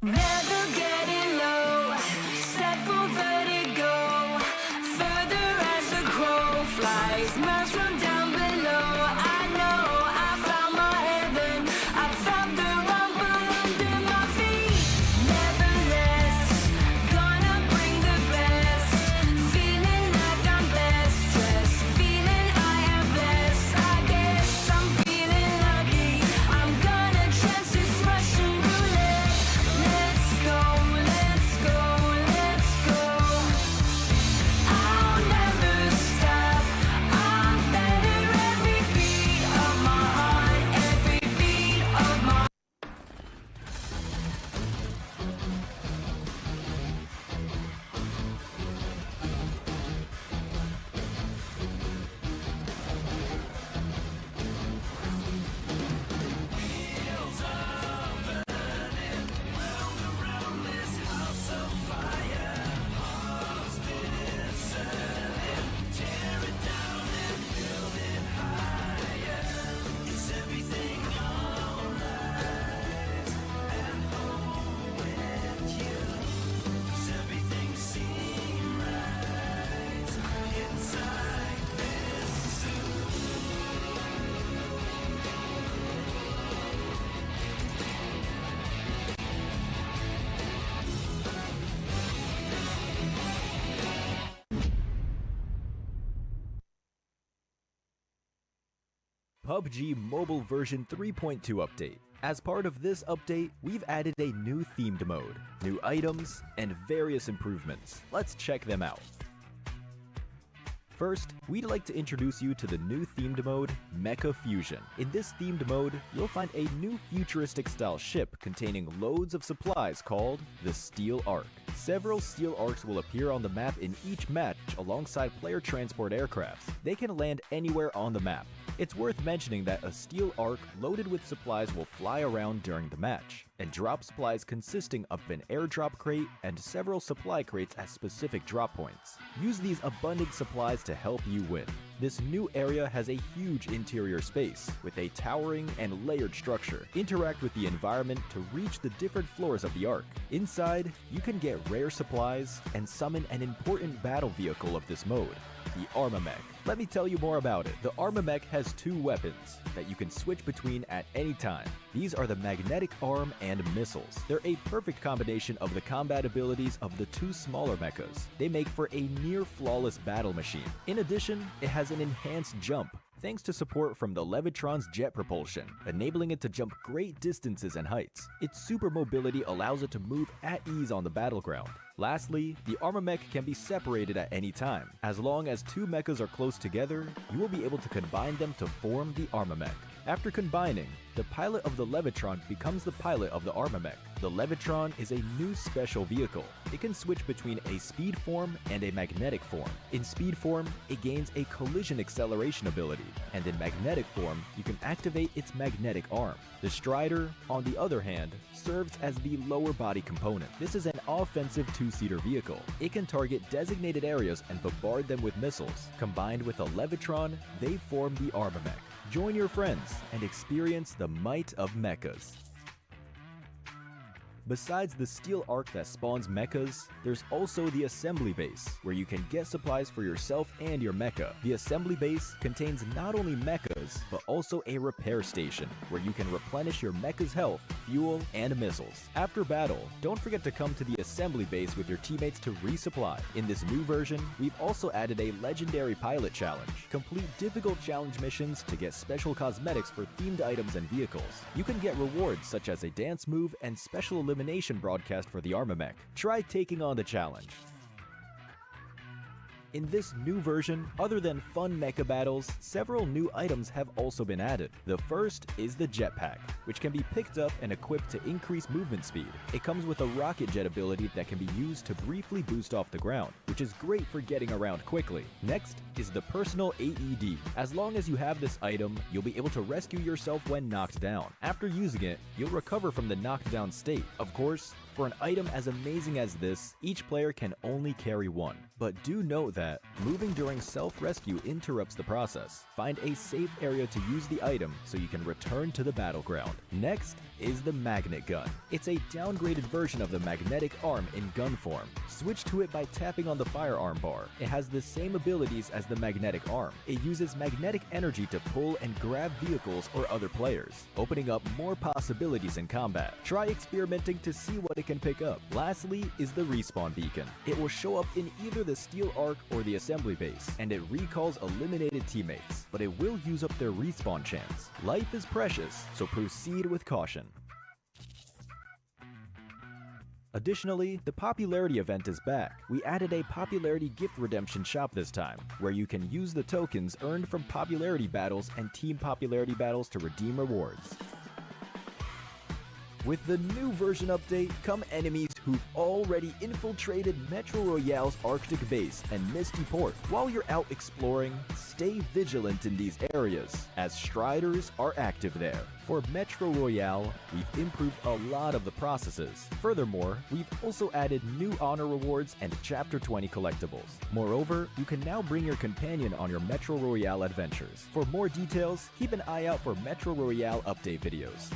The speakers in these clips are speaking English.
Never getting low, set for vertigo. Further as the crow flies, miles from down below. I know I found my heaven, I found the rumble under my feet. Never less, gonna bring the best. Feeling like I'm best dressed, feeling I am blessed. I guess I'm feeling lucky, I'm gonna chance this Russian roulette. Let's go, let's go, let's go. I'll never stop, I'm better every beat of my heart, every beat of my PUBG Mobile version 3.2 update. As part of this update, we've added a new themed mode, new items, and various improvements. Let's check them out. First, we'd like to introduce you to the new themed mode, Mecha Fusion. In this themed mode, you'll find a new futuristic style ship containing loads of supplies called the Steel Ark. Several Steel Arks will appear on the map in each match alongside player transport aircrafts. They can land anywhere on the map. It's worth mentioning that a Steel Ark loaded with supplies will fly around during the match, and drop supplies consisting of an airdrop crate and several supply crates at specific drop points. Use these abundant supplies to help you win. This new area has a huge interior space with a towering and layered structure. Interact with the environment to reach the different floors of the Ark. Inside, you can get rare supplies and summon an important battle vehicle of this mode, the Armamech. Let me tell you more about it. The Armamech has two weapons that you can switch between at any time. These are the magnetic arm and missiles. They're a perfect combination of the combat abilities of the two smaller mechas. They make for a near flawless battle machine. In addition, it has an enhanced jump, thanks to support from the Levitron's jet propulsion, enabling it to jump great distances and heights. Its super mobility allows it to move at ease on the battleground. Lastly, the Armamech can be separated at any time. As long as two mechas are close together, you will be able to combine them to form the Armamech. After combining, the pilot of the Levitron becomes the pilot of the Armamech. The Levitron is a new special vehicle. It can switch between a speed form and a magnetic form. In speed form, it gains a collision acceleration ability, and in magnetic form, you can activate its magnetic arm. The Strider, on the other hand, serves as the lower body component. This is an offensive two-seater vehicle. It can target designated areas and bombard them with missiles. Combined with a Levitron, they form the Armamech. Join your friends and experience the might of mechas. Besides the Steel Ark that spawns mechas, there's also the Assembly Base, where you can get supplies for yourself and your mecha. The Assembly Base contains not only mechas, but also a repair station, where you can replenish your mecha's health, fuel, and missiles. After battle, don't forget to come to the Assembly Base with your teammates to resupply. In this new version, we've also added a Legendary Pilot Challenge. Complete difficult challenge missions to get special cosmetics for themed items and vehicles. You can get rewards such as a dance move and special elimination broadcast for the Armamech. Try taking on the challenge. In this new version, other than fun mecha battles, several new items have also been added. The first is the jetpack, which can be picked up and equipped to increase movement speed. It comes with a rocket jet ability that can be used to briefly boost off the ground, which is great for getting around quickly. Next is the personal AED. As long as you have this item, you'll be able to rescue yourself when knocked down. After using it, you'll recover from the knocked down state. Of course, For an item as amazing as this, each player can only carry one. But do note that moving during self-rescue interrupts the process. Find a safe area to use the item so you can return to the battleground. Next is the magnet gun. It's a downgraded version of the magnetic arm in gun form. Switch to it by tapping on the firearm bar. It has the same abilities as the magnetic arm. It uses magnetic energy to pull and grab vehicles or other players, opening up more possibilities in combat. Try experimenting to see what it can pick up. Lastly is the respawn beacon. It will show up in either the steel arc or the assembly base, and it recalls eliminated teammates, but it will use up their respawn chance. Life is precious, so proceed with caution. Additionally, the popularity event is back. We added a popularity gift redemption shop this time, where you can use the tokens earned from popularity battles and team popularity battles to redeem rewards. With the new version update come enemies who've already infiltrated Metro Royale's Arctic base and Misty Port. While you're out exploring, stay vigilant in these areas, as Striders are active there. For Metro Royale, we've improved a lot of the processes. Furthermore, we've also added new honor rewards and Chapter 20 collectibles. Moreover, you can now bring your companion on your Metro Royale adventures. For more details, keep an eye out for Metro Royale update videos.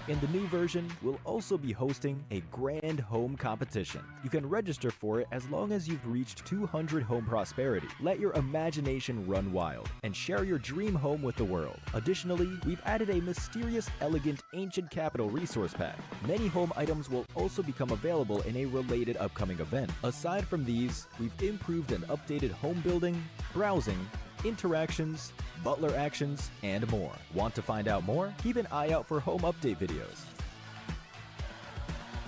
In the new version, we'll also be hosting a grand home competition. You can register for it as long as you've reached 200 home prosperity. Let your imagination run wild and share your dream home with the world. Additionally, we've added a mysterious, elegant, ancient capital resource pack. Many home items will also become available in a related upcoming event. Aside from these, we've improved and updated home building, browsing, interactions, butler actions, and more. Want to find out more? Keep an eye out for home update videos.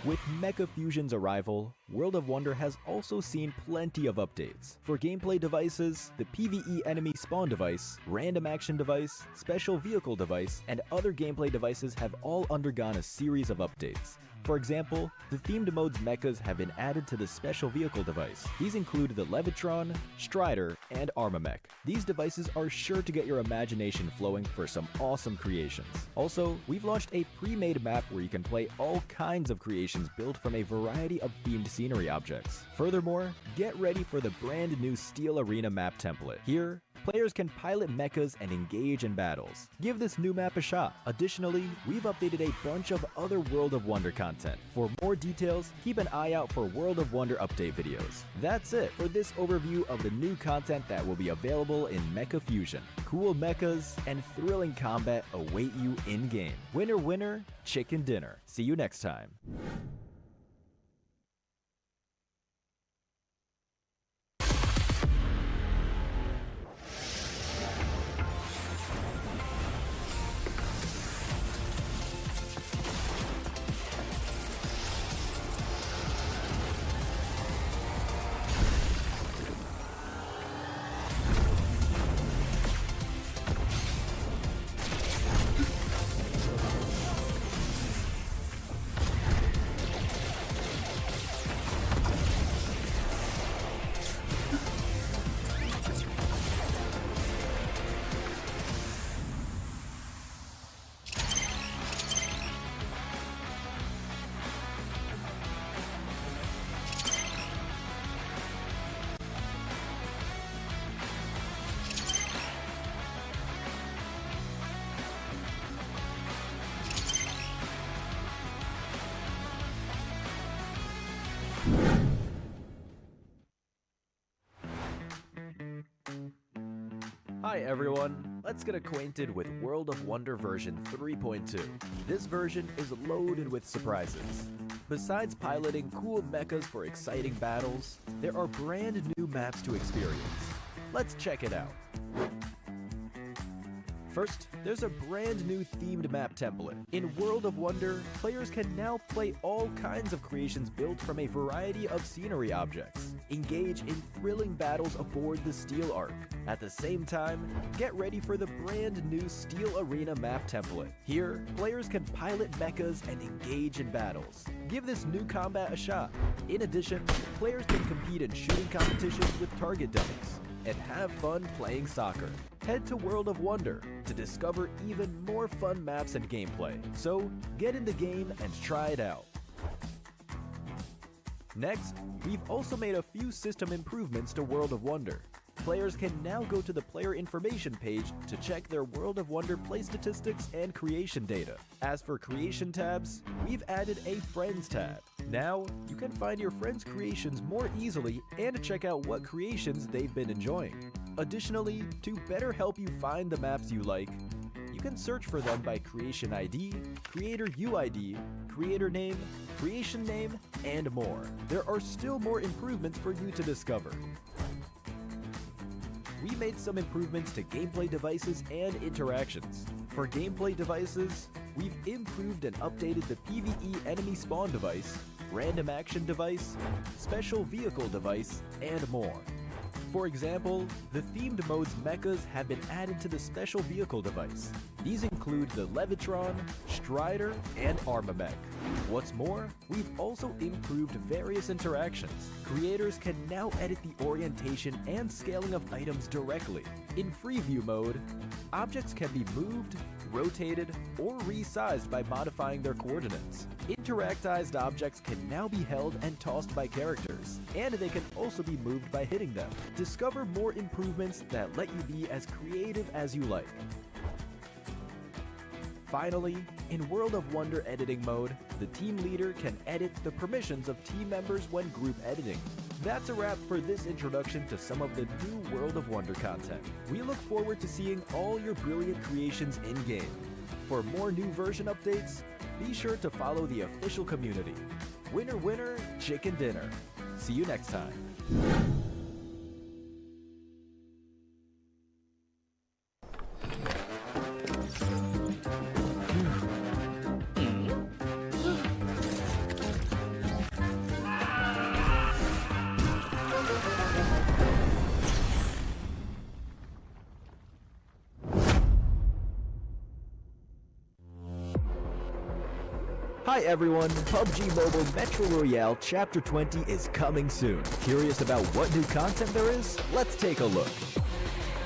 With Mecha Fusion's arrival, World of Wonder has also seen plenty of updates. For gameplay devices, the PvE enemy spawn device, random action device, special vehicle device, and other gameplay devices have all undergone a series of updates. For example, the themed mode's mechas have been added to the special vehicle device. These include the Levitron, Strider, and Armamech. These devices are sure to get your imagination flowing for some awesome creations. Also, we've launched a pre-made map where you can play all kinds of creations built from a variety of themed scenery objects. Furthermore, get ready for the brand new Steel Arena map template. Here, players can pilot mechas and engage in battles. Give this new map a shot. Additionally, we've updated a bunch of other World of Wonder content. For more details, keep an eye out for World of Wonder update videos. That's it for this overview of the new content that will be available in Mecha Fusion. Cool mechas and thrilling combat await you in-game. Winner, winner, chicken dinner. See you next time. Hi everyone, let's get acquainted with World of Wonder version 3.2. This version is loaded with surprises. Besides piloting cool mechas for exciting battles, there are brand new maps to experience. Let's check it out. First, there's a brand new themed map template. In World of Wonder, players can now play all kinds of creations built from a variety of scenery objects. Engage in thrilling battles aboard the Steel Arc. At the same time, get ready for the brand new Steel Arena map template. Here, players can pilot mechas and engage in battles. Give this new combat a shot. In addition, players can compete in shooting competitions with target dummies. and have fun playing soccer. Head to World of Wonder to discover even more fun maps and gameplay. So, get in the game and try it out. Next, we've also made a few system improvements to World of Wonder. Players can now go to the player information page to check their World of Wonder play statistics and creation data. As for creation tabs, we've added a Friends tab. Now, you can find your friends' creations more easily and check out what creations they've been enjoying. Additionally, to better help you find the maps you like, you can search for them by creation ID, creator UID, creator name, creation name, and more. There are still more improvements for you to discover. We made some improvements to gameplay devices and interactions. For gameplay devices, we've improved and updated the PvE enemy spawn device, random action device, special vehicle device, and more. For example, the themed mode's mechas have been added to the special vehicle device. These include the Levitron, Strider, and Armamech. What's more, we've also improved various interactions. Creators can now edit the orientation and scaling of items directly. In free view mode, objects can be moved, rotated, or resized by modifying their coordinates. Interactized objects can now be held and tossed by characters, and they can also be moved by hitting them. Discover more improvements that let you be as creative as you like. Finally, in World of Wonder editing mode, the team leader can edit the permissions of team members when group editing. That's a wrap for this introduction to some of the new World of Wonder content. We look forward to seeing all your brilliant creations in-game. For more new version updates, be sure to follow the official community. Winner, winner, chicken dinner. See you next time. Hi everyone, PUBG Mobile Metro Royale Chapter 20 is coming soon. Curious about what new content there is? Let's take a look.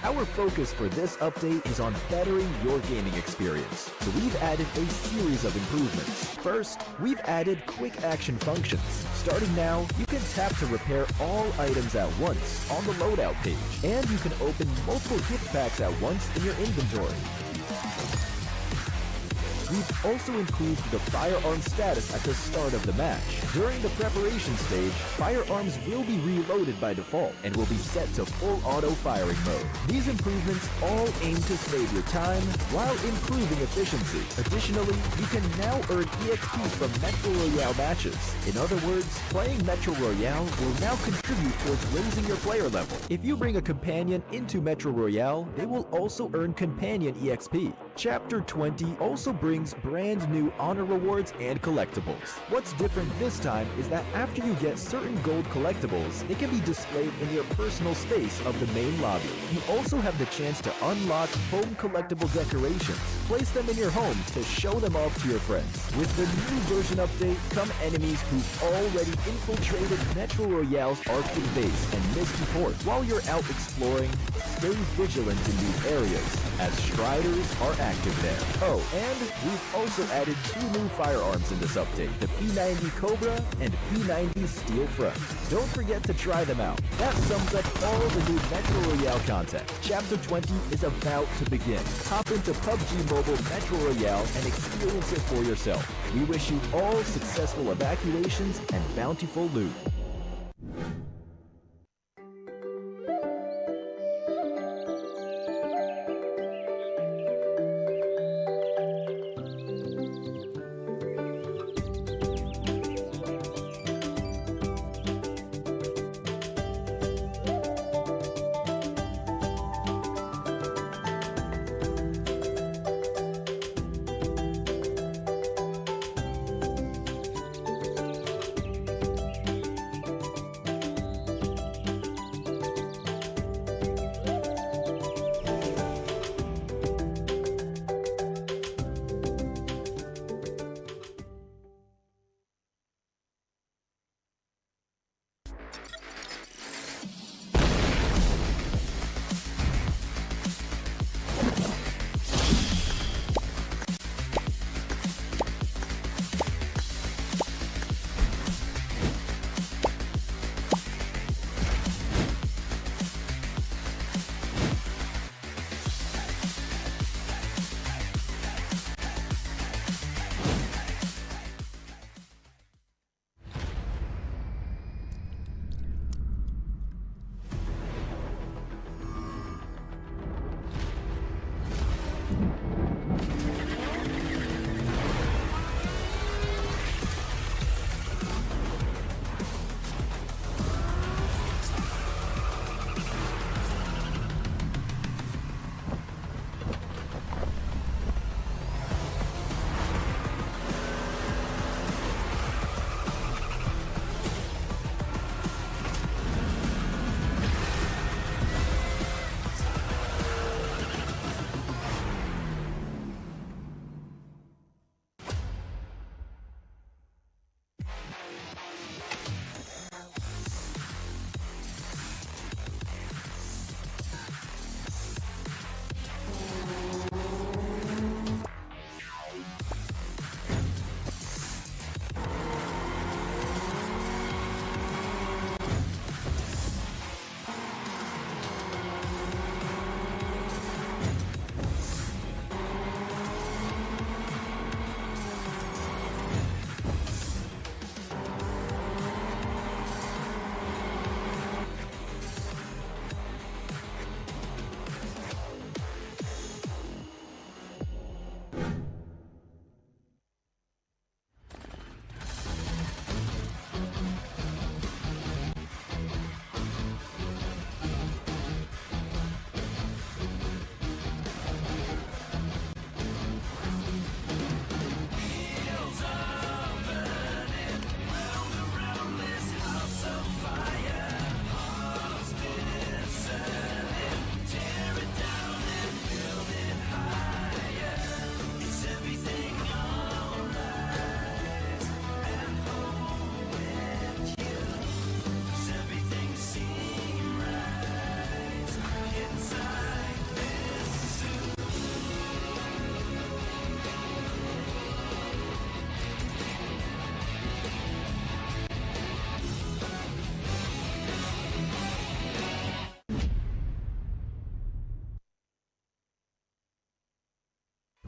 Our focus for this update is on bettering your gaming experience, so we've added a series of improvements. First, we've added quick action functions. Starting now, you can tap to repair all items at once on the loadout page, and you can open multiple gift packs at once in your inventory. We've also improved the firearm status at the start of the match. During the preparation stage, firearms will be reloaded by default and will be set to full auto firing mode. These improvements all aim to save your time while improving efficiency. Additionally, you can now earn EXP from Metro Royale matches. In other words, playing Metro Royale will now contribute towards raising your player level. If you bring a companion into Metro Royale, they will also earn companion EXP. Chapter 20 also brings brand new honor rewards and collectibles. What's different this time is that after you get certain gold collectibles, they can be displayed in your personal space of the main lobby. You also have the chance to unlock home collectible decorations. Place them in your home to show them off to your friends. With the new version update come enemies who've already infiltrated Metro Royale's Arctic base and Misty Port. While you're out exploring, stay vigilant in these areas, as Striders are active there. Oh, and we've also added two new firearms in this update, the P90 Cobra and P90 Steel Front. Don't forget to try them out. That sums up all the new Metro Royale content. Chapter 20 is about to begin. Hop into PUBG Mobile Metro Royale and experience it for yourself. We wish you all successful evacuations and bountiful loot.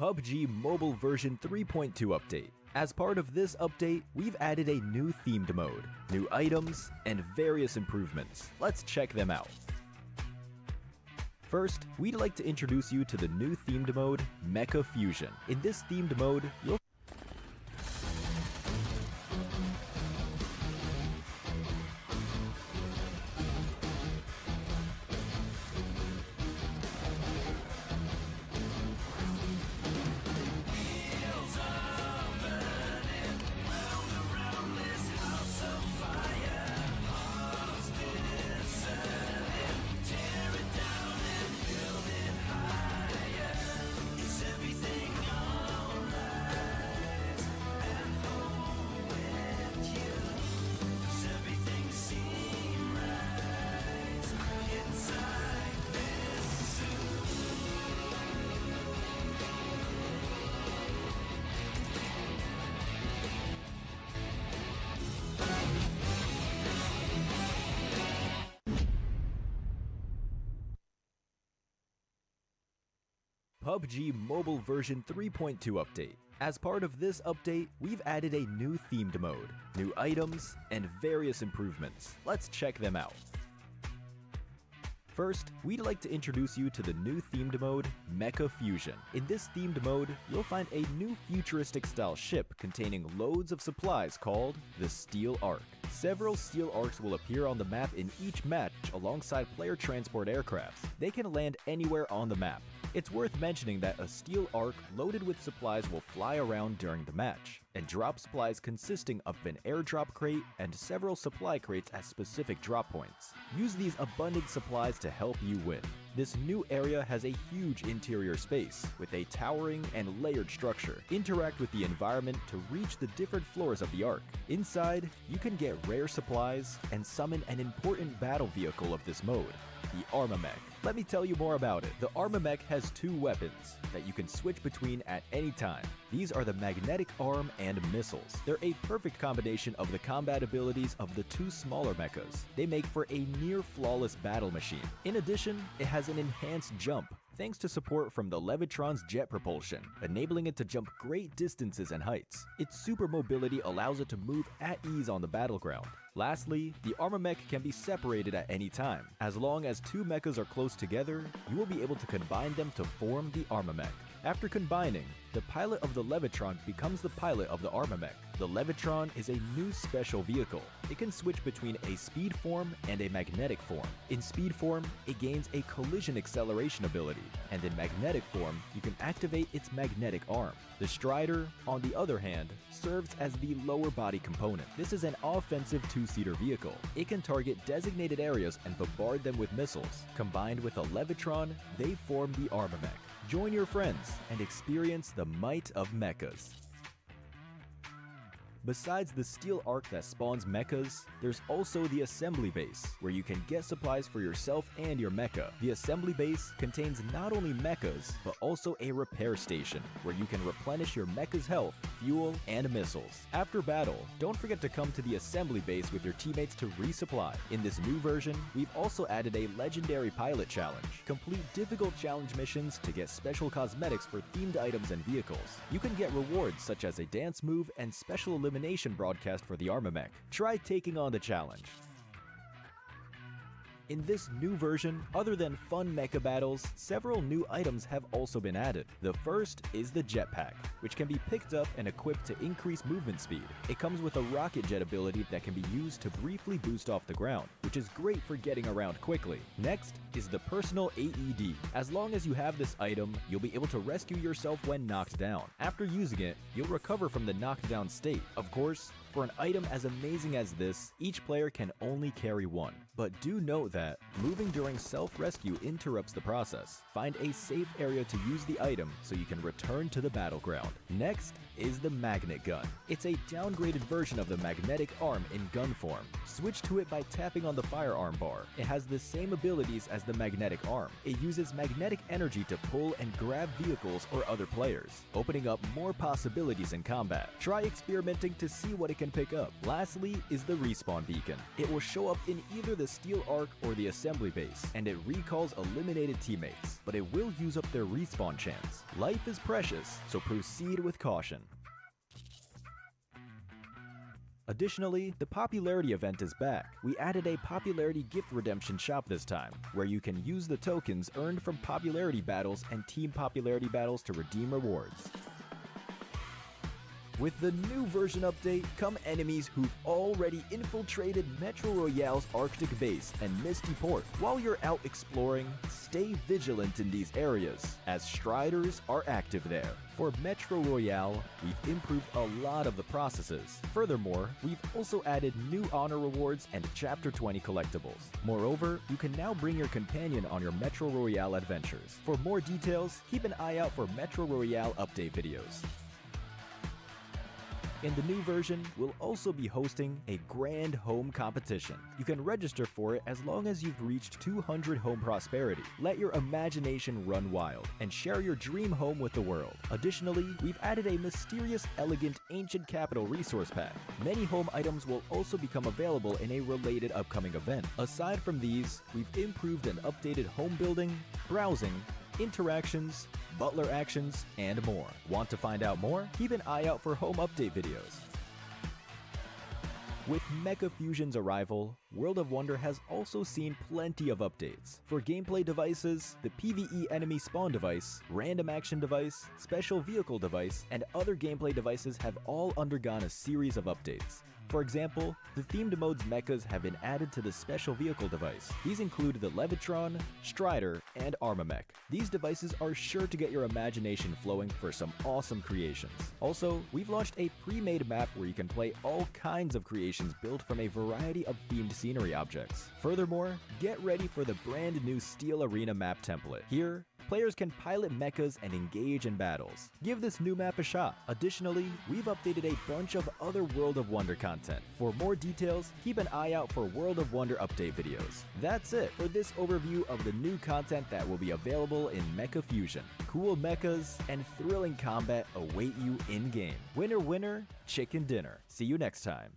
PUBG Mobile version 3.2 update. As part of this update, we've added a new themed mode, new items, and various improvements. Let's check them out. First, we'd like to introduce you to the new themed mode, Mecha Fusion. In this themed mode, you'll PUBG Mobile version 3.2 update. As part of this update, we've added a new themed mode, new items, and various improvements. Let's check them out. First, we'd like to introduce you to the new themed mode, Mecha Fusion. In this themed mode, you'll find a new futuristic-style ship containing loads of supplies called the Steel Ark. Several Steel Arks will appear on the map in each match alongside player transport aircrafts. They can land anywhere on the map. It's worth mentioning that a Steel Ark loaded with supplies will fly around during the match, and drop supplies consisting of an airdrop crate and several supply crates at specific drop points. Use these abundant supplies to help you win. This new area has a huge interior space with a towering and layered structure. Interact with the environment to reach the different floors of the Ark. Inside, you can get rare supplies and summon an important battle vehicle of this mode, the Armamech. Let me tell you more about it. The Armamech has two weapons that you can switch between at any time. These are the magnetic arm and missiles. They're a perfect combination of the combat abilities of the two smaller mechas. They make for a near-flawless battle machine. In addition, it has an enhanced jump, thanks to support from the Levitron's jet propulsion, enabling it to jump great distances and heights. Its super mobility allows it to move at ease on the battleground. Lastly, the Armamech can be separated at any time. As long as two mechas are close together, you will be able to combine them to form the Armamech. After combining, the pilot of the Levitron becomes the pilot of the Armamech. The Levitron is a new special vehicle. It can switch between a speed form and a magnetic form. In speed form, it gains a collision acceleration ability, and in magnetic form, you can activate its magnetic arm. The Strider, on the other hand, serves as the lower body component. This is an offensive two-seater vehicle. It can target designated areas and bombard them with missiles. Combined with a Levitron, they form the Armamech. Join your friends and experience the might of mechas. Besides the Steel Ark that spawns mechas, there's also the Assembly Base, where you can get supplies for yourself and your mecha. The Assembly Base contains not only mechas, but also a repair station, where you can replenish your mecha's health, fuel, and missiles. After battle, don't forget to come to the Assembly Base with your teammates to resupply. In this new version, we've also added a Legendary Pilot Challenge. Complete difficult challenge missions to get special cosmetics for themed items and vehicles. You can get rewards such as a dance move and special elimination broadcast for the Armamech. Try taking on the challenge. In this new version, other than fun mecha battles, several new items have also been added. The first is the jetpack, which can be picked up and equipped to increase movement speed. It comes with a rocket jet ability that can be used to briefly boost off the ground, which is great for getting around quickly. Next is the personal AED. As long as you have this item, you'll be able to rescue yourself when knocked down. After using it, you'll recover from the knocked down state. Of course, for an item as amazing as this, each player can only carry one. But do note that moving during self-rescue interrupts the process. Find a safe area to use the item so you can return to the battleground. Next is the Magnet Gun. It's a downgraded version of the magnetic arm in gun form. Switch to it by tapping on the firearm bar. It has the same abilities as the magnetic arm. It uses magnetic energy to pull and grab vehicles or other players, opening up more possibilities in combat. Try experimenting to see what it can pick up. Lastly is the respawn beacon. It will show up in either the steel arc or the assembly base, and it recalls eliminated teammates, but it will use up their respawn chance. Life is precious, so proceed with caution. Additionally, the popularity event is back. We added a popularity gift redemption shop this time, where you can use the tokens earned from popularity battles and team popularity battles to redeem rewards. With the new version update come enemies who've already infiltrated Metro Royale's Arctic base and Misty Port. While you're out exploring, stay vigilant in these areas, as Striders are active there. For Metro Royale, we've improved a lot of the processes. Furthermore, we've also added new honor rewards and Chapter 20 collectibles. Moreover, you can now bring your companion on your Metro Royale adventures. For more details, keep an eye out for Metro Royale update videos. In the new version, we'll also be hosting a grand home competition. You can register for it as long as you've reached 200 home prosperity. Let your imagination run wild and share your dream home with the world. Additionally, we've added a mysterious, elegant, ancient capital resource pack. Many home items will also become available in a related upcoming event. Aside from these, we've improved and updated home building, browsing, interactions, butler actions, and more. Want to find out more? Keep an eye out for home update videos. With Mecha Fusion's arrival, World of Wonder has also seen plenty of updates. For gameplay devices, the PvE enemy spawn device, random action device, special vehicle device, and other gameplay devices have all undergone a series of updates. For example, the themed mode's mechas have been added to the special vehicle device. These include the Levitron, Strider, and Armamech. These devices are sure to get your imagination flowing for some awesome creations. Also, we've launched a pre-made map where you can play all kinds of creations built from a variety of themed scenery objects. Furthermore, get ready for the brand new Steel Arena map template. Here, players can pilot mechas and engage in battles. Give this new map a shot. Additionally, we've updated a bunch of other World of Wonder content. For more details, keep an eye out for World of Wonder update videos. That's it for this overview of the new content that will be available in Mecha Fusion. Cool mechas and thrilling combat await you in-game. Winner, winner, chicken dinner. See you next time.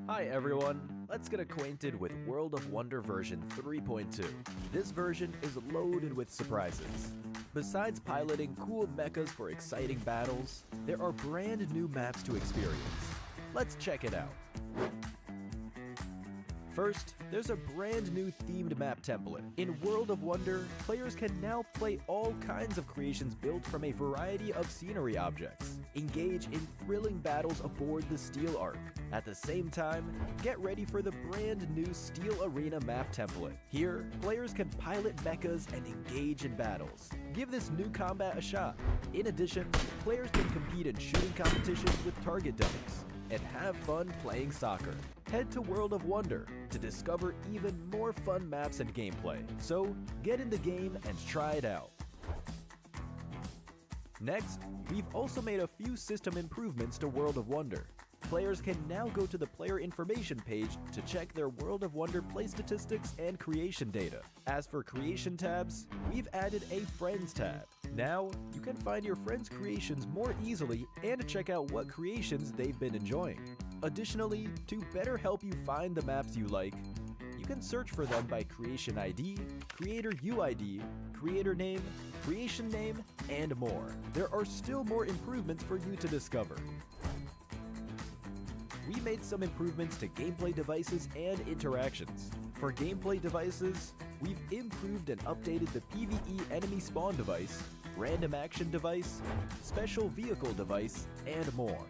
Hi everyone, let's get acquainted with World of Wonder version 3.2. This version is loaded with surprises. Besides piloting cool mechas for exciting battles, there are brand new maps to experience. Let's check it out. First, there's a brand new themed map template. In World of Wonder, players can now play all kinds of creations built from a variety of scenery objects. Engage in thrilling battles aboard the Steel Arc. At the same time, get ready for the brand new Steel Arena map template. Here, players can pilot mechas and engage in battles. Give this new combat a shot. In addition, players can compete in shooting competitions with target dummies and have fun playing soccer. Head to World of Wonder to discover even more fun maps and gameplay. So, get in the game and try it out. Next, we've also made a few system improvements to World of Wonder. Players can now go to the player information page to check their World of Wonder play statistics and creation data. As for creation tabs, we've added a Friends tab. Now, you can find your friends' creations more easily and check out what creations they've been enjoying. Additionally, to better help you find the maps you like, you can search for them by creation ID, creator UID, creator name, creation name, and more. There are still more improvements for you to discover. We made some improvements to gameplay devices and interactions. For gameplay devices, we've improved and updated the PvE enemy spawn device, random action device, special vehicle device, and more.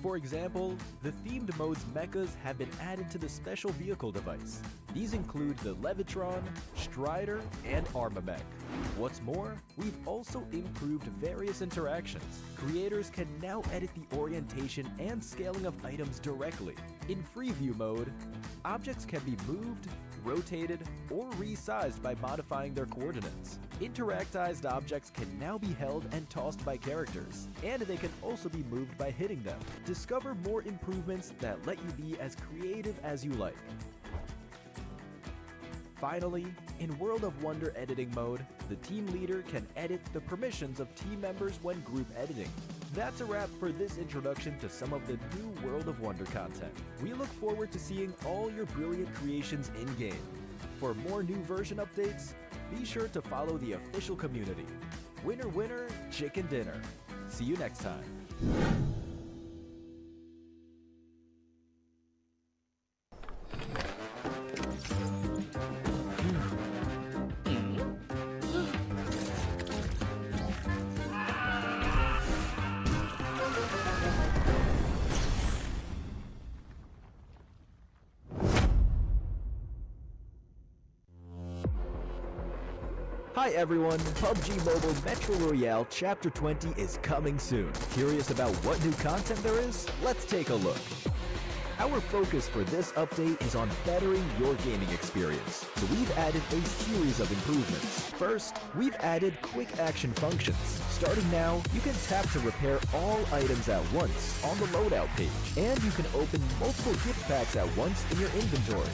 For example, the themed mode's mechas have been added to the special vehicle device. These include the Levitron, Strider, and Armamech. What's more, we've also improved various interactions. Creators can now edit the orientation and scaling of items directly. In free view mode, objects can be moved, rotated, or resized by modifying their coordinates. Interactized objects can now be held and tossed by characters, and they can also be moved by hitting them. Discover more improvements that let you be as creative as you like. Finally, in World of Wonder editing mode, the team leader can edit the permissions of team members when group editing. That's a wrap for this introduction to some of the new World of Wonder content. We look forward to seeing all your brilliant creations in-game. For more new version updates, be sure to follow the official community. Winner, winner, chicken dinner. See you next time. Hi everyone, PUBG Mobile Metro Royale Chapter 20 is coming soon. Curious about what new content there is? Let's take a look. Our focus for this update is on bettering your gaming experience, so we've added a series of improvements. First, we've added quick action functions. Starting now, you can tap to repair all items at once on the loadout page, and you can open multiple gift packs at once in your inventory.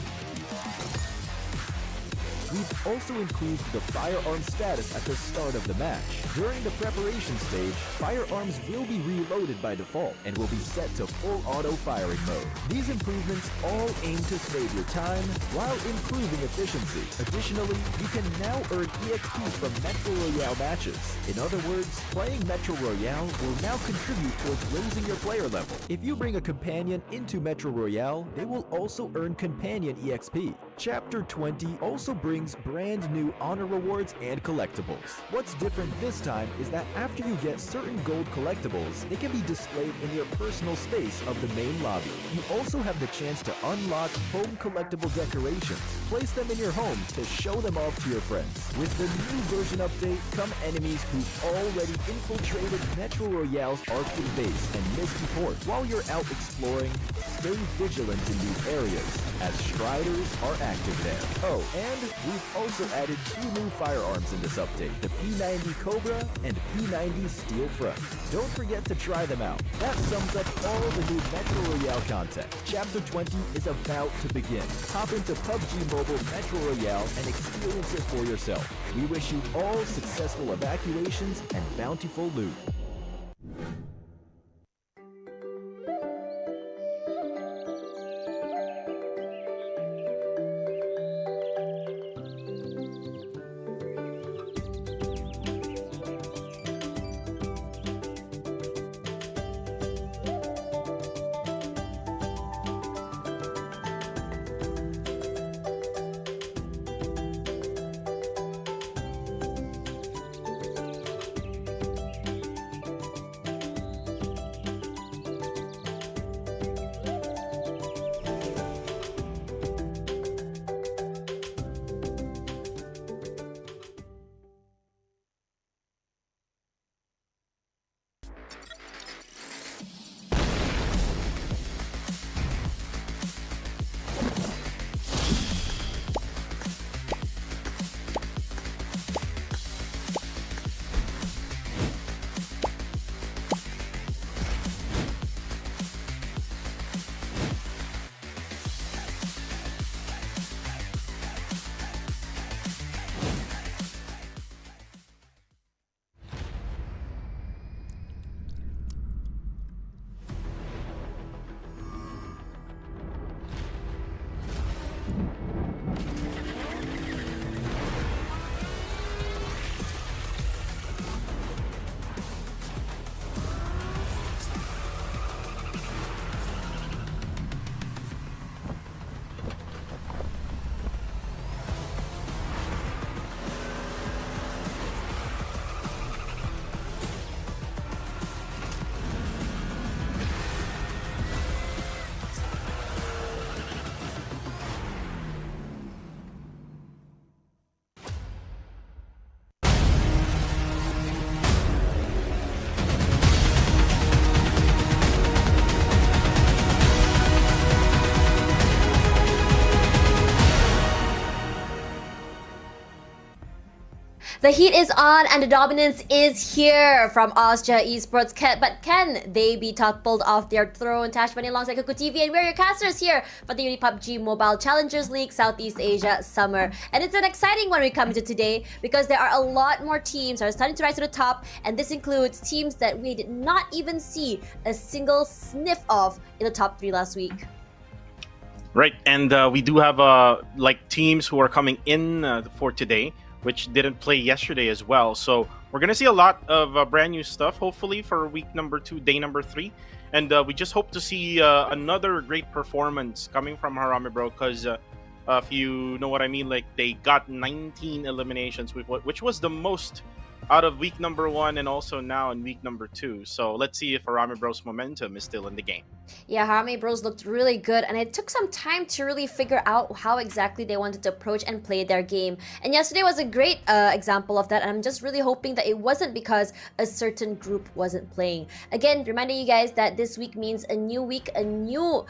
We've also improved the firearm status at the start of the match. During the preparation stage, firearms will be reloaded by default and will be set to full auto firing mode. These improvements all aim to save your time while improving efficiency. Additionally, you can now earn EXP from Metro Royale matches. In other words, playing Metro Royale will now contribute towards raising your player level. If you bring a companion into Metro Royale, they will also earn companion EXP. Chapter 20 also brings brand new honor rewards and collectibles. What's different this time is that after you get certain gold collectibles, they can be displayed in your personal space of the main lobby. You also have the chance to unlock home collectible decorations. Place them in your home to show them off to your friends. With the new version update come enemies who've already infiltrated Metro Royale's arcade base and Misty Port. While you're out exploring, stay vigilant in these areas, as Striders are active there. Oh, and we've also added 2 new firearms in this update, the P90 Cobra and P90 Steel Front. Don't forget to try them out. That sums up all the new Metro Royale content. Chapter 20 is about to begin. Hop into PUBG Mobile Metro Royale and experience it for yourself. We wish you all successful evacuations and bountiful loot. The heat is on and the dominance is here from Austria Esports. But can they be toppled off their throne? Tash Bunny alongside Kuku TV, and we're your casters here for the PUBG Mobile Challengers League Southeast Asia Summer. And it's an exciting one we come to today because there are a lot more teams that are starting to rise to the top, and this includes teams that we did not even see a single sniff of in the top 3 last week. Right, and we do have teams who are coming in for today, which didn't play yesterday as well. So we're gonna see a lot of brand new stuff, hopefully, for week number 2, day number 3, and we just hope to see another great performance coming from Harame Bro, because if you know what I mean, like they got 19 eliminations, which was the most out of week number 1 and also now in week number 2. So let's see if Harame Bro's momentum is still in the game. Yeah, Harame Bros looked really good, and it took some time to really figure out how exactly they wanted to approach and play their game. And yesterday was a great example of that, and I'm just really hoping that it wasn't because a certain group wasn't playing. Again, reminding you guys that this week means a new week, a new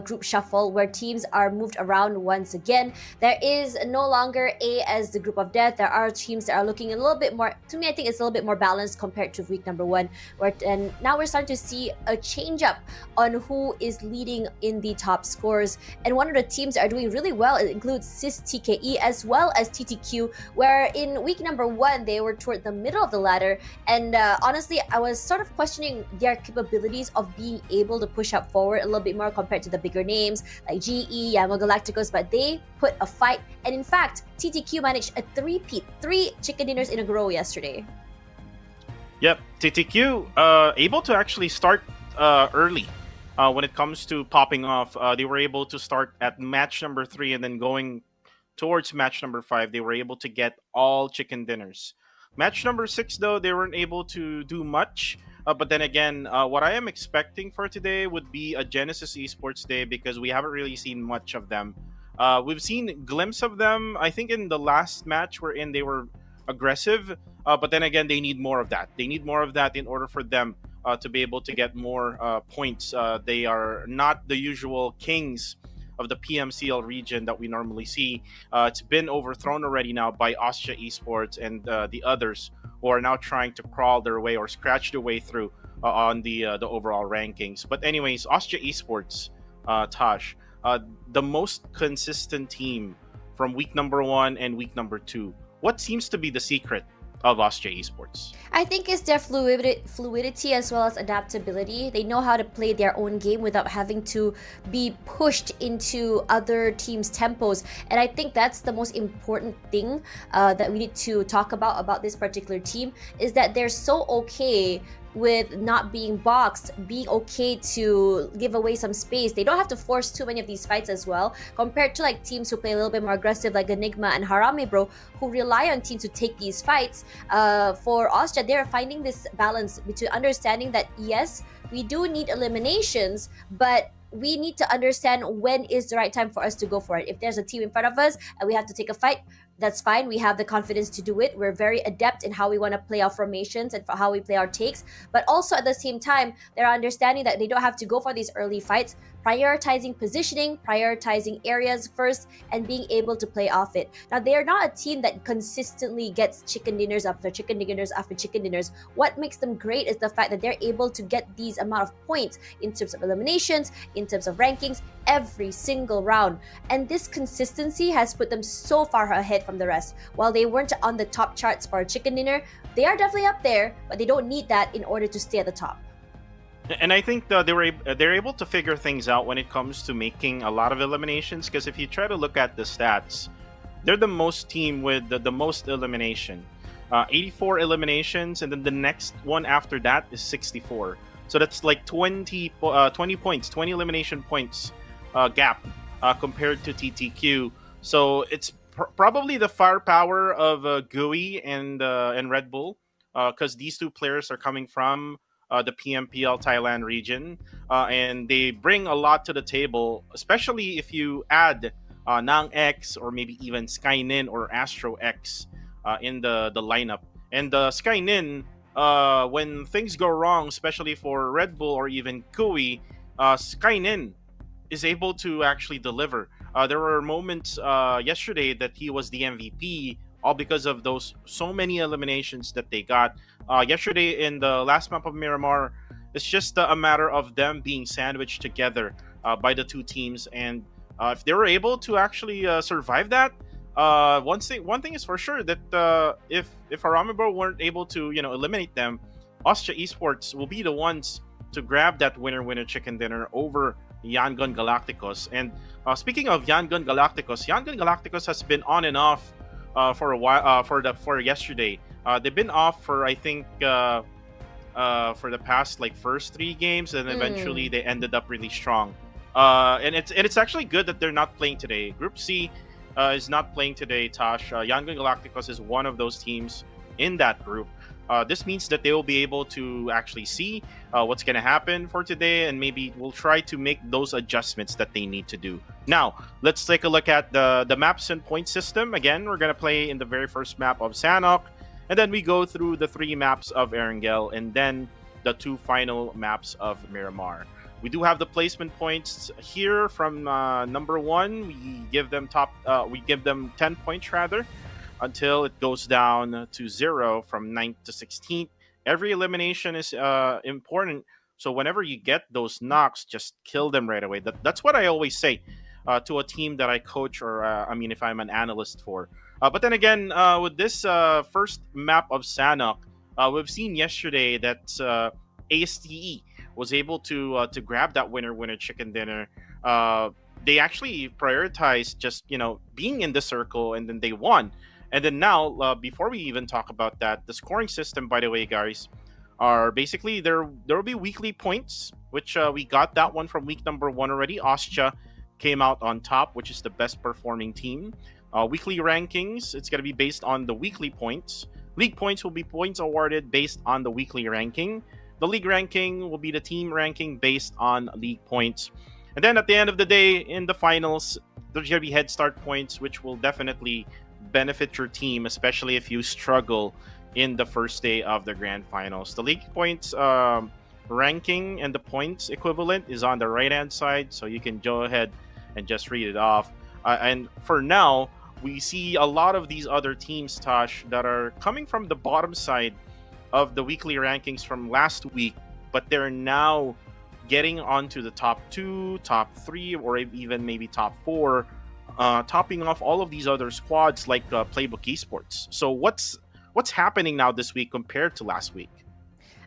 group shuffle where teams are moved around once again. There is no longer A as the group of death. There are teams that are looking a little bit more, to me, I think it's a little bit more balanced compared to week number 1, and now we're starting to see a change up on who is leading in the top scores. And one of the teams that are doing really well, it includes SIS TKE as well as TTQ, where in week number 1 they were toward the middle of the ladder, and honestly I was sort of questioning their capabilities of being able to push up forward a little bit more compared to the bigger names like GE, Yamo Galacticos, but they put a fight, and in fact TTQ managed a 3 chicken dinners in a row yesterday. Yep, TTQ able to actually start early. When it comes to popping off, they were able to start at match number 3, and then going towards match number 5, they were able to get all chicken dinners. Match number 6, though, they weren't able to do much. But then again, what I am expecting for today would be a Genesis Esports day, because we haven't really seen much of them. We've seen a glimpse of them, I think, in the last match wherein they were aggressive. But then again, they need more of that. They need more of that in order for them to be able to get more points. They are not the usual kings of the PMCL region that we normally see. It's been overthrown already now by Austria Esports and the others who are now trying to crawl their way or scratch their way through on the overall rankings. But anyways, Austria Esports, Tosh, the most consistent team from week number 1 and week number 2. What seems to be the secret of Austria Esports? I think it's their fluidity as well as adaptability. They know how to play their own game without having to be pushed into other teams' tempos. And I think that's the most important thing that we need to talk about this particular team, is that they're so okay with not being boxed, being okay to give away some space. They don't have to force too many of these fights as well, compared to like teams who play a little bit more aggressive like Enigma and Harame Bro, who rely on teams to take these fights. For Austria, they're finding this balance between understanding that yes, we do need eliminations, but we need to understand when is the right time for us to go for it. If there's a team in front of us and we have to take a fight, that's fine. We have the confidence to do it. We're very adept in how we want to play our formations and for how we play our takes. But also at the same time, they're understanding that they don't have to go for these early fights, prioritizing positioning, prioritizing areas first, and being able to play off it. Now, they are not a team that consistently gets chicken dinners after chicken dinners after chicken dinners. What makes them great is the fact that they're able to get these amount of points in terms of eliminations, in terms of rankings, every single round. And this consistency has put them so far ahead from the rest. While they weren't on the top charts for a chicken dinner, they are definitely up there, but they don't need that in order to stay at the top. And I think they're able to figure things out when it comes to making a lot of eliminations, because if you try to look at the stats, they're the most team with the most elimination. 84 eliminations, and then the next one after that is 64. So that's like 20 points, 20 elimination points gap compared to TTQ. So it's probably the firepower of GUI and Red Bull, because these two players are coming from the PMPL Thailand region, and they bring a lot to the table, especially if you add Nang X or maybe even Skynin or Astro X in the lineup. And Skynin, when things go wrong, especially for Red Bull or even GUI, Skynin is able to actually deliver. There were moments yesterday that he was the MVP all because of those so many eliminations that they got yesterday in the last map of Miramar. It's just a matter of them being sandwiched together by the two teams, and if they were able to actually survive that, one thing is for sure, that if Aramibor weren't able to eliminate them, Austria Esports will be the ones to grab that winner chicken dinner over Yangon Galacticos. And speaking of Yangon Galacticos has been on and off for a while. For yesterday, they've been off for, I think, for the past like first 3 games, and eventually they ended up really strong. And it's actually good that they're not playing today. Group C is not playing today, Tosh. Yangon Galacticos is one of those teams in that group. This means that they will be able to actually see what's going to happen for today, and maybe we'll try to make those adjustments that they need to do. Now, let's take a look at the maps and point system. Again, we're going to play in the very first map of Sanhok, and then we go through the 3 maps of Erangel, and then the 2 final maps of Miramar. We do have the placement points here from number 1. We give them 10 points rather, until it goes down to 0 from 9th to 16th. Every elimination is important, so whenever you get those knocks, just kill them right away. That's what I always say to a team that I coach, or if I'm an analyst for. But then again, with this first map of Sanhok, we've seen yesterday that ASTE was able to grab that winner chicken dinner. They actually prioritized just being in the circle, and then they won. And then now, before we even talk about that, the scoring system, by the way, guys, are basically there will be weekly points, which we got that one from week number 1 already. Austria came out on top, which is the best performing team. Weekly rankings, it's going to be based on the weekly points. League points will be points awarded based on the weekly ranking. The league ranking will be the team ranking based on league points. And then at the end of the day, in the finals, there's going to be head start points, which will definitely benefit your team, especially if you struggle in the first day of the grand finals. The league points ranking and the points equivalent is on the right hand side, so you can go ahead and just read it off. And for now, we see a lot of these other teams, Tosh, that are coming from the bottom side of the weekly rankings from last week, but they're now getting onto the top 2, top 3, or even maybe top 4, topping off all of these other squads like Playbook Esports. So what's happening now this week compared to last week?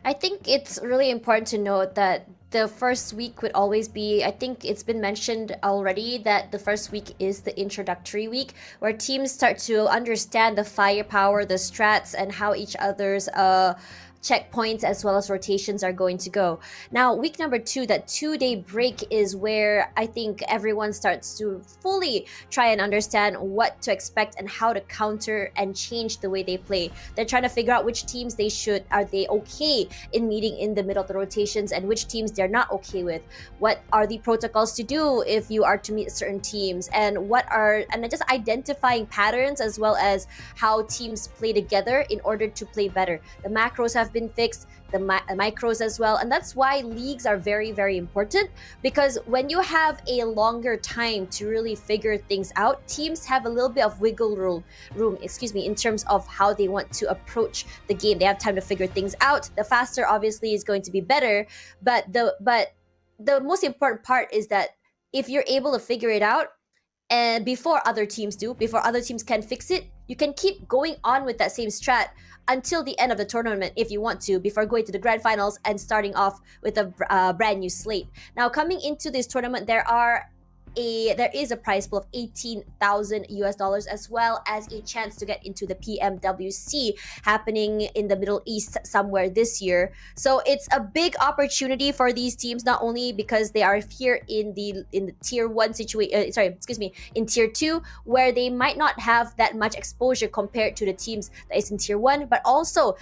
I think it's really important to note that the first week would always be, I think it's been mentioned already, that the first week is the introductory week, where teams start to understand the firepower, the strats, and how each other's checkpoints as well as rotations are going to go. Now, week number 2, that 2-day break, is where I think everyone starts to fully try and understand what to expect and how to counter and change the way they play. They're trying to figure out which teams are they okay in meeting in the middle of the rotations, and which teams they're not okay with. What are the protocols to do if you are to meet certain teams, and just identifying patterns as well as how teams play together in order to play better. The macros have been fixed, the micros as well, and that's why leagues are very, very important, because when you have a longer time to really figure things out, teams have a little bit of wiggle room in terms of how they want to approach the game. They have time to figure things out. The faster, obviously, is going to be better, but the most important part is that if you're able to figure it out, and before other teams can fix it, you can keep going on with that same strat until the end of the tournament if you want to, before going to the grand finals and starting off with a brand new slate. Now, coming into this tournament, there is a prize pool of $18,000 as well as a chance to get into the PMWC happening in the Middle East somewhere this year. So it's a big opportunity for these teams, not only because they are here in the tier 1 situation, in tier 2, where they might not have that much exposure compared to the teams that is in tier 1, but also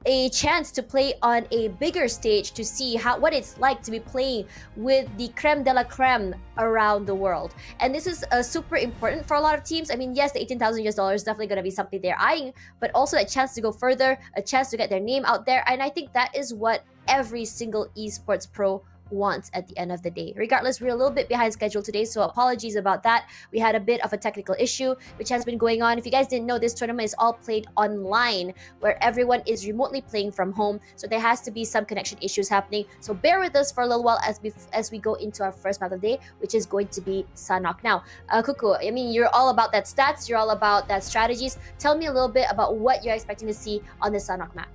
a chance to play on a bigger stage to see what it's like to be playing with the creme de la creme around the world. And this is super important for a lot of teams. I mean, yes, the $18,000 is definitely going to be something they're eyeing, but also a chance to go further, a chance to get their name out there. And I think that is what every single esports pro wants at the end of the day. Regardless, we're a little bit behind schedule today, so apologies about that. We had a bit of a technical issue which has been going on. If you guys didn't know, this tournament is all played online where everyone is remotely playing from home, so there has to be some connection issues happening. So bear with us for a little while as we go into our first map of the day, which is going to be Sanhok. Now, Kuku, I mean, you're all about that stats, you're all about that strategies. Tell me a little bit about what you're expecting to see on the Sanhok map.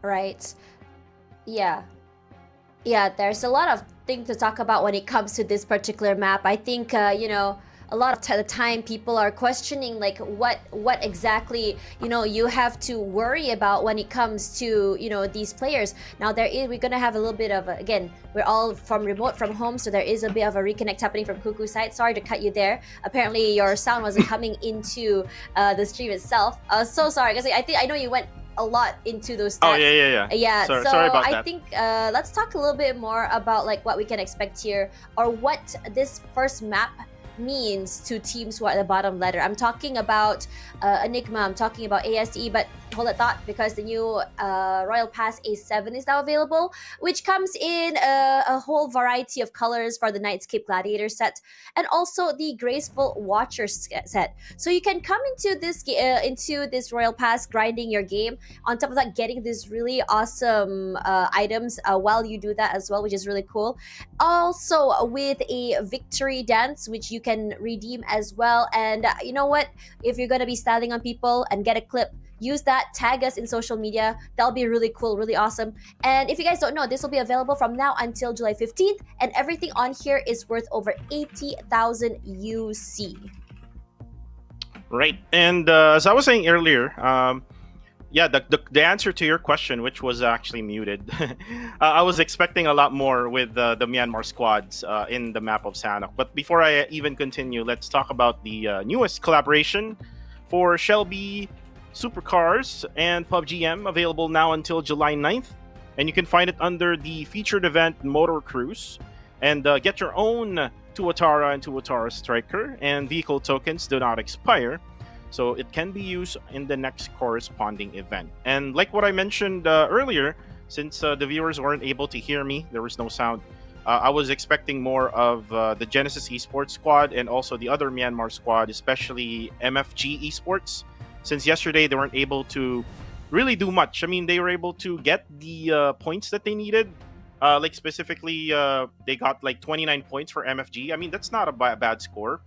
Right. Yeah. Yeah, there's a lot of things to talk about when it comes to this particular map. I think a lot of the time people are questioning like what exactly you have to worry about when it comes to these players. Now we're gonna have a little bit of again, we're all from home, so there is a bit of a reconnect happening from Kuku's side. Sorry to cut you there. Apparently your sound wasn't coming into the stream itself. So sorry because I know you went a lot into those stats. Oh yeah. Sorry about that. I think let's talk a little bit more about like what we can expect here, or what this first map means to teams who are at the bottom ladder. I'm talking about Enigma, I'm talking about ASE, but hold that thought because the new Royal Pass A7 is now available, which comes in a whole variety of colors for the Nightscape Gladiator set, and also the Graceful Watcher set. So you can come into this Royal Pass grinding your game. On top of that, getting these really awesome items while you do that as well, which is really cool. Also with a victory dance, which you can redeem as well. And you know what? If you're gonna be styling on people and get a clip, use that, tag us in social media. That'll be really cool, really awesome. And if you guys don't know, this will be available from now until July 15th, and everything on here is worth over 80,000 UC. Right. And as I was saying earlier, the answer to your question, which was actually muted, I was expecting a lot more with the Myanmar squads in the map of Sanhok. But before I even continue, let's talk about the newest collaboration for Shelby Supercars and PUBGM, available now until July 9th. And you can find it under the featured event Motor Cruise. And get your own Tuatara and Tuatara Striker, and vehicle tokens do not expire, so it can be used in the next corresponding event. And like what I mentioned earlier, since the viewers weren't able to hear me, there was no sound, I was expecting more of the Genesis Esports squad and also the other Myanmar squad, especially MFG Esports. Since yesterday they weren't able to really do much. I mean, they were able to get the points that they needed. Like specifically, they got like 29 points for MFG. I mean, that's not a bad score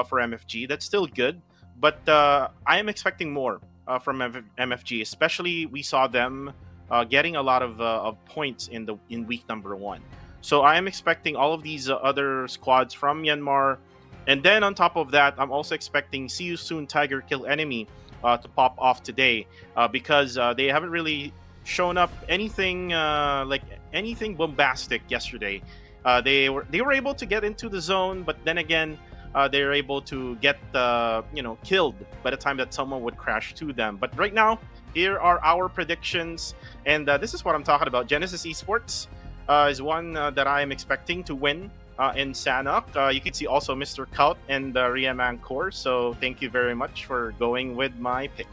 for MFG. That's still good, but I am expecting more from MFG. Especially, we saw them getting a lot of points in week number 1. So I am expecting all of these other squads from Myanmar, and then on top of that, I'm also expecting See You Soon Tiger Kill Enemy to pop off today because they haven't really shown up anything like anything bombastic yesterday. They were able to get into the zone, but then again, they were able to get killed by the time that someone would crash to them. But right now, here are our predictions, and this is what I'm talking about. Genesis Esports is one that I am expecting to win in Sanhok. You can see also Mr. Kaut and Riamang Core. So thank you very much for going with my pick.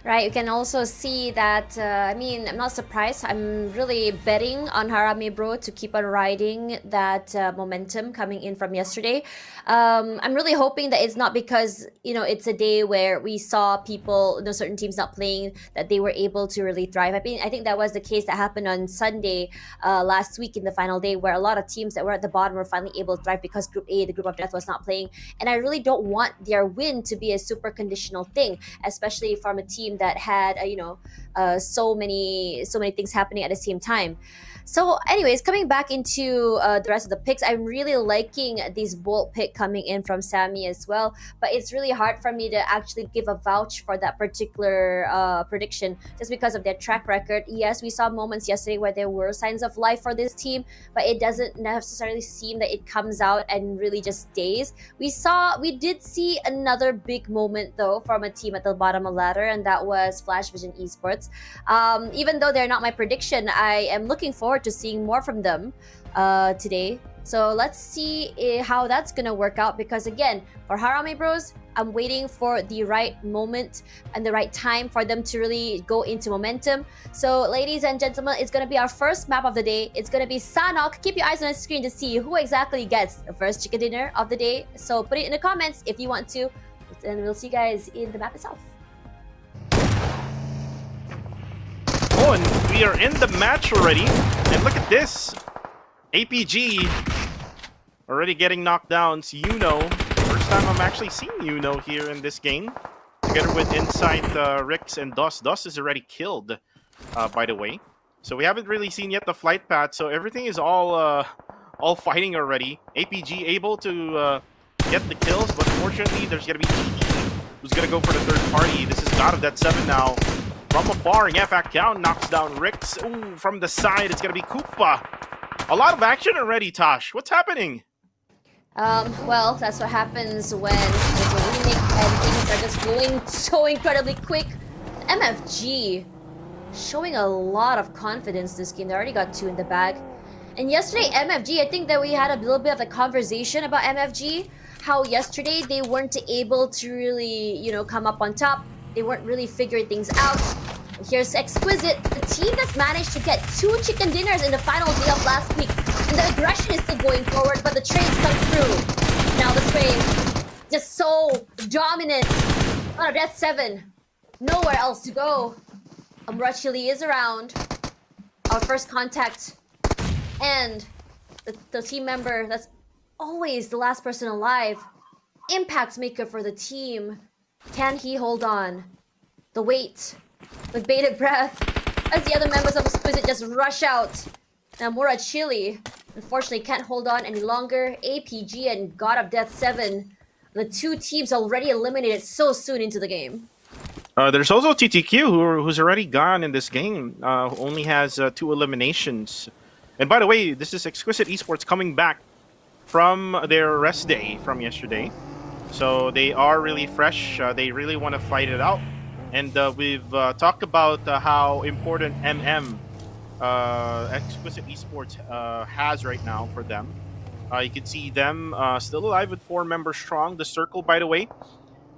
Right, you can also see that, I mean, I'm not surprised. I'm really betting on Harame Bro to keep on riding that momentum coming in from yesterday. I'm really hoping that it's not because, it's a day where we saw people, certain teams not playing, that they were able to really thrive. I think that was the case that happened on Sunday last week in the final day, where a lot of teams that were at the bottom were finally able to thrive because Group A, the Group of Death, was not playing. And I really don't want their win to be a super conditional thing, especially from a team that had so many things happening at the same time. So anyways, coming back into the rest of the picks, I'm really liking this bold pick coming in from Sammy as well, but it's really hard for me to actually give a vouch for that particular prediction just because of their track record. Yes, we saw moments yesterday where there were signs of life for this team, but it doesn't necessarily seem that it comes out and really just stays. We did see another big moment though from a team at the bottom of the ladder, and that was Flash Vision Esports. Even though they're not my prediction, I am looking forward to seeing more from them today. So let's see how that's gonna work out, because again, for Harame Bros, I'm waiting for the right moment and the right time for them to really go into momentum. So ladies and gentlemen, it's gonna be our first map of the day. It's gonna be Sanhok. Keep your eyes on the screen to see who exactly gets the first chicken dinner of the day. So put it in the comments if you want to, and we'll see you guys in the map itself. Oh, and we are in the match already. And look at this. APG already getting knocked down. So first time I'm actually seeing here in this game. Together with Insight, Rix, and Dos. Dos is already killed, by the way. So we haven't really seen yet the flight path. So everything is all fighting already. APG able to get the kills, but unfortunately there's going to be GE who's going to go for the third party. This is God of Death 7 now. From afar, Yafak Cow knocks down Rix. Ooh, from the side, it's going to be Koopa. A lot of action already, Tosh. What's happening? Well, that's what happens when there's a remake and things are just going so incredibly quick. MFG showing a lot of confidence this game. They already got 2 in the bag. And yesterday, MFG, I think that we had a little bit of a conversation about MFG. How yesterday they weren't able to really, come up on top. They weren't really figuring things out. Here's Exquisite, the team that's managed to get 2 chicken dinners in the final day of last week. And the aggression is still going forward, but the trades come through. Now the trade, just so dominant. Out of Death 7, nowhere else to go. Chili is around. Our first contact. And the team member that's always the last person alive. Impact maker for the team. Can he hold on? The wait, with bated breath, as the other members of Exquisite just rush out. Now Chili, unfortunately, can't hold on any longer. APG and God of Death 7, the 2 teams already eliminated so soon into the game. There's also TTQ who's already gone in this game, who only has 2 eliminations. And by the way, this is Exquisite Esports coming back from their rest day from yesterday. So they are really fresh. They really want to fight it out. And we've talked about how important Exquisite Esports has right now for them. You can see them still alive with 4 members strong. The circle, by the way,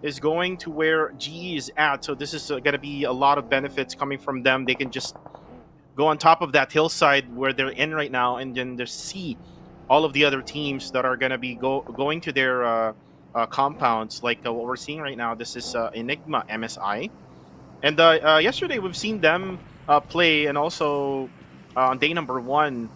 is going to where GE is at. So this is going to be a lot of benefits coming from them. They can just go on top of that hillside where they're in right now and then just see all of the other teams that are going to be going to their compounds, like what we're seeing right now. This is Enigma MSI. And yesterday we've seen them play, and also on day number one,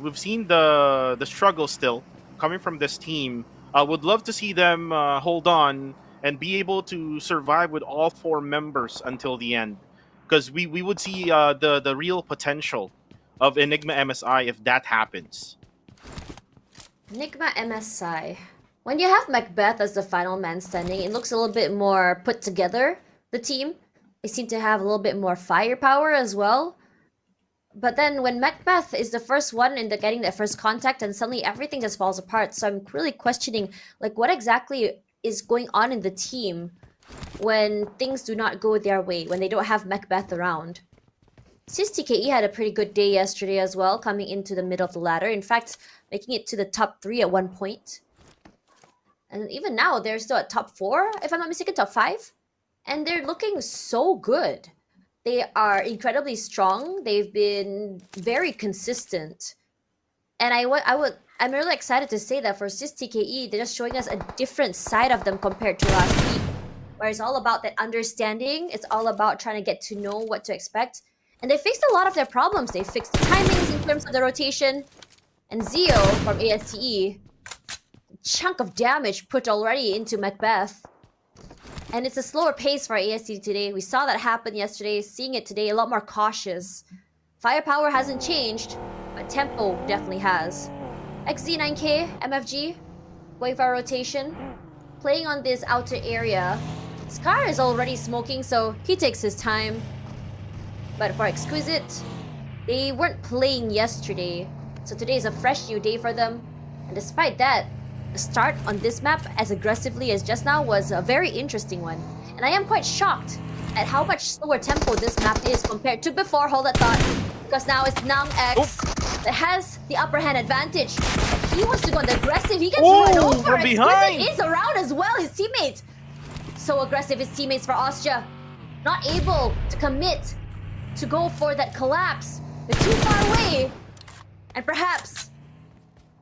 we've seen the struggle still coming from this team. Would love to see them hold on and be able to survive with all four members until the end, because we would see the real potential of Enigma MSI if that happens. Enigma MSI. When you have Macbeth as the final man standing, it looks a little bit more put together, the team. They seem to have a little bit more firepower as well. But then when Macbeth is the first one in the getting that first contact, and suddenly everything just falls apart. So I'm really questioning like what exactly is going on in the team when things do not go their way, when they don't have Macbeth around. Sis TKE had a pretty good day yesterday as well, coming into the middle of the ladder. In fact, making it to the top 3 at one point. And even now, they're still at top 4, if I'm not mistaken, top 5. And they're looking so good. They are incredibly strong. They've been very consistent. And I'm really excited to say that for Sis TKE, they're just showing us a different side of them compared to last week. Where it's all about that understanding. It's all about trying to get to know what to expect. And they fixed a lot of their problems. They fixed the timings in terms of the rotation. And Zio from ASTE, chunk of damage put already into Macbeth. And it's a slower pace for ASTE today. We saw that happen yesterday, seeing it today, a lot more cautious. Firepower hasn't changed, but tempo definitely has. XZ9K, MFG, going for a rotation, playing on this outer area. Scar is already smoking, so he takes his time. But for Exquisite, they weren't playing yesterday, so today is a fresh new day for them. And despite that, the start on this map as aggressively as just now was a very interesting one. And I am quite shocked at how much slower tempo this map is compared to before, hold that thought. Because now it's Nang X that has the upper hand advantage. If he wants to go on the aggressive, he gets run over. From behind. Exquisite is around as well, his teammate. So aggressive, his teammates for Austria. Not able to commit to go for that collapse. They're too far away. And perhaps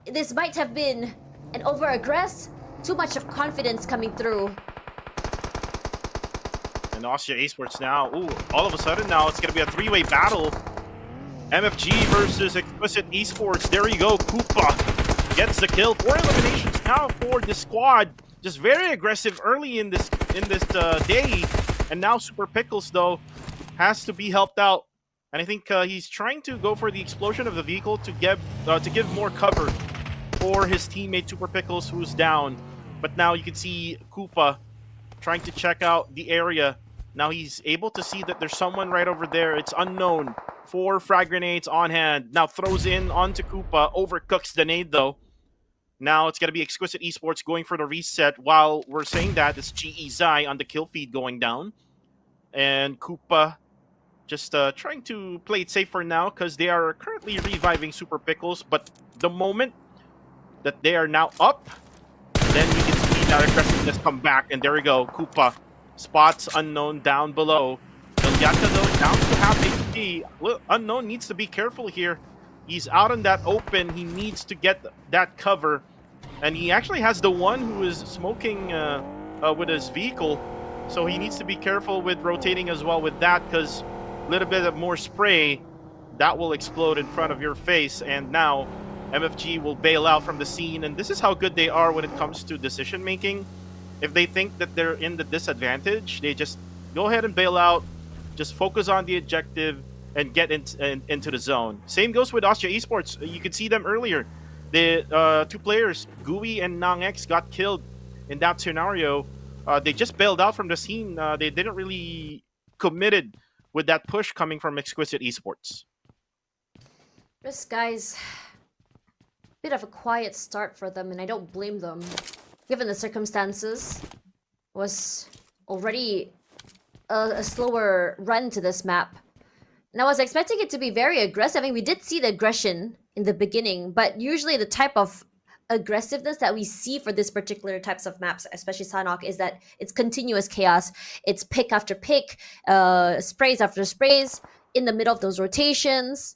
this might have been an over-aggress, too much of confidence coming through. And Austria Esports now, all of a sudden now it's going to be a three-way battle. MFG versus Explicit Esports. There you go, Koopa gets the kill. 4 eliminations now for the squad. Just very aggressive early in this day. And now Super Pickles, though, has to be helped out. And I think he's trying to go for the explosion of the vehicle to give more cover for his teammate Super Pickles, who's down. But now you can see Koopa trying to check out the area. Now he's able to see that there's someone right over there. It's unknown. 4 frag grenades on hand. Now throws in onto Koopa. Overcooks the nade, though. Now it's going to be Exquisite Esports going for the reset. While we're saying that, it's GE Zai on the kill feed going down. And Koopa just trying to play it safe for now because they are currently reviving Super Pickles. But the moment that they are now up, then we can see that aggressiveness come back. And there we go, Koopa. Spots Unknown down below. Ilyata, though, down to half HP. Well, Unknown needs to be careful here. He's out in that open. He needs to get that cover. And he actually has the one who is smoking with his vehicle. So he needs to be careful with rotating as well with that, because a little bit of more spray, that will explode in front of your face. And now MFG will bail out from the scene. And this is how good they are when it comes to decision making. If they think that they're in the disadvantage, they just go ahead and bail out, just focus on the objective and get into the zone. Same goes with Austria Esports. You could see them earlier. The 2 players, Gui and Nang X, got killed in that scenario. They just bailed out from the scene. They didn't really committed with that push coming from Exquisite Esports. This guy's bit of a quiet start for them, and I don't blame them. Given the circumstances, was already a slower run to this map. And I was expecting it to be very aggressive. I mean, we did see the aggression in the beginning, but usually the type of aggressiveness that we see for this particular types of maps, especially Sanhok, is that it's continuous chaos. It's pick after pick, sprays after sprays in the middle of those rotations.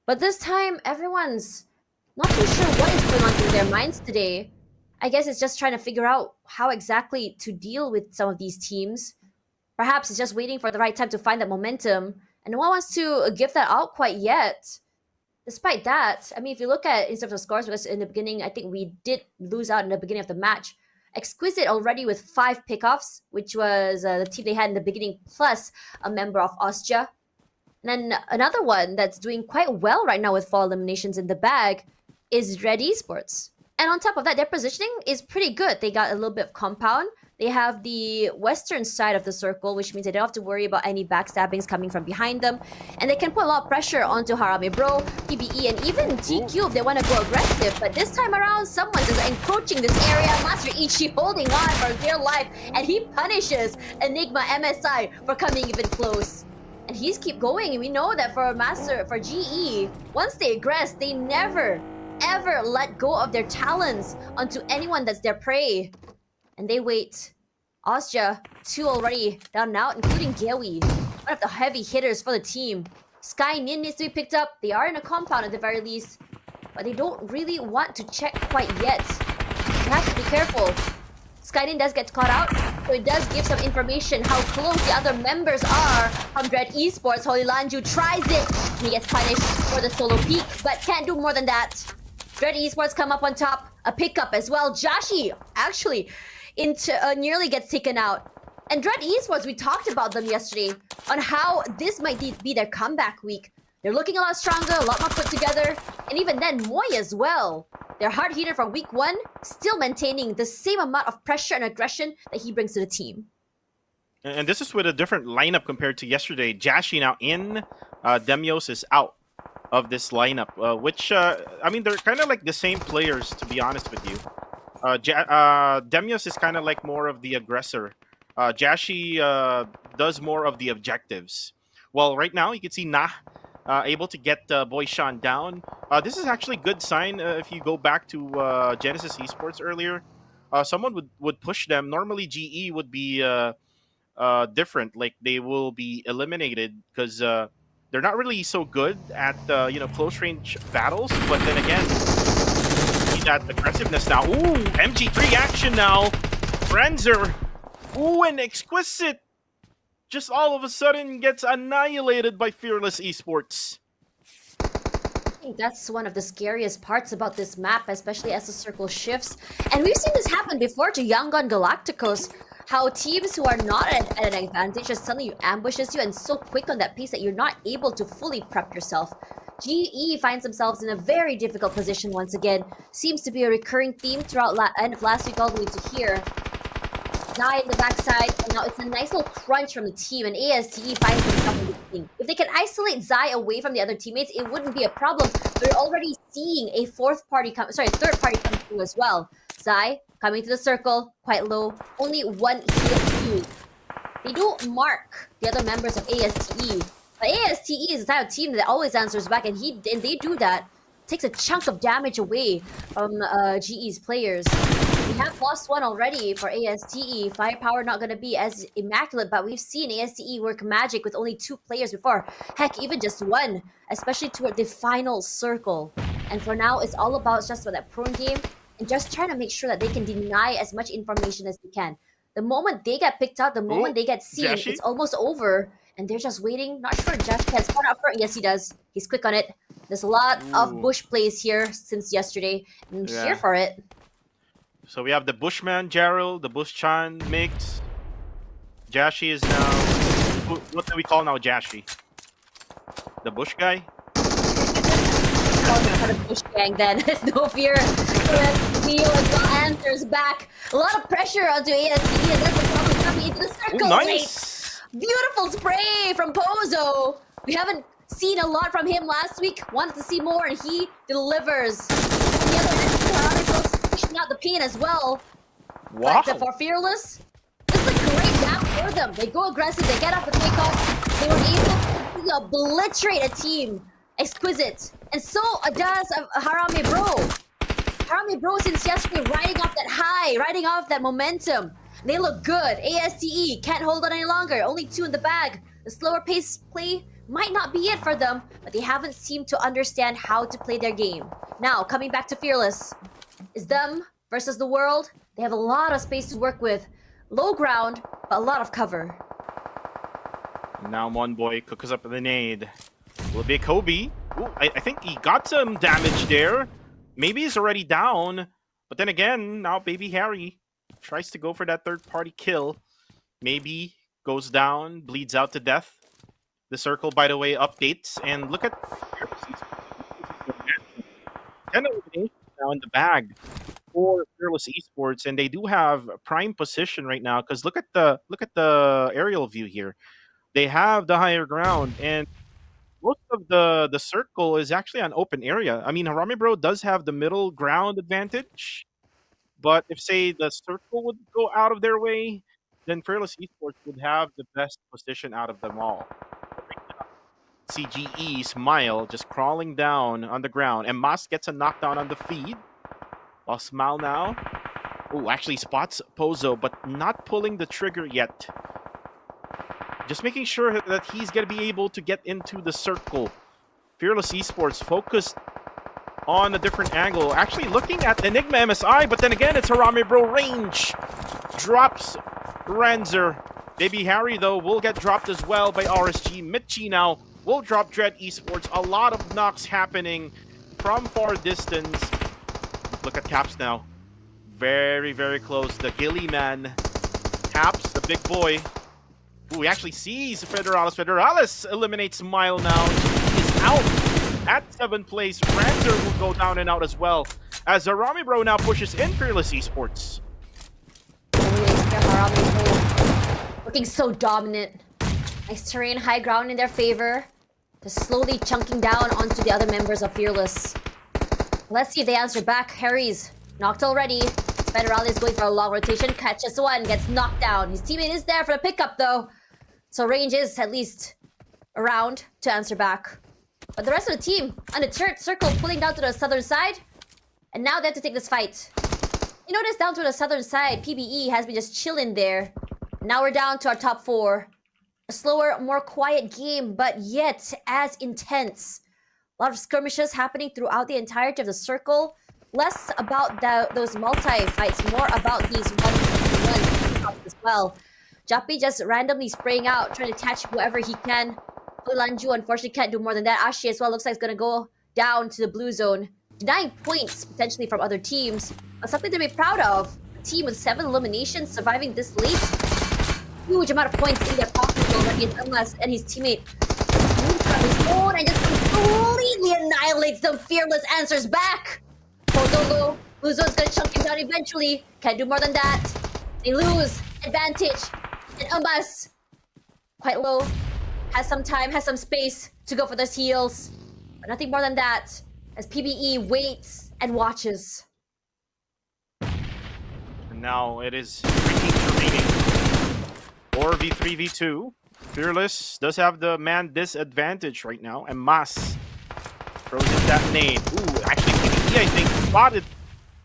But this time, everyone's not too sure what is going on through their minds today. I guess it's just trying to figure out how exactly to deal with some of these teams. Perhaps he's just waiting for the right time to find that momentum, and no one wants to give that out quite yet. Despite that, I mean, if you look at in terms of scores, because in the beginning, I think we did lose out in the beginning of the match. Exquisite already with 5 pickoffs, which was the team they had in the beginning, plus a member of Austria. And then another one that's doing quite well right now with 4 eliminations in the bag is Red Esports. And on top of that, their positioning is pretty good. They got a little bit of compound. They have the western side of the circle, which means they don't have to worry about any backstabbings coming from behind them. And they can put a lot of pressure onto Harame Bro, PBE, and even TQ if they want to go aggressive. But this time around, someone is encroaching this area. Master Ichi holding on for dear life, and he punishes Enigma MSI for coming even close. And he's keep going, and we know that for GE, once they aggress, they never, ever let go of their talons onto anyone that's their prey. And they wait. Austria, 2 already down and out, including Gewi, one of the heavy hitters for the team. Sky Nin needs to be picked up. They are in a compound at the very least, but they don't really want to check quite yet. They have to be careful. Sky Nin does get caught out, so it does give some information how close the other members are from Dread Esports. Holy Lanju tries it. He gets punished for the solo peek, but can't do more than that. Dread Esports come up on top. A pickup as well. Jashi actually nearly gets taken out. And Dread Esports, we talked about them yesterday on how this might be their comeback week. They're looking a lot stronger, a lot more put together. And even then, Moy as well. Their hard hitter from week 1, still maintaining the same amount of pressure and aggression that he brings to the team. And this is with a different lineup compared to yesterday. Jashi now in, Demios is out of this lineup, which, I mean, they're kind of like the same players, to be honest with you. Demios is kind of like more of the aggressor. Jashi does more of the objectives. Well, right now, you can see Nah able to get Boyshan down. This is actually a good sign if you go back to Genesis Esports earlier. Someone would push them. Normally, GE would be different. Like, they will be eliminated because they're not really so good at close range battles. But then again, see that aggressiveness now. Ooh, MG3 action now. Frenzer. Ooh, and Exquisite just all of a sudden gets annihilated by Fearless Esports. I think that's one of the scariest parts about this map, especially as the circle shifts. And we've seen this happen before to Yangon Galacticos. How teams who are not at an advantage just suddenly ambushes you and so quick on that pace that you're not able to fully prep yourself. GE finds themselves in a very difficult position once again. Seems to be a recurring theme throughout end of last week all the way to here. Zai in the backside, and now it's a nice little crunch from the team, and ASTE finds themselves in the thing. If they can isolate Zai away from the other teammates, it wouldn't be a problem. But you're already seeing a third party come through as well. Zai coming to the circle, quite low, only 1 heal used. They do mark the other members of ASTE, but ASTE is the type of team that always answers back, and they do that. Takes a chunk of damage away from GE's players. We have lost 1 already for ASTE. Firepower not going to be as immaculate, but we've seen ASTE work magic with only 2 players before. Heck, even just 1, especially toward the final circle. And for now, it's all about just for that prone game and just trying to make sure that they can deny as much information as they can. The moment they get picked out, the moment they get seen, Jashi? it's almost over. And they're just waiting. Not sure Jashi has caught up for it. Yes, he does. He's quick on it. There's a lot of bush plays here since yesterday. I'm here for it. So we have the Bushman, Gerald, the Bush-chan mix. Jashi is now... What do we call now Jashi? The Bush guy? Call him the Bush gang then. There's no fear. Neo has got answers back. A lot of pressure onto ASD, and that's the problem coming into the circle. Ooh, nice! Beautiful spray from Pozo. We haven't seen a lot from him last week. Wanted to see more, and he delivers. On the other end, pushing out the pain as well. Wow. But for Fearless, this is a great map for them. They go aggressive, they get off the takeoff. They were able to obliterate a team. Exquisite. And so does Harame Bro. Harame Bro since yesterday riding off that high, riding off that momentum. They look good. ASTE can't hold on any longer. Only 2 in the bag. The slower pace play might not be it for them, but they haven't seemed to understand how to play their game. Now, coming back to Fearless. Is them versus the world. They have a lot of space to work with. Low ground, but a lot of cover. Now one boy cooks up the nade. Will it be Kobe? Ooh, I think he got some damage there. Maybe he's already down. But then again, now Baby Harry tries to go for that third-party kill. Maybe goes down, bleeds out to death. The circle, by the way, updates. And look at 10 eliminations now in the bag for Fearless Esports, and they do have a prime position right now. Because look at the aerial view here. They have the higher ground, and most of the circle is actually an open area. I mean, Harami Bro does have the middle ground advantage, but if say the circle would go out of their way, then Fearless Esports would have the best position out of them all. CGE Smile just crawling down on the ground, and Mas gets a knockdown on the feed. While Smile now, actually spots Pozo, but not pulling the trigger yet. Just making sure that he's going to be able to get into the circle. Fearless Esports focused on a different angle. Actually looking at Enigma MSI, but then again, it's Harami Bro range. Drops Ranzer. Baby Harry, though, will get dropped as well by RSG. Mitchi now will drop Dread Esports. A lot of knocks happening from far distance. Look at Caps now. Very, very close. The Gilly man. Caps, the big boy. Ooh, he actually sees Federalis. Federalis eliminates Smile now. He's out at 7th place. Ranzer will go down and out as well, as Harami Bro now pushes in Fearless Esports. Looking so dominant. Nice terrain, high ground in their favor. Just slowly chunking down onto the other members of Fearless. Let's see if they answer back. Harry's knocked already. Federalis is going for a long rotation. Catches one, gets knocked down. His teammate is there for the pickup though. So range is at least around to answer back. But the rest of the team on the turret circle pulling down to the southern side. And now they have to take this fight. You notice down to the southern side, PBE has been just chilling there. Now we're down to our top 4. A slower, more quiet game, but yet as intense. A lot of skirmishes happening throughout the entirety of the circle. Less about those multi-fights, more about these one-on-one as well. Jappy just randomly spraying out, trying to catch whoever he can. Lanju unfortunately can't do more than that. Ashi as well looks like it's going to go down to the blue zone. Denying points potentially from other teams, but something to be proud of. A team with 7 eliminations surviving this late. Huge amount of points in their pockets already, and his teammate moves on his own and just completely annihilates them. Fearless answers back. Pozolo, blue zone's gonna chunk him down eventually. Can't do more than that. They lose advantage. And Umbas, quite low, has some time, has some space to go for those heals. But nothing more than that, as PBE waits and watches. And now it is 3 teams remaining. 4v3v2. Fearless does have the man disadvantage right now, and Mas throws in that nade. Ooh, actually PBE, I think, spotted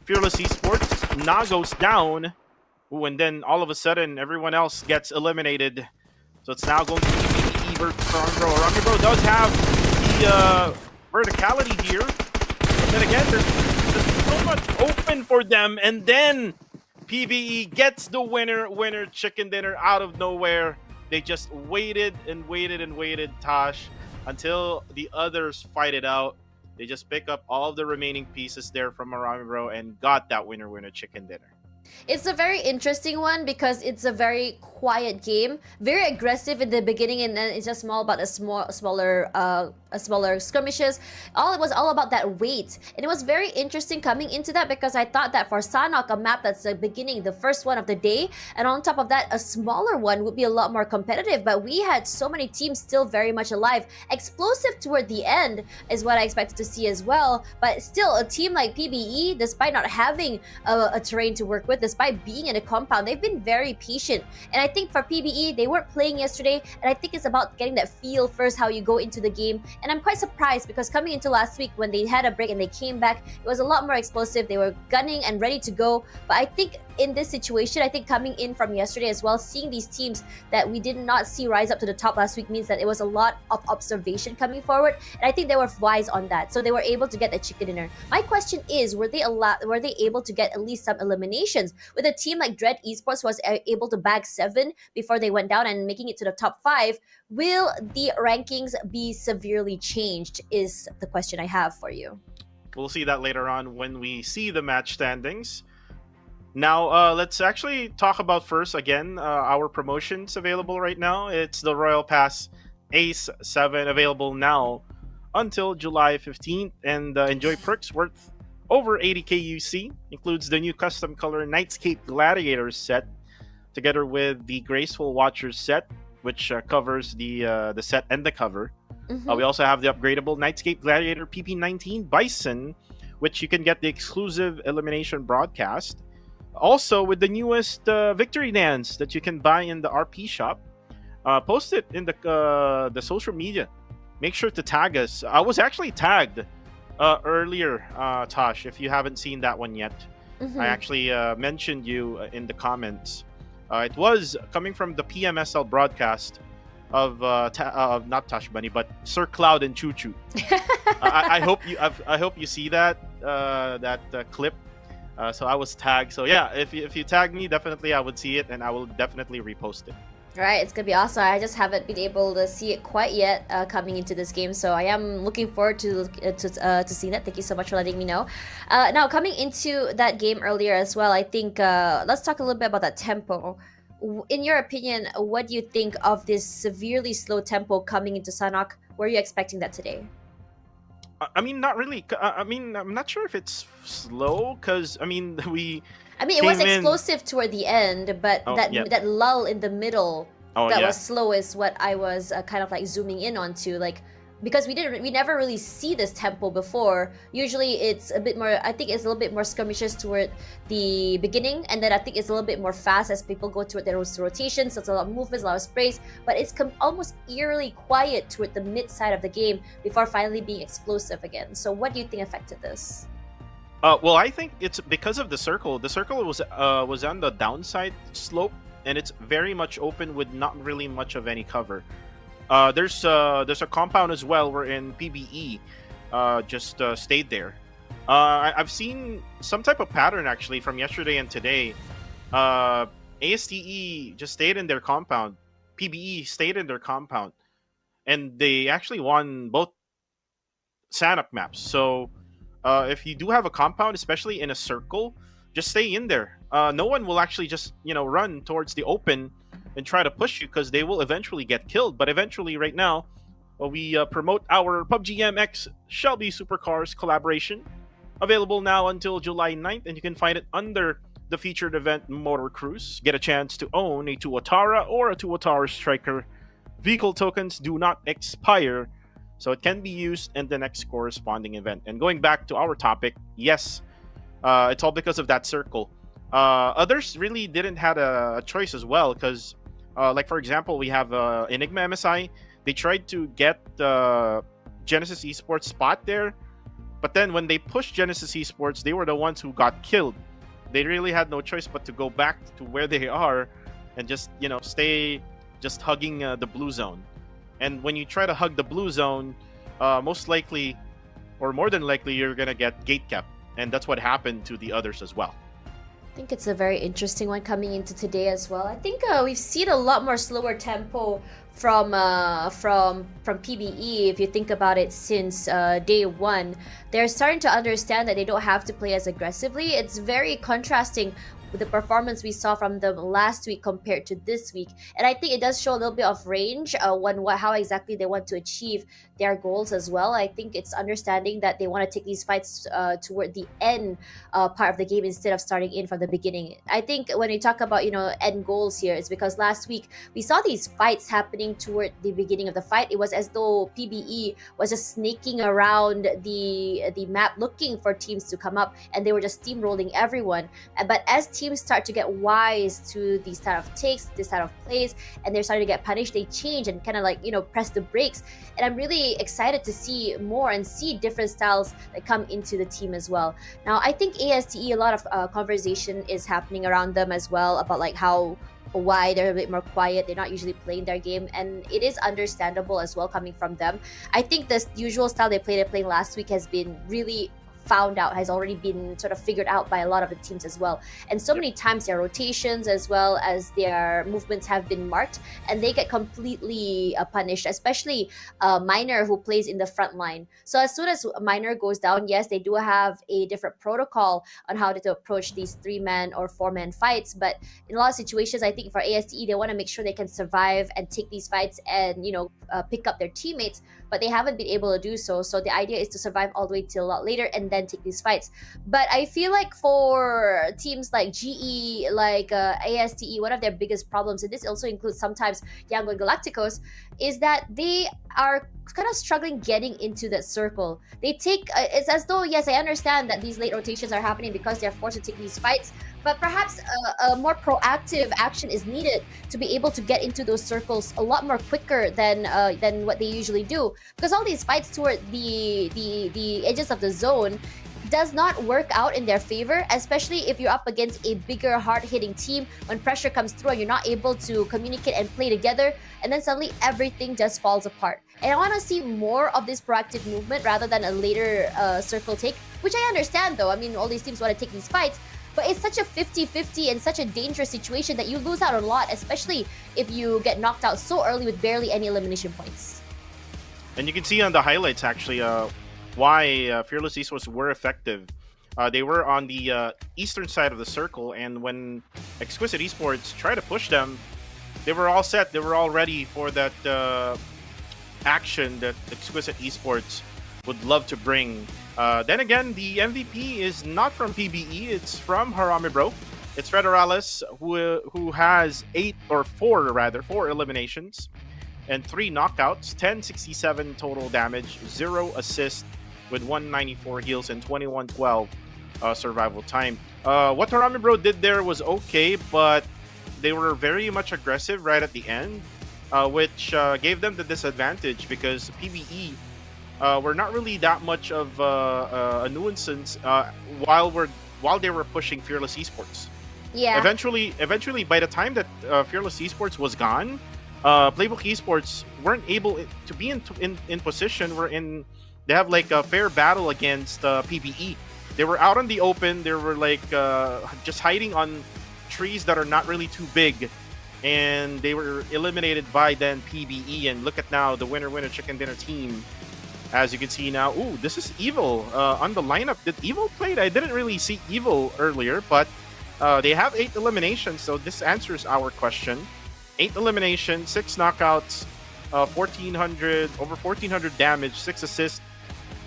Fearless Esports. Na goes down. Ooh, and then all of a sudden, everyone else gets eliminated. So it's now going to be PBE versus Erangel. Erangel does have the verticality here. But then again, there's so much open for them. And then PBE gets the winner chicken dinner out of nowhere. They just waited and waited and waited, Tosh, until the others fight it out. They just pick up all of the remaining pieces there from Miramar and got that winner chicken dinner. It's a very interesting one because it's a very quiet game, very aggressive in the beginning, and then it's just small about smaller skirmishes. It was all about that weight, and it was very interesting coming into that because I thought that for Sanhok, a map that's the beginning, the first one of the day, and on top of that, a smaller one would be a lot more competitive. But we had so many teams still very much alive, explosive toward the end is what I expected to see as well. But still, a team like PBE, despite not having a terrain to work with, despite being in a compound, they've been very patient. And I think for PBE, they weren't playing yesterday, and I think it's about getting that feel first, how you go into the game. And I'm quite surprised because coming into last week when they had a break and they came back, it was a lot more explosive. They were gunning and ready to go. But I think in this situation, I think coming in from yesterday as well, seeing these teams that we did not see rise up to the top last week means that it was a lot of observation coming forward, and I think they were wise on that, so they were able to get the chicken dinner. My question is, were they able to get at least some eliminations? games. With a team like Dread Esports, who was able to bag 7 before they went down and making it to the top 5, will the rankings be severely changed? Is the question I have for you. We'll see that later on when we see the match standings. Now, let's actually talk about first again our promotions available right now. It's the Royal Pass Ace 7 available now until July 15th, and enjoy perks worth over 80k UC. Includes the new custom color Nightscape Gladiators set, together with the Graceful Watchers set, which covers the set and the cover. We also have the upgradable Nightscape Gladiator PP19 Bison, which you can get the exclusive elimination broadcast. Also, with the newest Victory Dance that you can buy in the RP shop. Post it in the social media. Make sure to tag us. I was actually tagged earlier, Tosh, if you haven't seen that one yet. I actually mentioned you in the comments. It was coming from the PMSL broadcast of not Tosh Bunny, but Sir Cloud and Choo Choo. I hope you see that clip. So I was tagged. So yeah, if you tag me, definitely I would see it, and I will definitely repost it. Right, it's gonna be awesome. I just haven't been able to see it quite yet coming into this game, so I am looking forward to seeing that. Thank you so much for letting me know. Now, coming into that game earlier as well, I think let's talk a little bit about that tempo. In your opinion, what do you think of this severely slow tempo coming into Sanhok? Were you expecting that today? I mean, not really. I mean, I'm not sure if it's slow, because I mean, it was explosive toward the end, but that lull in the middle was slow is what I was kind of like zooming in onto, like, because we never really see this tempo before. Usually it's a bit more, I think it's a little bit more skirmishes toward the beginning, and then I think it's a little bit more fast as people go toward their rotations, so it's a lot of movements, a lot of sprays, but it's almost eerily quiet toward the mid side of the game before finally being explosive again. So what do you think affected this? Well, I think it's because of the circle. The circle was on the downside slope, and it's very much open with not really much of any cover. There's a compound as well wherein PBE just stayed there. I've seen some type of pattern actually from yesterday and today. ASTE just stayed in their compound. PBE stayed in their compound, and they actually won both Sanhok maps. So if you do have a compound, especially in a circle, just stay in there. No one will actually just run towards the open and try to push you, because they will eventually get killed. But eventually, right now, we promote our PUBGM X Shelby Supercars collaboration, available now until July 9th, and you can find it under the featured event Motor Cruise. Get a chance to own a Tuatara or a Tuatara Striker. Vehicle tokens do not expire, so it can be used in the next corresponding event. And going back to our topic, yes, it's all because of that circle. Others really didn't have a choice as well, because like for example, we have Enigma MSI. They tried to get Genesis Esports spot there, but then when they pushed Genesis Esports, they were the ones who got killed. They really had no choice but to go back to where they are and just stay just hugging the blue zone. And when you try to hug the blue zone, most likely, or more than likely, you're gonna get gate kept, and that's what happened to the others as well. I think it's a very interesting one coming into today as well. I think we've seen a lot more slower tempo from PBE. If you think about it, since day one, they're starting to understand that they don't have to play as aggressively. It's very contrasting with the performance we saw from them last week compared to this week, and I think it does show a little bit of range how exactly they want to achieve their goals as well. I think it's understanding that they want to take these fights toward the end part of the game instead of starting in from the beginning. I think when we talk about end goals here, it's because last week we saw these fights happening toward the beginning of the fight. It was as though PBE was just snaking around the map looking for teams to come up, and they were just steamrolling everyone. But as teams start to get wise to these type of takes, this type of plays, and they're starting to get punished, they change and kind of like press the brakes. And I'm really excited to see more and see different styles that come into the team as well. Now, I think ASTE, a lot of conversation is happening around them as well about like why they're a bit more quiet. They're not usually playing their game, and it is understandable as well coming from them. I think the usual style they're playing last week has been really found out, has already been sort of figured out by a lot of the teams as well. And so many times their rotations as well as their movements have been marked, and they get completely punished, especially Miner, who plays in the front line. So as soon as Miner goes down, yes, they do have a different protocol on how to approach these 3-man or 4-man fights, but in a lot of situations, I think for ASTE, they want to make sure they can survive and take these fights and, pick up their teammates, but they haven't been able to do so. So the idea is to survive all the way till a lot later and then take these fights. But I feel like for teams like GE, like ASTE, one of their biggest problems, and this also includes sometimes Yangon Galacticos, is that they are kind of struggling getting into that circle. They take, it's as though, yes, I understand that these late rotations are happening because they're forced to take these fights, but perhaps a more proactive action is needed to be able to get into those circles a lot more quicker than what they usually do. Because all these fights toward the edges of the zone does not work out in their favor, especially if you're up against a bigger, hard-hitting team. When pressure comes through and you're not able to communicate and play together, and then suddenly everything just falls apart. And I want to see more of this proactive movement rather than a later circle take, which I understand though. I mean, all these teams want to take these fights, but it's such a 50-50 and such a dangerous situation that you lose out a lot, especially if you get knocked out so early with barely any elimination points. And you can see on the highlights, actually, why Fearless Esports were effective. They were on the eastern side of the circle, and when Exquisite Esports tried to push them, they were all set. They were all ready for that action that Exquisite Esports would love to bring. Then again, the MVP is not from PBE, it's from Harame Bro. It's Federales, who has 4 eliminations and 3 knockouts, 1067 total damage, 0 assist with 194 heals and 2112 survival time. What Harame Bro did there was okay, but they were very much aggressive right at the end, which gave them the disadvantage because PBE were not really that much of a nuisance while they were pushing Fearless Esports. Yeah. Eventually, by the time that Fearless Esports was gone, Playbook Esports weren't able to be in position wherein they have like a fair battle against PBE. They were out in the open. They were like just hiding on trees that are not really too big, and they were eliminated by then PBE. And look at now, the winner chicken dinner team. As you can see now, ooh, this is Evil on the lineup. Did Evil play? I didn't really see Evil earlier, but they have 8 eliminations, so this answers our question. 8 eliminations, 6 knockouts, over 1400 damage, 6 assists,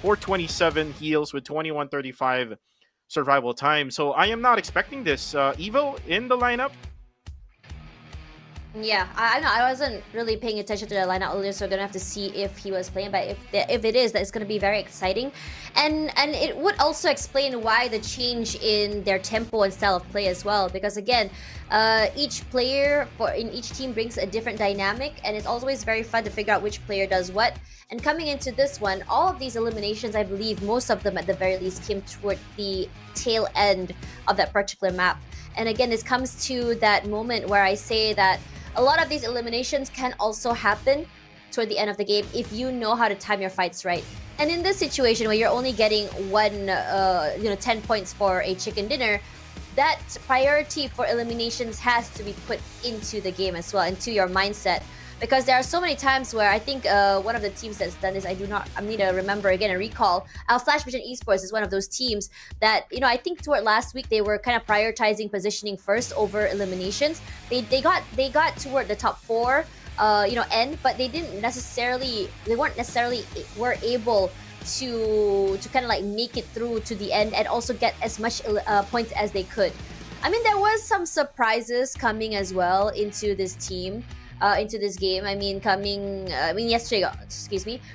427 heals with 2135 survival time. So I am not expecting this. Evil in the lineup. Yeah, I know. I wasn't really paying attention to the lineup earlier, so I'm gonna have to see if he was playing. But if it is, that's gonna be very exciting, and it would also explain why the change in their tempo and style of play as well. Because again, each player in each team brings a different dynamic, and it's always very fun to figure out which player does what. And coming into this one, all of these eliminations, I believe most of them at the very least came toward the tail end of that particular map. And again, this comes to that moment where I say that a lot of these eliminations can also happen toward the end of the game if you know how to time your fights right. And in this situation where you're only getting 10 points for a chicken dinner, that priority for eliminations has to be put into the game as well, into your mindset. Because there are so many times where I think one of the teams that's done this, I need to remember again and recall. Flash Vision Esports is one of those teams that, I think toward last week they were kind of prioritizing positioning first over eliminations. They got toward the top 4, end, but they weren't necessarily were able to kind of like make it through to the end and also get as much points as they could. I mean, there was some surprises coming as well into this team. Into this game. Yesterday,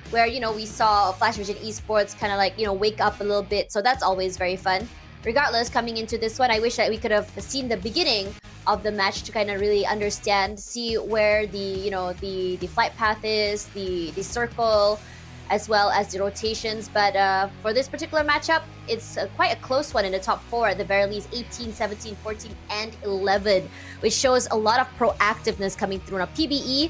where, we saw Flash Vision Esports kind of like, wake up a little bit. So that's always very fun. Regardless, coming into this one, I wish that we could have seen the beginning of the match to kind of really understand, see where the flight path is, the circle, as well as the rotations. But for this particular matchup, it's quite a close one in the top 4 at the very least, 18, 17, 14, and 11, which shows a lot of proactiveness coming through. Now, PBE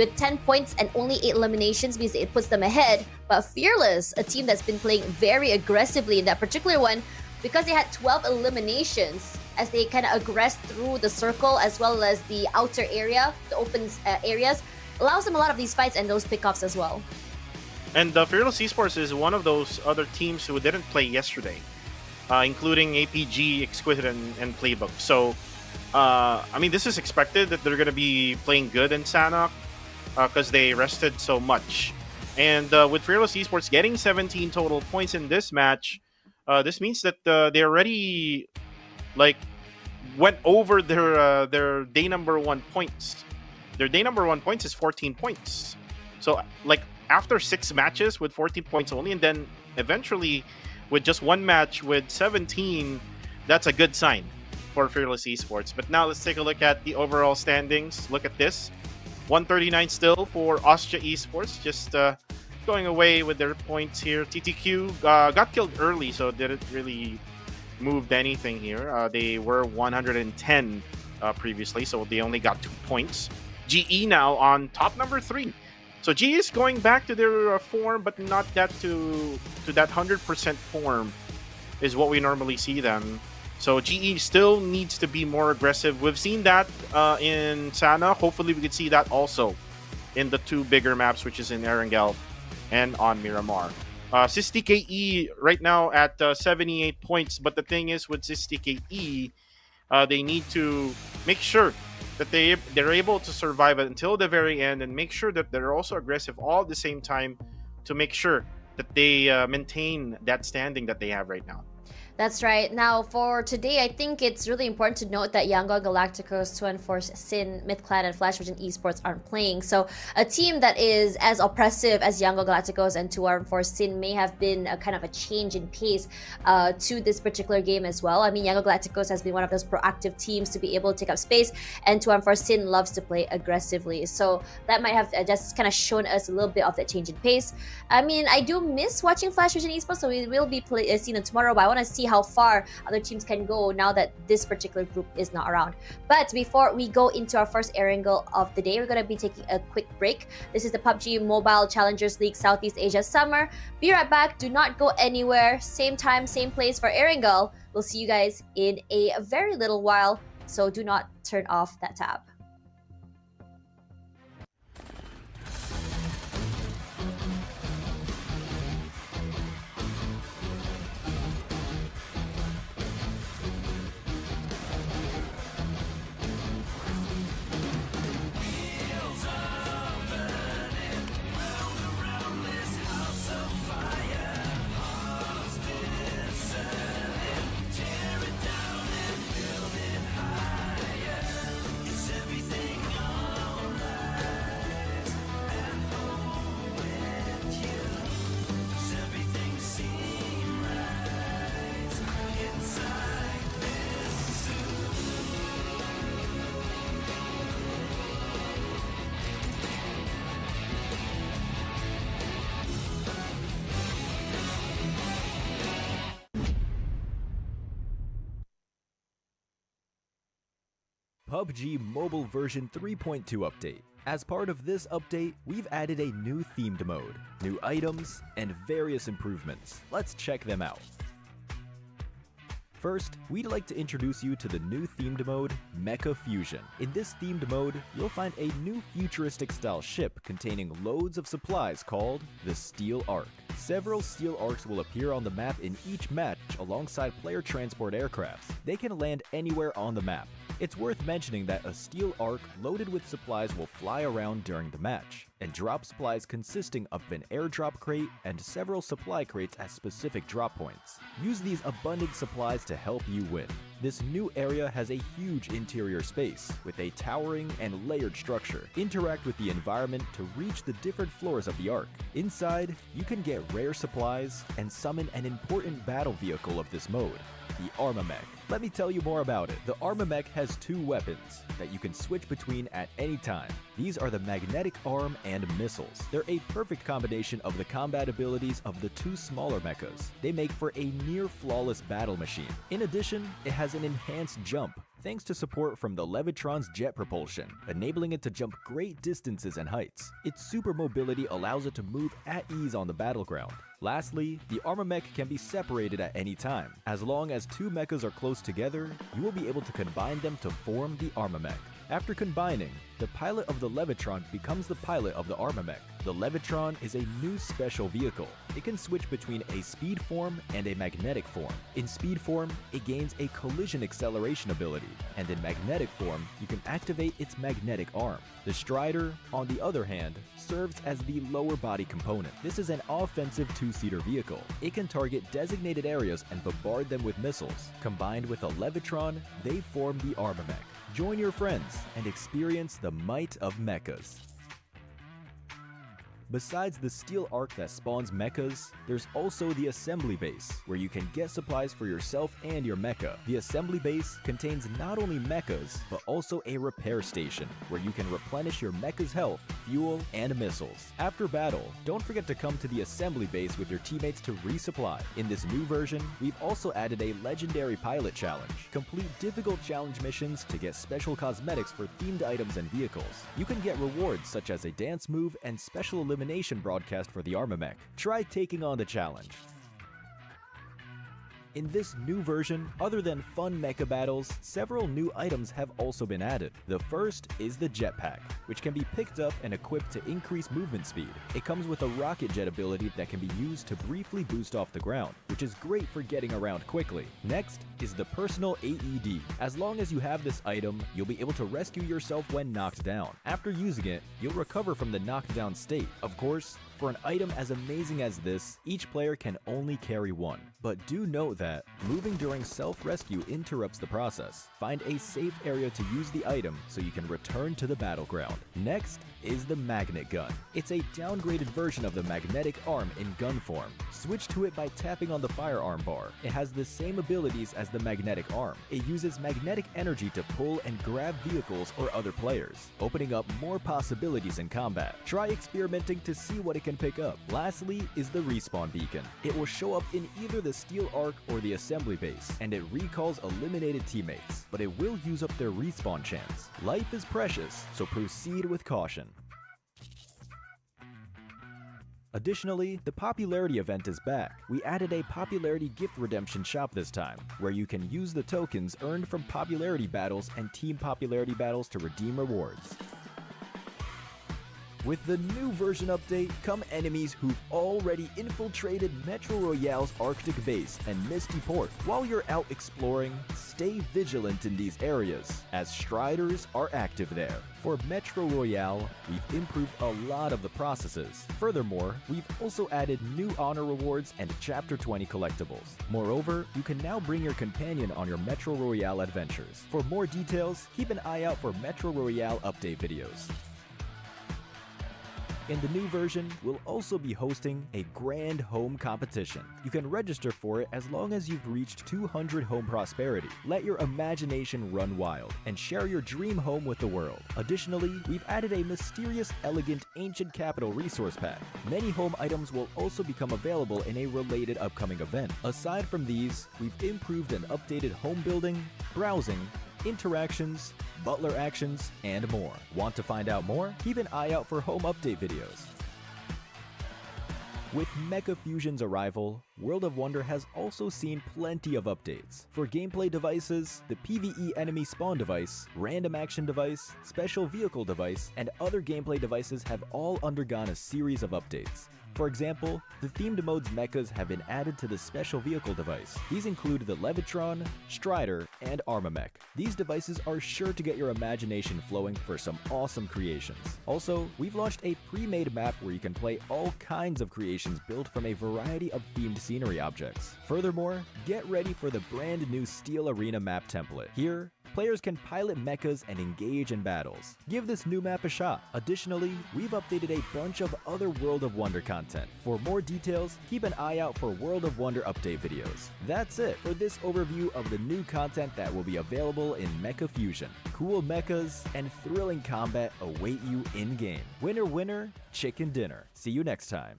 with 10 points and only 8 eliminations means it puts them ahead. But Fearless, a team that's been playing very aggressively in that particular one, because they had 12 eliminations as they kind of aggressed through the circle as well as the outer area, the open areas, allows them a lot of these fights and those pickoffs as well. And Fearless Esports is one of those other teams who didn't play yesterday, including APG, Exquisite, and Playbook. So, I mean, this is expected that they're going to be playing good in Sanhok because they rested so much. And with Fearless Esports getting 17 total points in this match, this means that they already went over their day number 1 points. Their day number 1 points is 14 points. So after 6 matches with 14 points only, and then eventually with just 1 match with 17, that's a good sign for Fearless Esports. But now let's take a look at the overall standings. Look at this. 139 still for Austria Esports, just going away with their points here. TTQ got killed early, so didn't really moved anything here. They were 110 previously, so they only got 2 points. GE now on top number 3. So GE is going back to their form, but not that to that 100% form is what we normally see them. So GE still needs to be more aggressive. We've seen that in Sana. Hopefully we could see that also in the 2 bigger maps, which is in Erangel and on Miramar. SysTKE right now at 78 points, but the thing is with SysTKE, they need to make sure that they're able to survive until the very end and make sure that they're also aggressive all at the same time to make sure that they maintain that standing that they have right now. That's right. Now, for today, I think it's really important to note that Yangon Galacticos, 214 Sin, MythClan, and Flash Vision Esports aren't playing. So, a team that is as oppressive as Yangon Galacticos and 214 Sin may have been a kind of a change in pace to this particular game as well. I mean, Yangon Galacticos has been one of those proactive teams to be able to take up space, and 214 Sin loves to play aggressively. So, that might have just kind of shown us a little bit of that change in pace. I mean, I do miss watching Flash Vision Esports, so we will be seeing them tomorrow, but I want to see how far other teams can go now that this particular group is not around. But before we go into our first Erangel of the day, we're going to be taking a quick break. This is the PUBG Mobile Challengers League Southeast Asia Summer. Be right back. Do not go anywhere. Same time, same place for Erangel. We'll see you guys in a very little while, so do not turn off that tab. PUBG Mobile version 3.2 update. As part of this update, we've added a new themed mode, new items, and various improvements. Let's check them out. First, we'd like to introduce you to the new themed mode, Mecha Fusion. In this themed mode, you'll find a new futuristic style ship containing loads of supplies called the Steel Ark. Several Steel Arks will appear on the map in each match alongside player transport aircrafts. They can land anywhere on the map. It's worth mentioning that a Steel Ark loaded with supplies will fly around during the match and drop supplies consisting of an airdrop crate and several supply crates at specific drop points. Use these abundant supplies to help you win. This new area has a huge interior space with a towering and layered structure. Interact with the environment to reach the different floors of the Ark. Inside, you can get rare supplies and summon an important battle vehicle of this mode, the Armamech. Let me tell you more about it. The Armamech has 2 weapons that you can switch between at any time. These are the magnetic arm and missiles. They're a perfect combination of the combat abilities of the 2 smaller mechas. They make for a near flawless battle machine. In addition, it has an enhanced jump thanks to support from the Levitron's jet propulsion, enabling it to jump great distances and heights. Its super mobility allows it to move at ease on the battleground. Lastly, the armor mech can be separated at any time. As long as two mechas are close together, you will be able to combine them to form the armor mech. After combining, the pilot of the Levitron becomes the pilot of the armor mech. The Levitron is a new special vehicle. It can switch between a speed form and a magnetic form. In speed form, it gains a collision acceleration ability, and in magnetic form, you can activate its magnetic arm. The Strider, on the other hand, serves as the lower body component. This is an offensive two-seater vehicle. It can target designated areas and bombard them with missiles. Combined with a Levitron, they form the armor mech. Join your friends and experience the might of mechas. Besides the steel arc that spawns mechas, there's also the assembly base, where you can get supplies for yourself and your mecha. The assembly base contains not only mechas, but also a repair station, where you can replenish your mecha's health, fuel, and missiles. After battle, don't forget to come to the assembly base with your teammates to resupply. In this new version, we've also added a legendary pilot challenge. Complete difficult challenge missions to get special cosmetics for themed items and vehicles. You can get rewards such as a dance move and special elimination broadcast for the armor mech. Try taking on the challenge. In this new version, other than fun mecha battles, several new items have also been added. The first is the jetpack, which can be picked up and equipped to increase movement speed. It comes with a rocket jet ability that can be used to briefly boost off the ground, which is great for getting around quickly. Next is the personal AED. As long as you have this item, you'll be able to rescue yourself when knocked down. After using it, you'll recover from the knocked down state. Of course, for an item as amazing as this, each player can only carry one. But do note that moving during self-rescue interrupts the process. Find a safe area to use the item so you can return to the battleground. Next is the magnet gun. It's a downgraded version of the magnetic arm in gun form. Switch to it by tapping on the firearm bar. It has the same abilities as the magnetic arm. It uses magnetic energy to pull and grab vehicles or other players, opening up more possibilities in combat. Try experimenting to see what it can pick up. Lastly is the respawn beacon. It will show up in either the steel arc or the assembly base, and it recalls eliminated teammates, but it will use up their respawn chance. Life is precious, so proceed with caution. Additionally, the popularity event is back. We added a popularity gift redemption shop this time, where you can use the tokens earned from popularity battles and team popularity battles to redeem rewards. With the new version update come enemies who've already infiltrated Metro Royale's Arctic base and Misty Port. While you're out exploring, stay vigilant in these areas, as Striders are active there. For Metro Royale, we've improved a lot of the processes. Furthermore, we've also added new honor rewards and Chapter 20 collectibles. Moreover, you can now bring your companion on your Metro Royale adventures. For more details, keep an eye out for Metro Royale update videos. In the new version, we'll also be hosting a grand home competition. You can register for it as long as you've reached 200 home prosperity. Let your imagination run wild and share your dream home with the world. Additionally, we've added a mysterious, elegant, ancient capital resource pack. Many home items will also become available in a related upcoming event. Aside from these, we've improved and updated home building, browsing, interactions, butler actions, and more. Want to find out more? Keep an eye out for home update videos. With Mecha Fusion's arrival, World of Wonder has also seen plenty of updates. For gameplay devices, the PvE enemy spawn device, random action device, special vehicle device, and other gameplay devices have all undergone a series of updates. For example, the themed mode's mechas have been added to the special vehicle device. These include the Levitron, Strider, and Armamech. These devices are sure to get your imagination flowing for some awesome creations. Also, we've launched a pre-made map where you can play all kinds of creations built from a variety of themed scenery objects. Furthermore, get ready for the brand new Steel Arena map template. Here, players can pilot mechas and engage in battles. Give this new map a shot. Additionally, we've updated a bunch of other World of Wonder content. For more details, keep an eye out for World of Wonder update videos. That's it for this overview of the new content that will be available in Mecha Fusion. Cool mechas and thrilling combat await you in-game. Winner, winner, chicken dinner. See you next time.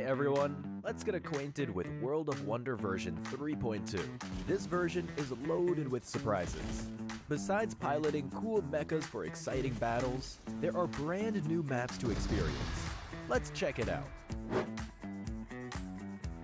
Alright everyone, let's get acquainted with World of Wonder version 3.2. This version is loaded with surprises. Besides piloting cool mechas for exciting battles, there are brand new maps to experience. Let's check it out.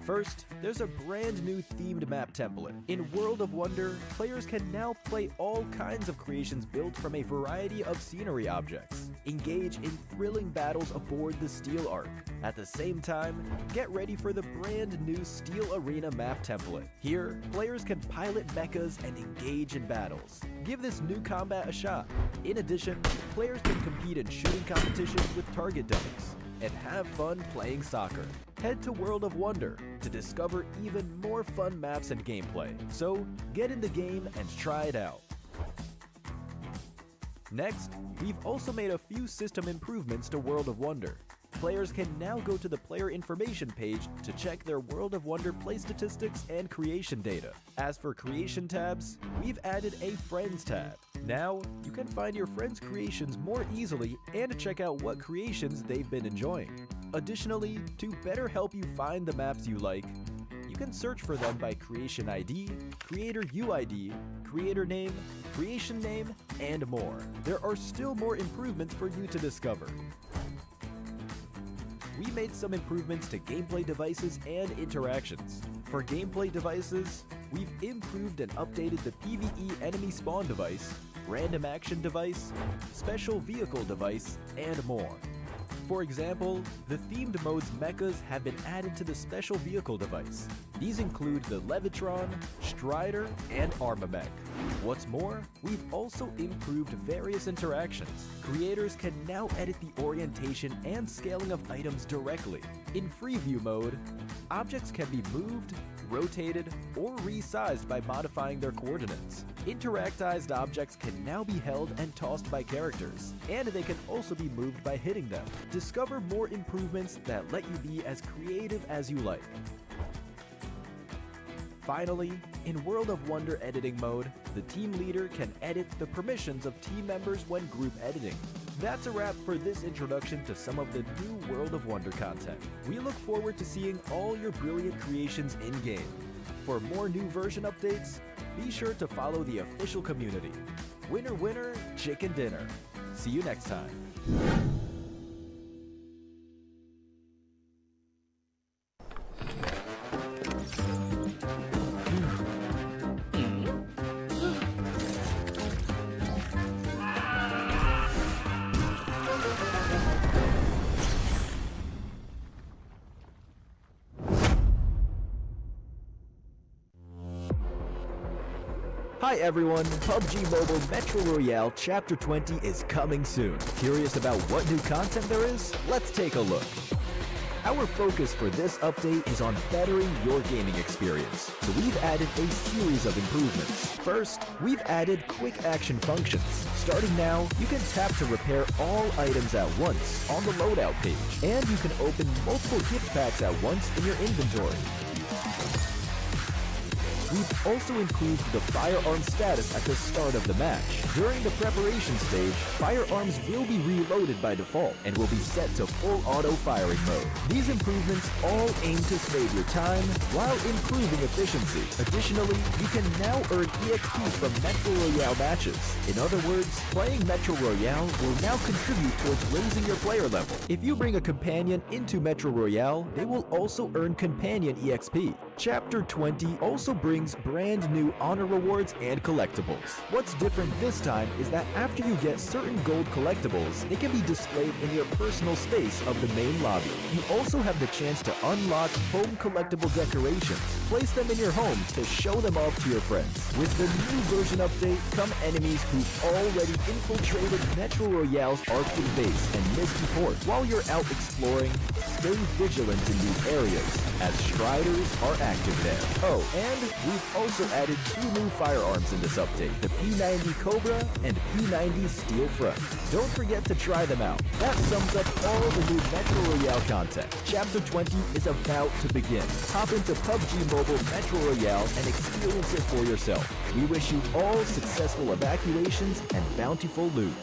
First, there's a brand new themed map template. In World of Wonder, players can now play all kinds of creations built from a variety of scenery objects. Engage in thrilling battles aboard the Steel Ark. At the same time, get ready for the brand new Steel Arena map template. Here, players can pilot mechas and engage in battles. Give this new combat a shot. In addition, players can compete in shooting competitions with target dummies and have fun playing soccer. Head to World of Wonder to discover even more fun maps and gameplay. So, get in the game and try it out. Next, we've also made a few system improvements to World of Wonder. Players can now go to the player information page to check their World of Wonder play statistics and creation data. As for creation tabs, we've added a Friends tab. Now, you can find your friends' creations more easily and check out what creations they've been enjoying. Additionally, to better help you find the maps you like, you can search for them by creation ID, creator UID, creator name, creation name, and more. There are still more improvements for you to discover. We made some improvements to gameplay devices and interactions. For gameplay devices, we've improved and updated the PvE enemy spawn device, random action device, special vehicle device, and more. For example, the themed mode's mechas have been added to the special vehicle device. These include the Levitron, Strider, and Armamech. What's more, we've also improved various interactions. Creators can now edit the orientation and scaling of items directly. In free view mode, objects can be moved, rotated, or resized by modifying their coordinates. Interactized objects can now be held and tossed by characters, and they can also be moved by hitting them. Discover more improvements that let you be as creative as you like. Finally, in World of Wonder editing mode, the team leader can edit the permissions of team members when group editing. That's a wrap for this introduction to some of the new World of Wonder content. We look forward to seeing all your brilliant creations in-game. For more new version updates, be sure to follow the official community. Winner, winner, chicken dinner. See you next time. Hi everyone, PUBG Mobile Metro Royale Chapter 20 is coming soon. Curious about what new content there is? Let's take a look. Our focus for this update is on bettering your gaming experience, so we've added a series of improvements. First, we've added quick action functions. Starting now, you can tap to repair all items at once on the loadout page, and you can open multiple gift packs at once in your inventory. We've also improved the firearm status at the start of the match. During the preparation stage, firearms will be reloaded by default and will be set to full auto firing mode. These improvements all aim to save your time while improving efficiency. Additionally, you can now earn EXP from Metro Royale matches. In other words, playing Metro Royale will now contribute towards raising your player level. If you bring a companion into Metro Royale, they will also earn companion EXP. Chapter 20 also brings brand new honor rewards and collectibles. What's different this time is that after you get certain gold collectibles, they can be displayed in your personal space of the main lobby. You also have the chance to unlock home collectible decorations. Place them in your home to show them off to your friends. With the new version update come enemies who've already infiltrated Metro Royale's arcade base and Misty Port. While you're out exploring, stay vigilant in these areas, as Striders are active there. Oh, and we've also added two new firearms in this update, the P90 Cobra and P90 Steel Front. Don't forget to try them out. That sums up all the new Metro Royale content. Chapter 20 is about to begin. Hop into PUBG Mobile Metro Royale and experience it for yourself. We wish you all successful evacuations and bountiful loot.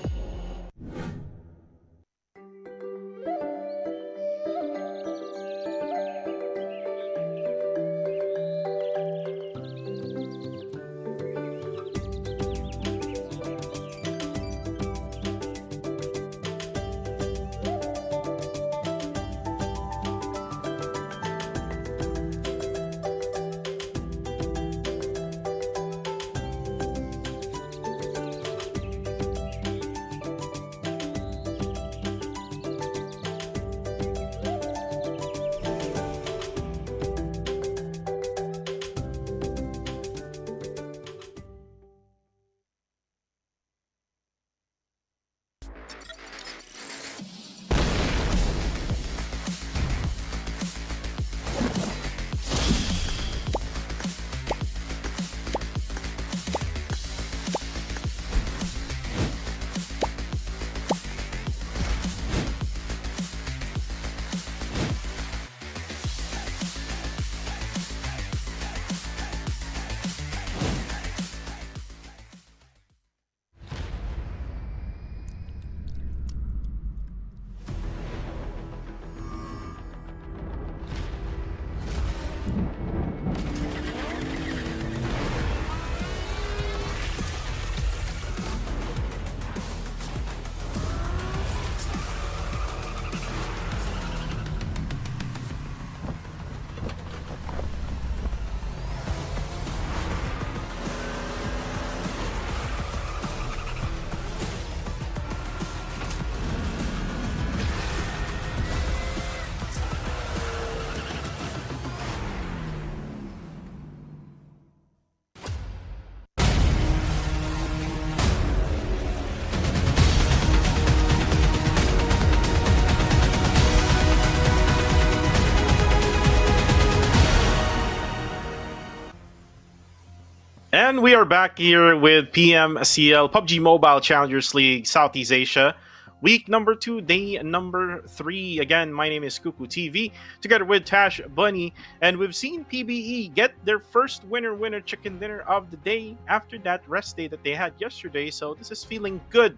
And we are back here with PMCL PUBG Mobile Challengers League Southeast Asia. Week number 2, day number 3. Again, my name is Kuku TV, together with Tash Bunny. And we've seen PBE get their first winner chicken dinner of the day after that rest day that they had yesterday. So this is feeling good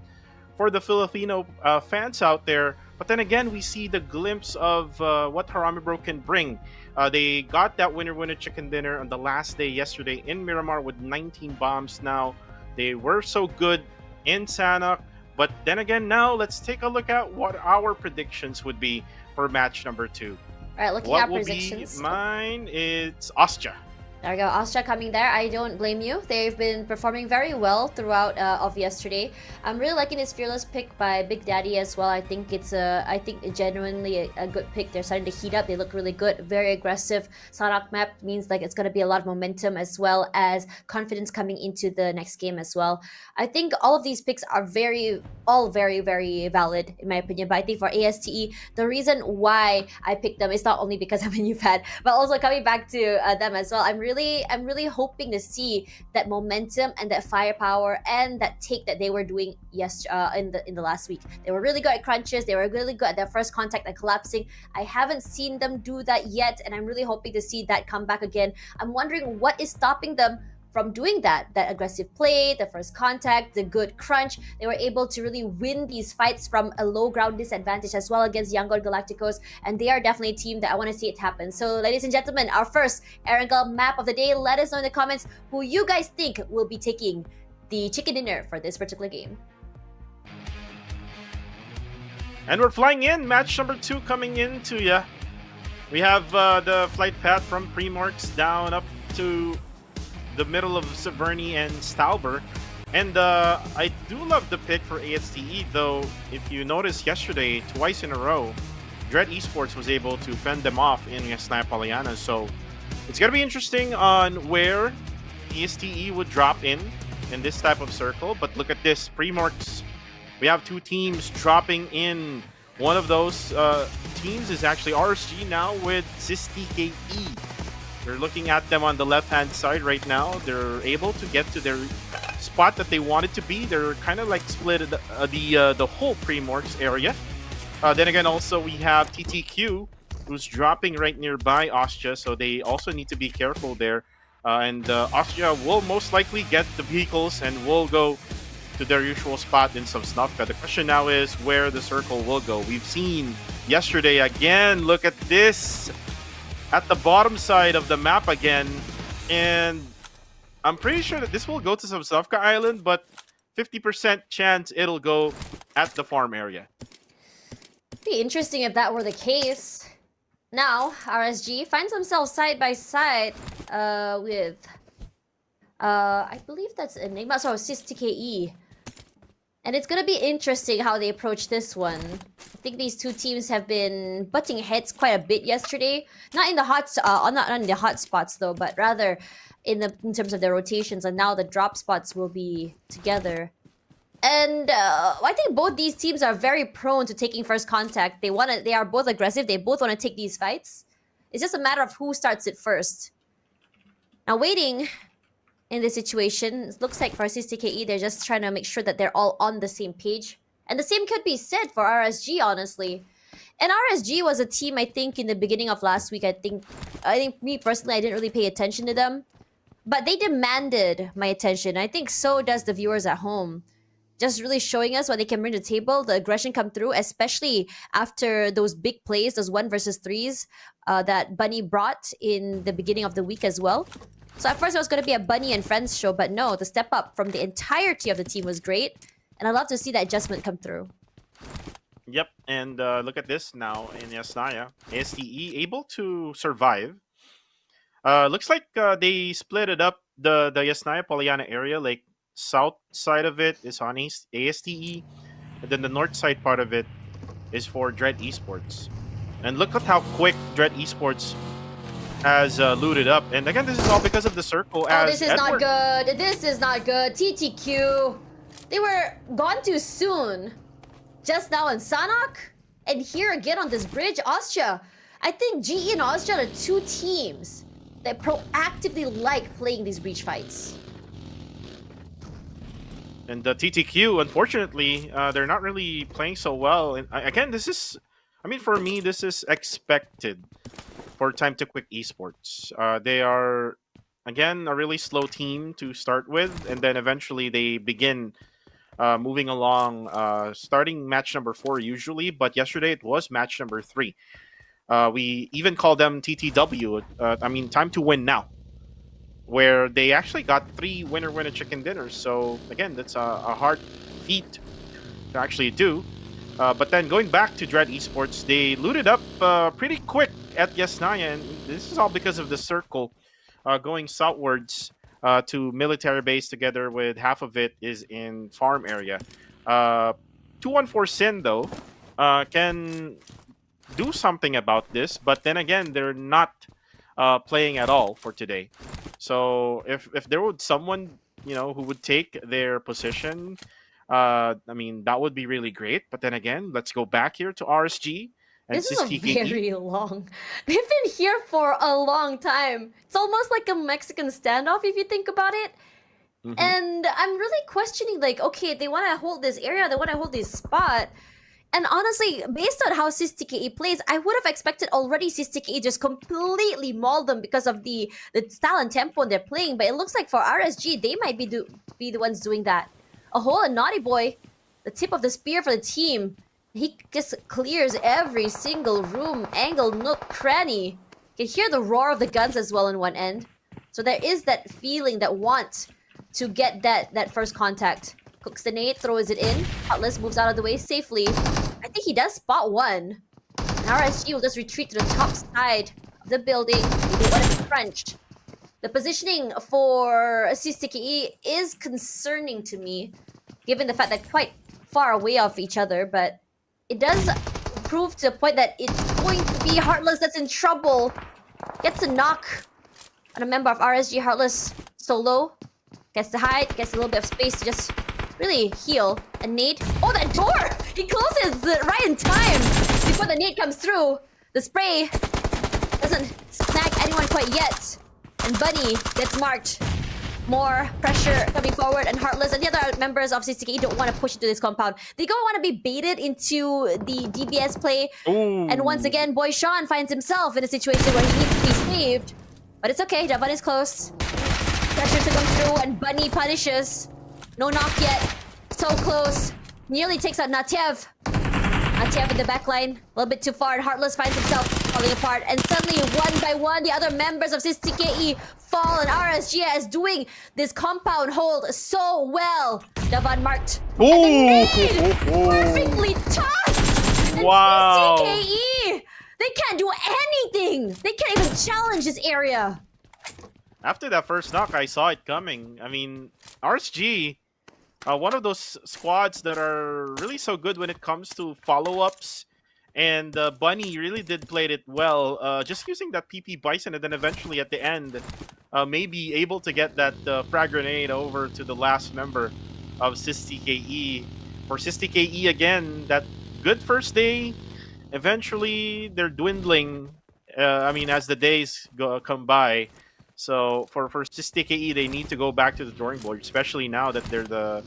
for the Filipino fans out there. But then again, we see the glimpse of what Harami Bro can bring. They got that winner chicken dinner on the last day yesterday in Miramar with 19 bombs. Now they were so good in Sanhok, but then again, now let's take a look at what our predictions would be for match number 2. All right, looking What at will predictions. be mine? It's Austria. There we go, Austria coming there. I don't blame you. They've been performing very well throughout of yesterday. I'm really liking this fearless pick by Big Daddy as well. I think it's genuinely a good pick. They're starting to heat up. They look really good. Very aggressive. Sanhok map means like it's going to be a lot of momentum as well as confidence coming into the next game as well. I think all of these picks are all very, very valid in my opinion. But I think for ASTE, the reason why I picked them is not only because I'm a new fan, but also coming back to them as well. I'm really hoping to see that momentum and that firepower and that take that they were doing in the last week. They were really good at crunches. They were really good at their first contact and collapsing. I haven't seen them do that yet, and I'm really hoping to see that come back again. I'm wondering what is stopping them from doing that aggressive play, the first contact, the good crunch. They were able to really win these fights from a low ground disadvantage as well against Yangon Galacticos, and they are definitely a team that I want to see it happen. So ladies and gentlemen, our first Erangel map of the day. Let us know in the comments who you guys think will be taking the chicken dinner for this particular game. And we're flying in. Match number 2 coming in to ya. We have the flight path from Primorx down up to the middle of Severny and Stalber. And I do love the pick for ASTE, though if you noticed yesterday, twice in a row, Dread Esports was able to fend them off in Yasnaya Polyana. So it's going to be interesting on where ASTE would drop in this type of circle. But look at this, Primorx. We have 2 teams dropping in. One of those teams is actually RSG now with SysTKE. They're looking at them on the left-hand side right now. They're able to get to their spot that they wanted to be. They're kind of like split the whole Primorx area. Then again, also we have TTQ, who's dropping right nearby Austria, so they also need to be careful there. And Austria will most likely get the vehicles and will go to their usual spot in Sosnovka. The question now is where the circle will go. We've seen yesterday again. Look at this. At the bottom side of the map again, and I'm pretty sure that this will go to Sosnovka Island, but 50% chance it'll go at the farm area. Be interesting if that were the case. Now RSG finds themselves side by side with I believe that's Enigma, so SysTKE. And it's gonna be interesting how they approach this one. I think these 2 teams have been butting heads quite a bit yesterday. Not in the not in the hot spots though, but rather in terms of their rotations. And now the drop spots will be together. And I think both these teams are very prone to taking first contact. They are both aggressive. They both want to take these fights. It's just a matter of who starts it first. Now waiting. In this situation, it looks like for SysTKE, they're just trying to make sure that they're all on the same page. And the same could be said for RSG, honestly. And RSG was a team, I think, in the beginning of last week. I think me personally, I didn't really pay attention to them. But they demanded my attention. I think so does the viewers at home. Just really showing us what they can bring to the table, the aggression come through, especially after those big plays, those 1 versus 3s that Bunny brought in the beginning of the week as well. So at first it was going to be a Bunny and Friends show, but no, the step up from the entirety of the team was great. And I love to see that adjustment come through. Yep, and look at this now in Yasnaya. ASTE able to survive. Looks like they split it up, the Yasnaya Polyana area, like south side of it is on ASTE, and then the north side part of it is for Dread Esports. And look at how quick Dread Esports has looted up. And again, this is all because of the circle. Oh, this is not good. This is not good. TTQ. They were gone too soon. Just now in Sanhok. And here again on this bridge, Austria. I think GE and Austria are 2 teams that proactively like playing these breach fights. And the TTQ, unfortunately, they're not really playing so well. And again, this is, I mean, for me, this is expected for Time to Quick Esports. They are, again, a really slow team to start with, and then eventually they begin moving along, starting match number 4 usually, but yesterday it was match number 3. We even call them TTW, I mean, time to win now, where they actually got 3 winner chicken dinners. So again, that's a hard feat to actually do. But then going back to Dread Esports, they looted up pretty quick at Yasnaya, and this is all because of the circle going southwards to military base, together with half of it is in farm area. 214 Sin, though, can do something about this, but then again, they're not playing at all for today. So if there would someone, you know, who would take their position, I mean, that would be really great. But then again, let's go back here to RSG. And This is a SISTKE. very long. They've been here for a long time. It's almost like a Mexican standoff if you think about it. Mhm. And I'm really questioning, like, okay, they want to hold this area, they want to hold this spot. And honestly, based on how SISTKE plays, I would have expected already SISTKE just completely maul them because of the style and tempo they're playing. But it looks like for RSG, they might be the ones doing that. A whole and Naughty Boy, the tip of the spear for the team. He just clears every single room, angle, nook, cranny. You can hear the roar of the guns as well in one end. So there is that feeling, that want to get that first contact. Cooks the nade, throws it in. Heartless moves out of the way safely. I think he does spot one. And RSG will just retreat to the top side of the building. They don't want to be crunched. The positioning for SISTKE is concerning to me, given the fact that quite far away of each other, but it does prove to the point that it's going to be Heartless that's in trouble. Gets a knock on a member of RSG. Heartless solo. Gets to hide, gets a little bit of space to just really heal. A nade. Oh, that door! He closes it right in time before the nade comes through. The spray doesn't snag anyone quite yet. And Bunny gets marked. More pressure coming forward, and Heartless and the other members of SISTKE don't want to push into this compound. They don't want to be baited into the DBS play. Ooh. And once again, Boy Sean finds himself in a situation where he needs to be saved. But it's okay, that is close. Pressure to come through, and Bunny punishes. No knock yet. So close. Nearly takes out Natiev. Natiev in the backline. A little bit too far, and Heartless finds himself falling apart. And suddenly, one by one, the other members of SISTKE fall, and RSG is doing this compound hold so well. Davan marked. Ooh. And the nade perfectly tossed. And Wow. SISTKE, they can't do anything. They can't even challenge this area. After that first knock, I saw it coming. I mean, RSG, one of those squads that are really so good when it comes to follow-ups. And Bunny really did play it well, just using that PP Bison, and then eventually at the end, maybe able to get that frag grenade over to the last member of SISTKE. For SISTKE, again, that good first day, eventually they're dwindling, I mean, as the days come by. So for SISTKE, they need to go back to the drawing board, especially now that they're the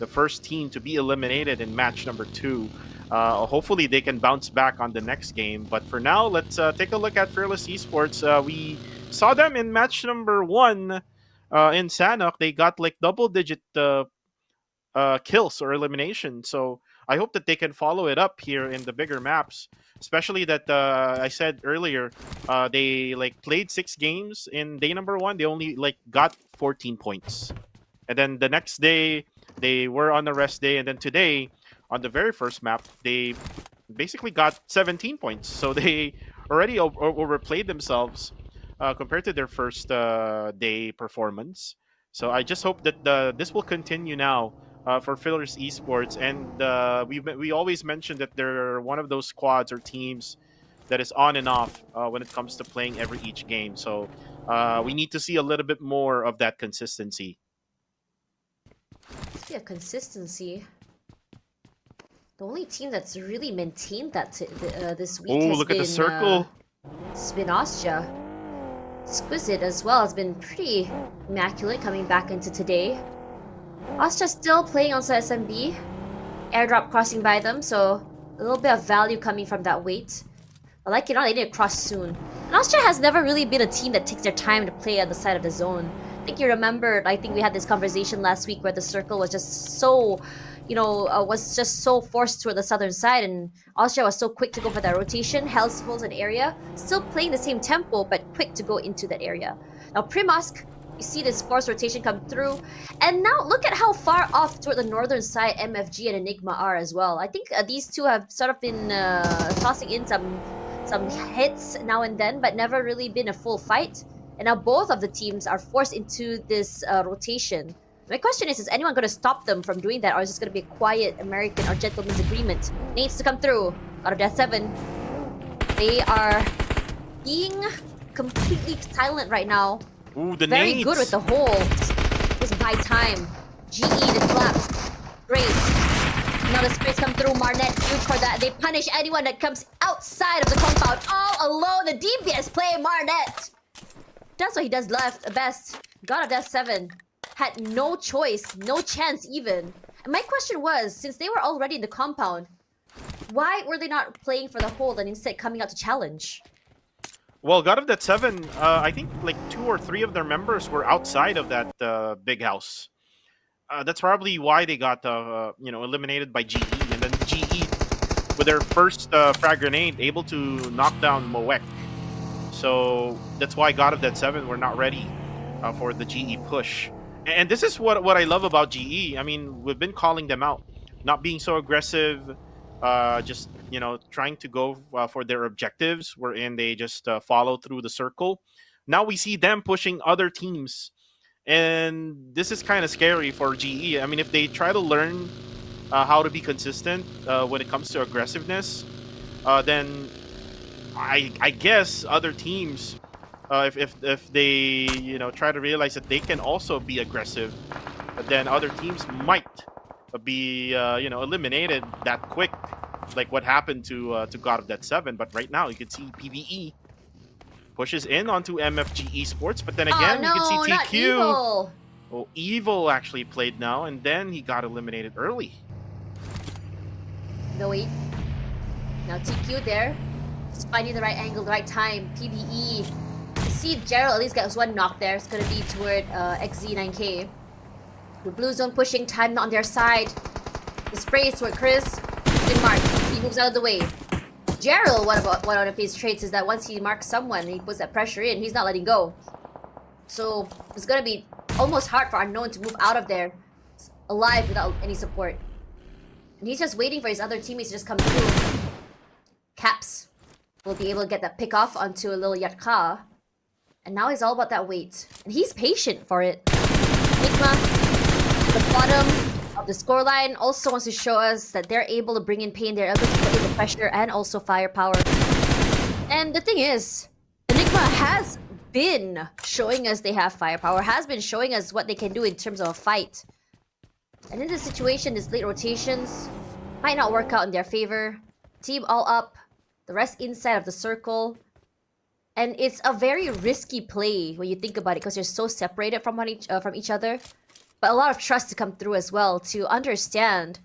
first team to be eliminated in match number 2. Hopefully they can bounce back on the next game. But for now, let's take a look at Fearless Esports. We saw them in match number 1 in Sanhok. They got like double-digit kills or elimination. So I hope that they can follow it up here in the bigger maps. Especially that I said earlier, they like played 6 games in day number 1. They only like got 14 points, and then the next day they were on the rest day, and then today on the very first map they basically got 17 points. So they already overplayed themselves compared to their first day performance. So I just hope that this will continue now. For Fearless Esports, and we always mention that they're one of those squads or teams that is on and off when it comes to playing each game. So we need to see a little bit more of that consistency. Speaking of consistency, the only team that's really maintained that this week Oh, has look been at the circle. it's been Austria. Exquisite as well has been pretty immaculate coming back into today. Austria still playing on SMB. Airdrop crossing by them, so a little bit of value coming from that wait. But like it or not, they need to cross soon. And Austria has never really been a team that takes their time to play on the side of the zone. I think you remember, I think we had this conversation last week where the circle was just so, was just so forced toward the southern side, and Austria was so quick to go for that rotation, held an area, still playing the same tempo, but quick to go into that area. Now Primosk, you see this forced rotation come through, and now look at how far off toward the northern side MFG and Enigma are as well. I think these two have sort of been tossing in some hits now and then, but never really been a full fight. And now both of the teams are forced into this rotation. My question is anyone going to stop them from doing that, or is this going to be a quiet American or gentleman's agreement? Needs to come through. Out of Death 7. They are being completely silent right now. Ooh, the Very nades. good with the hole. Just buy time. GE the flap. Great. Now the sprays come through. Marnet, huge for that. They punish anyone that comes outside of the compound. All alone. The DPS play Marnet. That's what he does best. God of Death 7 had no choice, no chance even. And my question was, since they were already in the compound, why were they not playing for the hold and instead coming out to challenge? Well, God of Death 7, I think like 2 or 3 of their members were outside of that big house. That's probably why they got eliminated by GE. And then GE, with their first frag grenade, able to knock down Moek. So that's why God of Death 7 were not ready for the GE push. And this is what I love about GE. I mean, we've been calling them out, not being so aggressive, just trying to go for their objectives, wherein they just follow through the circle. Now we see them pushing other teams, and this is kind of scary for GE. I mean, if they try to learn how to be consistent when it comes to aggressiveness, then I guess other teams, if they try to realize that they can also be aggressive, then other teams might be eliminated that quick, like what happened to God of Death 7. But right now you can see PvE pushes in onto MFG Esports, but then again you can see not TQ. Evil. Oh, Evil actually played now, and then he got eliminated early. No wait. Now TQ there. Just finding the right angle, the right time. PvE. You see Gerald at least gets one knock there. It's gonna be toward XZ9K. The blue zone pushing, time not on their side. The spray is toward Chris. Good mark. He moves out of the way. Gerald, one of his traits is that once he marks someone, he puts that pressure in, he's not letting go. So it's gonna be almost hard for Unknown to move out of there alive without any support. And he's just waiting for his other teammates to just come through. Caps will be able to get that pick off onto a little Yatka. And now it's all about that wait. And he's patient for it. Enigma, at the bottom of the scoreline, also wants to show us that they're able to bring in pain, they're able to put in the pressure and also firepower. And the thing is, Enigma has been showing us they have firepower, has been showing us what they can do in terms of a fight. And in this situation, these late rotations might not work out in their favor. Team all up, the rest inside of the circle. And it's a very risky play when you think about it, because you're so separated from each other. But a lot of trust to come through as well, to understand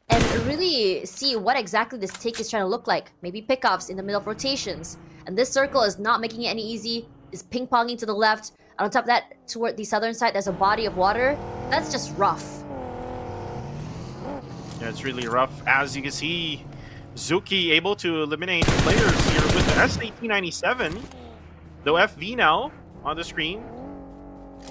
and really see what exactly this take is trying to look like. Maybe pickoffs in the middle of rotations. And this circle is not making it any easy. It's ping-ponging to the left. And on top of that, toward the southern side, there's a body of water. That's just rough. Yeah, it's really rough. As you can see, Zuki able to eliminate the players here with the S1897. The FV now on the screen.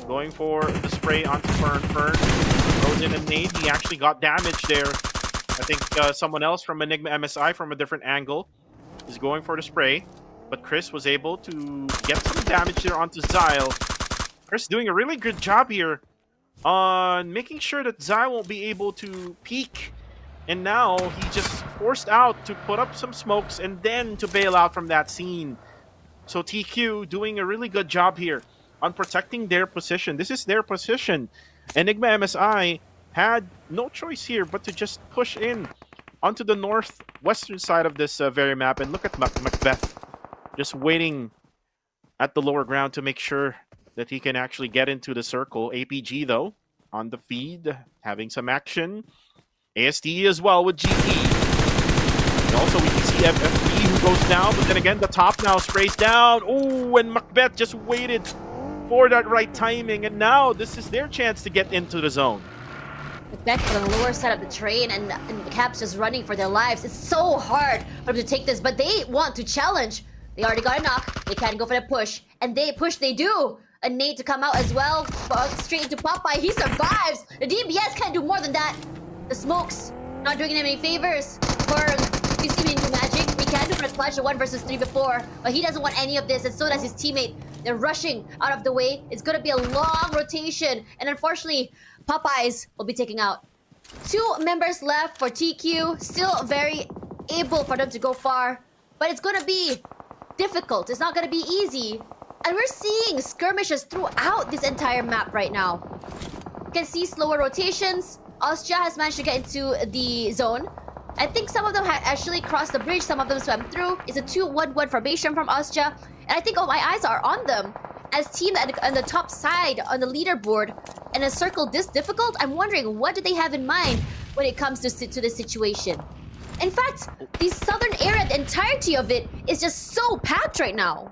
Going for the spray onto Fern. Throws in a nade. He actually got damage there. I think someone else from Enigma MSI from a different angle is going for the spray. But Chris was able to get some damage there onto Zyle. Chris doing a really good job here on making sure that Zyle won't be able to peek. And now he just forced out to put up some smokes and then to bail out from that scene. So TQ doing a really good job here on protecting their position. This is their position. Enigma MSI had no choice here but to just push in onto the northwestern side of this very map. And look at Macbeth just waiting at the lower ground to make sure that he can actually get into the circle. APG though on the feed, having some action. ASTE as well with GE. And also we can see FFE who goes down, but then again the top now sprays down. Oh, and Macbeth just waited for that right timing, and now this is their chance to get into the zone. Back to the lower side of the train, and Caps just running for their lives. It's so hard for them to take this, but they want to challenge. They already got a knock. They can't go for the push, and they push. They do. A nade to come out as well. Straight into Popeye. He survives. The DBS can't do more than that. The smokes not doing him any favors. For you see me into Magic, we can do for a clutch a 1 versus 3 before, but he doesn't want any of this, and so does his teammate. They're rushing out of the way. It's gonna be a long rotation, and unfortunately, Popeyes will be taking out. 2 members left for TQ. Still very able for them to go far, but it's gonna be difficult. It's not gonna be easy. And we're seeing skirmishes throughout this entire map right now. You can see slower rotations. Austria has managed to get into the zone. I think some of them had actually crossed the bridge. Some of them swam through. It's a 2-1-1 formation from Austria. And I think all my eyes are on them. As team on the top side on the leaderboard and a circle this difficult, I'm wondering what do they have in mind when it comes to this situation. In fact, the southern area, the entirety of it is just so packed right now.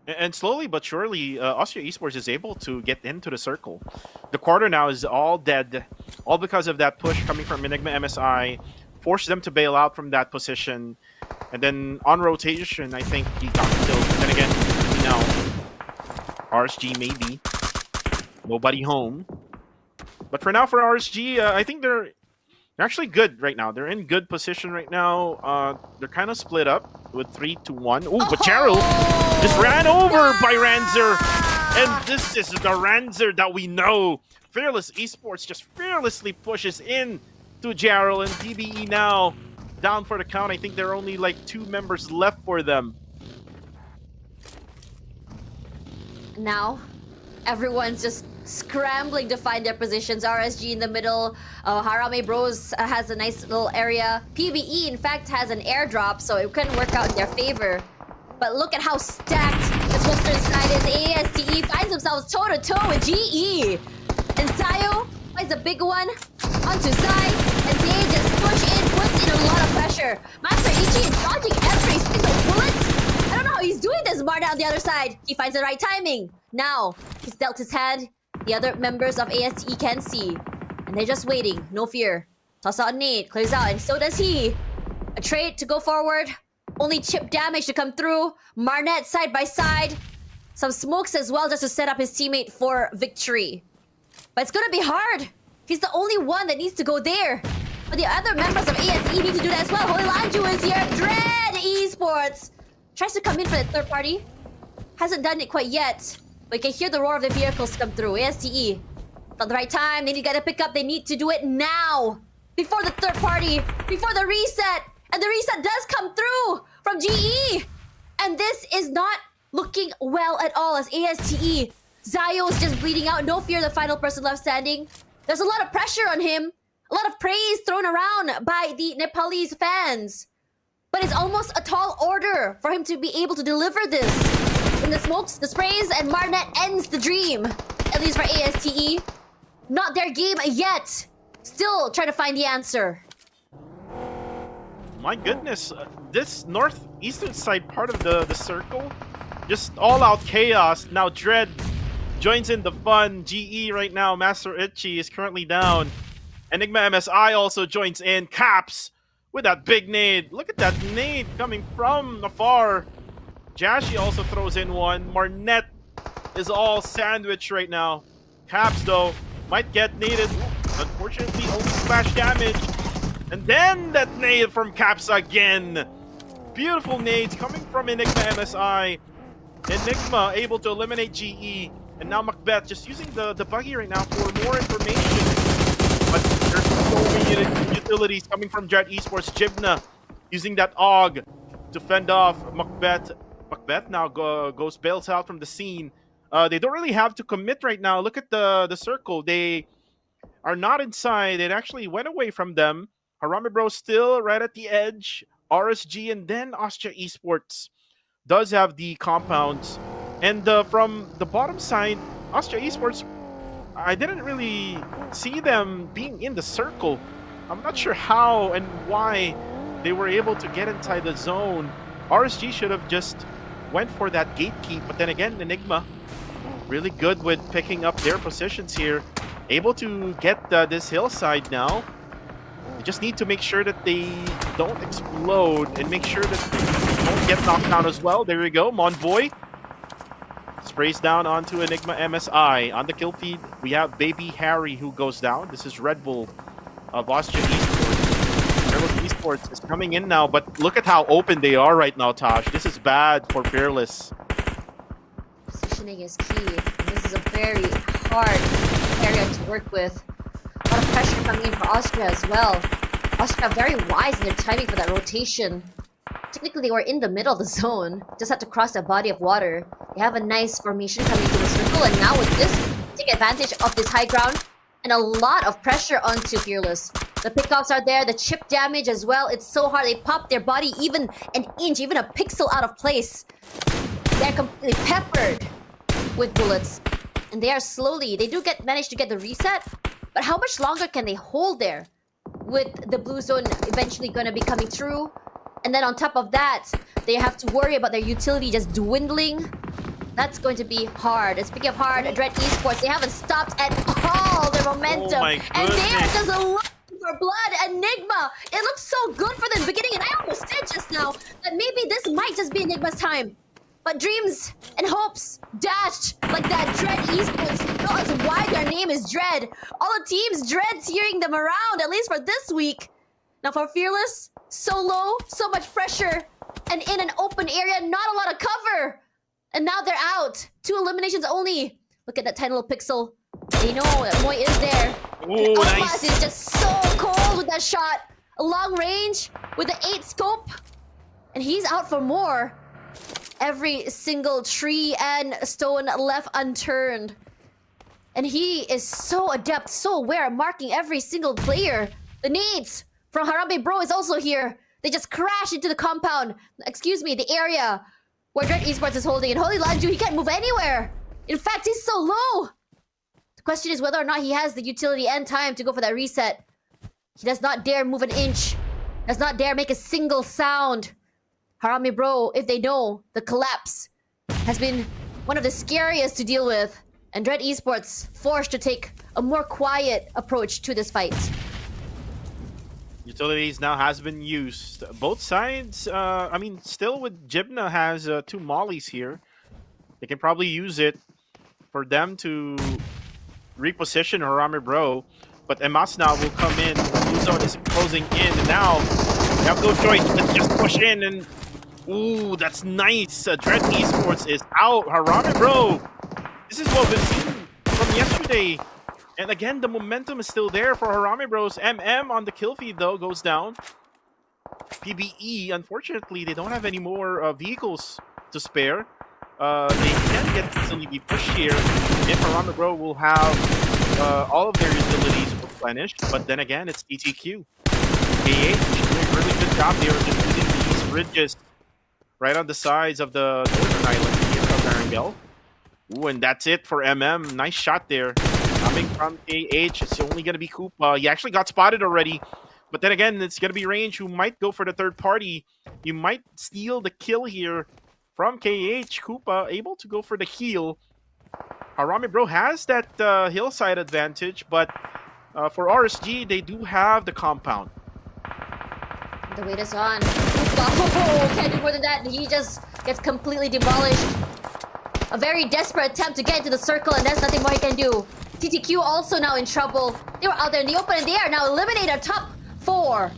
And slowly but surely, Austria Esports is able to get into the circle. The quarter now is all dead, all because of that push coming from Enigma MSI, forced them to bail out from that position. And then on rotation, I think he got killed. But then again, you know, RSG maybe. Nobody home. But for now, for RSG, I think they're actually good right now. They're in good position right now. They're kind of split up with 3-1. Ooh, but Gerald just ran over by Ranzer. And this is the Ranzer that we know. Fearless Esports just fearlessly pushes in to Gerald, and DBE now down for the count. I think there are only like 2 members left for them. Now, everyone's just scrambling to find their positions. RSG in the middle. Harame Bros has a nice little area. PBE, in fact, has an airdrop, so it couldn't work out in their favor. But look at how stacked this western side is. ASTE finds themselves toe-to-toe with GE. And Sayo finds a big one onto Sai, and they just push in, puts in a lot of pressure. Master Ichi is dodging every single bullet. I don't know how he's doing this. Marta on the other side. He finds the right timing. Now, he's dealt his hand. The other members of ASTE can see. And they're just waiting. No fear. Toss out a nade. Clears out. And so does he. A trade to go forward. Only chip damage to come through. Marnet side by side. Some smokes as well just to set up his teammate for victory. But it's gonna be hard. He's the only one that needs to go there. But the other members of ASE need to do that as well. Holy Lanju is here. Dread Esports tries to come in for the third party. Hasn't done it quite yet. But you can hear the roar of the vehicles come through. ASTE. At the right time, they need to get a pickup. They need to do it now. Before the third party. Before the reset. And the reset does come through from GE. And this is not looking well at all as ASTE. Zayo is just bleeding out. No fear, the final person left standing. There's a lot of pressure on him. A lot of praise thrown around by the Nepalese fans. But it's almost a tall order for him to be able to deliver this. In the smokes, the sprays, and Marnet ends the dream. At least for ASTE. Not their game yet. Still trying to find the answer. My goodness, this northeastern side part of the circle, just all-out chaos. Now Dread joins in the fun. GE right now, Master Itchy is currently down. Enigma MSI also joins in. Caps with that big nade. Look at that nade coming from afar. Jashi also throws in one. Marnet is all sandwiched right now. Caps, though, might get naded. Unfortunately, only splash damage. And then that nade from Caps again. Beautiful nades coming from Enigma MSI. Enigma able to eliminate GE. And now Macbeth just using the buggy right now for more information. But there's so many utilities coming from Dread Esports. Jibna using that AUG to fend off Macbeth. Macbeth now bails out from the scene. They don't really have to commit right now. Look at the circle. They are not inside. It actually went away from them. Harame Bro still right at the edge. RSG and then Austria Esports does have the compounds. And from the bottom side, Austria Esports I didn't really see them being in the circle. I'm not sure how and why they were able to get inside the zone. RSG should have just went for that gatekeep, but then again, Enigma really good with picking up their positions here. Able to get this hillside now. They just need to make sure that they don't explode and make sure that they don't get knocked down as well. There we go, Monvoy sprays down onto Enigma MSI. On the kill feed, we have Baby Harry who goes down. This is Red Bull of Austria Esports. Fearless Esports is coming in now, but look at how open they are right now, Tosh. This is bad for Fearless. Positioning is key. This is a very hard area to work with. A lot of pressure coming in for Austria as well. Austria very wise in their timing for that rotation. Technically, they were in the middle of the zone. Just had to cross a body of water. They have a nice formation coming to the circle, and now with this, take advantage of this high ground and a lot of pressure onto Fearless. The pickoffs are there, the chip damage as well. It's so hard. They pop their body even an inch, even a pixel out of place. They're completely peppered with bullets, and they are slowly. They do manage to get the reset, but how much longer can they hold there? With the blue zone eventually going to be coming through. And then on top of that, they have to worry about their utility just dwindling. That's going to be hard. And speaking of hard, Dread Esports, they haven't stopped at all their momentum. Oh and they are just looking for blood. Enigma, it looks so good for them beginning. And I almost said just now that maybe this might just be Enigma's time. But dreams and hopes dashed like that. Dread Esports knows why their name is Dread. All the teams dread hearing them around, at least for this week. Now for Fearless, so low, so much pressure, and in an open area, not a lot of cover. And now they're out. 2 eliminations only. Look at that tiny little pixel. They know that Moy is there. Oh, Alphas nice. is just so cold with that shot. A long range with the 8 scope. And he's out for more. Every single tree and stone left unturned. And he is so adept, so aware, marking every single player. The nades from Harambe Bro is also here. They just crash into the compound. Excuse me, the area where Dread Esports is holding. And Holy Lanju, he can't move anywhere. In fact, he's so low. The question is whether or not he has the utility and time to go for that reset. He does not dare move an inch. Does not dare make a single sound. Harami Bro, if they know, the collapse has been one of the scariest to deal with. And Dread Esports forced to take a more quiet approach to this fight. Utilities now has been used. Both sides, I mean, still with Jibna has 2 mollies here. They can probably use it for them to reposition Harami Bro. But Emas now will come in. The blue zone is closing in. And now they have no choice but just push in. And ooh, that's nice. Dread Esports is out. Harami Bro. This is what we've seen from yesterday. And again, the momentum is still there for Harami Bros. MM on the kill feed, though, goes down. PBE, unfortunately, they don't have any more vehicles to spare. They can get easily be pushed here if Harami Bro will have all of their utilities replenished. But then again, it's ETQ. KH doing a really good job there of just using these bridges right on the sides of the northern island here of Erangel. Ooh, and that's it for MM. Nice shot there. Coming from KH, it's only going to be Koopa. He actually got spotted already. But then again, it's going to be Range who might go for the third party. You might steal the kill here from KH. Koopa able to go for the heal. Harami Bro has that hillside advantage, but for RSG, they do have the compound. The wait is on. Oh, can't do more than that. He just gets completely demolished. A very desperate attempt to get into the circle, and there's nothing more he can do. TTQ also now in trouble. They were out there in the open, and they are now eliminated. Top 4.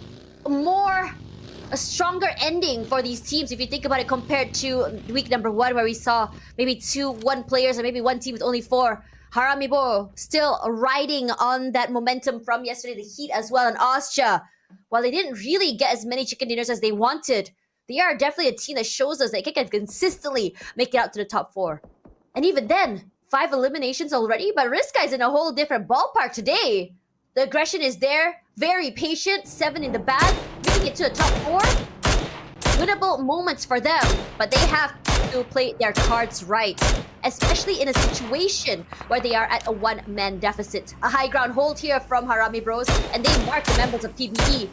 A stronger ending for these teams, if you think about it, compared to week number 1, where we saw maybe 1 players, or maybe 1 team with only 4. Harami Bro still riding on that momentum from yesterday, the heat as well, and Austria. While they didn't really get as many chicken dinners as they wanted, they are definitely a team that shows us they can consistently make it out to the top 4. And even then, 5 eliminations already, but Riska is in a whole different ballpark today. The aggression is there, very patient, 7 in the bag, making it to the top 4. Winnable moments for them, but they have to play their cards right. especially in a situation where they are at a one-man deficit. A high ground hold here from Harami Bros, and they mark the members of PBE.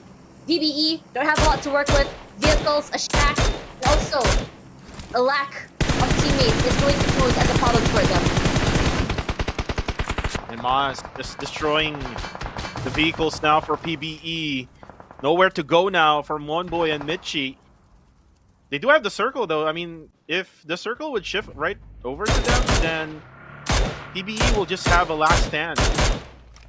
PBE don't have a lot to work with. Vehicles, a shack, and also a lack of teammates is going to pose as a problem for them. And Maz just destroying the vehicles now for PBE. Nowhere to go now for Monboy and Michi. They do have the circle though. I mean, if the circle would shift right over to them, then PBE will just have a last stand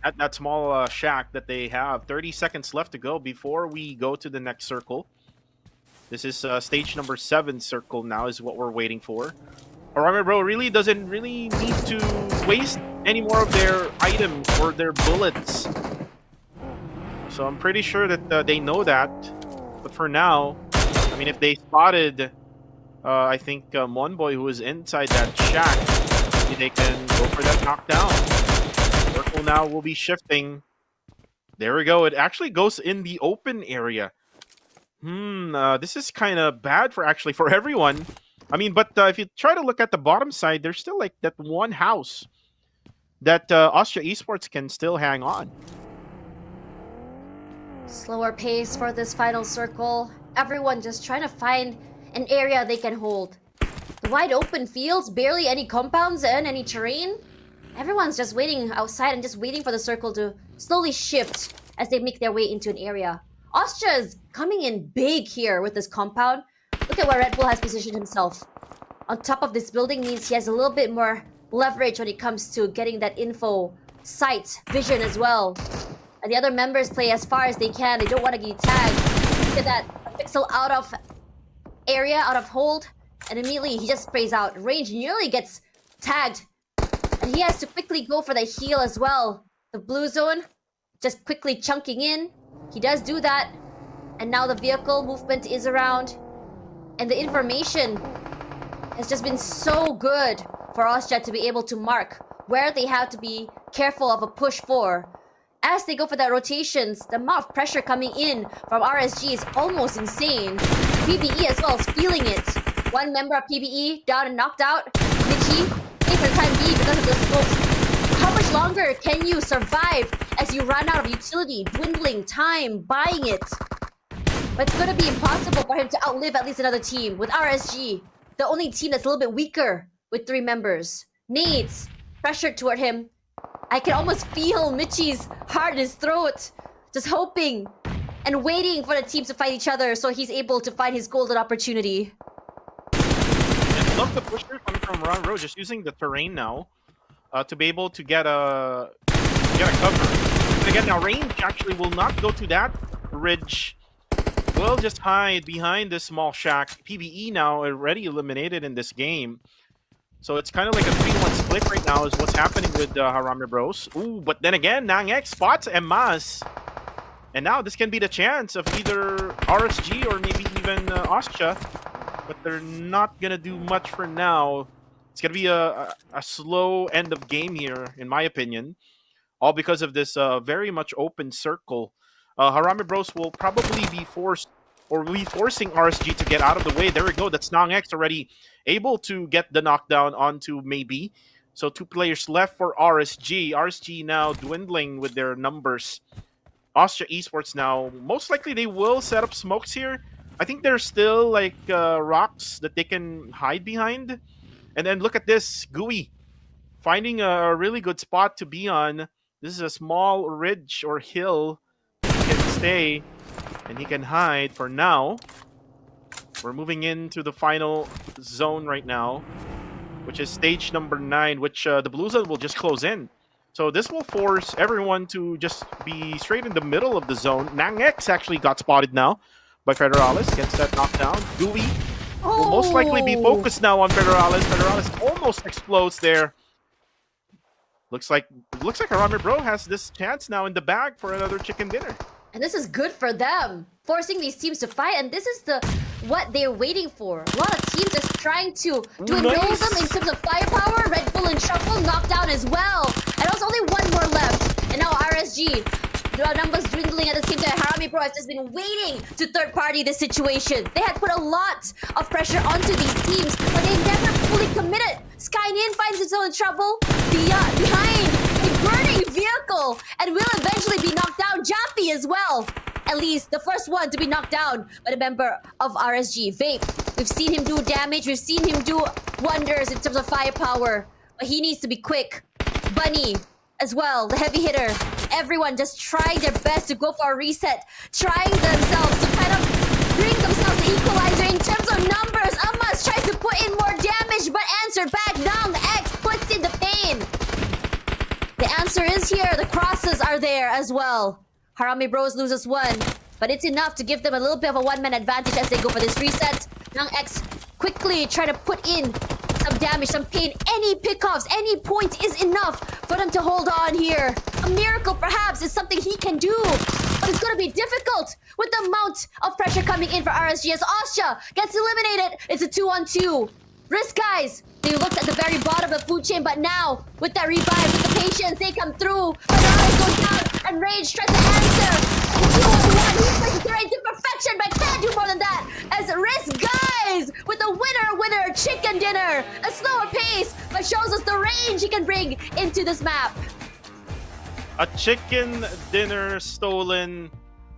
at that small shack that they have. 30 seconds left to go before we go to the next circle. This is stage number 7 circle now is what we're waiting for. Harami Bro really doesn't need to waste any more of their items or their bullets. So I'm pretty sure that they know that. But for now, I mean, if they spotted, I think Monboy who is inside that shack, maybe they can go for that knockdown. Circle now will be shifting. There we go. It actually goes in the open area. This is kind of bad for everyone. I mean, but if you try to look at the bottom side, there's still like that one house that Austria Esports can still hang on. Slower pace for this final circle. Everyone just trying to find an area they can hold. The wide open fields, barely any compounds and any terrain. Everyone's just waiting outside and just waiting for the circle to slowly shift as they make their way into an area. Austria is coming in big here with this compound. Look at where Red Bull has positioned himself. On top of this building means he has a little bit more leverage when it comes to getting that info, sight, vision as well. And the other members play as far as they can. They don't want to get tagged. Look at that. A pixel out of area, out of hold. And immediately he just sprays out. Range nearly gets tagged. And he has to quickly go for the heal as well. The blue zone just quickly chunking in. He does do that. And now the vehicle movement is around. And the information has just been so good for Austria to be able to mark where they have to be careful of a push for. As they go for their rotations, the amount of pressure coming in from RSG is almost insane. PBE as well is feeling it. One member of PBE down and knocked out. Michi, for the time being because of the scopes. How much longer can you survive as you run out of utility, dwindling time, buying it? But it's going to be impossible for him to outlive at least another team. With RSG, the only team that's a little bit weaker with 3 members. Nades, pressure toward him. I can almost feel Michi's heart in his throat. Just hoping and waiting for the teams to fight each other so he's able to find his golden opportunity. I love the pusher coming from Ron Rowe, just using the terrain now to be able to get a cover. And again, now range actually will not go to that ridge. Will just hide behind this small shack. PBE now already eliminated in this game. So it's kind of like a 3-1 split right now is what's happening with Harami Bros. Ooh, but then again, Nangek spots Maz. And now this can be the chance of either RSG or maybe even Austria. But they're not going to do much for now. It's going to be a slow end of game here, in my opinion. All because of this very much open circle. Harami Bros will probably be forced or be forcing RSG to get out of the way. There we go. That's Nangek already able to get the knockdown onto maybe. So 2 players left for RSG. RSG now dwindling with their numbers. Austria Esports now, most likely they will set up smokes here. I think there's still like rocks that they can hide behind. And then look at this, Gooey finding a really good spot to be on. This is a small ridge or hill. He can stay and he can hide for now. We're moving into the final zone right now, which is stage number 9, which the blue zone will just close in. So this will force everyone to just be straight in the middle of the zone. Nangek actually got spotted now by Federalis, gets that knockdown. Gooey will most likely be focused now on Federalis. Federalis almost explodes there. Looks like Harami Bro has this chance now in the bag for another chicken dinner. And this is good for them, forcing these teams to fight, and this is what they're waiting for. A lot of teams just trying to dwindle them in terms of firepower. Red Bull and Shuffle knocked down as well. And there's only 1 more left. And now RSG, the numbers dwindling at the same time. Harami Pro has just been waiting to third party this situation. They had put a lot of pressure onto these teams, but they never fully committed. Skynin finds himself in trouble behind a burning vehicle and will eventually be knocked down. Jappy as well. At least the first one to be knocked down by a member of RSG. Vape, we've seen him do damage, we've seen him do wonders in terms of firepower, but he needs to be quick. Bunny as well, the heavy hitter. Everyone just trying their best to go for a reset, trying themselves to kind of bring themselves the equalizer in terms of numbers. Amas tries to put in more damage, but answered back. Nang X puts in the pain. The answer is here. The crosses are there as well. Harami Bros loses one, but it's enough to give them a little bit of a one-man advantage as they go for this reset. Nang X quickly trying to put in some damage, some pain. Any pickoffs, any point is enough for them to hold on here. A miracle perhaps is something he can do, but it's going to be difficult with the amount of pressure coming in for RSG as Ostia gets eliminated. It's a 2-on-2. Risk guys, they looked at the very bottom of the food chain, but now with that revive, with the patience, they come through. Morales goes down and Rage tries to answer. The 2-on-1, he places the range to perfection, but can't do more than that. As Risk guys with a winner chicken dinner, a slower pace, but shows us the range he can bring into this map. A chicken dinner stolen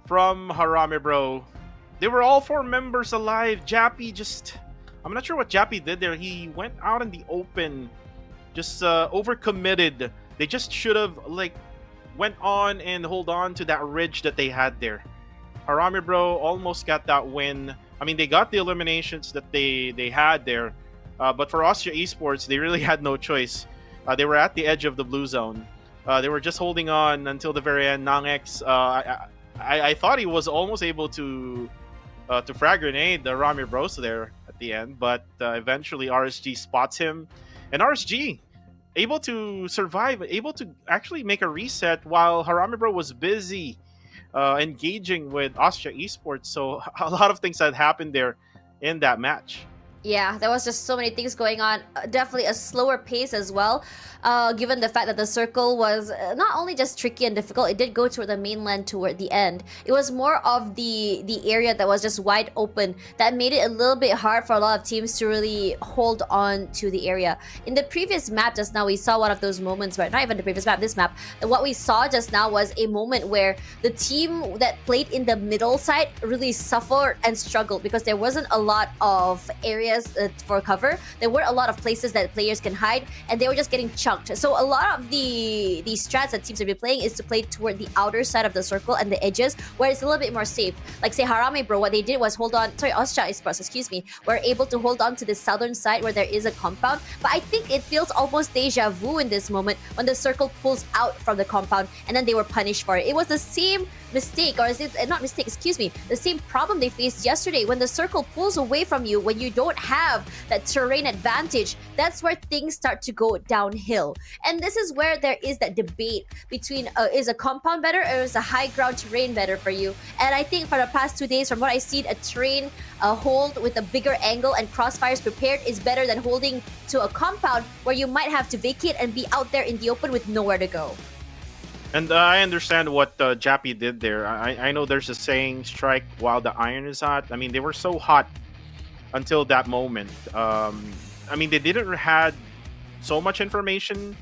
from Harami Bro. They were all 4 members alive. Jappy just... I'm not sure what Jappy did there. He went out in the open, just overcommitted. They just should have went on and hold on to that ridge that they had there. Harami Bro almost got that win. I mean, they got the eliminations that they had there, but for Austria Esports, they really had no choice. They were at the edge of the blue zone. They were just holding on until the very end. Nangex, I thought he was almost able to frag grenade the Harami Bros there at the end, but eventually RSG spots him, and RSG able to survive, able to actually make a reset while Harami Bro was busy engaging with Austria Esports. So a lot of things had happened there in that match. Yeah, there was just so many things going on. Definitely a slower pace as well, given the fact that the circle was not only just tricky and difficult, it did go toward the mainland toward the end. It was more of the area that was just wide open that made it a little bit hard for a lot of teams to really hold on to the area. In the previous map just now, we saw one of those moments where, not even the previous map, this map, what we saw just now was a moment where the team that played in the middle side really suffered and struggled because there wasn't a lot of areas for cover. There were a lot of places that players can hide, and they were just getting chunked. So a lot of the strats that teams have been playing is to play toward the outer side of the circle and the edges, where it's a little bit more safe. Like say Harami Bro, what they did was hold on. Sorry, Austria Esports, excuse me, were able to hold on to the southern side where there is a compound. But I think it feels almost deja vu in this moment when the circle pulls out from the compound, and then they were punished for it. It was the same mistake, or is it not mistake? Excuse me, the same problem they faced yesterday when the circle pulls away from you when you don't have that terrain advantage. That's where things start to go downhill, and this is where there is that debate between is a compound better or is a high ground terrain better for you. And I think for the past 2 days, from what I see, a terrain hold with a bigger angle and crossfires prepared is better than holding to a compound where you might have to vacate and be out there in the open with nowhere to go. And I understand what Jappy did there. I know there's a saying, strike while the iron is hot. I mean, they were so hot until that moment. I mean, they didn't had so much information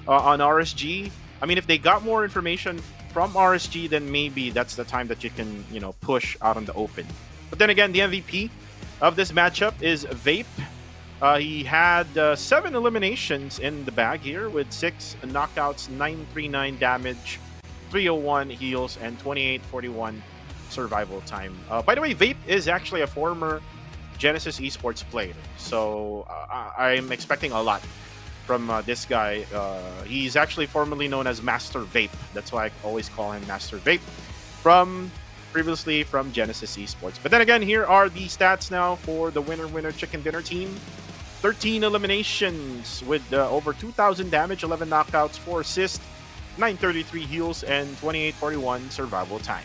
on RSG. I mean, if they got more information from RSG, then maybe that's the time that you can, push out on the open. But then again, the MVP of this matchup is Vape. He had 7 eliminations in the bag here with 6 knockouts, 939 damage, 301 heals, and 2841 survival time. By the way, Vape is actually a former Genesis Esports player, so I'm expecting a lot from this guy. He's actually formerly known as Master Vape. That's why I always call him Master Vape, previously from Genesis Esports. But then again, here are the stats now for the winner chicken dinner team. 13 eliminations with over 2,000 damage, 11 knockouts, 4 assists, 933 heals, and 2841 survival time.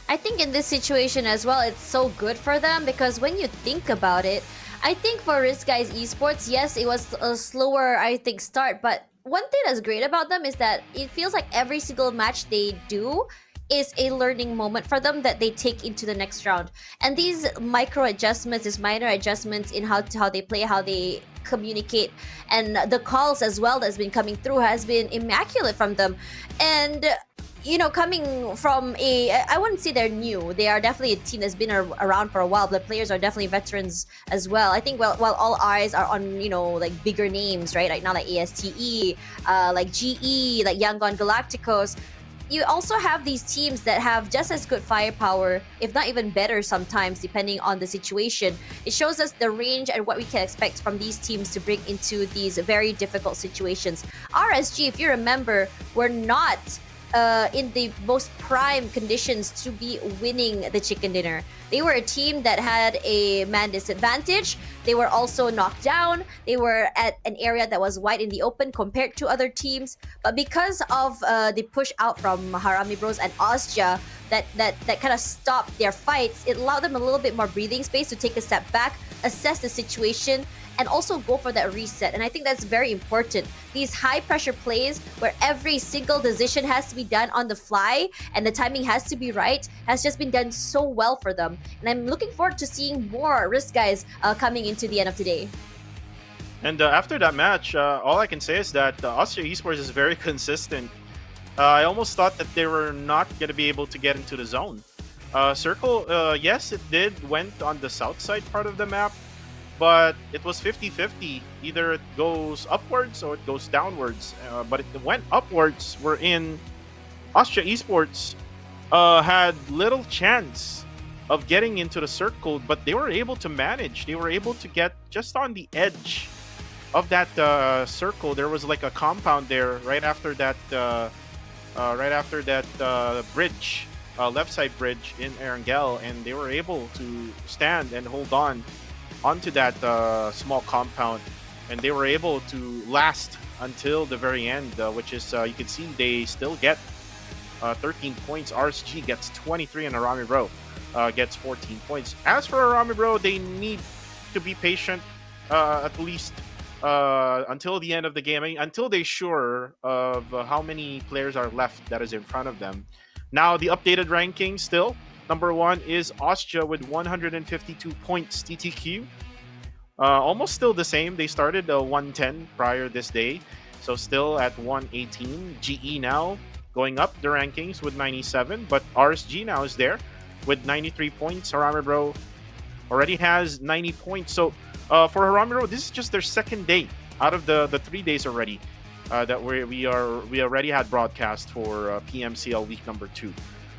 I think in this situation as well, it's so good for them because when you think about it, I think for Risk Guys Esports, yes, it was a slower, start. But one thing that's great about them is that it feels like every single match they do, is a learning moment for them that they take into the next round. And these micro adjustments, these minor adjustments in how they play, how they communicate, and the calls as well that's been coming through has been immaculate from them. And coming from I wouldn't say they're new. They are definitely a team that's been around for a while. The players are definitely veterans as well. I think while all eyes are on like bigger names right now, like ASTE, like GE, like Yangon Galacticos, you also have these teams that have just as good firepower, if not even better sometimes, depending on the situation. It shows us the range and what we can expect from these teams to bring into these very difficult situations. RSG, if you remember, were not in the most prime conditions to be winning the chicken dinner. They were a team that had a man disadvantage. They were also knocked down. They were at an area that was wide in the open compared to other teams. But because of the push out from Harami Bros and Ozja, that kind of stopped their fights, it allowed them a little bit more breathing space to take a step back, assess the situation, and also go for that reset. And I think that's very important. These high pressure plays where every single decision has to be done on the fly and the timing has to be right has just been done so well for them. And I'm looking forward to seeing more risk guys coming into the end of today. And after that match, all I can say is that Austria Esports is very consistent. I almost thought that they were not going to be able to get into the zone. Circle, yes, it went on the south side part of the map, but it was 50-50. Either it goes upwards or it goes downwards. But it went upwards, wherein Austria Esports had little chance of getting into the circle, but they were able to manage. They were able to get just on the edge of that circle. There was like a compound there right after that bridge, left side bridge in Erangel, and they were able to stand and hold on onto that small compound, and they were able to last until the very end, which is you can see they still get 13 points. RSG gets 23 and Arami Bro gets 14 points. As for Arami Bro, they need to be patient at least until the end of the game, until they're sure of how many players are left that is in front of them. Now the updated ranking still, number 1 is Austria with 152 points TTQ. Almost still the same. They started 110 prior this day, so still at 118. GE now going up the rankings with 97, but RSG now is there with 93 points. Harami Bro already has 90 points. So for Harami Bro, this is just their second day out of the 3 days already that we already had broadcast for PMCL week number 2.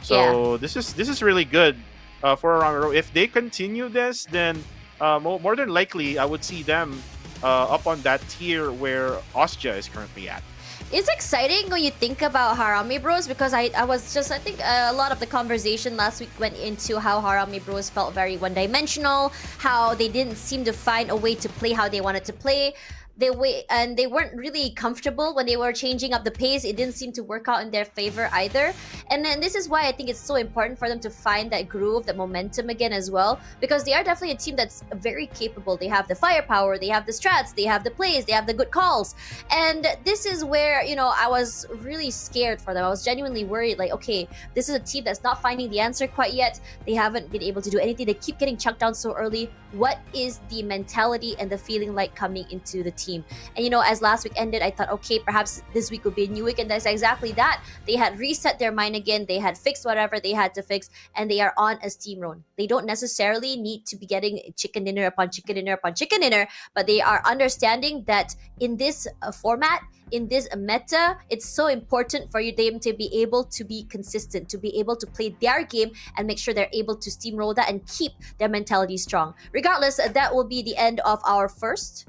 So yeah, this is really good for Harami Bro. If they continue this, then more than likely I would see them up on that tier where Austria is currently at. It's exciting when you think about Harami Bros, because I think a lot of the conversation last week went into how Harami Bros felt very one-dimensional, how they didn't seem to find a way to play how they wanted to play. They weren't really comfortable when they were changing up the pace. It didn't seem to work out in their favor either. And then this is why I think it's so important for them to find that groove, that momentum again as well, because they are definitely a team that's very capable. They have the firepower, they have the strats, they have the plays, they have the good calls. And this is where, I was really scared for them. I was genuinely worried, like, okay, this is a team that's not finding the answer quite yet. They haven't been able to do anything. They keep getting chucked down so early. What is the mentality and the feeling like coming into the team? And as last week ended, I thought, okay, perhaps this week would be a new week, and that's exactly that. They had reset their mind again, they had fixed whatever they had to fix, and they are on a steam roll. They don't necessarily need to be getting chicken dinner upon chicken dinner upon chicken dinner, but they are understanding that in this format, in this meta, it's so important for them to be able to be consistent, to be able to play their game and make sure they're able to steamroll that and keep their mentality strong. Regardless, that will be the end of our first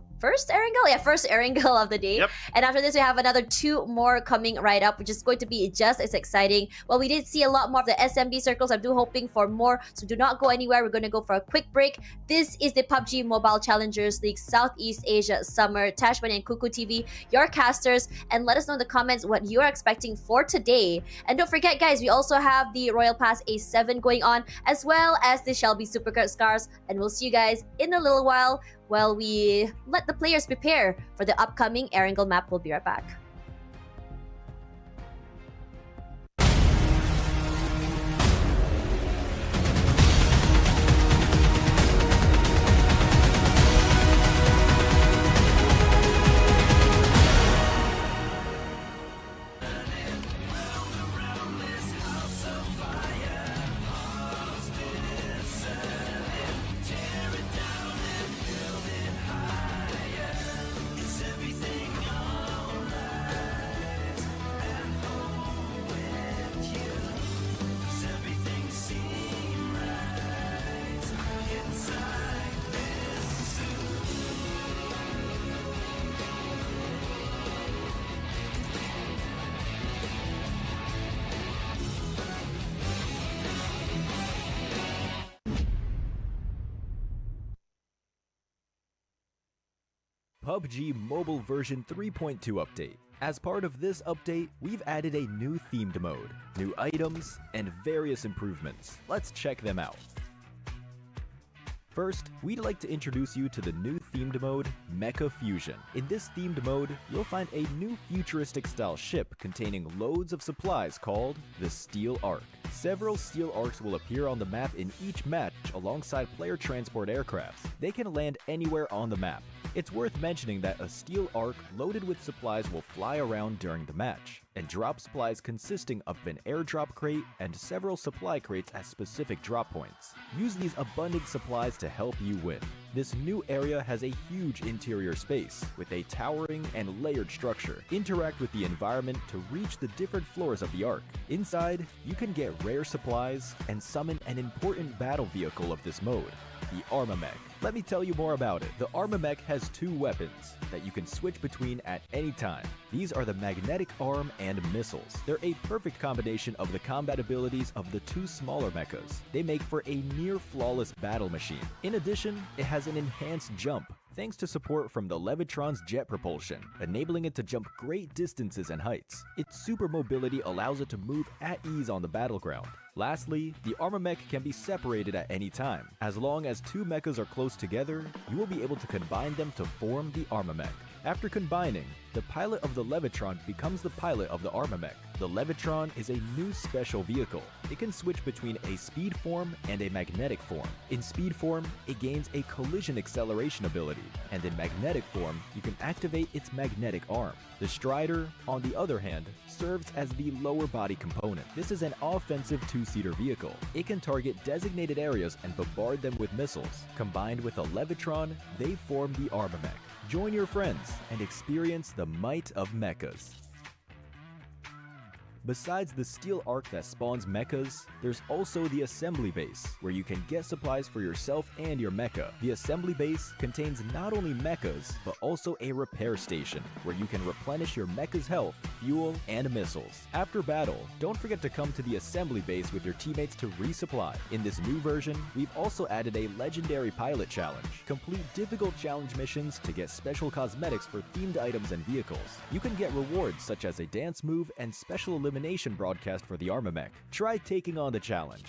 Erangel? Yeah, first Erangel of the day. Yep. And after this, we have another 2 more coming right up, which is going to be just as exciting. Well, we did see a lot more of the SMB circles. I'm hoping for more, so do not go anywhere. We're going to go for a quick break. This is the PUBG Mobile Challengers League Southeast Asia Summer. Tashman and Kuku TV, your casters, and let us know in the comments what you're expecting for today. And don't forget, guys, we also have the Royal Pass A7 going on, as well as the Shelby Supercard Scars. And we'll see you guys in a little while we let the players prepare for the upcoming Erangel map. We'll be right back. PUBG Mobile version 3.2 update. As part of this update, we've added a new themed mode, new items, and various improvements. Let's check them out. First, we'd like to introduce you to the new themed mode, Mecha Fusion. In this themed mode, you'll find a new futuristic-style ship containing loads of supplies called the Steel Ark. Several Steel Arks will appear on the map in each match alongside player transport aircrafts. They can land anywhere on the map. It's worth mentioning that a Steel Ark loaded with supplies will fly around during the match and drop supplies consisting of an airdrop crate and several supply crates at specific drop points. Use these abundant supplies to help you win. This new area has a huge interior space with a towering and layered structure. Interact with the environment to reach the different floors of the Ark. Inside, you can get rare supplies and summon an important battle vehicle of this mode, the Armamech. Let me tell you more about it. The Armamech has two weapons that you can switch between at any time. These are the magnetic arm and missiles. They're a perfect combination of the combat abilities of the two smaller mechas. They make for a near flawless battle machine. In addition, it has an enhanced jump, thanks to support from the Levitron's jet propulsion, enabling it to jump great distances and heights. Its super mobility allows it to move at ease on the battleground. Lastly, the Armamech can be separated at any time. As long as two mechas are close together, you will be able to combine them to form the Armamech. After combining, the pilot of the Levitron becomes the pilot of the Armamech. The Levitron is a new special vehicle. It can switch between a speed form and a magnetic form. In speed form, it gains a collision acceleration ability, and in magnetic form, you can activate its magnetic arm. The Strider, on the other hand, serves as the lower body component. This is an offensive two-seater vehicle. It can target designated areas and bombard them with missiles. Combined with a Levitron, they form the Armamech. Join your friends and experience the might of mechas. Besides the Steel Ark that spawns mechas, there's also the Assembly Base, where you can get supplies for yourself and your mecha. The Assembly Base contains not only mechas, but also a repair station, where you can replenish your mecha's health, fuel, and missiles. After battle, don't forget to come to the Assembly Base with your teammates to resupply. In this new version, we've also added a legendary pilot challenge. Complete difficult challenge missions to get special cosmetics for themed items and vehicles. You can get rewards such as a dance move and special elimination broadcast for the Armamech. Try taking on the challenge.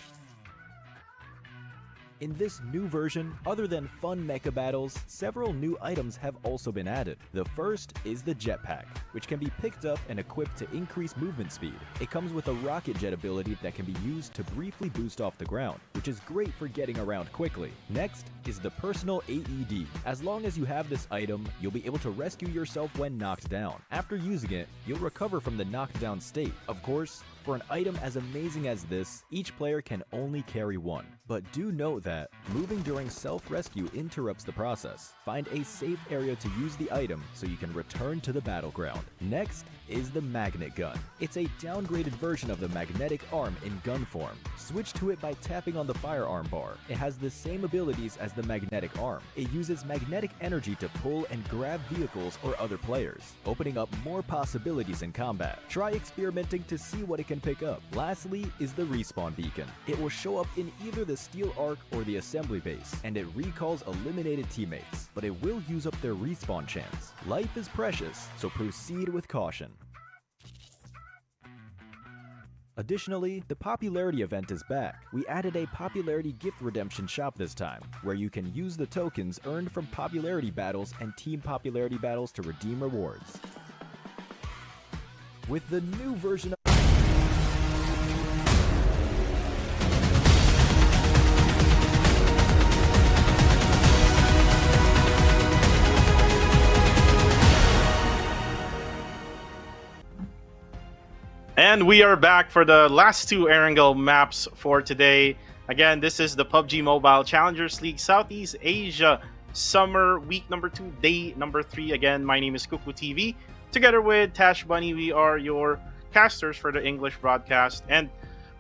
In this new version, other than fun mecha battles, several new items have also been added. The first is the jetpack, which can be picked up and equipped to increase movement speed. It comes with a rocket jet ability that can be used to briefly boost off the ground, which is great for getting around quickly. Next is the personal AED. As long as you have this item, you'll be able to rescue yourself when knocked down. After using it, you'll recover from the knocked down state. Of course, for an item as amazing as this, each player can only carry one. But do note that moving during self-rescue interrupts the process. Find a safe area to use the item so you can return to the battleground. Next is the magnet gun. It's a downgraded version of the magnetic arm in gun form. Switch to it by tapping on the firearm bar. It has the same abilities as the magnetic arm. It uses magnetic energy to pull and grab vehicles or other players, opening up more possibilities in combat. Try experimenting to see what it can pick up. Lastly is the respawn beacon. It will show up in either the Steel Ark or the Assembly Base, and it recalls eliminated teammates, but it will use up their respawn chance. Life is precious, so proceed with caution. Additionally, the popularity event is back. We added a popularity gift redemption shop this time, where you can use the tokens earned from popularity battles and team popularity battles to redeem rewards. With the new version of And we are back for the last two Erangel maps for today. Again, this is the PUBG Mobile Challengers League Southeast Asia Summer Week number 2, Day number 3. Again, my name is Kuku TV. Together with Tash Bunny, we are your casters for the English broadcast. And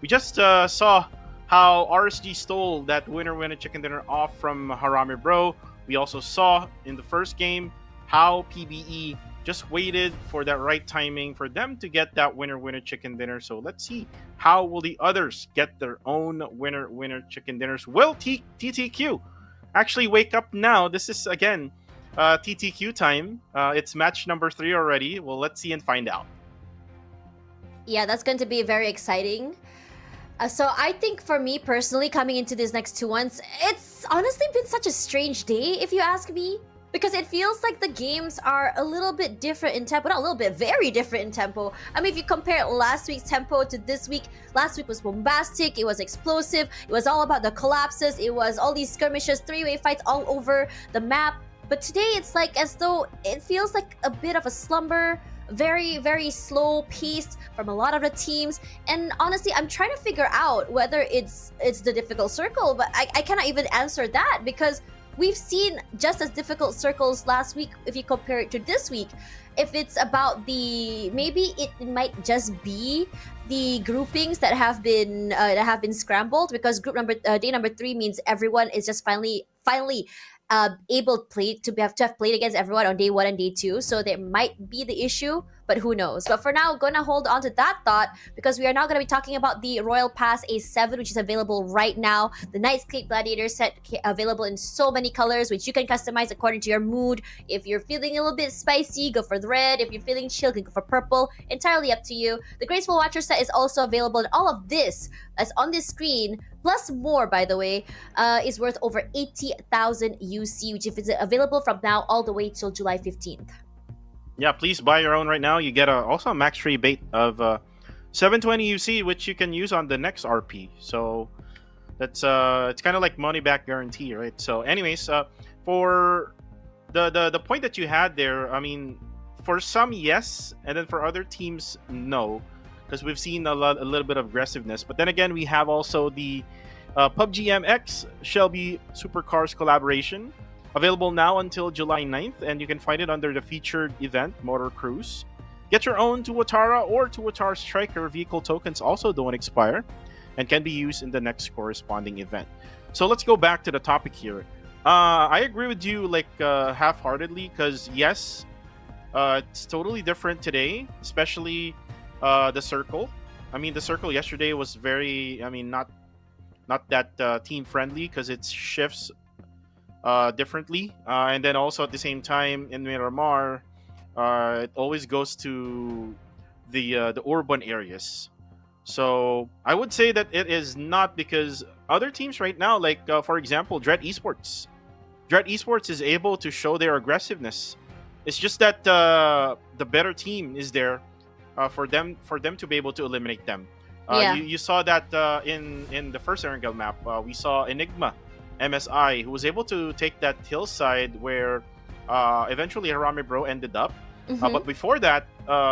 we just saw how RSG stole that winner chicken dinner off from Harami Bro. We also saw in the first game how PBE just waited for that right timing for them to get that winner chicken dinner. So let's see, how will the others get their own winner chicken dinners? Will TTQ actually wake up now? This is, again, TTQ time. It's match number 3 already. Well, let's see and find out. Yeah, that's going to be very exciting. So I think for me personally, coming into these next 2 months, it's honestly been such a strange day, if you ask me. Because it feels like the games are a little bit different in tempo. Not a little bit, very different in tempo. I mean, if you compare last week's tempo to this week, last week was bombastic, it was explosive, it was all about the collapses, it was all these skirmishes, three-way fights all over the map. But today, it's like as though it feels like a bit of a slumber, very, very slow paced from a lot of the teams. And honestly, I'm trying to figure out whether it's the difficult circle, but I cannot even answer that because we've seen just as difficult circles last week if you compare it to this week. If it's about maybe it might just be the groupings that have been scrambled, because day number 3 means everyone is just finally able to have played against everyone on day 1 and day 2, so there might be the issue, but who knows. But for now, gonna hold on to that thought because we are now gonna be talking about the Royal Pass A7, which is available right now. The Knight's Cape Gladiator set available in so many colors, which you can customize according to your mood. If you're feeling a little bit spicy, go for the red. If you're feeling chill, go for purple. Entirely up to you. The Graceful Watcher set is also available, and all of this that's on this screen, plus more, by the way, is worth over 80,000 UC, which is available from now all the way till July 15th. Yeah, please buy your own right now. You get also a max rebate of 720 UC, which you can use on the next RP. So that's it's kind of like money back guarantee, right? So, anyways, for the point that you had there, I mean, for some yes, and then for other teams no, because we've seen a little bit of aggressiveness. But then again, we have also the PUBGM X Shelby Supercars collaboration. Available now until July 9th, and you can find it under the featured event, Motor Cruise. Get your own Tuatara or Tuatara Striker vehicle tokens also don't expire and can be used in the next corresponding event. So let's go back to the topic here. I agree with you like half-heartedly because yes, it's totally different today, especially the circle. I mean, the circle yesterday was very, not that team-friendly because it shifts differently, and then also at the same time in Miramar, it always goes to the urban areas. So I would say that it is not because other teams right now, like for example, Dread Esports is able to show their aggressiveness. It's just that the better team is there for them to be able to eliminate them. You saw that in the first Erangel map. We saw Enigma MSI, who was able to take that hillside where eventually Harame Bro ended up. But before that,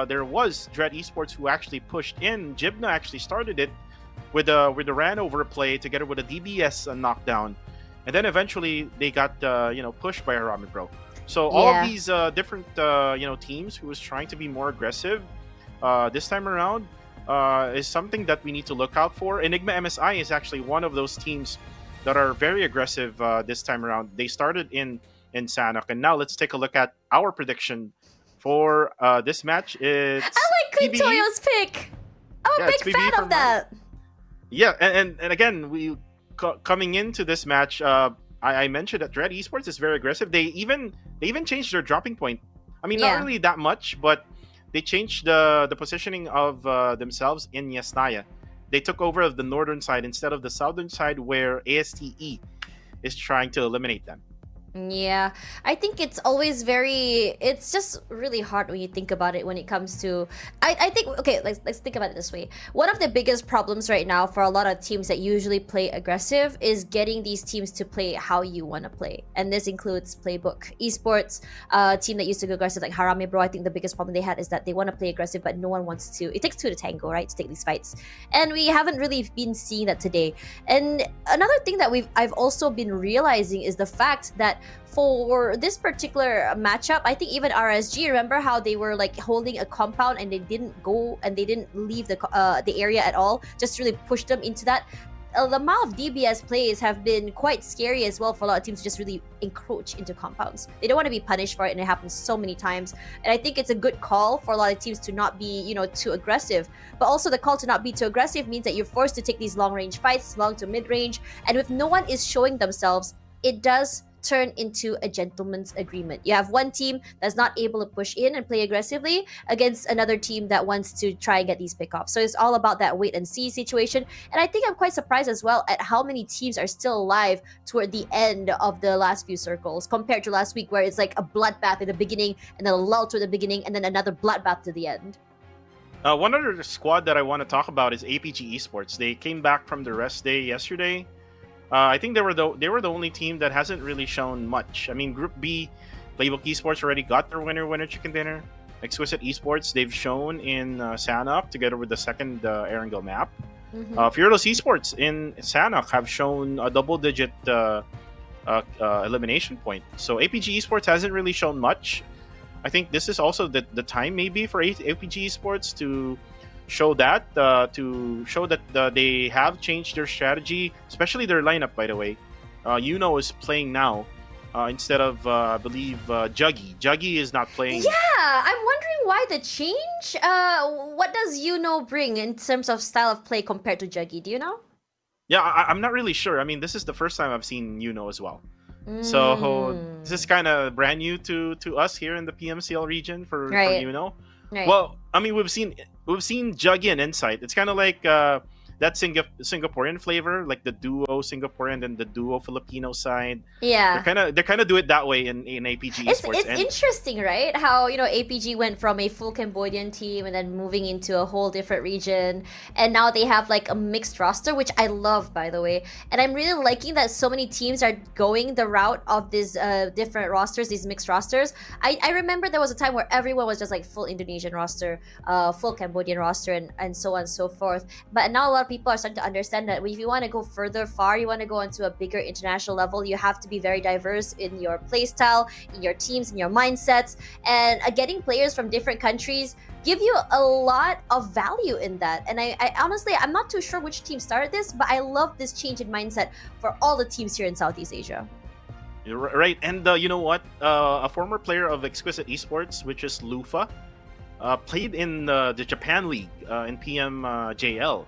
there was Dread Esports who actually pushed in. Jibna actually started it with a ran over play together with a DBS knockdown, and then eventually they got pushed by Harame Bro. So all of these different teams who was trying to be more aggressive this time around is something that we need to look out for. Enigma MSI is actually one of those teams that are very aggressive this time around. They started in Sanhok, and now let's take a look at our prediction for this match. It's I like Queen Toyo's pick. I'm a big fan of that. Yeah, and again, we coming into this match, I mentioned that Dread Esports is very aggressive. They even changed their dropping point. I mean, not really that much, but they changed the positioning of themselves in Yasnaya. They took over of the northern side instead of the southern side where ASTE is trying to eliminate them. Yeah, I think it's just really hard when you think about it when it comes to, I think, okay, let's think about it this way. One of the biggest problems right now for a lot of teams that usually play aggressive is getting these teams to play how you want to play. And this includes Playbook. Esports, team that used to go aggressive like Harame Bro, I think the biggest problem they had is that they want to play aggressive, but no one wants to. It takes two to tango, right, to take these fights. And we haven't really been seeing that today. And another thing that I've also been realizing is the fact that for this particular matchup, I think even RSG, remember how they were like holding a compound and they didn't go and they didn't leave the area at all, just really pushed them into that. The amount of DBS plays have been quite scary as well for a lot of teams to just really encroach into compounds. They don't want to be punished for it, and it happens so many times. And I think it's a good call for a lot of teams to not be, too aggressive. But also the call to not be too aggressive means that you're forced to take these long-range fights, long to mid-range. And if no one is showing themselves, it does turn into a gentleman's agreement. You have one team that's not able to push in and play aggressively against another team that wants to try and get these pickoffs. So it's all about that wait and see situation. And I think I'm quite surprised as well at how many teams are still alive toward the end of the last few circles compared to last week, where it's like a bloodbath at the beginning and then a lull to the beginning and then another bloodbath to the end. One other squad that I want to talk about is APG Esports. They came back from the rest day yesterday. I think they were the only team that hasn't really shown much. I mean, Group B, Playbook Esports already got their winner chicken dinner. Exquisite Esports, they've shown in Sanhok together with the second Erangel map. Fearless Esports in Sanhok have shown a double-digit elimination point. So APG Esports hasn't really shown much. I think this is also the time maybe for APG Esports to show that they have changed their strategy, especially their lineup. By the way, Yuno is playing now instead of I believe Juggy. Juggy is not playing. Yeah, I'm wondering why the change. What does Yuno bring in terms of style of play compared to Juggy? Do you know? Yeah, I'm not really sure. I mean, this is the first time I've seen Yuno as well. So this is kind of brand new to us here in the PMCL region for Yuno. Right. Well, I mean, we've seen Juggy and Insight. It's kind of like that Singaporean flavor, like the duo Singaporean and the duo Filipino side. Yeah, they kind of do it that way in APG Esports. It's interesting, right? How APG went from a full Cambodian team and then moving into a whole different region, and now they have like a mixed roster, which I love, by the way. And I'm really liking that so many teams are going the route of these different rosters, these mixed rosters. I remember there was a time where everyone was just like full Indonesian roster, full Cambodian roster, and so on and so forth. But now a lot of people are starting to understand that if you want to go further far, you want to go into a bigger international level, you have to be very diverse in your playstyle, in your teams, in your mindsets, and getting players from different countries give you a lot of value in that. And I honestly, I'm not too sure which team started this, but I love this change in mindset for all the teams here in Southeast Asia. You're right. And you know what? A former player of Exquisite Esports, which is Lufa, played in the Japan League in PMJL.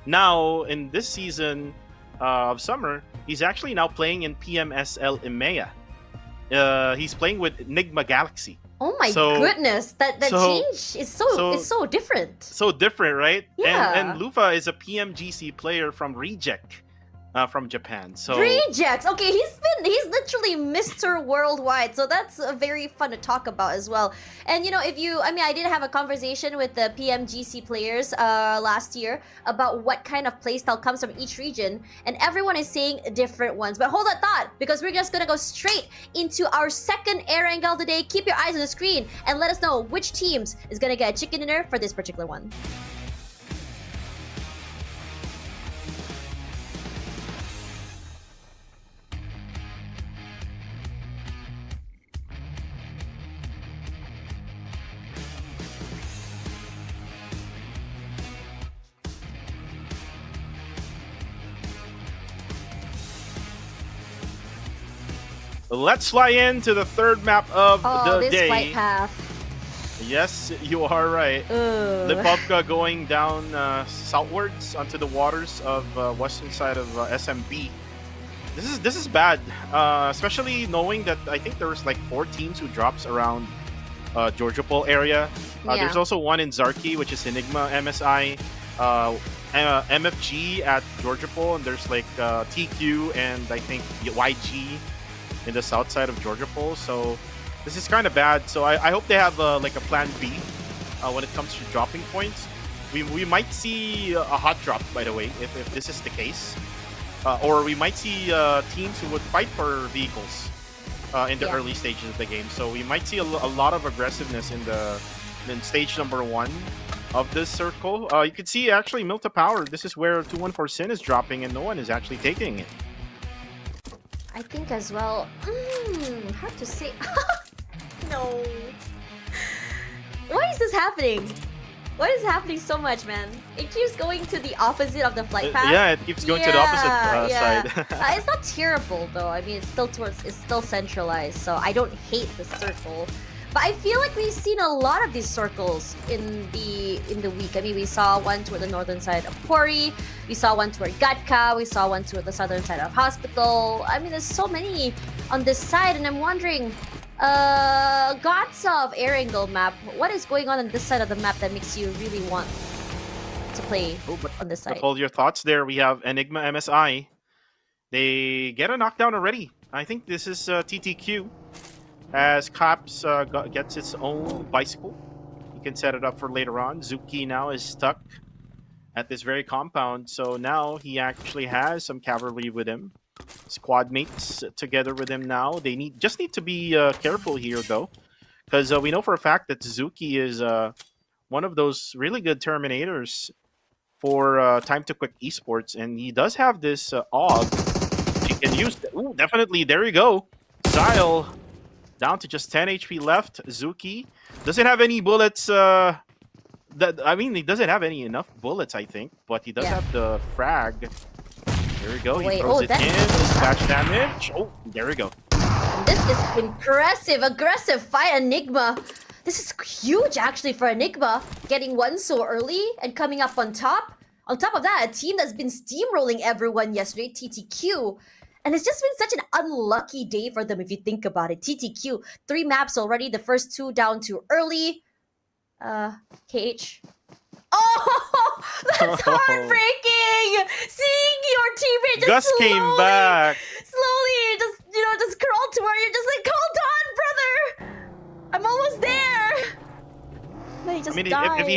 Now, in this season of summer, he's actually now playing in PMSL EMEA. He's playing with Enigma Galaxy. Oh my goodness, that change is so different. So different, right? Yeah. And Lufa is a PMGC player from Reject. From Japan. So Rejects. Okay, he's literally Mr. Worldwide. So that's very fun to talk about as well. And I did have a conversation with the PMGC players last year about what kind of playstyle comes from each region, and everyone is saying different ones. But hold that thought, because we're just gonna go straight into our second Erangel today. Keep your eyes on the screen and let us know which teams is gonna get a chicken dinner for this particular one. Let's fly into the third map of the this day. flight path. Yes, you are right. Lipovka going down southwards onto the waters of western side of SMB. This is bad, especially knowing that I think there was like 4 teams who drops around Georgiopol area. There's also one in Zarki, which is Enigma MSI, MFG at Georgiopol, and there's like TQ and I think YG in the south side of Georgiopol. So this is kind of bad. So I hope they have like a plan B when it comes to dropping points. We might see a hot drop, by the way, if this is the case. Or we might see teams who would fight for vehicles in the early stages of the game. So we might see a lot of aggressiveness in stage number 1 of this circle. You can see actually Milta Power. This is where 214 Sin is dropping and no one is actually taking it. I think as well. Hard to say. No. Why is this happening? What is happening so much, man? It keeps going to the opposite of the flight path. Yeah, it keeps going to the opposite side. It's not terrible though. I mean, it's still centralized, so I don't hate the circle. But I feel like we've seen a lot of these circles in the week. I mean, we saw one toward the northern side of Pori, we saw one toward Gatka, we saw one toward the southern side of Hospital. I mean, there's so many on this side, and I'm wondering, gods of Erangel map, what is going on this side of the map that makes you really want to play on this But side? hold your thoughts there. We have Enigma MSI. They get a knockdown already. I think this is TTQ. As Caps gets its own bicycle. He can set it up for later on. Zuki now is stuck at this very compound. So now he actually has some cavalry with him. Squad mates together with him now. They just need to be careful here, though. Because we know for a fact that Zuki is one of those really good Terminators for Time to Quick Esports. And he does have this AUG. He can use... Ooh, definitely. There you go. Zyle down to just 10 HP left. Zuki doesn't have any bullets. He doesn't have enough bullets, I think. But he does have the frag. There we go. He throws it in. Splash damage. Oh, there we go. This is impressive. Aggressive fight, Enigma. This is huge, actually, for Enigma. Getting one so early and coming up on top. On top of that, a team that's been steamrolling everyone yesterday, TTQ. And it's just been such an unlucky day for them if you think about it. TTQ, 3 maps already. The first 2 down too early. KH. Oh, that's heartbreaking! Seeing your teammate just Gus came back. slowly, just crawl to where you're just like, hold on, brother! I'm almost there! Then he just dies. If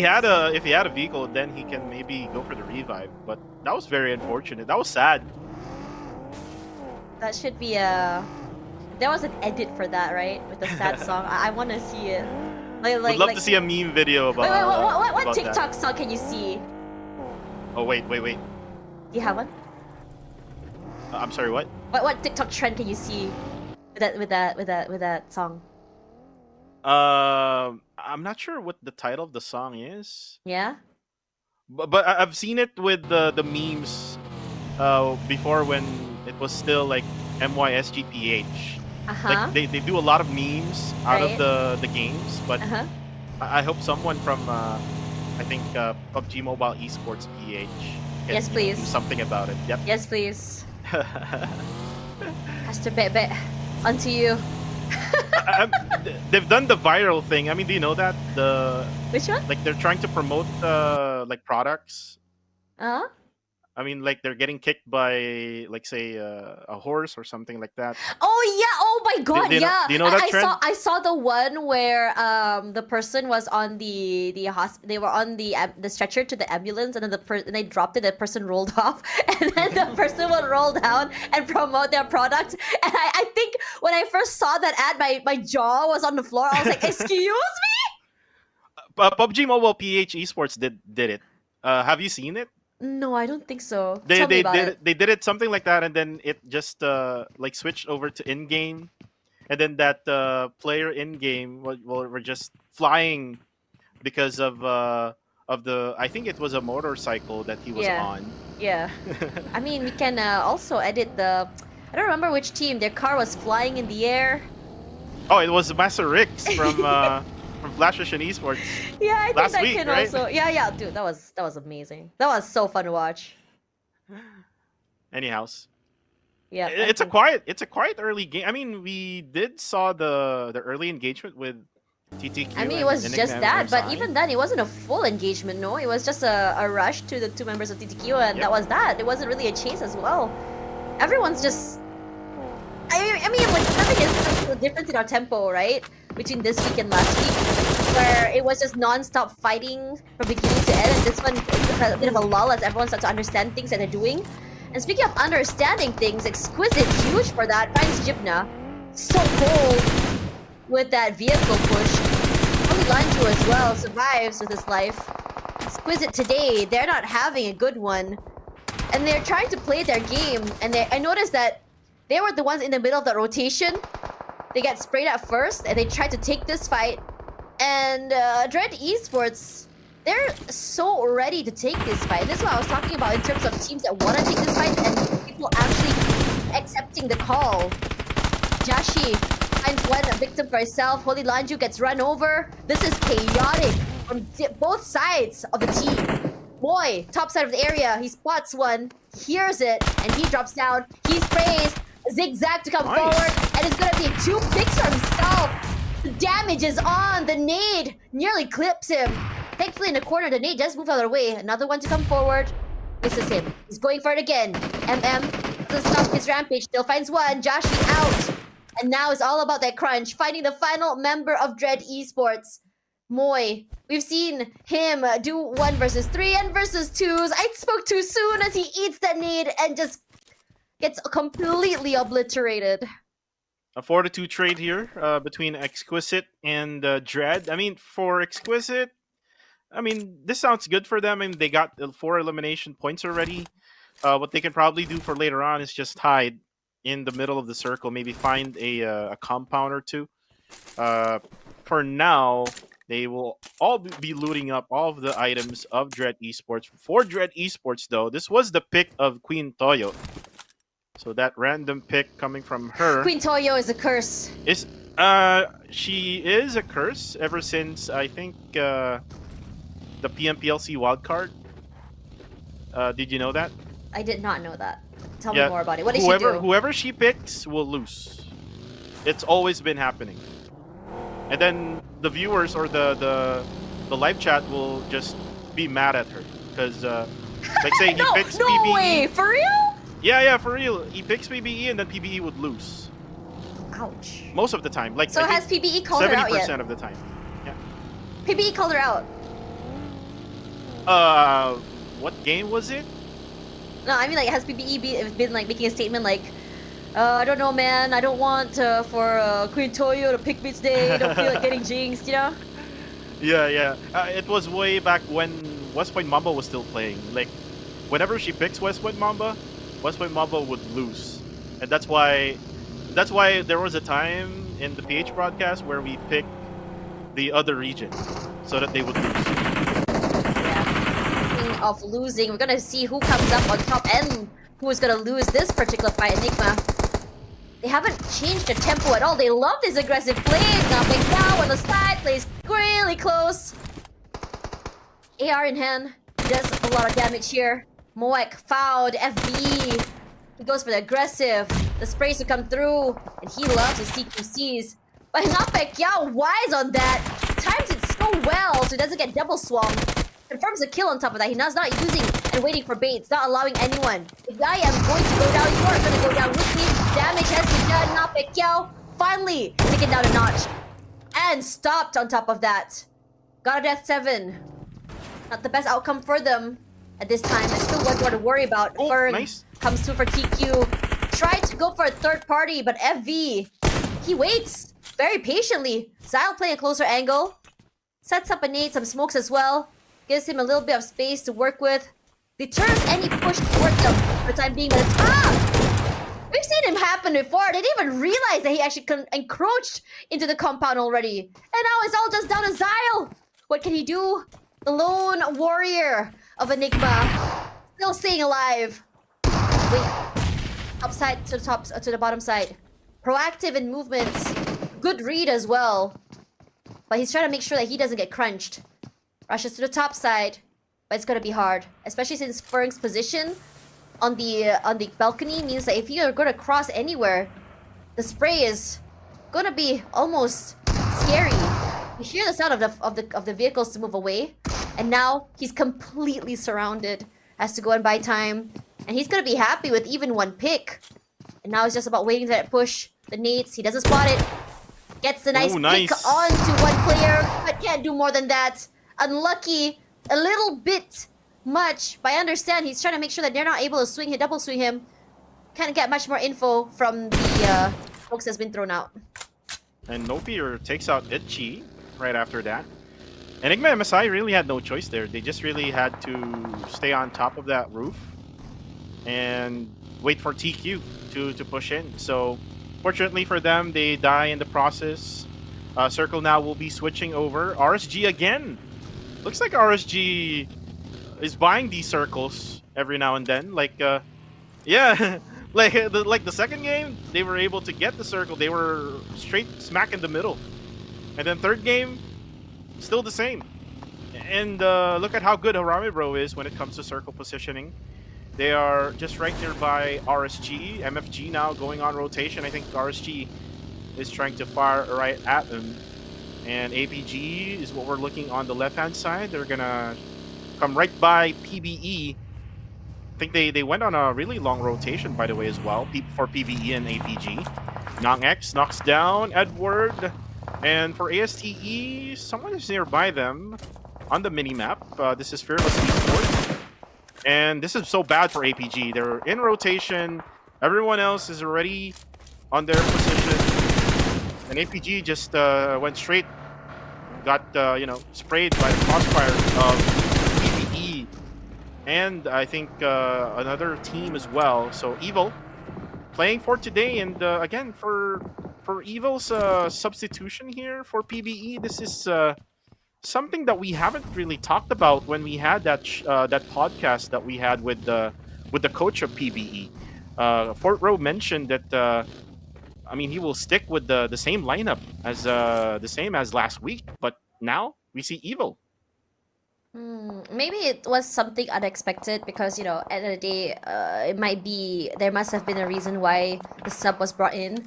he had a vehicle, then he can maybe go for the revive. But that was very unfortunate. That was sad. That should be a... There was an edit for that, right? With the sad song. I want to see it. Would love to see a meme video about. What about TikTok that. song can you see? Oh wait. Do you have one? I'm sorry. What? What TikTok trend can you see with that song? I'm not sure what the title of the song is. Yeah. But I've seen it with the memes before when it was still like MYSGPH. Like they do a lot of memes out of the games, but I hope someone from I think PUBG Mobile Esports PH can Yes, please. do something about it. Yep. Yes, please. Has to bet onto you. They've done the viral thing. I mean, do you know that Which one? like they're trying to promote like products? I mean, like they're getting kicked by, like, say, a horse or something like that. Oh yeah! Oh my God! Do you yeah. know that trend? I saw the one where the person was on they were on the stretcher to the ambulance, and then and they dropped it. The person rolled off, and then the person would roll down and promote their product. And I think when I first saw that ad, my jaw was on the floor. I was like, "Excuse me." PUBG Mobile PH Esports did it. Have you seen it? No, I don't think so. They Tell me about it. did it something like that, and then it just like switched over to in game, and then that player in game were just flying because of the, I think it was a motorcycle that he was on. Yeah. I mean, we can also edit I don't remember which team. Their car was flying in the air. Oh, it was Master Rix from Flash Russian Esports. Yeah, I think last that week, can right? also. Yeah, dude, that was amazing. That was so fun to watch. Anyhow, Yeah, it's a quiet early game. I mean, we did saw the early engagement with TTQ. I mean, it was and just Enigma that, but MSI. even then, it wasn't a full engagement. No, it was just a rush to the 2 members of TTQ, and that was that. It wasn't really a chase as well. Everyone's just. I mean, like, nothing is so different in our tempo, right? Between this week and last week, where it was just non-stop fighting from beginning to end, and this one is a bit of a lull as everyone starts to understand things that they're doing. And speaking of understanding things, Exquisite, huge for that, finds Jibna so cold with that vehicle push. Only Lanju as well survives with his life. Exquisite today, they're not having a good one. And they're trying to play their game, and I noticed that they were the ones in the middle of the rotation. They get sprayed at first, and they tried to take this fight. And Dread Esports, they're so ready to take this fight. This is what I was talking about in terms of teams that want to take this fight and people actually accepting the call. Jashi finds one victim for herself. Holy Lanju gets run over. This is chaotic from both sides of the team. Boy, top side of the area, he spots one, hears it, and he drops down. He sprays. Zigzag to come Nice. forward, and it's gonna be 2 picks for himself. The damage is on. The nade nearly clips him. Thankfully, in the corner, the nade does move out of the way. Another one to come forward. Misses him. He's going for it again. Doesn't stop his rampage. Still finds one. Josh is out. And now it's all about that crunch. Finding the final member of Dread Esports. Moy. We've seen him do 1 versus 3 and versus 2s. I spoke too soon as he eats that nade and just gets completely obliterated. A 4-2 trade here between Exquisite and Dread. I mean, for Exquisite, I mean, this sounds good for them. I mean, they got 4 elimination points already. What they can probably do for later on is just hide in the middle of the circle. Maybe find a compound or 2. For now, they will all be looting up all of the items of Dread Esports. For Dread Esports, though, this was the pick of Queen Toyo. So that random pick coming from her Queen Toyo is a curse. is she is a curse ever since I think the PMCL SEA wildcard. Did you know that? I did not know that. Tell Yeah, me more about it. What did she do? Whoever she picks will lose. It's always been happening. And then the viewers or the live chat will just be mad at her because like say he picks no PBE. way, for real? Yeah, for real. He picks PBE and then PBE would lose. Ouch. Most of the time. Like So I has think PBE called her out yet? 70% of the time. Yeah. PBE called her out. What game was it? No, I mean like has PBE been like making a statement like, I don't know, man. I don't want for Queen Toyo to pick me today. I don't feel like getting jinxed, you know? Yeah. It was way back when West Point Mamba was still playing. Like, whenever she picks West Point Mamba would lose, and that's why there was a time in the PH broadcast where we picked the other region so that they would lose. Yeah. Speaking of losing, we're gonna see who comes up on top and who is gonna lose this particular fight. Enigma. They haven't changed the tempo at all. They love this aggressive play. Now big now on the side, plays really close. AR in hand, does a lot of damage here. Moek fouled, FB. He goes for the aggressive. The sprays to come through, and he loves his CQCs. But Napek Yao wise on that. Times it so well so he doesn't get double swung. Confirms the kill on top of that. He's not using and waiting for baits, not allowing anyone. If I am going to go down, you are going to go down with me. Damage has been done. Napek Yao finally taken down a notch. And stopped on top of that. Got a death 7. Not the best outcome for them at this time. There's still one more to worry about. Oh, Fern nice. comes through for TQ. Tried to go for a third party, but FV, he waits very patiently. Zyle playing a closer angle. Sets up a nade, some smokes as well. Gives him a little bit of space to work with. Deters any push towards them for the time being, but it's we've seen him happen before. They didn't even realize that he actually encroached into the compound already. And now it's all just down to Zyle. What can he do? The lone warrior of Enigma. Still staying alive. Wait. Upside to the bottom side. Proactive in movements. Good read as well. But he's trying to make sure that he doesn't get crunched. Rushes to the top side. But it's gonna be hard. Especially since Fern's position on the balcony means that if you're gonna cross anywhere, the spray is gonna be almost scary. You hear the sound of the vehicles to move away, and now he's completely surrounded. Has to go and buy time, and he's gonna be happy with even one pick. And now it's just about waiting for that push. The nades, he doesn't spot it. Gets the nice nice. pick onto one player, but can't do more than that. Unlucky, a little bit much, but I understand he's trying to make sure that they're not able to double swing him. Can't get much more info from the folks that's been thrown out. And Nopier takes out Itchy right after that. Enigma MSI really had no choice there. They just really had to stay on top of that roof and wait for TQ to push in. So fortunately for them, they die in the process. Circle now will be switching over. RSG again. Looks like RSG is buying these circles every now and then. Like, yeah, like the second game, they were able to get the circle. They were straight smack in the middle. And then third game, still the same. And look at how good Harame Bro is when it comes to circle positioning. They are just right nearby RSG. MFG now going on rotation. I think RSG is trying to fire right at them. And APG is what we're looking on the left-hand side. They're gonna come right by PBE. I think they went on a really long rotation, by the way, as well, for PBE and APG. Nong X knocks down Edward. And for ASTE, someone is nearby them on the mini-map. This is Fearless Esports. And this is so bad for APG. They're in rotation. Everyone else is already on their position. And APG just went straight. Got, sprayed by the crossfire of PBE. And I think another team as well. So Evil playing for today. And again, for Evil's substitution here for PBE, this is something that we haven't really talked about when we had that podcast that we had with the coach of PBE. Fort Row mentioned that he will stick with the same lineup as the same as last week, but now we see Evil. Maybe it was something unexpected because, at the end of the day, there must have been a reason why the sub was brought in.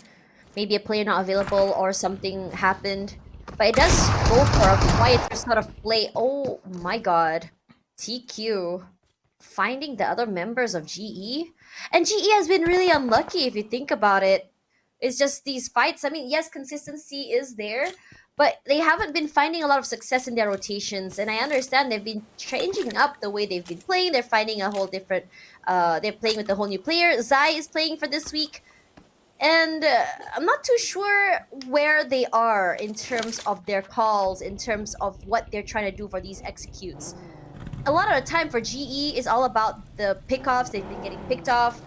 Maybe a player not available or something happened. But it does go for a quieter sort of play. Oh my god. TQ finding the other members of GE. And GE has been really unlucky if you think about it. It's just these fights. Yes, consistency is there, but they haven't been finding a lot of success in their rotations. And I understand they've been changing up the way they've been playing. They're finding a whole different... they're playing with a whole new player. Zai is playing for this week. And I'm not too sure where they are in terms of their calls, in terms of what they're trying to do for these executes. A lot of the time for GE is all about the pickoffs. They've been getting picked off.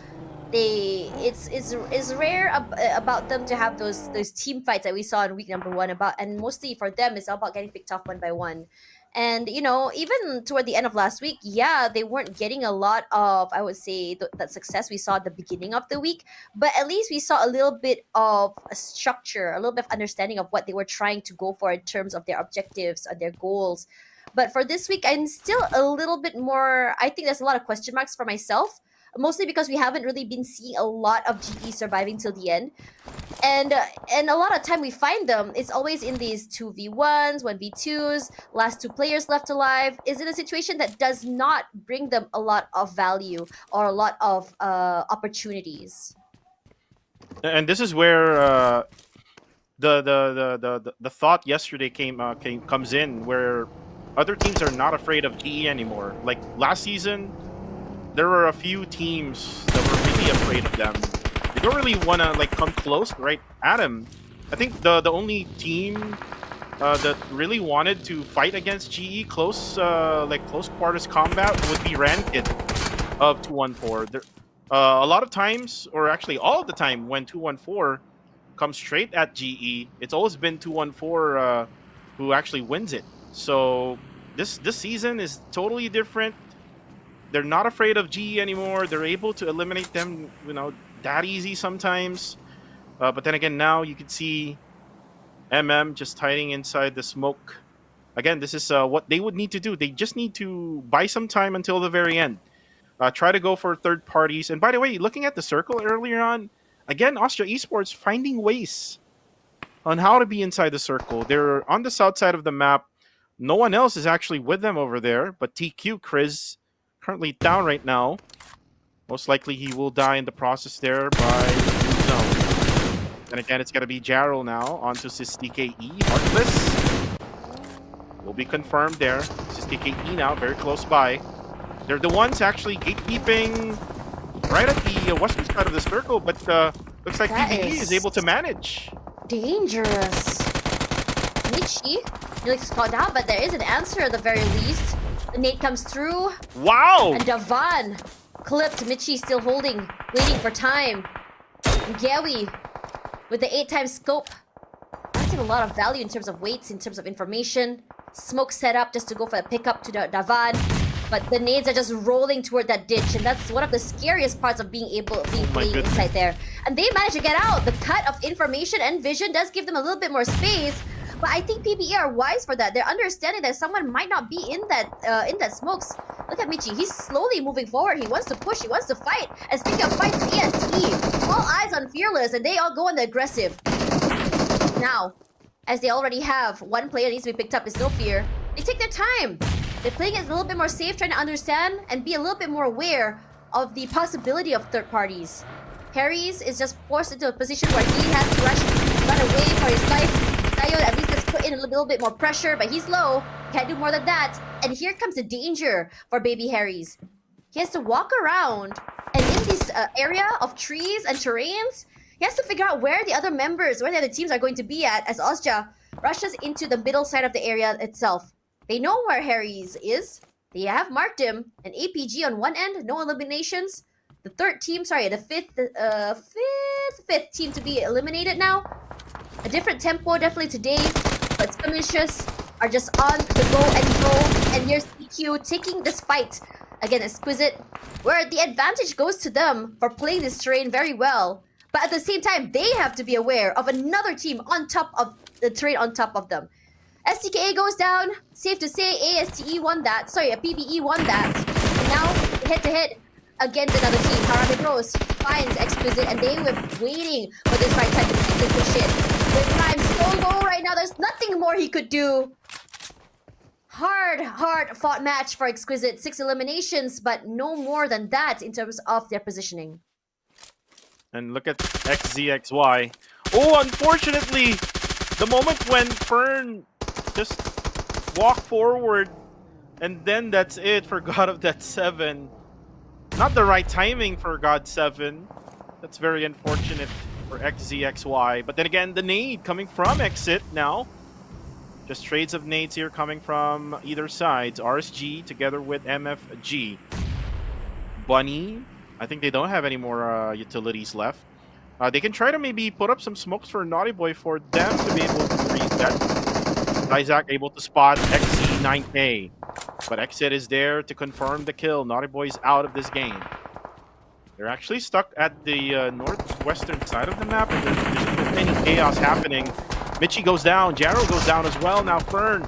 It's rare about them to have those team fights that we saw in week number 1 and mostly for them it's all about getting picked off one by one. And even toward the end of last week, they weren't getting a lot of, I would say, that success we saw at the beginning of the week, but at least we saw a little bit of a structure, a little bit of understanding of what they were trying to go for in terms of their objectives and their goals. But for this week, I'm still a little bit more, I think there's a lot of question marks for myself, mostly because we haven't really been seeing a lot of GE surviving till the end. And a lot of time we find them, it's always in these 2v1s, 1v2s, last 2 players left alive. Is it a situation that does not bring them a lot of value or a lot of opportunities? And this is where the thought yesterday comes in, where other teams are not afraid of GE anymore. Like last season, there were a few teams that were really afraid of them. They don't really want to come close right at him. I think the only team that really wanted to fight against GE close quarters combat would be Ranked of 214. A lot of times, or actually all of the time, when 214 comes straight at GE, it's always been 214 who actually wins it. So this season is totally different. They're not afraid of GE anymore. They're able to eliminate them, that easy sometimes. But then again, now you can see MM just hiding inside the smoke. Again, this is what they would need to do. They just need to buy some time until the very end. Try to go for third parties. And by the way, looking at the circle earlier on, again, Austria Esports finding ways on how to be inside the circle. They're on the south side of the map. No one else is actually with them over there, but TQ, Chris, currently down right now. Most likely he will die in the process there by zone. And again, it's going to be Jarrell now onto SysDKE. Heartless will be confirmed there. SysDKE now very close by. They're the ones actually gatekeeping right at the western side of the circle, but looks like PBE is able to manage. Dangerous. Michi nearly caught down, but there is an answer at the very least. The nade comes through. Wow! And Davan clipped. Michi still holding, waiting for time. And Gawi with the 8x scope. That's a lot of value in terms of weights, in terms of information. Smoke set up just to go for the pickup to Davan. But the nades are just rolling toward that ditch, and that's one of the scariest parts of being playing inside there. And they managed to get out. The cut of information and vision does give them a little bit more space, But I think PBE are wise for that. They're understanding that someone might not be in that smokes. Look at Michi. He's slowly moving forward. He wants to push. He wants to fight. And speaking of fights, ASE, all eyes on Fearless, and they all go on the aggressive. Now, as they already have one player needs to be picked up, is no fear. They take their time. They're playing it a little bit more safe, trying to understand and be a little bit more aware of the possibility of third parties. Harry's is just forced into a position where he has to run away for his life. Tayo at least has put in a little bit more pressure, but he's low. Can't do more than that. And here comes the danger for baby Harry's. He has to walk around, and in this area of trees and terrains, he has to figure out where the other members, where the other teams are going to be at as Ozja rushes into the middle side of the area itself. They know where Harry's is. They have marked him. An APG on one end, no eliminations. The fifth team to be eliminated now. A different tempo definitely today, but skirmishes are just on the go and go. And here's EQ taking this fight. Again, Exquisite, where the advantage goes to them for playing this terrain very well. But at the same time, they have to be aware of another team on top of the terrain on top of them. STKA goes down. Safe to say, ASTE won that. Sorry, a PBE won that. And now, head-to-head against another team. Harami Bros finds Exquisite, and they were waiting for this right time to take this shit. With time so low right now, there's nothing more he could do. Hard fought match for Exquisite. 6 eliminations, but no more than that in terms of their positioning. And look at XZXY. Oh, unfortunately, the moment when Fern just walked forward, and then that's it for God of Death 7. Not the right timing for God 7. That's very unfortunate for XZXY. But then again, the nade coming from Exit now. Just trades of nades here coming from either sides. RSG together with MFG. Bunny, I think they don't have any more utilities left. They can try to maybe put up some smokes for Naughty Boy for them to be able to reset. Isaac able to spot XC9K. But Exit is there to confirm the kill. Naughty Boy's out of this game. They're actually stuck at the northwestern side of the map, and there's many chaos happening. Michi goes down. Jaro goes down as well. Now Fern.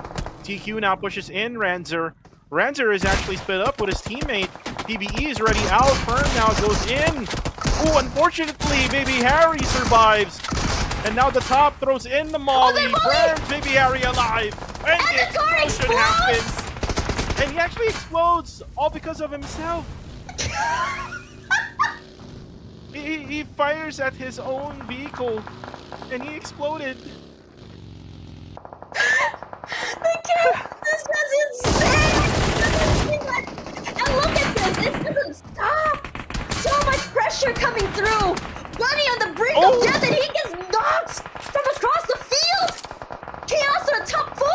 TQ now pushes in Ranzer. Ranzer is actually split up with his teammate. PBE is already out. Fern now goes in. Ooh, unfortunately, baby Harry survives. And now the top throws in the molly. Burns baby Harry alive. And the explosion happens. And he actually explodes all because of himself. he fires at his own vehicle and he exploded. This is insane! And look at this! This doesn't stop! So much pressure coming through! Bunny on the brink of death, and he gets knocked from across the field! Chaos to the top 4!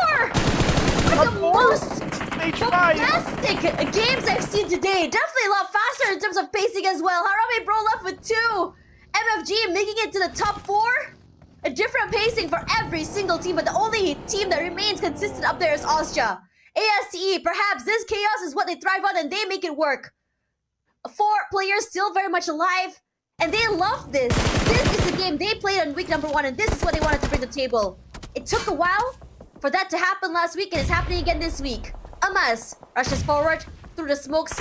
One of the most fantastic games I've seen today! Definitely a lot faster in terms of pacing as well. Harame Bro left with 2! MFG making it to the top 4! A different pacing for every single team, but the only team that remains consistent up there is Ozja. ASTE, perhaps this chaos is what they thrive on and they make it work. 4 players still very much alive, and they love this. This is the game they played on week number 1, and this is what they wanted to bring to the table. It took a while for that to happen last week, and it's happening again this week. Amas rushes forward through the smokes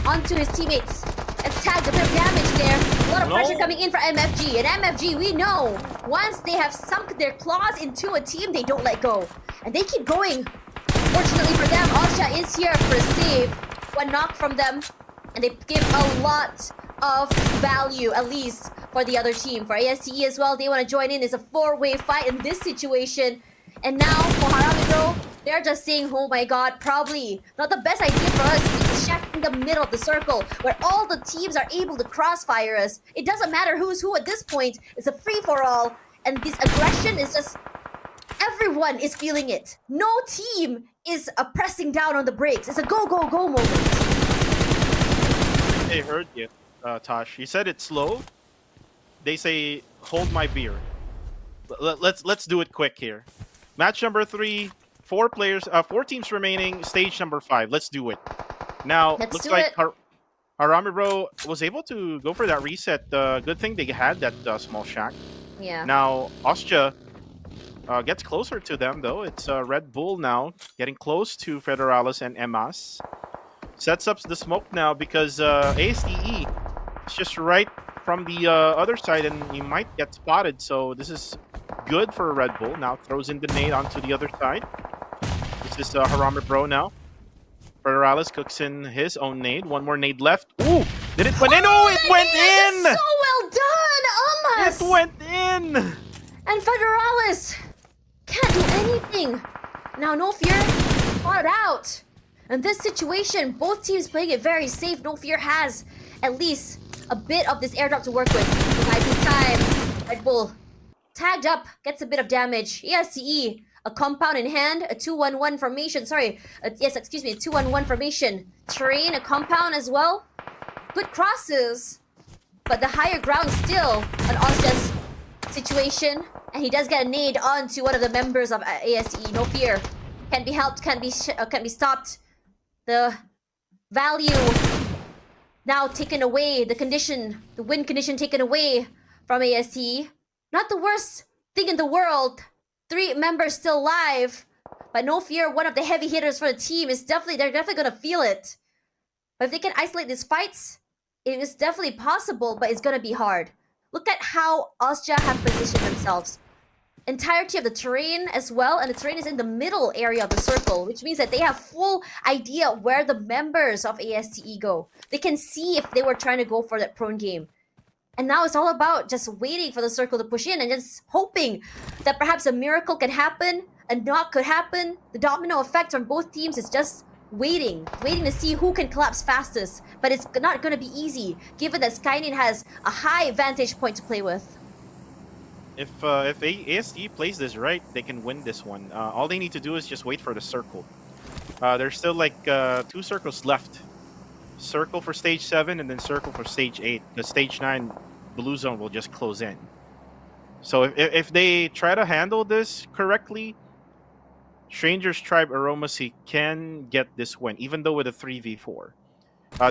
onto his teammates. And tagged a bit of damage there. A lot of pressure coming in for MFG. And MFG, we know, once they have sunk their claws into a team, they don't let go. And they keep going. Fortunately for them, Asha is here for a save. One knock from them. And they give a lot of value, at least, for the other team. For ASTE as well, they want to join in. It's a 4-way fight in this situation. And now, for Harami Bro, they're just saying, oh my god, probably not the best idea for us to be shack in the middle of the circle where all the teams are able to crossfire us. It doesn't matter who's who at this point. It's a free-for-all. And this aggression is just... everyone is feeling it. No team is pressing down on the brakes. It's a go, go, go moment. They heard you, Tosh. You said it's slow. They say, hold my beer. Let's do it quick here. Match number 3, 4 players, 4 teams remaining. Stage number 5. Let's do it. Now, looks like Harami Bro was able to go for that reset. Good thing they had that small shack. Yeah. Now, Ostja gets closer to them, though. It's Red Bull now getting close to Federalis and Emas. Sets up the smoke now because ASTE is just right from the other side, and he might get spotted. So this is good for Red Bull. Now throws in the nade onto the other side. This is Harama Bro now. Federalis cooks in his own nade. One more nade left. Ooh! Did it went in? Oh, it went in! So well done, Almas! It went in! And Federalis can't do anything. Now, No Fear fought it out. In this situation, both teams playing it very safe. No Fear has at least a bit of this airdrop to work with. Nice time. Red Bull tagged up, gets a bit of damage. ESCE, a compound in hand, a 2-1-1 formation. Sorry, a 2-1-1 formation. Terrain, a compound as well. Good crosses, but the higher ground still an Ozja's situation, and he does get a nade onto one of the members of ASE. No Fear, can't be helped, can't be stopped. The value now taken away, the win condition taken away from ASE. Not the worst thing in the world. 3 members still alive, but No Fear, one of the heavy hitters for the team, they're definitely gonna feel it. But if they can isolate these fights, it is definitely possible, but it's gonna be hard. Look at how Ozja have positioned themselves. Entirety of the terrain as well, and the terrain is in the middle area of the circle, which means that they have full idea where the members of ASTE go. They can see if they were trying to go for that prone game. And now it's all about just waiting for the circle to push in and just hoping that perhaps a miracle can happen, a knock could happen. The domino effect on both teams is just waiting to see who can collapse fastest. But it's not going to be easy, given that Skynin has a high vantage point to play with. If ASE plays this right, they can win this one. All they need to do is just wait for the circle. There's still like 2 circles left. Circle for stage 7 and then circle for stage 8. The stage 9 blue zone will just close in. So if they try to handle this correctly, Stranger's Tribe Aromacy can get this win, even though with a 3v4.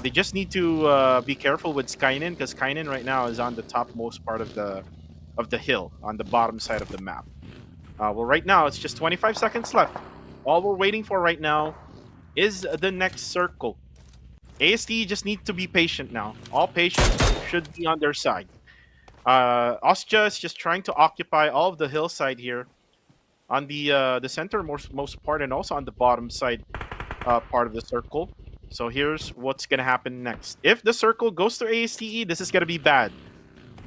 They just need to be careful with Skynin, because Skynin right now is on the topmost part of the hill, on the bottom side of the map. Well, right now, it's just 25 seconds left. All we're waiting for right now is the next circle. AST just need to be patient now. All patience should be on their side. Ozja is just trying to occupy all of the hillside here on the center most part, and also on the bottom side part of the circle. So here's what's gonna happen next. If the circle goes to ASTE, this is gonna be bad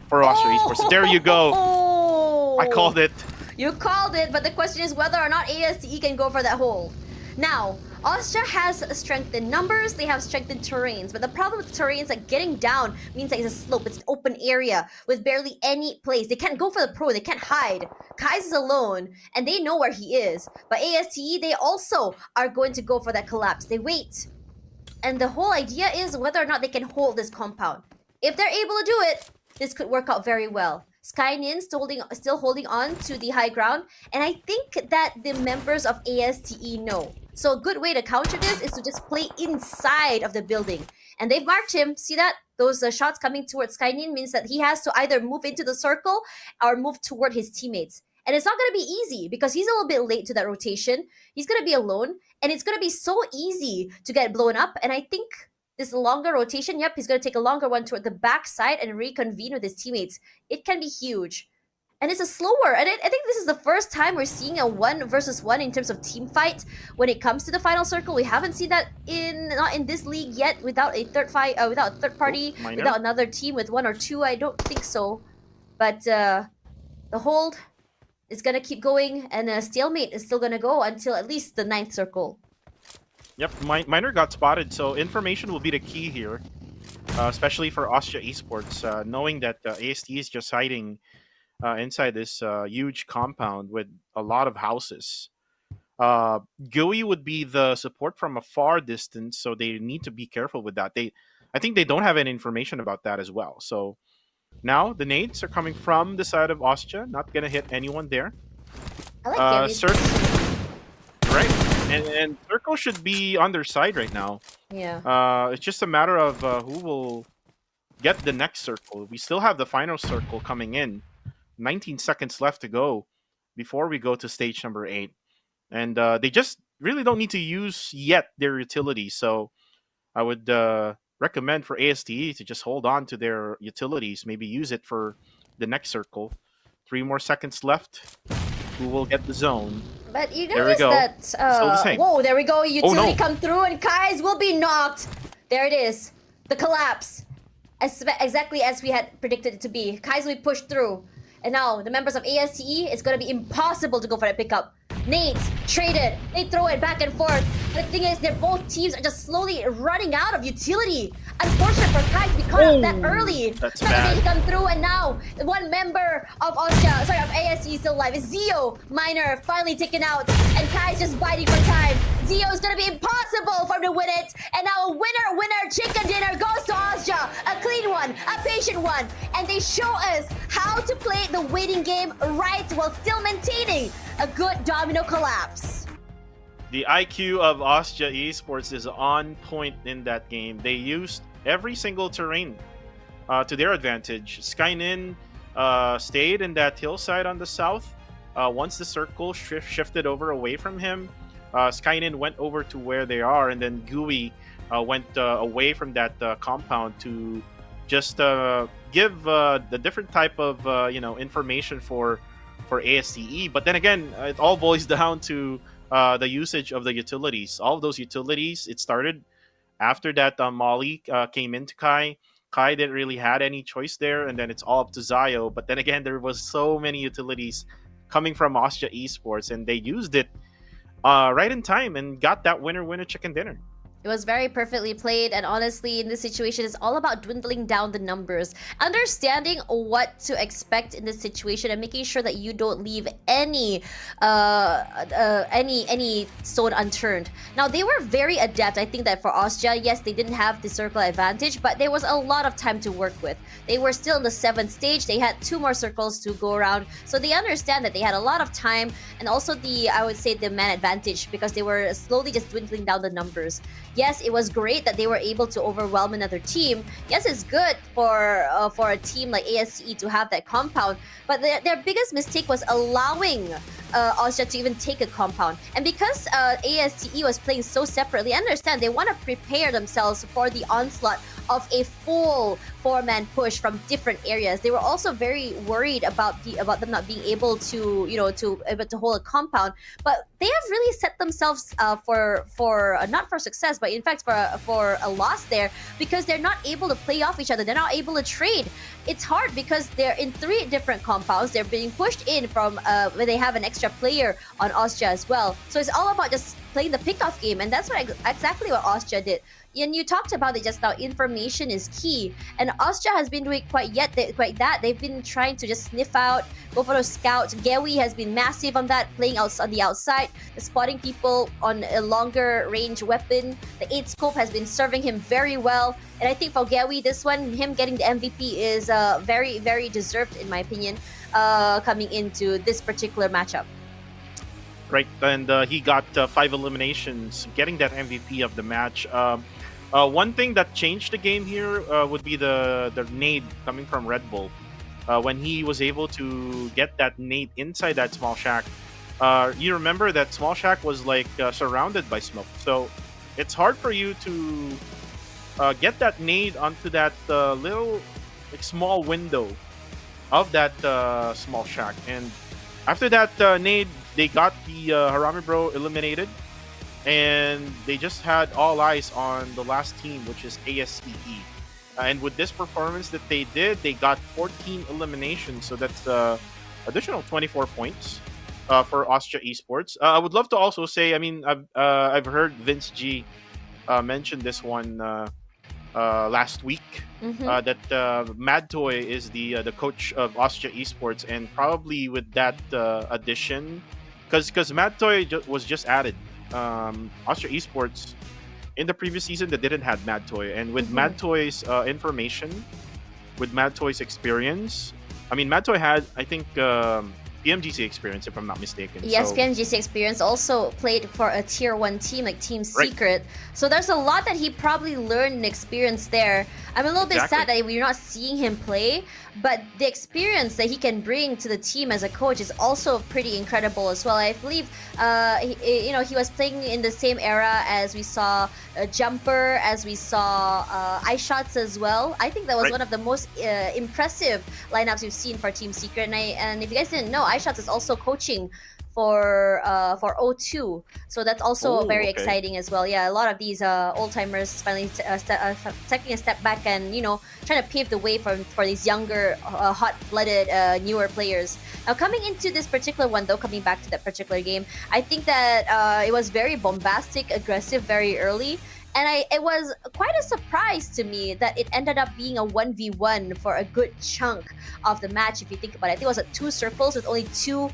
for Austria Esports. There you go. I called it. You called it, but the question is whether or not ASTE can go for that hold. Now, Austria has strength in numbers, they have strength in terrains, but the problem with terrains, like getting down means that it's a slope, it's an open area with barely any place. They can't go for the pro, they can't hide. Kai's is alone, and they know where he is. But ASTE, they also are going to go for that collapse. They wait. And the whole idea is whether or not they can hold this compound. If they're able to do it, this could work out very well. Skynin still holding on to the high ground, and I think that the members of ASTE know. So a good way to counter this is to just play inside of the building. And they've marked him. See that? Those shots coming towards Skynin means that he has to either move into the circle or move toward his teammates. And it's not going to be easy because he's a little bit late to that rotation. He's going to be alone, and it's going to be so easy to get blown up. And I think this longer rotation, yep, he's going to take a longer one toward the back side and reconvene with his teammates. It can be huge. And it's a slower, and I think this is the first time we're seeing a 1 versus 1 in terms of team fight when it comes to the final circle. We haven't seen that not in this league yet without a third party, without another team with 1 or 2. I don't think so. But the hold is going to keep going, and a stalemate is still going to go until at least the 9th circle. Yep, Miner got spotted, so information will be the key here, especially for Austria Esports, knowing that AST is just hiding inside this huge compound with a lot of houses. GUI would be the support from a far distance, so they need to be careful with that. I think they don't have any information about that as well. So now the nades are coming from the side of Austria, not gonna hit anyone there. I like Circle, right? And Circle should be on their side right now. Yeah. It's just a matter of who will get the next circle. We still have the final circle coming in. 19 seconds left to go. before we go to stage number 8. And they just really don't need to use yet their utilities. So I would recommend for ASTE to just hold on to their utilities, maybe use it for the next circle. 3 more seconds left. Who will get the zone? But you There we notice go. that Still the same. whoa, there we go. Utility no. come through and Kai's will be knocked. There it is. The collapse. Exactly as we had predicted it to be. Kai's will be pushed through. And now the members of ASTE, it's gonna be impossible to go for that pickup. Nades traded. They throw it back and forth. The thing is, both teams are just slowly running out of utility. Unfortunate for Kai to be caught up that early. That's Mega bad. Baby come through, and now one member of ASTE still alive. Zio Minor finally taken out, and Kai's just biting for time. Zio's gonna be impossible for him to win it, and now a winner chicken dinner goes to Ozja. A clean one, a patient one, and they show us how to play the waiting game right while still maintaining a good domino collapse. The IQ of Austria Esports is on point in that game. They used every single terrain to their advantage. Skynin stayed in that hillside on the south. Once the circle shifted over away from him, Skynin went over to where they are, and then Gui went away from that compound to just give the different type of information for ASTE. But then again, it all boils down to the usage of the utilities. All of those utilities, it started after that Molly came into Kai. Kai didn't really had any choice there, and then it's all up to Zio. But then again, there was so many utilities coming from Austria Esports, and they used it right in time and got that winner chicken dinner. It was very perfectly played, and honestly, in this situation, it's all about dwindling down the numbers, understanding what to expect in this situation, and making sure that you don't leave any stone unturned. Now, they were very adept. I think that for Austria, yes, they didn't have the circle advantage, but there was a lot of time to work with. They were still in the 7th stage. They had 2 more circles to go around, so they understand that they had a lot of time, and also I would say the man advantage, because they were slowly just dwindling down the numbers. Yes, it was great that they were able to overwhelm another team. Yes, it's good for a team like ASCE to have that compound, but their biggest mistake was allowing Austria to even take a compound. And because ASCE was playing so separately, I understand they want to prepare themselves for the onslaught of a full 4-man push from different areas. They were also very worried about them not being able to to hold a compound. But they have really set themselves for not for success, but in fact for a loss there, because they're not able to play off each other. They're not able to trade. It's hard because they're in 3 different compounds. They're being pushed in from where they have an extra player on Austria as well. So it's all about just playing the pickoff game, and that's exactly what Austria did. And you talked about it just now. Information is key, and Austria has been doing quite that. They've been trying to just sniff out, go for those scouts. Gewi has been massive on that, playing out on the outside, spotting people on a longer range weapon. The 8 scope has been serving him very well, and I think for Gewi, this one, him getting the MVP is very, very deserved in my opinion, coming into this particular matchup. Right, and he got 5 eliminations, getting that MVP of the match. One thing that changed the game here would be the nade coming from Red Bull. When he was able to get that nade inside that small shack, you remember that small shack was like surrounded by smoke. So it's hard for you to get that nade onto that little small window of that small shack. And after that nade, they got the Harami Bro eliminated. And they just had all eyes on the last team, which is ASEE. And with this performance that they did, they got 14 eliminations. So that's additional 24 points for Austria Esports. I would love to also say, I mean, I've heard Vince G mention this one last week, that Mad Toy is the coach of Austria Esports. And probably with that addition, because Mad Toy was just added. Austria Esports in the previous season, they didn't have Mad Toy, and with Mad Toy's information, with Mad Toy's experience, I mean, Mad Toy had, I think, PMGC experience, if I'm not mistaken. Yes, So, PMGC experience, also played for a tier 1 team like Team Right. Secret. So there's a lot that he probably learned and experienced there. I'm a little bit Exactly. sad that we're not seeing him play, but the experience that he can bring to the team as a coach is also pretty incredible as well. I believe he was playing in the same era as we saw Jumper, as we saw iShots as well. I think that was Right. one of the most impressive lineups we've seen for Team Secret. And if you guys didn't know, iShots is also coaching for O2, so that's also Oh, very okay. exciting as well. Yeah, a lot of these old timers finally taking a step back and trying to pave the way for these younger, hot-blooded, newer players. Now, coming into this particular one, though, coming back to that particular game, I think that it was very bombastic, aggressive, very early. And it was quite a surprise to me that it ended up being a 1v1 for a good chunk of the match, if you think about it. I think it was at 2 circles with only 2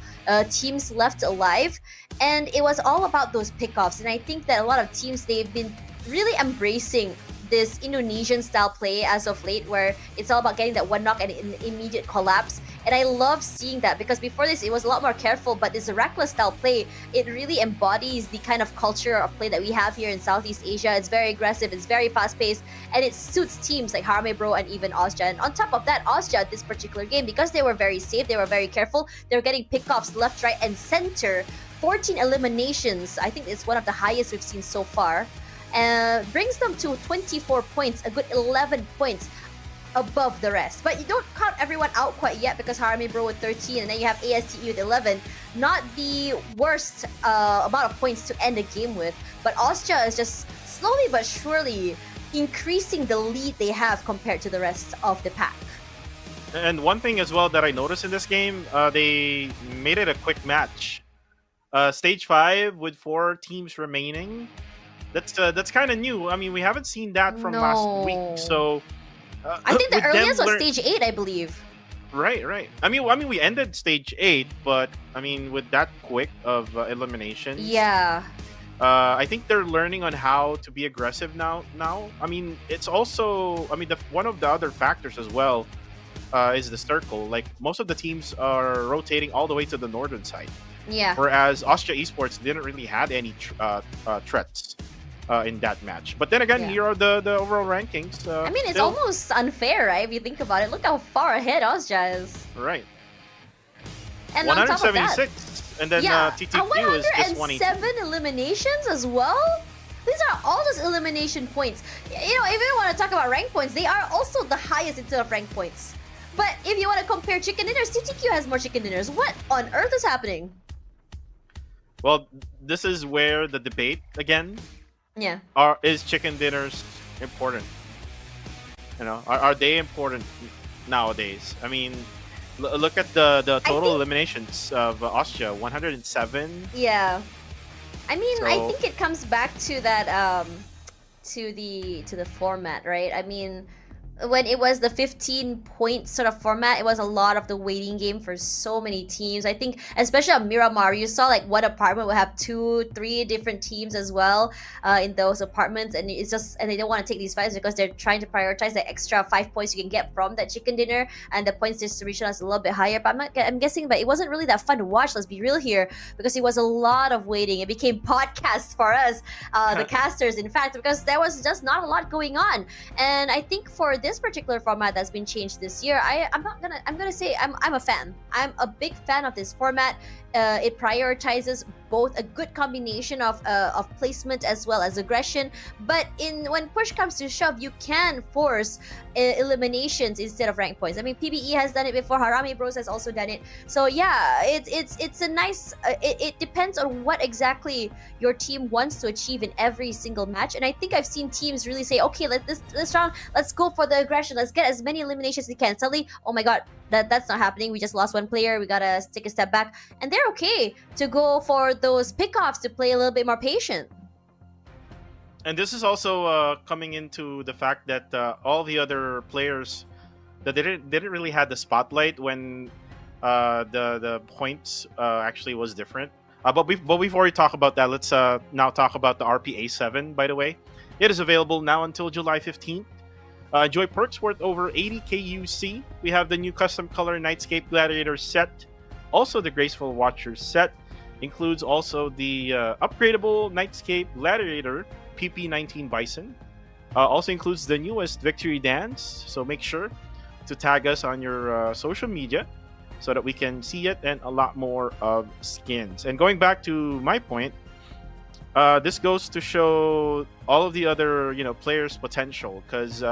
teams left alive. And it was all about those pickoffs. And I think that a lot of teams, they've been really embracing this Indonesian style play as of late, where it's all about getting that one knock and an immediate collapse. And I love seeing that, because before this it was a lot more careful, but this reckless style play, it really embodies the kind of culture of play that we have here in Southeast Asia. It's very aggressive, it's very fast paced, and it suits teams like Harame Bro and even Ozja. And on top of that, Ozja, this particular game, because they were very safe, they were very careful, they were getting pickoffs left, right, and center. 14 eliminations, I think it's one of the highest we've seen so far. Brings them to 24 points, a good 11 points above the rest. But you don't count everyone out quite yet, because Harame Bro with 13, and then you have ASTE with 11. Not the worst amount of points to end a game with, but Ozja is just slowly but surely increasing the lead they have compared to the rest of the pack. And one thing as well that I noticed in this game, they made it a quick match. Stage 5 with 4 teams remaining. That's kind of new. I mean, we haven't seen that from last week. So I think the with them earliest was stage 8, I believe. Right. I mean, we ended stage 8, but I mean, with that quick of eliminations, Yeah. I think they're learning on how to be aggressive now. I mean, it's also, I mean, one of the other factors as well is the circle. Like, most of the teams are rotating all the way to the northern side, Yeah. whereas Austria Esports didn't really have any threats in that match. But then again, Yeah. here are the overall rankings. I mean, it's still- almost unfair, right? If you think about it. Look how far ahead Ozja is. right. And on top of that, 176, and then yeah, TTQ is just 180. 107 eliminations as well. These are all just elimination points. If you want to talk about rank points, they are also the highest in terms of rank points. But if you want to compare chicken dinners, TTQ has more chicken dinners. What on earth is happening? Well, this is where the debate again Yeah. is chicken dinners important? Are they important nowadays? I mean, look at the total think- eliminations of Austria, 107. Yeah. I mean, I So- think it comes back to that to the format, right? I mean, when it was the 15-point sort of format, it was a lot of the waiting game for so many teams. I think, especially on Miramar, you saw like one apartment would have 2-3 different teams as well in those apartments, and they don't want to take these fights because they're trying to prioritize the extra 5 points you can get from that chicken dinner, and the points distribution is a little bit higher. But I'm guessing, but it wasn't really that fun to watch. Let's be real here, because it was a lot of waiting. It became podcasts for us, the casters, in fact, because there was just not a lot going on. And I think for this particular format that's been changed this year, I'm gonna say I'm a fan. I'm a big fan of this format. It prioritizes both a good combination of placement as well as aggression. But when push comes to shove, you can force eliminations instead of rank points. I mean, PBE has done it before. Harame Bros has also done it. So yeah, it's a nice. It depends on what exactly your team wants to achieve in every single match. And I think I've seen teams really say, okay, this round, let's go for the aggression. Let's get as many eliminations as we can. Suddenly, oh my god, that's not happening. We just lost one player. We gotta take a step back, and they're okay to go for those pickoffs to play a little bit more patient. And this is also coming into the fact that all the other players that didn't really have the spotlight when the points actually was different. But before we talk about that, let's now talk about the RPA 7. By the way, it is available now until July 15th. Enjoy perks worth over 80 KUC. We have the new custom color Nightscape Gladiator set Also, the Graceful Watcher set includes also the upgradable Nightscape Gladiator PP19 Bison. Also includes the newest Victory Dance, so make sure to tag us on your social media so that we can see it, and a lot more of skins. And going back to my point, this goes to show all of the other players' potential, because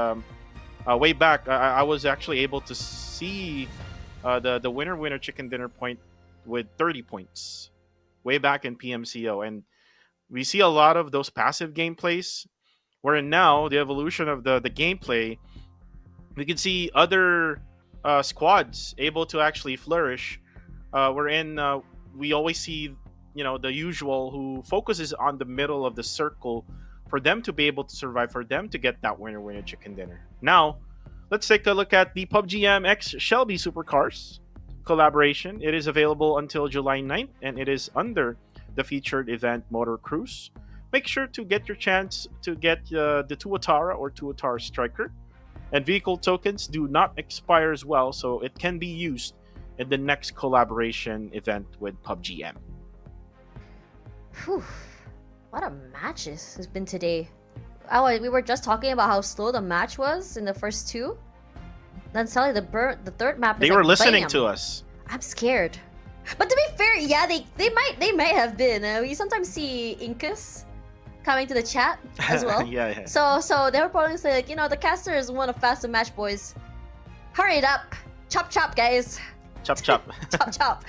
way back I was actually able to see the winner chicken dinner point with 30 points way back in PMCO, and we see a lot of those passive gameplays, wherein now the evolution of the gameplay, we can see other squads able to actually flourish, wherein we always see the usual who focuses on the middle of the circle for them to be able to survive, for them to get that winner chicken dinner. Now let's take a look at the PUBGM X Shelby Supercars collaboration. It is available until July 9th, and it is under the featured event Motor Cruise. Make sure to get your chance to get the Tuatara or Tuatara Striker. And vehicle tokens do not expire as well, so it can be used in the next collaboration event with PUBGM. Whew. What a match this has been today. Oh, we were just talking about how slow the match was in the first two. Then suddenly the third map is They were like, listening bam. to us. I'm scared. But to be fair, yeah, they might have been. We sometimes see Incus coming to the chat as well. yeah. So they were probably saying, like, the caster is one of faster match boys. Hurry it up. Chop chop, guys. Chop chop. Chop chop.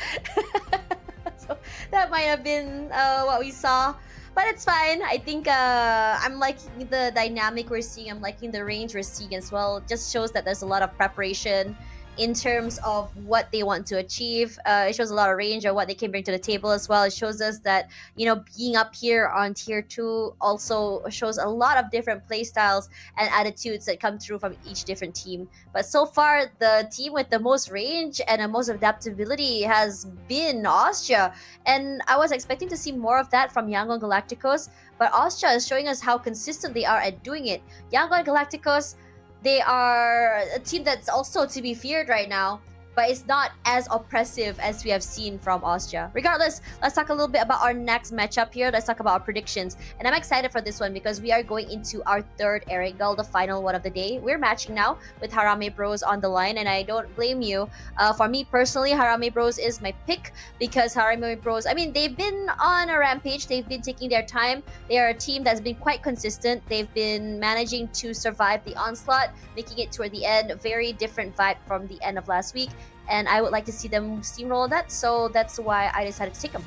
So that might have been what we saw. But it's fine. I think I'm liking the dynamic we're seeing. I'm liking the range we're seeing as well. It just shows that there's a lot of preparation in terms of what they want to achieve. It shows a lot of range of what they can bring to the table as well. It shows us that, being up here on tier 2 also shows a lot of different play styles and attitudes that come through from each different team. But so far, the team with the most range and the most adaptability has been Austria. And I was expecting to see more of that from Yangon Galacticos, but Austria is showing us how consistent they are at doing it. Yangon Galacticos, they are a team that's also to be feared right now, but it's not as oppressive as we have seen from Austria. Regardless, let's talk a little bit about our next matchup here. Let's talk about our predictions. And I'm excited for this one because we are going into our third Erangel, the final one of the day. We're matching now with Harame Bros on the line, and I don't blame you. For me personally, Harame Bros is my pick because Harame Bros, they've been on a rampage. They've been taking their time. They are a team that's been quite consistent. They've been managing to survive the onslaught, making it toward the end. Very different vibe from the end of last week. And I would like to see them steamroll that, so that's why I decided to take them.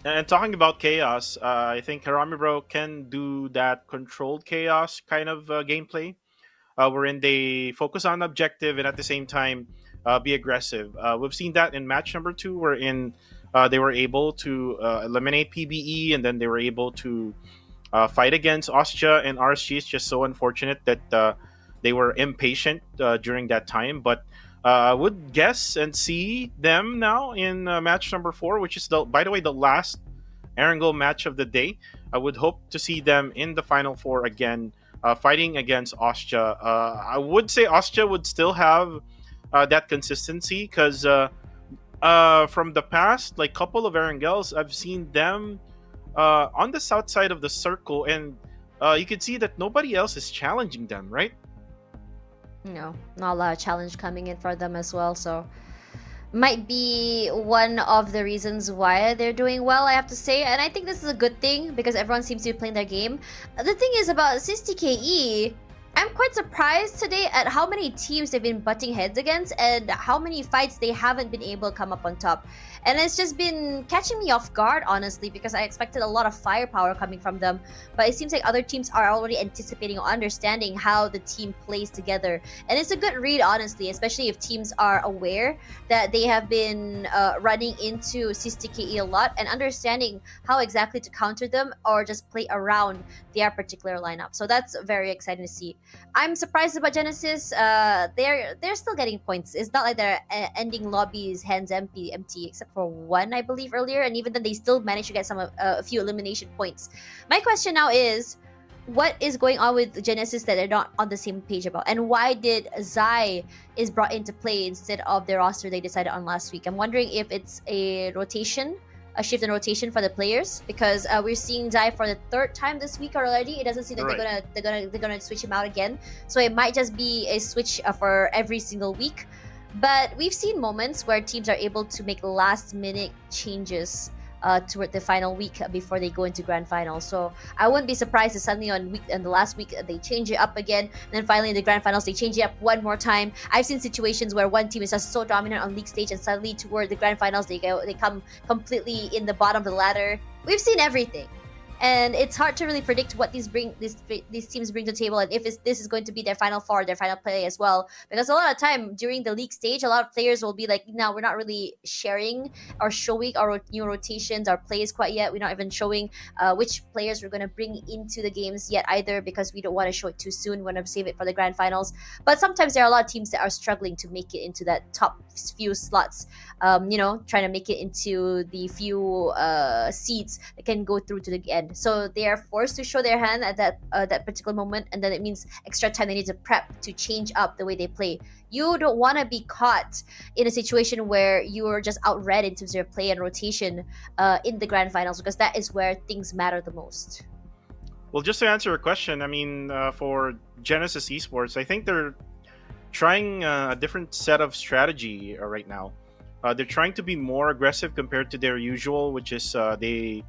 And talking about chaos, I think Harame Bro can do that controlled chaos kind of gameplay, wherein they focus on objective and at the same time be aggressive. We've seen that in match number 2, wherein they were able to eliminate PBE, and then they were able to fight against Austria and RSG. It's just so unfortunate that they were impatient during that time, but I would guess and see them now in match number 4, which is, by the way, the last Erangel match of the day. I would hope to see them in the final 4 again, fighting against Austria. I would say Austria would still have that consistency because from the past, like couple of Erangels, I've seen them on the south side of the circle, and you can see that nobody else is challenging them, right? No, not a lot of challenge coming in for them as well, so might be one of the reasons why they're doing well, I have to say. And I think this is a good thing because everyone seems to be playing their game. The thing is about SysTKE, I'm quite surprised today at how many teams they've been butting heads against and how many fights they haven't been able to come up on top. And it's just been catching me off guard, honestly, because I expected a lot of firepower coming from them. But it seems like other teams are already anticipating or understanding how the team plays together. And it's a good read, honestly, especially if teams are aware that they have been running into SysTKE a lot and understanding how exactly to counter them or just play around their particular lineup. So that's very exciting to see. I'm surprised about Genesis. They're still getting points. It's not like they're ending lobbies hands empty, except for one, I believe, earlier. And even then, they still managed to get a few elimination points. My question now is, what is going on with Genesis that they're not on the same page about, and why did Zai is brought into play instead of the roster they decided on last week? I'm wondering if it's a rotation, a shift in rotation for the players, because we're seeing Zai for the third time this week already. It doesn't seem like Right. they're gonna switch him out again. So it might just be a switch for every single week. But we've seen moments where teams are able to make last minute changes toward the final week before they go into grand finals. So I wouldn't be surprised if suddenly on the last week they change it up again, and then finally in the grand finals they change it up one more time. I've seen situations where one team is just so dominant on league stage, and suddenly toward the grand finals they come completely in the bottom of the ladder. We've seen everything. And it's hard to really predict what these teams bring to the table, and if this is going to be their final four, their final play as well. Because a lot of time during the league stage, a lot of players will be like, "No, we're not really sharing or showing our new rotations, our plays quite yet. We're not even showing which players we're going to bring into the games yet either, because we don't want to show it too soon. We want to save it for the grand finals." But sometimes there are a lot of teams that are struggling to make it into that top few slots. Trying to make it into the few seeds that can go through to the end. So they are forced to show their hand at that particular moment, and then it means extra time they need to prep to change up the way they play. You don't want to be caught in a situation where you are just outread in terms of your play and rotation in the grand finals, because that is where things matter the most. Well, just to answer your question, I mean, for Genesis Esports, I think they're trying a different set of strategy right now. They're trying to be more aggressive compared to their usual, which is they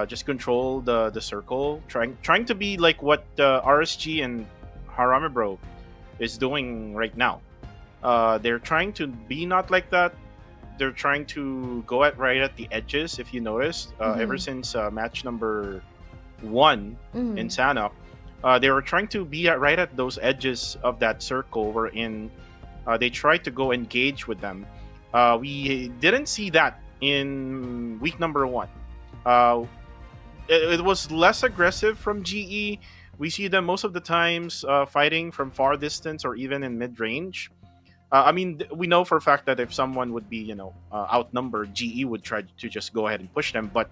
just control the circle, trying to be like what RSG and Harame Bro is doing right now. They're trying to be not like that. They're trying to go right at the edges. If you noticed, ever since match number 1 in Sanhok, they were trying to be right at those edges of that circle, wherein they tried to go engage with them. We didn't see that in week number 1. It was less aggressive from GE. We see them most of the times fighting from far distance or even in mid range. I mean, we know for a fact that if someone would be, outnumbered, GE would try to just go ahead and push them. But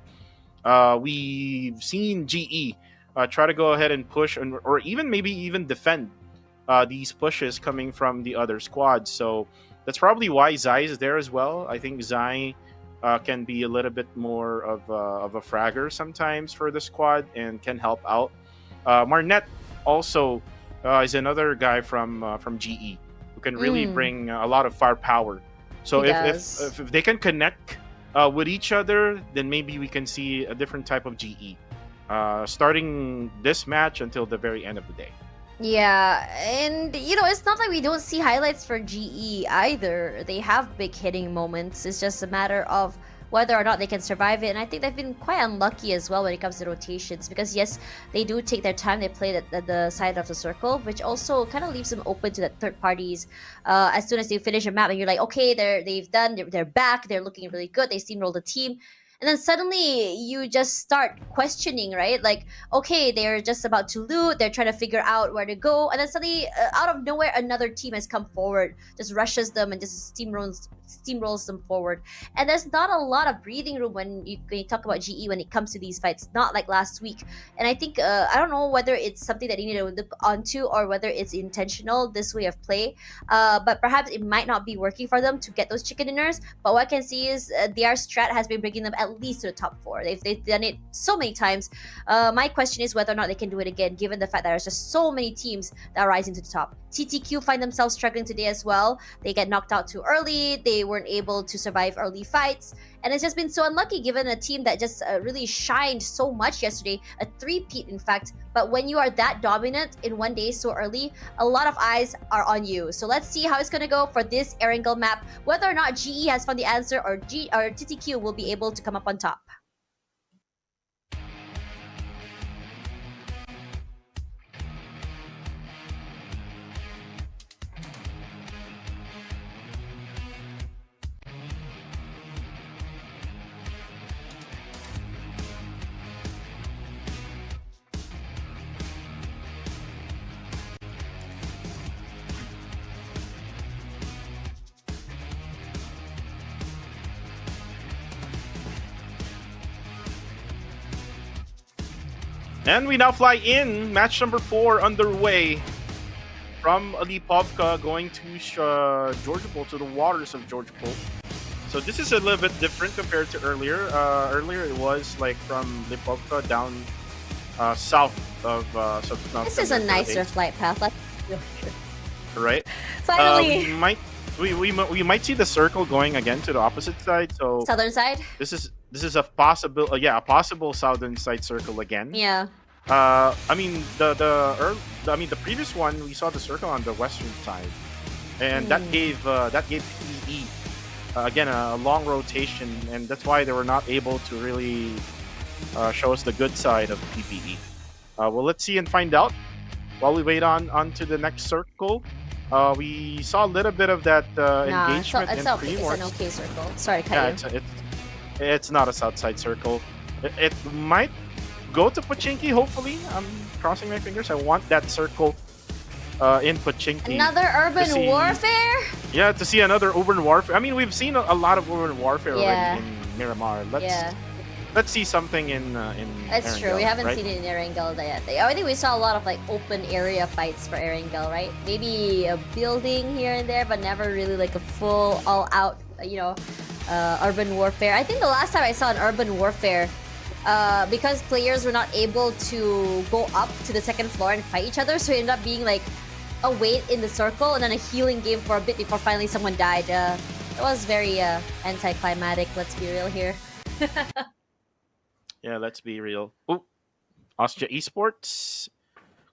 we've seen GE try to go ahead and push, or even maybe even defend these pushes coming from the other squads. So that's probably why Zai is there as well. I think Zai can be a little bit more of a fragger sometimes for the squad and can help out. Marnet also is another guy from GE who can really bring a lot of firepower. So if they can connect with each other, then maybe we can see a different type of GE starting this match until the very end of the day. Yeah, and it's not like we don't see highlights for GE either. They have big hitting moments. It's just a matter of whether or not they can survive it. And I think they've been quite unlucky as well when it comes to rotations, because yes, they do take their time. They play at the side of the circle, which also kind of leaves them open to the third parties. As soon as they finish a map and you're like, okay, they're back, they're looking really good, they steamroll the team. And then suddenly you just start questioning, right? Like, okay, they're just about to loot, they're trying to figure out where to go, and then suddenly, out of nowhere, another team has come forward, just rushes them and just steamrolls them forward. And there's not a lot of breathing room when you talk about GE when it comes to these fights, not like last week. And I think, I don't know whether it's something that you need to look onto or whether it's intentional, this way of play. But perhaps it might not be working for them to get those chicken dinners. But what I can see is their strat has been bringing them at least to the top 4. They've done it so many times. My question is whether or not they can do it again, given the fact that there's just so many teams that are rising to the top. TTQ find themselves struggling today as well. They get knocked out too early. They weren't able to survive early fights. And it's just been so unlucky given a team that just really shined so much yesterday, a three-peat in fact. But when you are that dominant in one day so early, a lot of eyes are on you. So let's see how it's going to go for this Erangel map, whether or not GE has found the answer or TTQ will be able to come up on top. And we now fly in. Match number 4 underway. From Lipovka going to Georgia Pool, to the waters of Georgia Pool. So this is a little bit different compared to earlier. Earlier it was like from Lipovka down south of This is a nicer flight path. Let's right. Finally, We might see the circle going again to the opposite side. So southern side. this is a possible a possible southern side circle again. Yeah. I mean the previous one we saw the circle on the western side, and that gave PE again a long rotation, and that's why they were not able to really show us the good side of PPE. Well, let's see and find out while we wait on to the next circle. We saw a little bit of that engagement it's in okay. It's pre-wards. an okay circle. Sorry, cut you. It's not a south side circle. It might go to Pochinki, hopefully. I'm crossing my fingers. I want that circle in Pochinki. Another urban warfare? Yeah, to see another urban warfare. I mean, we've seen a lot of urban warfare already in Miramar. Let's see something in That's true. Erangel, We haven't right? seen it in Erangel yet. I think we saw a lot of like open area fights for Erangel, right? Maybe a building here and there, but never really like a full all-out, urban warfare. I think the last time I saw an urban warfare, because players were not able to go up to the second floor and fight each other, so it ended up being like a wait in the circle and then a healing game for a bit before finally someone died. It was very anticlimactic. Let's be real here. Yeah, let's be real. Oh, Austria Esports.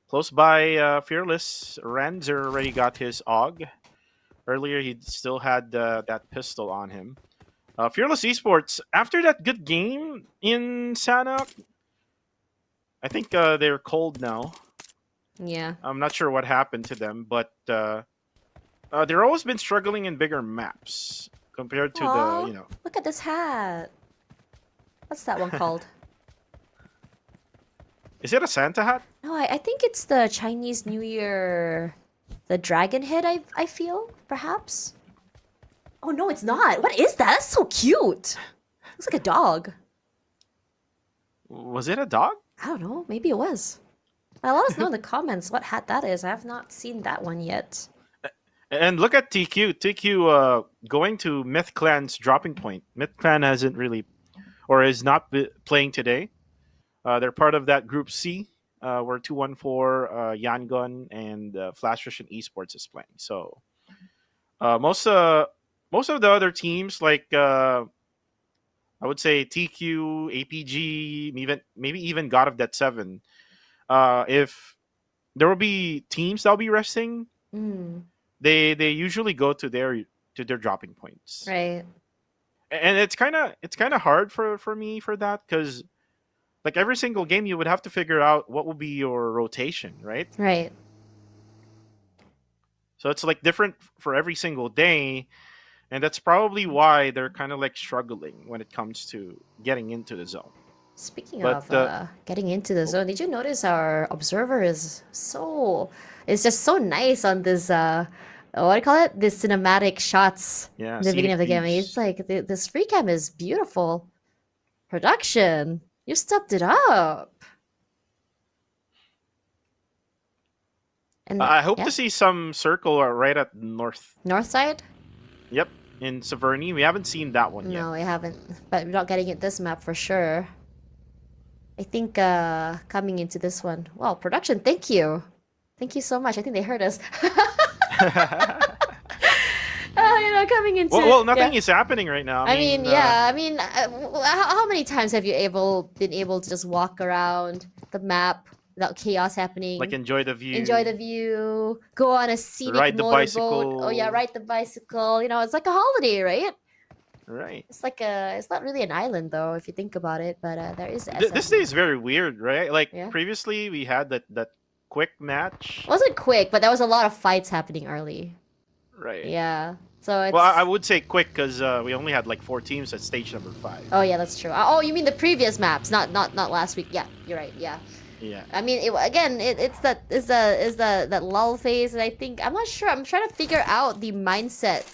Close by Fearless. Ranzer already got his AUG. Earlier, he still had that pistol on him. Fearless Esports, after that good game in Sanhok, I think they're cold now. Yeah. I'm not sure what happened to them, but they've always been struggling in bigger maps compared to Aw, the, look at this hat. What's that one called? Is it a Santa hat? No, I think it's the Chinese New Year, the dragon head. I feel perhaps. Oh no, it's not. What is that? That's so cute. Looks like a dog. Was it a dog? I don't know. Maybe it was. Well, let us know in the comments what hat that is. I have not seen that one yet. And look at TQ. TQ going to Myth Clan's dropping point. Myth Clan hasn't really, or is not playing today. They're part of that Group C, where 214, Yangon, and Flash Russian Esports is playing. So most of the other teams, like I would say TQ, APG, maybe even God of Death 7, if there will be teams that'll be resting, they usually go to their dropping points. Right. And it's kind of hard for me for that, because like every single game you would have to figure out what will be your rotation, right? Right. So it's like different for every single day, and that's probably why they're kind of like struggling when it comes to getting into the zone. Speaking of getting into the zone, did you notice our observer is just so nice on this what do you call it? This cinematic shots in the beginning of the game. It's like this free cam is beautiful. Production, you stepped it up. And I hope to see some circle right at north side. Yep, in Severny. We haven't seen that one yet. No, we haven't. But we're not getting it this map for sure. I think coming into this one. Wow, production, thank you. Thank you so much. I think they heard us. Coming into... Well, nothing is happening right now. I mean, how many times have you been able to just walk around the map without chaos happening? Like enjoy the view. Go on a scenic ride the motorboat. bicycle. Oh yeah, ride the bicycle. It's like a holiday, right? Right. It's not really an island though, if you think about it, but there is This day is very weird, right? Like Yeah. previously we had that quick match. It wasn't quick, but there was a lot of fights happening early. Right. Yeah. So it's... Well, I would say quick because we only had like 4 teams at stage number 5. Oh yeah, that's true. Oh, you mean the previous maps, not last week. Yeah, you're right. Yeah. Yeah. I mean, it's that lull phase, and I think I'm not sure. I'm trying to figure out the mindset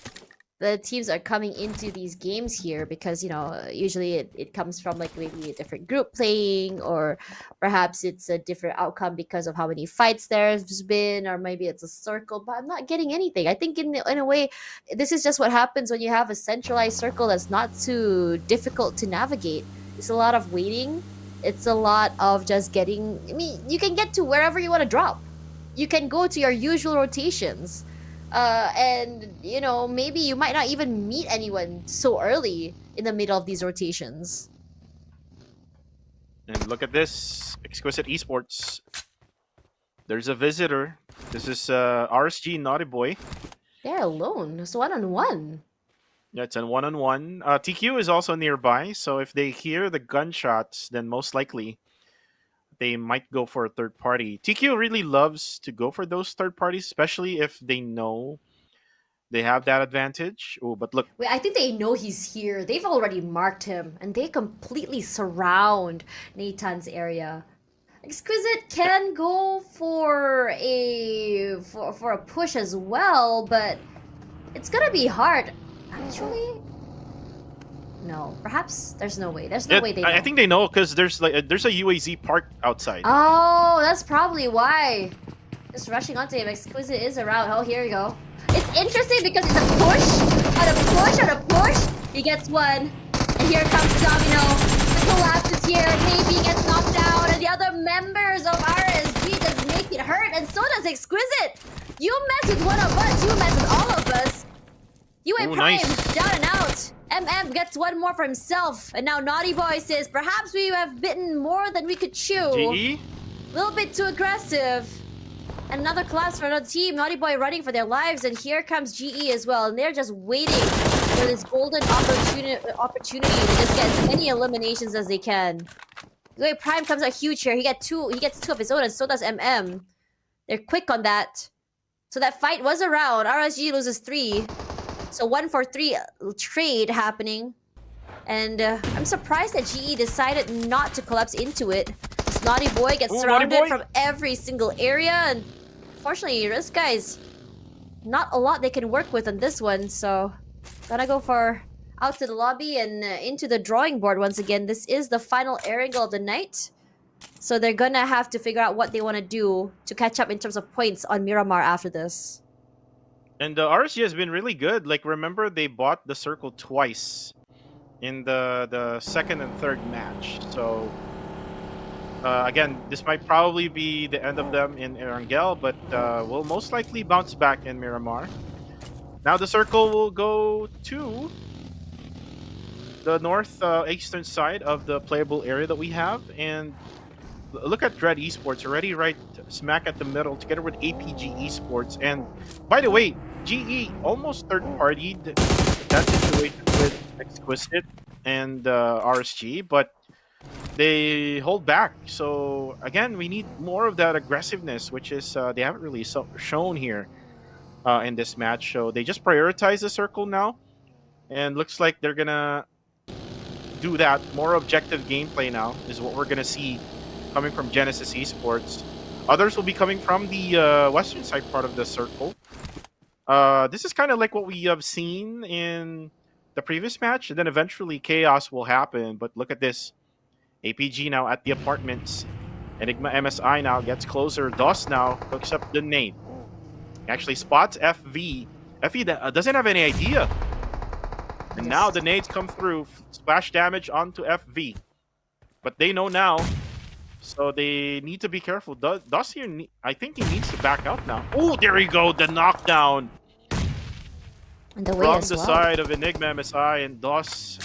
the teams are coming into these games here because usually it comes from like maybe a different group playing, or perhaps it's a different outcome because of how many fights there's been, or maybe it's a circle, but I'm not getting anything. I think in a way this is just what happens when you have a centralized circle that's not too difficult to navigate. It's a lot of waiting, it's a lot of just getting, I mean, you can get to wherever you want to drop, you can go to your usual rotations, and maybe you might not even meet anyone so early in the middle of these rotations. And look at this, Exquisite Esports. There's a visitor. This is RSG Naughty Boy. They're alone. It's one-on-one. Yeah, it's a one-on-one. TQ is also nearby, so if they hear the gunshots, then most likely they might go for a third party. TQ really loves to go for those third parties, especially if they know they have that advantage. Oh, but look. Wait, I think they know he's here. They've already marked him, and they completely surround Nathan's area. Exquisite can go for a push as well, but it's gonna be hard. Actually, no. Perhaps there's no way. There's no way they know. I think they know because there's a UAZ parked outside. Oh, that's probably why. Just rushing onto him. Exquisite is around. Oh, here we go. It's interesting because it's a push, on a push, on a push. He gets one, and here comes Domino. The collapse is here. Maybe gets knocked down, and the other members of RSG just make it hurt, and so does Exquisite. You mess with one of us, you mess with all of us. UA Prime, nice. down and out. MM gets one more for himself. And now Naughty Boy says, perhaps we have bitten more than we could chew. GE? A little bit too aggressive. And another collapse for another team. Naughty Boy running for their lives. And here comes GE as well. And they're just waiting for this golden opportunity to just get as many eliminations as they can. UA Prime comes out huge here. He gets two of his own, and so does MM. They're quick on that. So that fight was around. RSG loses 3. So 1 for 3 trade happening. And I'm surprised that GE decided not to collapse into it. This Naughty Boy gets surrounded from every single area. And fortunately, this guy's not a lot they can work with on this one. So gonna go for out to the lobby and into the drawing board once again. This is the final Erangel of the night. So they're gonna have to figure out what they want to do to catch up in terms of points on Miramar after this. And RSG has been really good. Like, remember, they bought the circle twice in the second and third match. So, again, this might probably be the end of them in Erangel, but will most likely bounce back in Miramar. Now the circle will go to the north eastern side of the playable area that we have. And look at Dread Esports, already right smack at the middle, together with APG Esports. And by the way, GE almost third-partied that situation with Exquisite and RSG, but they hold back. So again, we need more of that aggressiveness, which is they haven't really shown here in this match. So they just prioritize the circle now, and looks like they're gonna do that. More objective gameplay now is what we're gonna see coming from Genesis Esports. Others will be coming from the western side part of the circle. This is kind of like what we have seen in the previous match, and then eventually chaos will happen. But look at this. APG now at the apartments. Enigma MSI now gets closer. DOS now hooks up the nade. Actually spots FV. FV doesn't have any idea. And now the nades come through. Splash damage onto FV. But they know now. So they need to be careful. DOS here, I think he needs to back out now. Oh, there you go. The knockdown. And the way From as the well. side of Enigma MSI, and DOS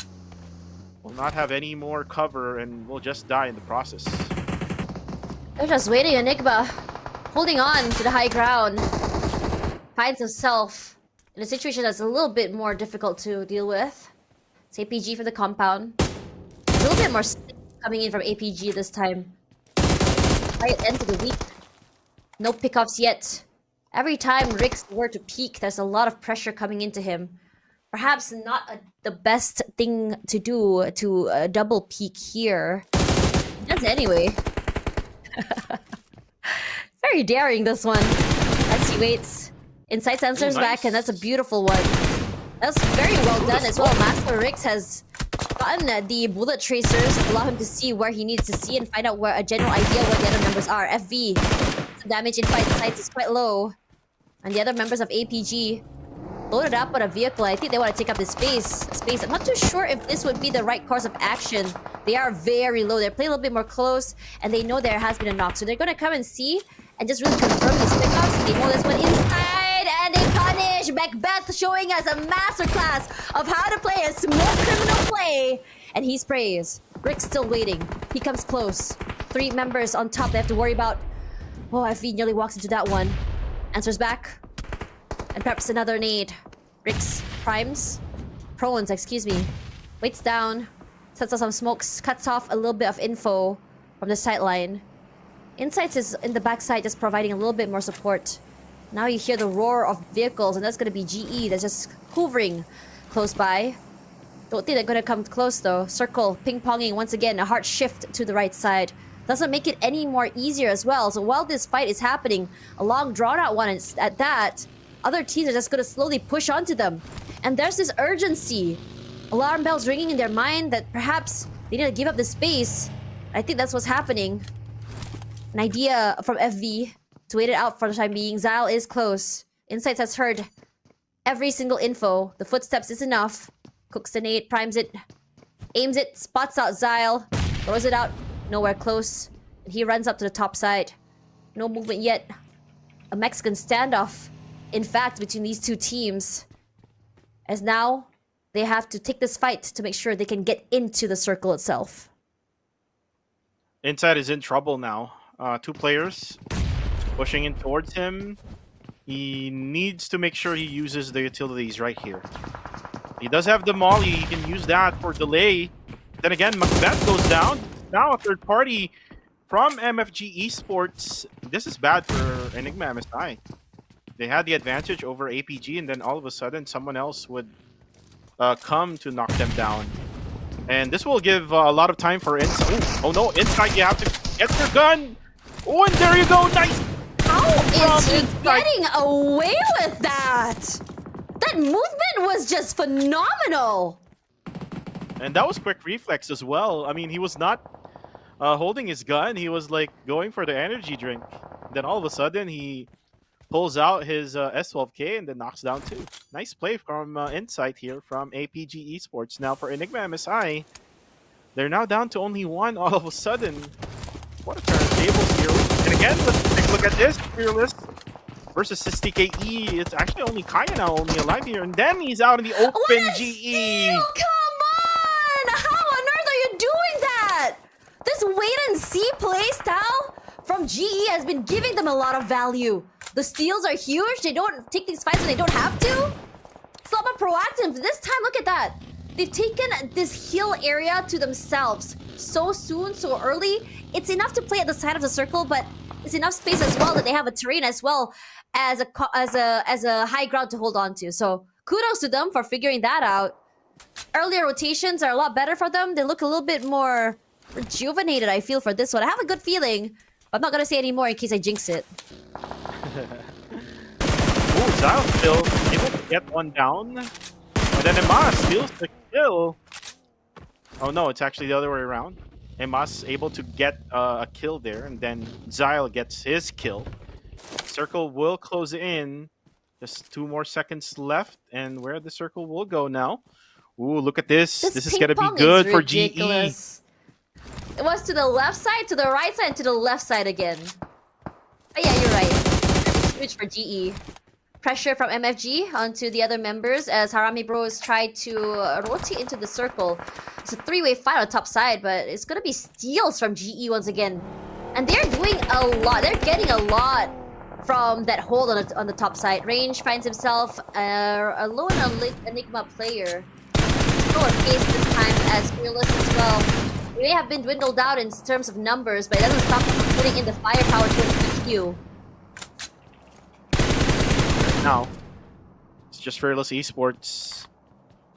will not have any more cover and will just die in the process. They're just waiting. Enigma holding on to the high ground. Finds himself in a situation that's a little bit more difficult to deal with. It's APG for the compound. A little bit more coming in from APG this time. Right end to the week. No pickoffs yet. Every time Rix were to peak, there's a lot of pressure coming into him. Perhaps not the best thing to do to double peak here. He does anyway. Very daring, this one. As he waits. Inside sensor's nice. back, and that's a beautiful one. That's very well done as well. Master Rix has gotten the bullet tracers to allow him to see where he needs to see and find out where a general idea what the other members are. FV, the damage in fight sites is quite low. And the other members of APG loaded up on a vehicle. I think they want to take up the space. I'm not too sure if this would be the right course of action. They are very low. They're playing a little bit more close, and they know there has been a knock. So they're going to come and see and just really confirm these pickups. They know there's one inside, and they punish. Macbeth showing us a masterclass of how to play a small criminal play. And he sprays. Rick's still waiting. He comes close. 3 members on top they have to worry about. Oh, FV nearly walks into that one. Answers back. And preps another nade. Rix primes. Prones, excuse me. Waits down. Sets off some smokes. Cuts off a little bit of info from the sideline. Insights is in the backside just providing a little bit more support. Now you hear the roar of vehicles, and that's going to be GE that's just hovering close by. Don't think they're going to come close though. Circle, ping-ponging once again. A hard shift to the right side. Doesn't make it any more easier as well. So while this fight is happening, a long drawn-out one at that, other teams are just going to slowly push onto them. And there's this urgency. Alarm bells ringing in their mind that perhaps they need to give up the space. I think that's what's happening. An idea from FV to wait it out for the time being. Zyle is close. Insights has heard every single info. The footsteps is enough. Cooks the nade, primes it, aims it, spots out Zyle, throws it out, nowhere close. And he runs up to the top side. No movement yet. A Mexican standoff, in fact, between these two teams. As now, they have to take this fight to make sure they can get into the circle itself. Inside is in trouble now. 2 players pushing in towards him. He needs to make sure he uses the utilities right here. He does have the molly. He can use that for delay. Then again, Macbeth goes down. Now a third party from MFG Esports. This is bad for Enigma MSI. They had the advantage over APG, and then all of a sudden someone else would come to knock them down. And this will give a lot of time for Inside. Oh no, Inside, you have to get your gun. Oh, and there you go. Nice. How is he getting away with that? That movement was just phenomenal. And that was quick reflex as well. I mean, he was not holding his gun. He was like going for the energy drink. Then all of a sudden, he pulls out his S12K and then knocks down 2. Nice play from Insight here from APG Esports. Now for Enigma MSI, they're now down to only 1 all of a sudden. What a turntables here. And again, let's take a look at this. Fearless versus STKE. It's actually only Kaya now only alive here. And then he's out in the open. What a GE. steal! Come on! How on earth are you doing that? This wait-and-see play style from GE has been giving them a lot of value. The steals are huge. They don't take these fights when they don't have to. It's a lot more proactive. This time, look at that. They've taken this hill area to themselves so soon, so early. It's enough to play at the side of the circle, but it's enough space as well that they have a terrain as well as a high ground to hold on to. So kudos to them for figuring that out. Earlier rotations are a lot better for them. They look a little bit more rejuvenated, I feel, for this one. I have a good feeling, but I'm not going to say any more in case I jinx it. Oh, Zyle still able to get one down. And then Emas steals the kill. Oh no, it's actually the other way around. Emas able to get a kill there, and then Zyle gets his kill. Circle will close in. Just 2 more seconds left, and where the circle will go now. Ooh, look at this. This is gonna be good for GE. It was to the left side, to the right side, and to the left side again. But yeah, you're right. Switch for GE. Pressure from MFG onto the other members as Harami Bros tried to rotate into the circle. It's a 3-way fight on top side, but it's gonna be steals from GE once again. And they're doing a lot. They're getting a lot from that hold on the top side. Range finds himself alone Enigma player. Lower pace this time as Fearless as well. They may have been dwindled out in terms of numbers, but it doesn't stop them from putting in the firepower to PQ. Now, it's just Fearless Esports.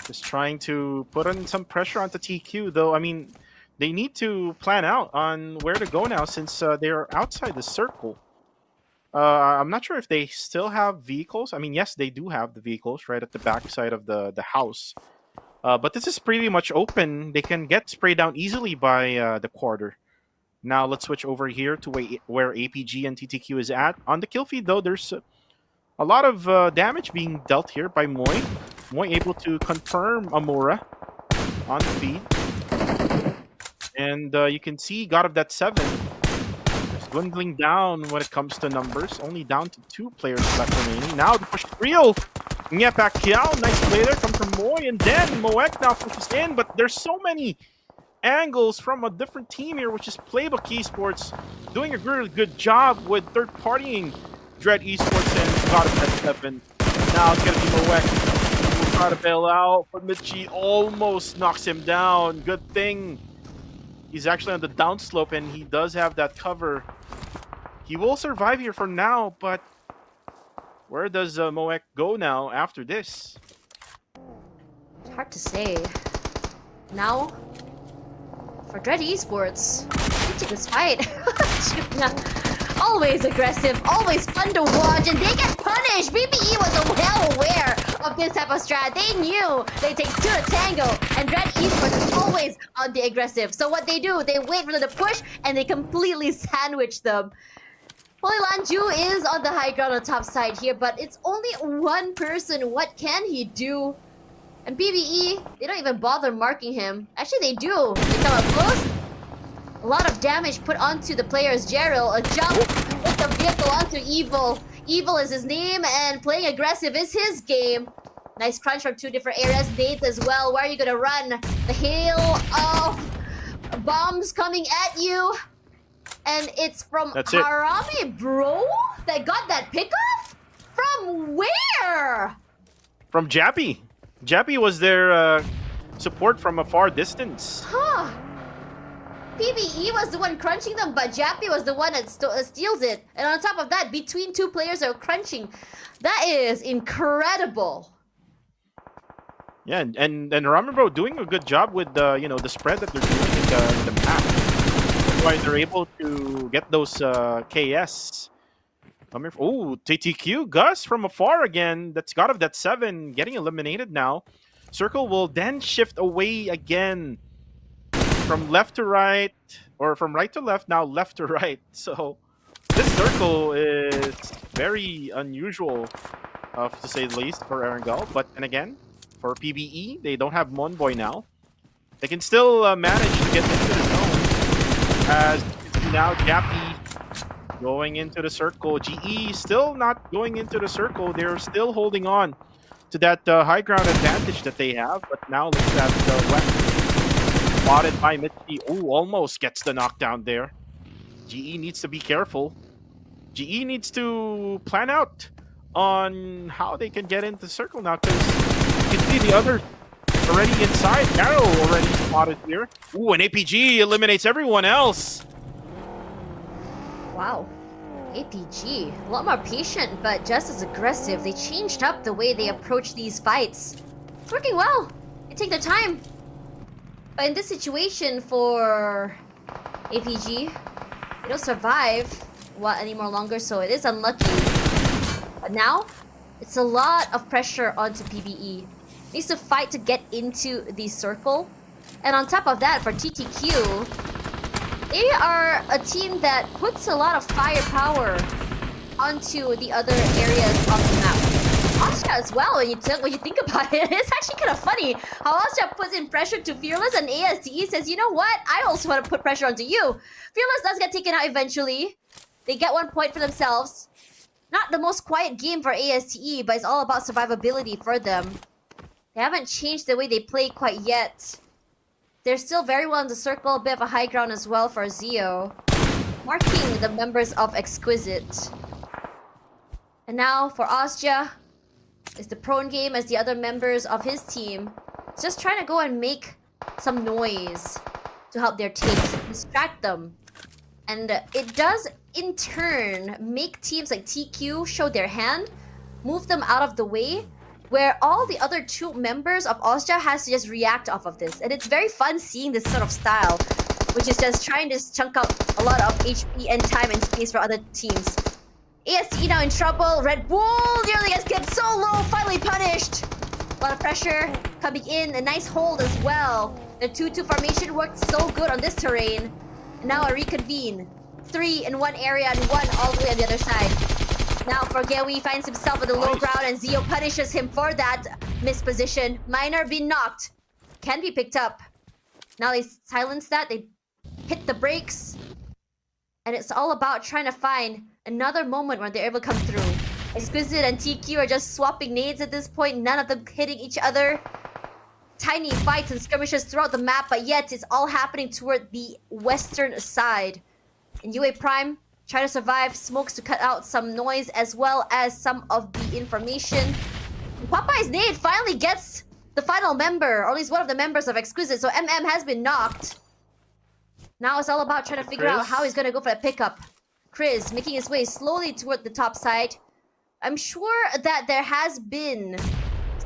Just trying to put on some pressure onto TQ, though. I mean, they need to plan out on where to go now since they are outside the circle. I'm not sure if they still have vehicles. I mean, yes, they do have the vehicles right at the back side of the house. But this is pretty much open. They can get sprayed down easily by the quarter. Now let's switch over here to where APG and TTQ is at. On the kill feed, though, there's a lot of damage being dealt here by Moy. Moy able to confirm Amora on the feed. And you can see God of that 7 is dwindling down when it comes to numbers. Only down to 2 players left remaining. Now the push real. Nye Pacquiao, nice play there, comes from Moy. And then Moek now pushes in, but there's so many angles from a different team here, which is Playbook Esports, doing a really good job with third-partying Dread Esports and God of that 7. Now it's going to be Moek. We'll try to bail out, but Michi almost knocks him down. Good thing he's actually on the downslope, and he does have that cover. He will survive here for now, but where does Moek go now after this? It's hard to say. Now, for Dread Esports, into this fight. Always aggressive, always fun to watch, and they get punished. BBE was well aware of this type of strat. They knew they take 2 to tango, and Dread Esports is always on the aggressive. So what they do, they wait for them to push, and they completely sandwich them. Holy Lanju is on the high ground on the top side here, but it's only one person. What can he do? And PBE, they don't even bother marking him. Actually, they do. They come up close. A lot of damage put onto the players. Gerald, a jump with the vehicle onto Evil. Evil is his name, and playing aggressive is his game. Nice crunch from 2 different areas. Nate as well. Where are you gonna run? The hail of bombs coming at you. And it's from Harami, bro, that got that pickoff? From where? From Jappy. Jappy was their support from a far distance. Huh. PBE was the one crunching them, but Jappy was the one that steals it. And on top of that, between 2 players are crunching. That is incredible. Yeah, and Ramiro doing a good job with the the spread that they're doing in the map. That's why they're able to get those KS. Oh, TTQ Gus from afar again. That's God of that 7 getting eliminated now. Circle will then shift away again from left to right, or from right to left, now left to right. So this circle is very unusual, to say the least, for Erangel. But and again, for PBE, they don't have Monboy now. They can still manage to get into the zone. As now Jappy going into the circle. GE still not going into the circle. They're still holding on to that high ground advantage that they have. But now look at the weapon spotted by Mitchie. Oh, almost gets the knockdown there. GE needs to be careful. GE needs to plan out on how they can get into the circle now, because you can see the others already inside. Arrow already spotted here. Ooh, and APG eliminates everyone else. Wow. APG, a lot more patient, but just as aggressive. They changed up the way they approach these fights. It's working well. They take their time. But in this situation for APG, they don't survive any more longer, so it is unlucky. But now, it's a lot of pressure onto PBE. Needs to fight to get into the circle. And on top of that, for TTQ, they are a team that puts a lot of firepower onto the other areas of the map. Asha as well, when you think about it, it's actually kind of funny how Asha puts in pressure to Fearless, and ASTE says, you know what, I also want to put pressure onto you. Fearless does get taken out eventually. They get 1 point for themselves. Not the most quiet game for ASTE, but it's all about survivability for them. They haven't changed the way they play quite yet. They're still very well in the circle, a bit of a high ground as well for Zio, marking the members of Exquisite. And now for Ozja, it's the prone game as the other members of his team. It's just trying to go and make some noise to help their teams, distract them. And it does, in turn, make teams like TQ show their hand, move them out of the way, where all the other 2 members of Ozja has to just react off of this. And it's very fun seeing this sort of style, which is just trying to chunk out a lot of HP and time and space for other teams. ASE now in trouble. Red Bull nearly gets kept so low, finally punished. A lot of pressure coming in. A nice hold as well. The 2-2 formation worked so good on this terrain. And now a reconvene. 3 in one area and 1 all the way on the other side. Now Forgewi finds himself at the low ground and Zio punishes him for that misposition. Miner being knocked. Can be picked up. Now they silence that. They hit the brakes. And it's all about trying to find another moment where they're able to come through. Exquisite and TQ are just swapping nades at this point. None of them hitting each other. Tiny fights and skirmishes throughout the map, but yet it's all happening toward the western side. And UA Prime try to survive. Smokes to cut out some noise as well as some of the information. Popeye's nade finally gets the final member, or at least one of the members of Exquisite. So MM has been knocked. Now it's all about trying to figure out how he's going to go for that pickup. Chris making his way slowly toward the top side. I'm sure that there has been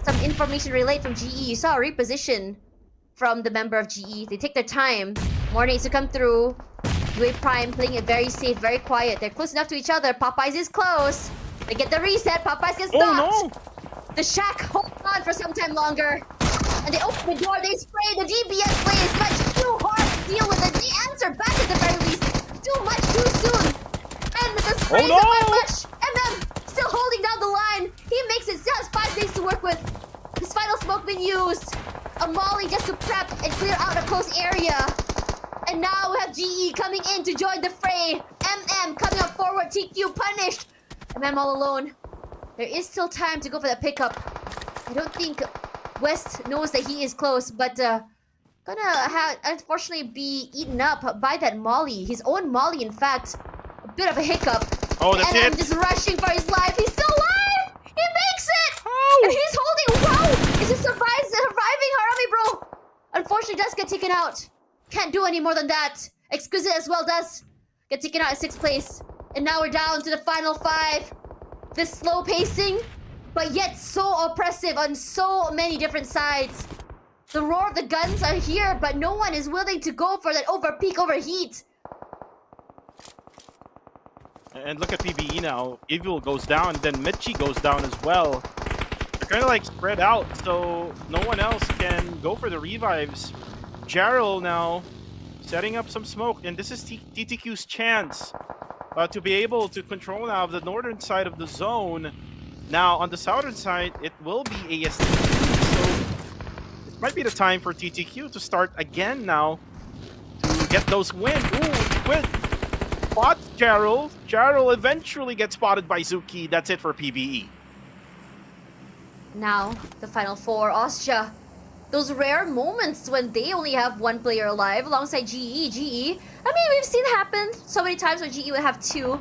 some information relayed from GE. You saw a reposition from the member of GE. They take their time. More nades to come through. UA Prime playing it very safe, very quiet. They're close enough to each other. Popeyes is close. They get the reset. Popeyes gets knocked. Oh no! The Shack holds on for some time longer. And they open the door, they spray. The DBS play is much too hard to deal with it. The answer back at the very least. Too much too soon. And the spray is not much. MM still holding down the line. He makes it, still has 5 days to work with. His final smoke been used. A molly just to prep and clear out a close area. And now we have GE coming in to join the fray. MM coming up forward. TQ punished. MM all alone. There is still time to go for that pickup. I don't think West knows that he is close, but gonna unfortunately be eaten up by that molly. His own molly, in fact. A bit of a hiccup. Oh, that's and it. I'm just rushing for his life. He's still alive! He makes it! Oh. And he's holding... Wow! Is he surviving, Harami, bro? Unfortunately, does get taken out. Can't do any more than that. Exquisite as well does get taken out at 6th place. And now we're down to the final 5. This slow pacing, but yet so oppressive on so many different sides. The roar of the guns are here, but no one is willing to go for that overpeak, overheat. And look at PBE now. Evil goes down, then Mitchie goes down as well. They're kind of like spread out, so no one else can go for the revives. Jarrell now setting up some smoke, and this is TTQ's chance to be able to control now the northern side of the zone. Now on the southern side, it will be AST. So it might be the time for TTQ to start again now to get those wins. Ooh, win! Spot Jarrell. Jarrell eventually gets spotted by Zuki. That's it for PBE. Now, the final 4, Austria. Those rare moments when they only have 1 player alive alongside GE. I mean, we've seen happen so many times when GE would have 2.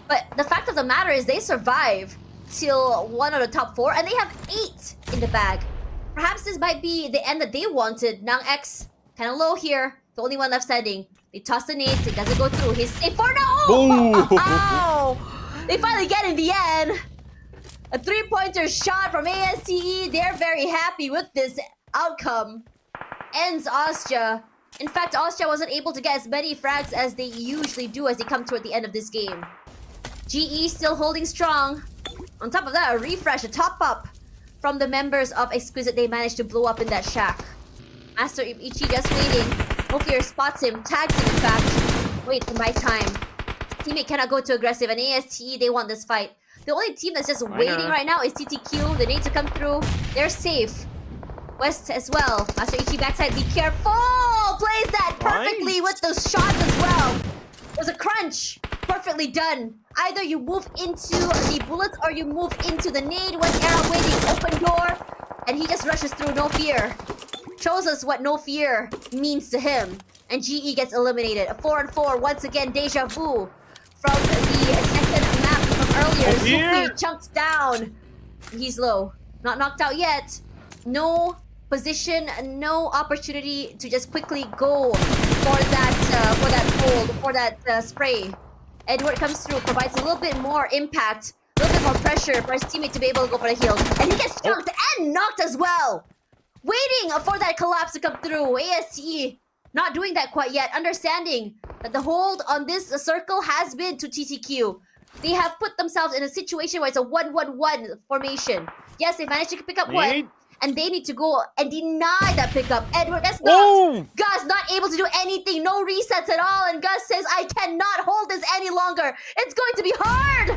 But the fact of the matter is they survive till 1 of the top 4 and they have 8 in the bag. Perhaps this might be the end that they wanted. Nang X, kind of low here. The only one left standing. They toss the nades, it doesn't go through. He's safe for now. Oh! They finally get in the end. A 3-pointer shot from ASTE. They're very happy with this outcome. Ends Austria. In fact, Austria wasn't able to get as many frags as they usually do as they come toward the end of this game. GE still holding strong. On top of that, a refresh, a top up from the members of Exquisite. They managed to blow up in that shack. Master Ichi just waiting. Mokier spots him, tags him in fact. Wait for my time. Teammate cannot go too aggressive, and ASTE, they want this fight. The only team that's just waiting right now is TTQ. They need to come through. They're safe. West as well. Master Ichi backside, be careful! Plays that perfectly with those shots as well. There's a crunch. Perfectly done. Either you move into the bullets or you move into the nade. West Era waiting, open door. And he just rushes through, no fear. Shows us what no fear means to him. And GE gets eliminated. A 4-on-4, once again, deja vu. From the second map from earlier. Zuki chunked down. He's low. Not knocked out yet. No position, no opportunity to just quickly go for that hold, for that spray. Edward comes through, provides a little bit more impact, a little bit more pressure for his teammate to be able to go for the heal. And he gets chunked and knocked as well. Waiting for that collapse to come through. ASTE not doing that quite yet, understanding that the hold on this circle has been to TTQ. They have put themselves in a situation where it's a 1-1-1 formation. Yes, they managed to pick up one, and they need to go and deny that pickup. Edward, that's not. Gus not able to do anything, no resets at all, and Gus says, I cannot hold this any longer. It's going to be hard.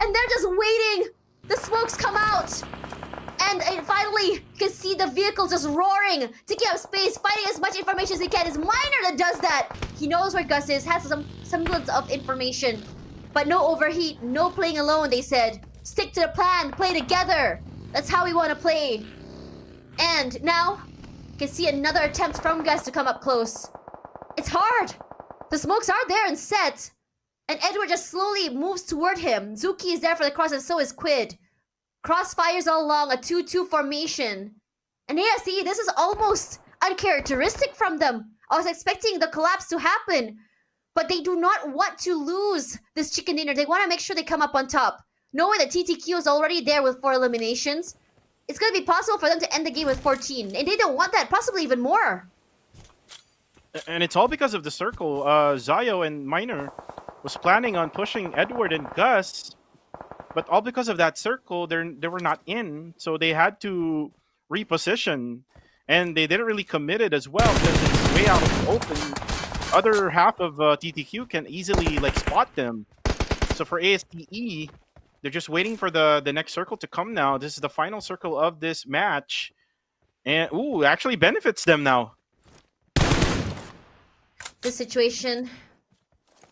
And they're just waiting. The smokes come out. And finally, you can see the vehicle just roaring, taking up space, finding as much information as he can. It's Miner that does that. He knows where Gus is, has some semblance of information. But no overheat, no playing alone, they said. Stick to the plan, play together. That's how we want to play. And now, you can see another attempt from Gus to come up close. It's hard. The smokes are there and set. And Edward just slowly moves toward him. Zuki is there for the cross and so is Quid. Crossfires all along, a 2-2 formation. And ASE, this is almost uncharacteristic from them. I was expecting the collapse to happen. But they do not want to lose this chicken dinner. They want to make sure they come up on top. Knowing that TTQ is already there with 4 eliminations, it's going to be possible for them to end the game with 14. And they don't want that, possibly even more. And it's all because of the circle. Zayo and Miner was planning on pushing Edward and Gus. But all because of that circle, they were not in. So they had to reposition. And they didn't really commit it as well because it's way out of the open. Other half of TTQ can easily spot them. So for ASTE, they're just waiting for the next circle to come now. This is the final circle of this match. And, ooh, actually benefits them now. This situation,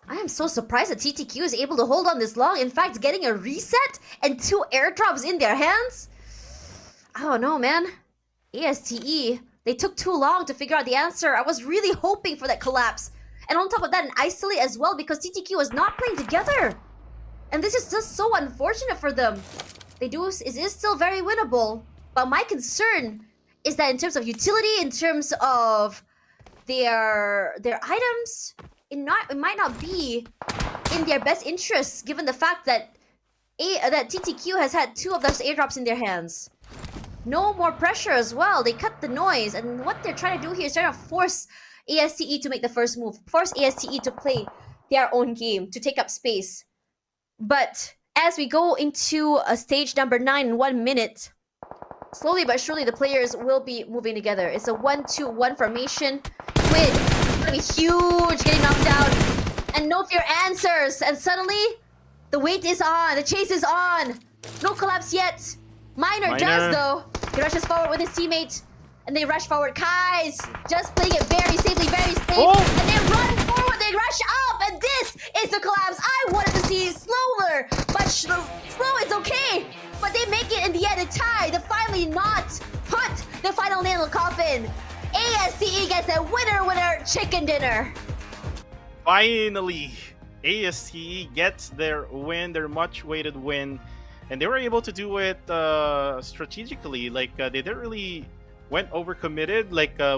I am so surprised that TTQ is able to hold on this long. In fact, getting a reset and 2 airdrops in their hands? I don't know, man. ASTE, they took too long to figure out the answer. I was really hoping for that collapse. And on top of that, an isolate as well because TTQ was not playing together. And this is just so unfortunate for them. It is still very winnable. But my concern is that in terms of utility, in terms of their items, it might not be in their best interests given the fact that that TTQ has had 2 of those airdrops in their hands. No more pressure as well. They cut the noise, and what they're trying to do here is trying to force ASTE to make the first move, force ASTE to play their own game, to take up space. But as we go into stage number 9 in 1 minute, slowly but surely the players will be moving together. It's a 1-2-1 formation. Quid, it's gonna be huge, getting knocked down, and no fear answers. And suddenly, the wait is on, the chase is on. No collapse yet. Miner does though. He rushes forward with his teammate, and they rush forward. Kai's just playing it very safely, very safe, and they run forward. They rush up, and this is the collapse I wanted to see. Slower, but slow is okay. But they make it in the end. A tie. They finally not put the final nail in the coffin. ASTE gets a winner chicken dinner. Finally, ASTE gets their win, their much-awaited win. And they were able to do it strategically. They didn't really went overcommitted.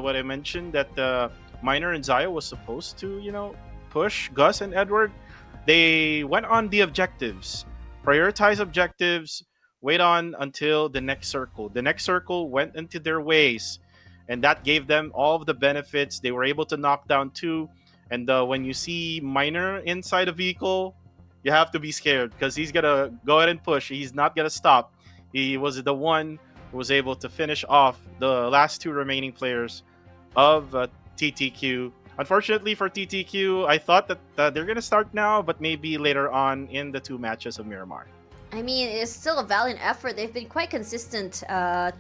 What I mentioned that Miner and Zayo was supposed to, push Gus and Edward. They went on the objectives, prioritize objectives, wait on until the next circle. The next circle went into their ways, and that gave them all of the benefits. They were able to knock down 2. And when you see Miner inside a vehicle, you have to be scared because he's gonna go ahead and push. He's not gonna stop. He was the one who was able to finish off the last 2 remaining players of TTQ. Unfortunately for TTQ, I thought that they're gonna start now, but maybe later on in the 2 matches of Miramar. I mean, it's still a valiant effort. They've been quite consistent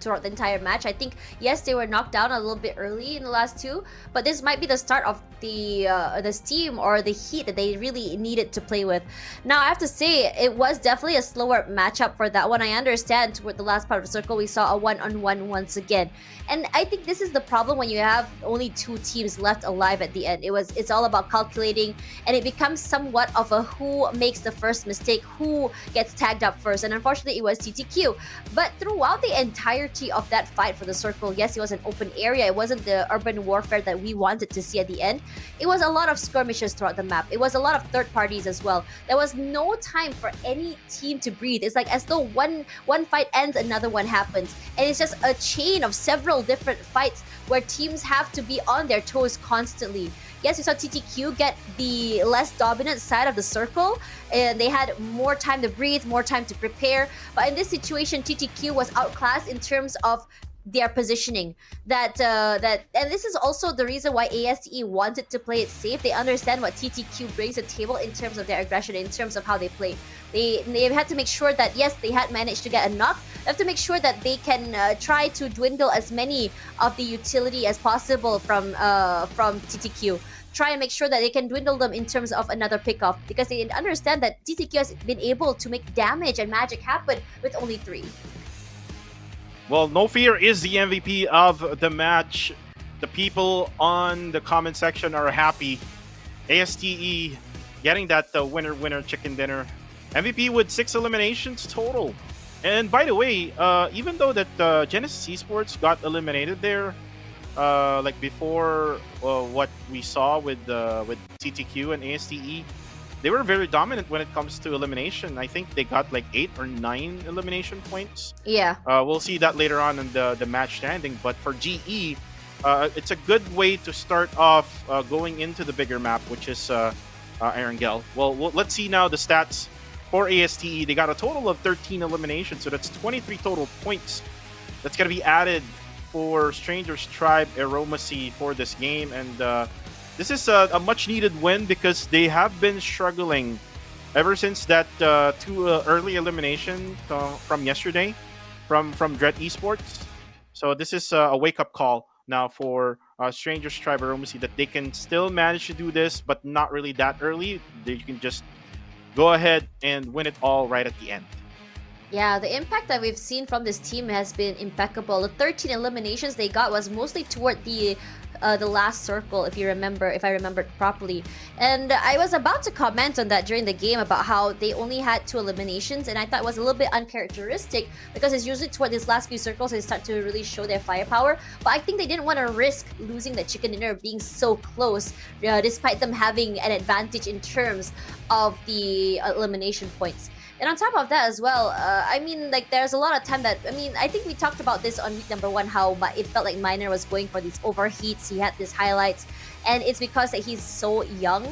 throughout the entire match. I think, yes, they were knocked down a little bit early in the last 2, but this might be the start of the steam or the heat that they really needed to play with. Now, I have to say, it was definitely a slower matchup for that one. I understand toward the last part of the circle, we saw a 1-on-1 once again. And I think this is the problem when you have only 2 teams left alive at the end. It's all about calculating, and it becomes somewhat of a who makes the first mistake, who gets tagged up first. And unfortunately, it was TTQ. But throughout the entirety of that fight for the circle, yes, it was an open area. It wasn't the urban warfare that we wanted to see at the end. it was a lot of skirmishes throughout the map. It was a lot of third parties as well. There was no time for any team to breathe. It's like as though one fight ends, another one happens. And it's just a chain of several different fights where teams have to be on their toes constantly. Yes, we saw TTQ get the less dominant side of the circle, and they had more time to breathe, more time to prepare. But in this situation, TTQ was outclassed in terms of their positioning. And this is also the reason why ASE wanted to play it safe. They understand what TTQ brings to the table in terms of their aggression, in terms of how they play. They had to make sure that yes, they had managed to get a knock. They have to make sure that they can try to dwindle as many of the utility as possible from TTQ. Try and make sure that they can dwindle them in terms of another pickoff, because they understand that TTQ has been able to make damage and magic happen with only 3. Well, No Fear is the MVP of the match. The people on the comment section are happy. ASTE getting that winner chicken dinner. MVP with 6 eliminations total. And by the way, even though that Genesis Esports got eliminated there, like before what we saw with TTQ and ASTE, they were very dominant when it comes to elimination. I think they got like 8 or 9 elimination points. Yeah. We'll see that later on in the match standing. But for GE, it's a good way to start off going into the bigger map, which is Erangel. Well, let's see now the stats for ASTE. They got a total of 13 eliminations, so that's 23 total points. That's going to be added for Stranger's Tribe Aromacy for this game. And this is a much-needed win because they have been struggling ever since that 2 early elimination from yesterday from Dread Esports. So this is a wake-up call now for Stranger's Tribe Aromacy, that they can still manage to do this, but not really that early. They can just go ahead and win it all right at the end. Yeah, the impact that we've seen from this team has been impeccable. The 13 eliminations they got was mostly toward the last circle, if I remembered properly. And I was about to comment on that during the game about how they only had 2 eliminations, and I thought it was a little bit uncharacteristic because it's usually toward these last few circles they start to really show their firepower. But I think they didn't want to risk losing the chicken dinner being so close, despite them having an advantage in terms of the elimination points. And on top of that as well, I mean, like, there's a lot of time that, I mean, I think we talked about this on week number 1, how it felt like Miner was going for these overheats. He had these highlights, and it's because that he's so young,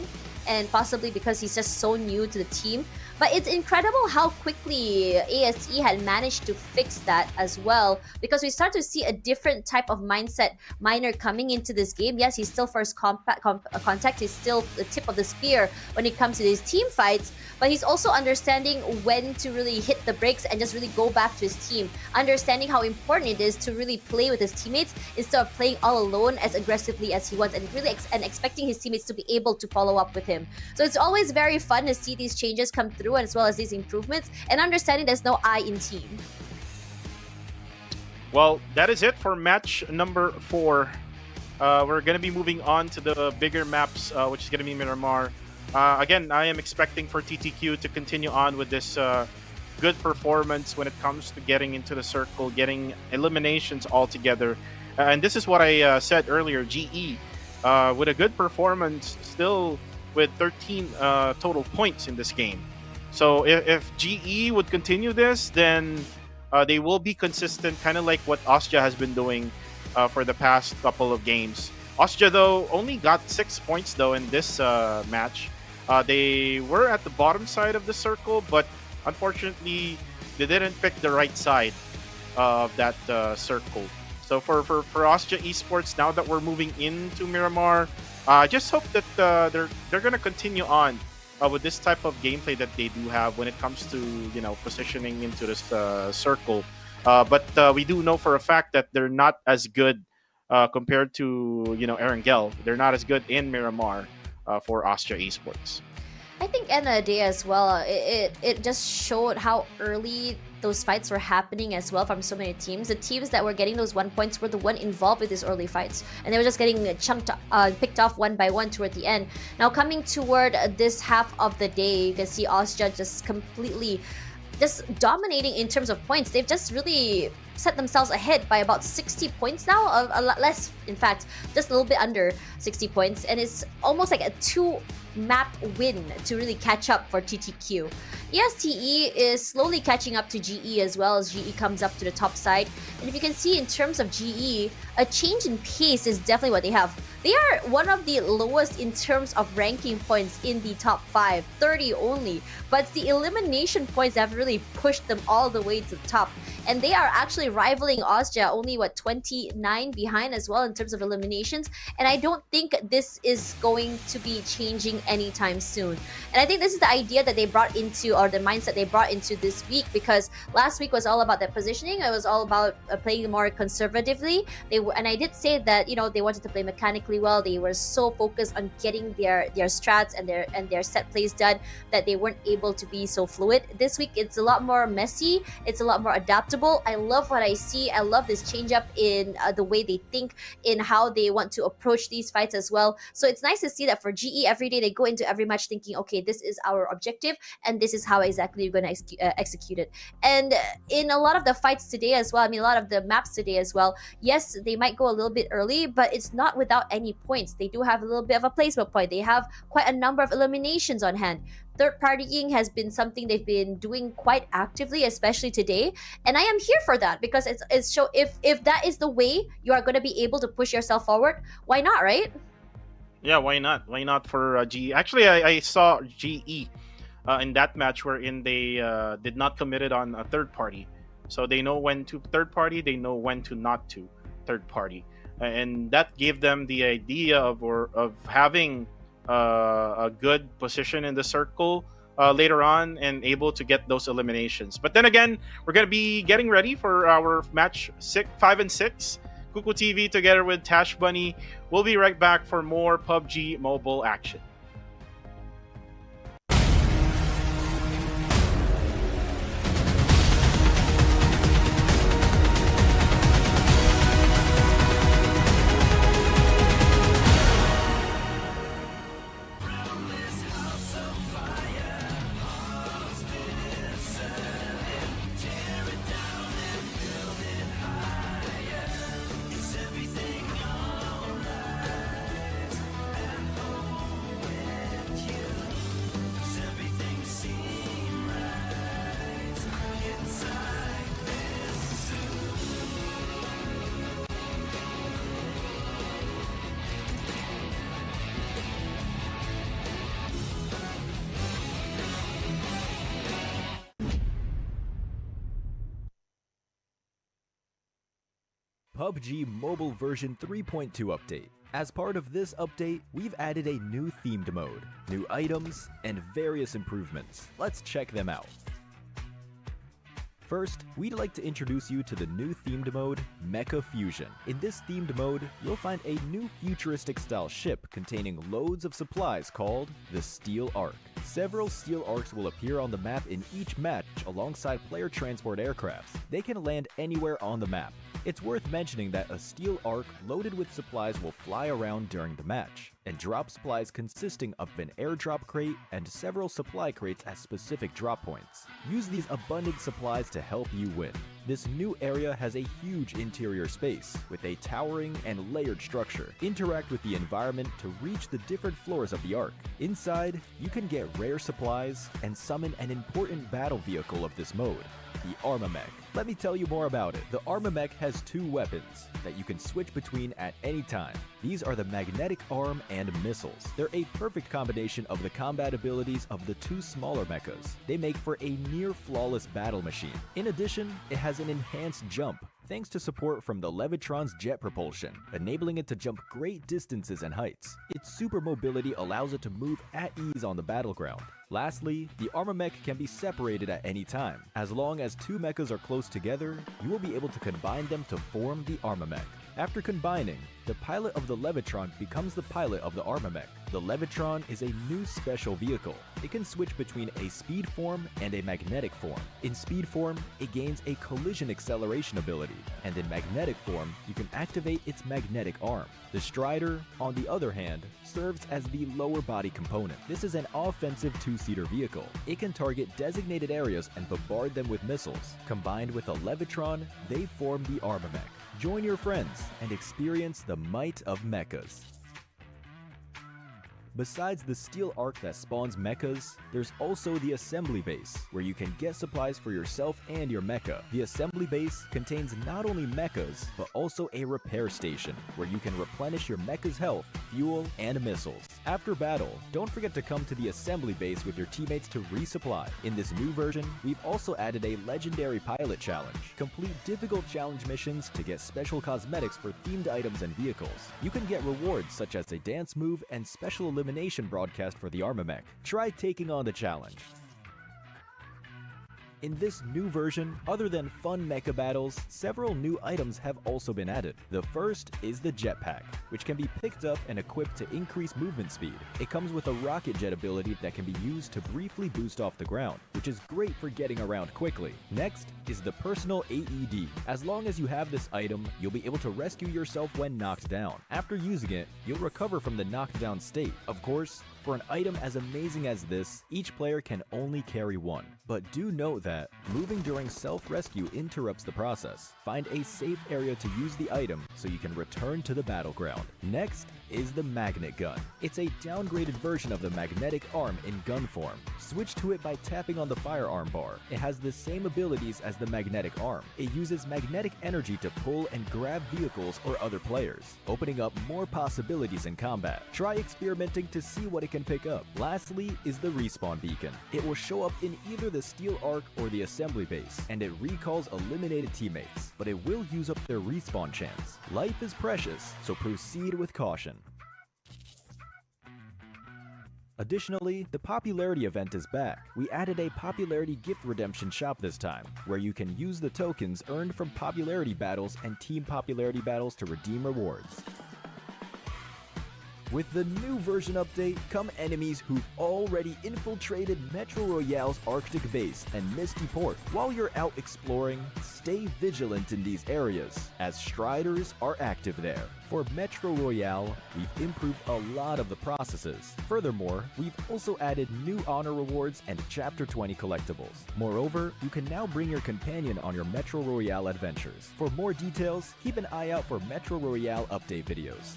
and possibly because he's just so new to the team. But it's incredible how quickly ASE had managed to fix that as well, because we start to see a different type of mindset Miner coming into this game. Yes, he's still first contact, he's still the tip of the spear when it comes to these team fights, but he's also understanding when to really hit the brakes and just really go back to his team, understanding how important it is to really play with his teammates instead of playing all alone as aggressively as he wants, and really expecting his teammates to be able to follow up with him. So it's always very fun to see these changes come through, as well as these improvements, and understanding there's no I in team. Well, that is it for match number 4. We're going to be moving on to the bigger maps, which is going to be Miramar. Again, I am expecting for TTQ to continue on with this good performance when it comes to getting into the circle, getting eliminations altogether. And this is what I said earlier, GE, with a good performance, still with 13 total points in this game. So if GE would continue this, then they will be consistent, kind of like what Austria has been doing for the past couple of games. Austria, though, only got 6 points, though, in this match. They were at the bottom side of the circle, but unfortunately, they didn't pick the right side of that circle. So for Austria Esports, now that we're moving into Miramar, I just hope that they're going to continue on with this type of gameplay that they do have when it comes to, you know, positioning into this circle. But we do know for a fact that they're not as good compared to, you know, Erangel. They're not as good in Miramar for Austria Esports. I think end of the day as well, it just showed how early those fights were happening as well from so many teams. The teams that were getting those 1 points were the one involved with these early fights, and they were just getting picked off one by one toward the end. Now coming toward this half of the day, you can see Austria just completely just dominating in terms of points. They've just really set themselves ahead by about 60 points now, a lot less, in fact, just a little bit under 60 points, and it's almost like a 2-map win to really catch up for TTQ. ESTE is slowly catching up to GE as well as GE comes up to the top side. And if you can see in terms of GE, a change in pace is definitely what they have. They are one of the lowest in terms of ranking points in the top 5, 30 only. But it's the elimination points that have really pushed them all the way to the top. And they are actually rivaling Austria, only 29 behind as well in terms of eliminations. And I don't think this is going to be changing anytime soon. And I think this is the idea that they brought into, or the mindset they brought into this week, because last week was all about their positioning. It was all about playing more conservatively. And I did say that, you know, they wanted to play mechanically well. They were so focused on getting their strats and their set plays done that they weren't able to be so fluid. This week it's a lot more messy. It's a lot more adaptable. I love what I see. I love this change up in the way they think, in how they want to approach these fights as well. So it's nice to see that for GE, every day they go into every match thinking, okay, this is our objective and this is how exactly you're going to execute it. And in a lot of the fights today as well, I mean, a lot of the maps today as well, yes, they might go a little bit early, but it's not without any points. They do have a little bit of a placement point. They have quite a number of eliminations on hand. Third partying has been something they've been doing quite actively, especially today, and I am here for that, because it's show if that is the way you are going to be able to push yourself forward, why not, right? Yeah, why not? Why not for GE? Actually, I saw GE in that match wherein they did not commit it on a third party, so they know when to third party, they know when to not to third party, and that gave them the idea of having a good position in the circle later on and able to get those eliminations. But then again, we're going to be getting ready for our match 5 and 6. Kuku TV together with Tash Bunny. We'll be right back for more PUBG mobile action. PUBG Mobile version 3.2 update. As part of this update, we've added a new themed mode, new items, and various improvements. Let's check them out. First, we'd like to introduce you to the new themed mode, Mecha Fusion. In this themed mode, you'll find a new futuristic style ship containing loads of supplies called the Steel Ark. Several Steel Arks will appear on the map in each match alongside player transport aircrafts. They can land anywhere on the map. It's worth mentioning that a Steel Ark loaded with supplies will fly around during the match and drop supplies consisting of an airdrop crate and several supply crates at specific drop points. Use these abundant supplies to help you win. This new area has a huge interior space with a towering and layered structure. Interact with the environment to reach the different floors of the Ark. Inside, you can get rare supplies and summon an important battle vehicle of this mode, the Armamech. Let me tell you more about it. The Armamech has 2 weapons that you can switch between at any time. These are the magnetic arm and missiles. They're a perfect combination of the combat abilities of the 2 smaller mechas. They make for a near flawless battle machine. In addition, it has an enhanced jump, thanks to support from the Levitron's jet propulsion, enabling it to jump great distances and heights. Its super mobility allows it to move at ease on the battleground. Lastly, the Armamech can be separated at any time. As long as 2 mechas are close together, you will be able to combine them to form the Armamech. After combining, the pilot of the Levitron becomes the pilot of the Armamech. The Levitron is a new special vehicle. It can switch between a speed form and a magnetic form. In speed form, it gains a collision acceleration ability, and in magnetic form, you can activate its magnetic arm. The Strider, on the other hand, serves as the lower body component. This is an offensive two-seater vehicle. It can target designated areas and bombard them with missiles. Combined with a Levitron, they form the Armamech. Join your friends and experience the might of mechas. Besides the steel arc that spawns mechas, there's also the assembly base, where you can get supplies for yourself and your mecha. The assembly base contains not only mechas, but also a repair station, where you can replenish your mecha's health, fuel, and missiles. After battle, don't forget to come to the assembly base with your teammates to resupply. In this new version, we've also added a legendary pilot challenge. Complete difficult challenge missions to get special cosmetics for themed items and vehicles. You can get rewards such as a dance move and special elimination broadcast for the Armamech. Try taking on the challenge. In this new version, other than fun mecha battles, several new items have also been added. The first is the jetpack, which can be picked up and equipped to increase movement speed. It comes with a rocket jet ability that can be used to briefly boost off the ground, which is great for getting around quickly. Next is the personal AED. As long as you have this item, you'll be able to rescue yourself when knocked down. After using it, you'll recover from the knocked down state. Of course, for an item as amazing as this, each player can only carry one. But do note that moving during self-rescue interrupts the process. Find a safe area to use the item so you can return to the battleground. Next is the magnet gun. It's a downgraded version of the magnetic arm in gun form. Switch to it by tapping on the firearm bar. It has the same abilities as the magnetic arm. It uses magnetic energy to pull and grab vehicles or other players, opening up more possibilities in combat. Try experimenting to see what it can pick up. Lastly is the respawn beacon. It will show up in either the steel arc or the assembly base, and it recalls eliminated teammates, but it will use up their respawn chance. Life is precious, so proceed with caution. Additionally, the popularity event is back. We added a popularity gift redemption shop this time, where you can use the tokens earned from popularity battles and team popularity battles to redeem rewards. With the new version update come enemies who've already infiltrated Metro Royale's Arctic base and Misty Port. While you're out exploring, stay vigilant in these areas, as Striders are active there. For Metro Royale, we've improved a lot of the processes. Furthermore, we've also added new honor rewards and Chapter 20 collectibles. Moreover, you can now bring your companion on your Metro Royale adventures. For more details, keep an eye out for Metro Royale update videos.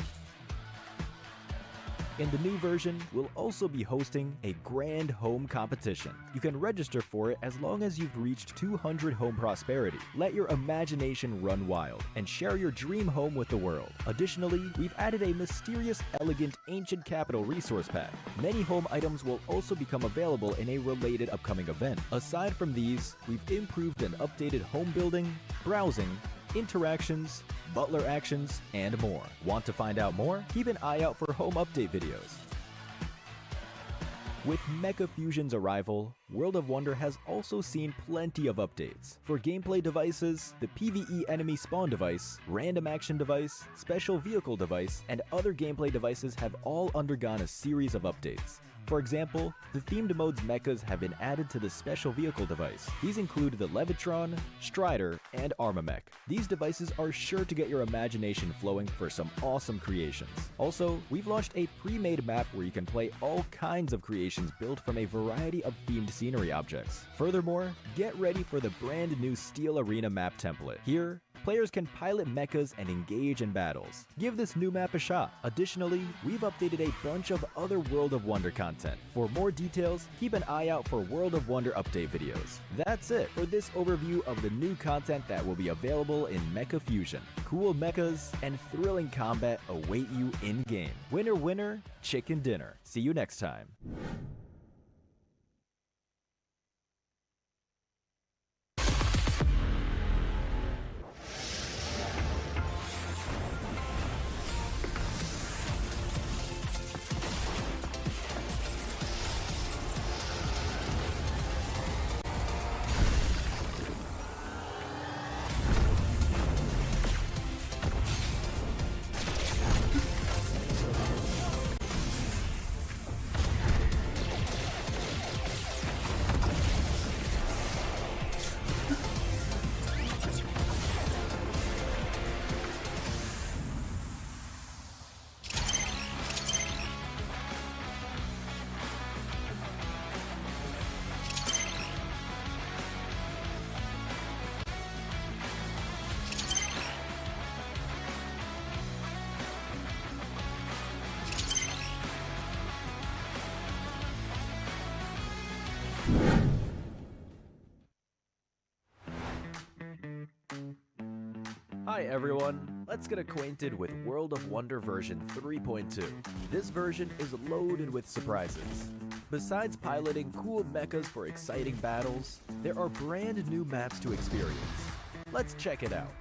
In the new version, we'll also be hosting a grand home competition. You can register for it as long as you've reached 200 home prosperity. Let your imagination run wild and share your dream home with the world. Additionally, we've added a mysterious, elegant, ancient capital resource pack. Many home items will also become available in a related upcoming event. Aside from these, we've improved and updated home building, browsing, interactions, butler actions, and more. Want to find out more? Keep an eye out for home update videos. With Mecha Fusion's arrival, World of Wonder has also seen plenty of updates. For gameplay devices, the PvE enemy spawn device, random action device, special vehicle device, and other gameplay devices have all undergone a series of updates. For example, the themed mode's mechas have been added to the special vehicle device. These include the Levitron, Strider, and Armamech. These devices are sure to get your imagination flowing for some awesome creations. Also, we've launched a pre-made map where you can play all kinds of creations built from a variety of themed scenery objects. Furthermore, get ready for the brand new Steel Arena map template. Here, players can pilot mechas and engage in battles. Give this new map a shot. Additionally, we've updated a bunch of other World of Wonder content. For more details, keep an eye out for World of Wonder update videos. That's it for this overview of the new content that will be available in Mecha Fusion. Cool mechas and thrilling combat await you in-game. Winner, winner, chicken dinner. See you next time. Hi everyone, let's get acquainted with World of Wonder version 3.2. This version is loaded with surprises. Besides piloting cool mechas for exciting battles, there are brand new maps to experience. Let's check it out.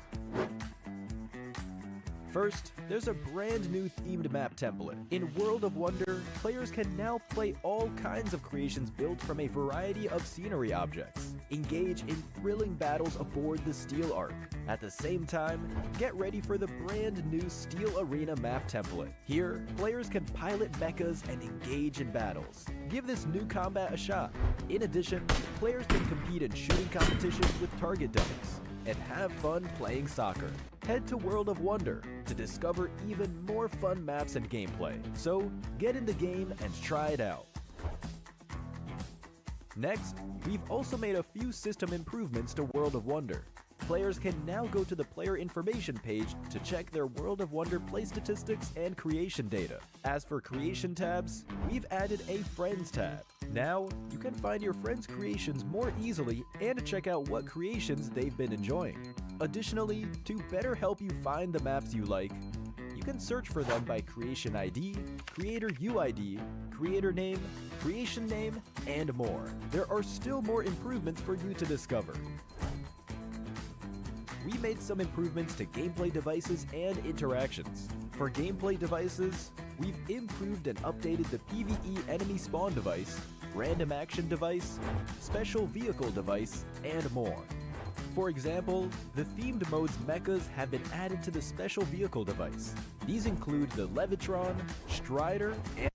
First, there's a brand new themed map template. In World of Wonder, players can now play all kinds of creations built from a variety of scenery objects. Engage in thrilling battles aboard the Steel Ark. At the same time, get ready for the brand new Steel Arena map template. Here, players can pilot mechas and engage in battles. Give this new combat a shot. In addition, players can compete in shooting competitions with target dummies and have fun playing soccer. Head to World of Wonder to discover even more fun maps and gameplay. So, get in the game and try it out. Next, we've also made a few system improvements to World of Wonder. Players can now go to the player information page to check their World of Wonder play statistics and creation data. As for creation tabs, we've added a Friends tab. Now, you can find your friends' creations more easily and check out what creations they've been enjoying. Additionally, to better help you find the maps you like, you can search for them by creation ID, creator UID, creator name, creation name, and more. There are still more improvements for you to discover. We made some improvements to gameplay devices and interactions. For gameplay devices, we've improved and updated the PvE enemy spawn device, random action device, special vehicle device, and more. For example, the themed mode's mechas have been added to the special vehicle device. These include the Levitron, Strider, and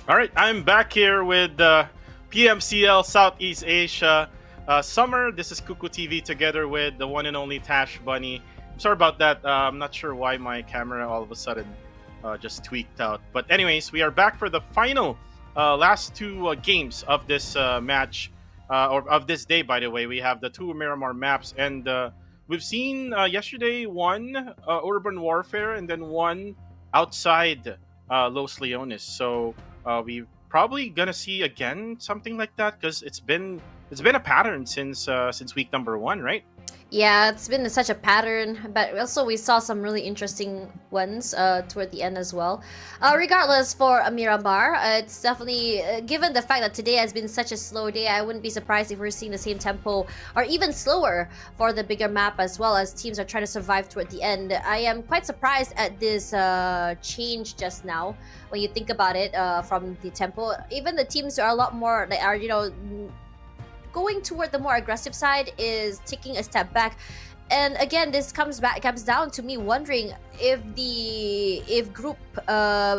All right, I'm back here with PMCL Southeast Asia Summer. This is Kuku TV together with the one and only Tash Bunny. I'm sorry about that. I'm not sure why my camera all of a sudden just tweaked out. But anyways, we are back for the final last two games of this match, or of this day, by the way. We have the two Miramar maps, and we've seen yesterday one Urban Warfare and then one outside Los Leones. So we probably gonna see again something like that, because it's been a pattern since week number 1, right? Yeah, it's been such a pattern, but also we saw some really interesting ones toward the end as well. Regardless, for Miramar, it's definitely, given the fact that today has been such a slow day, I wouldn't be surprised if we're seeing the same tempo or even slower for the bigger map, as well as teams are trying to survive toward the end. I am quite surprised at this change just now when you think about it, from the tempo. Even the teams are a lot more, they are, going toward the more aggressive side is taking a step back. And again, this comes down to me wondering if group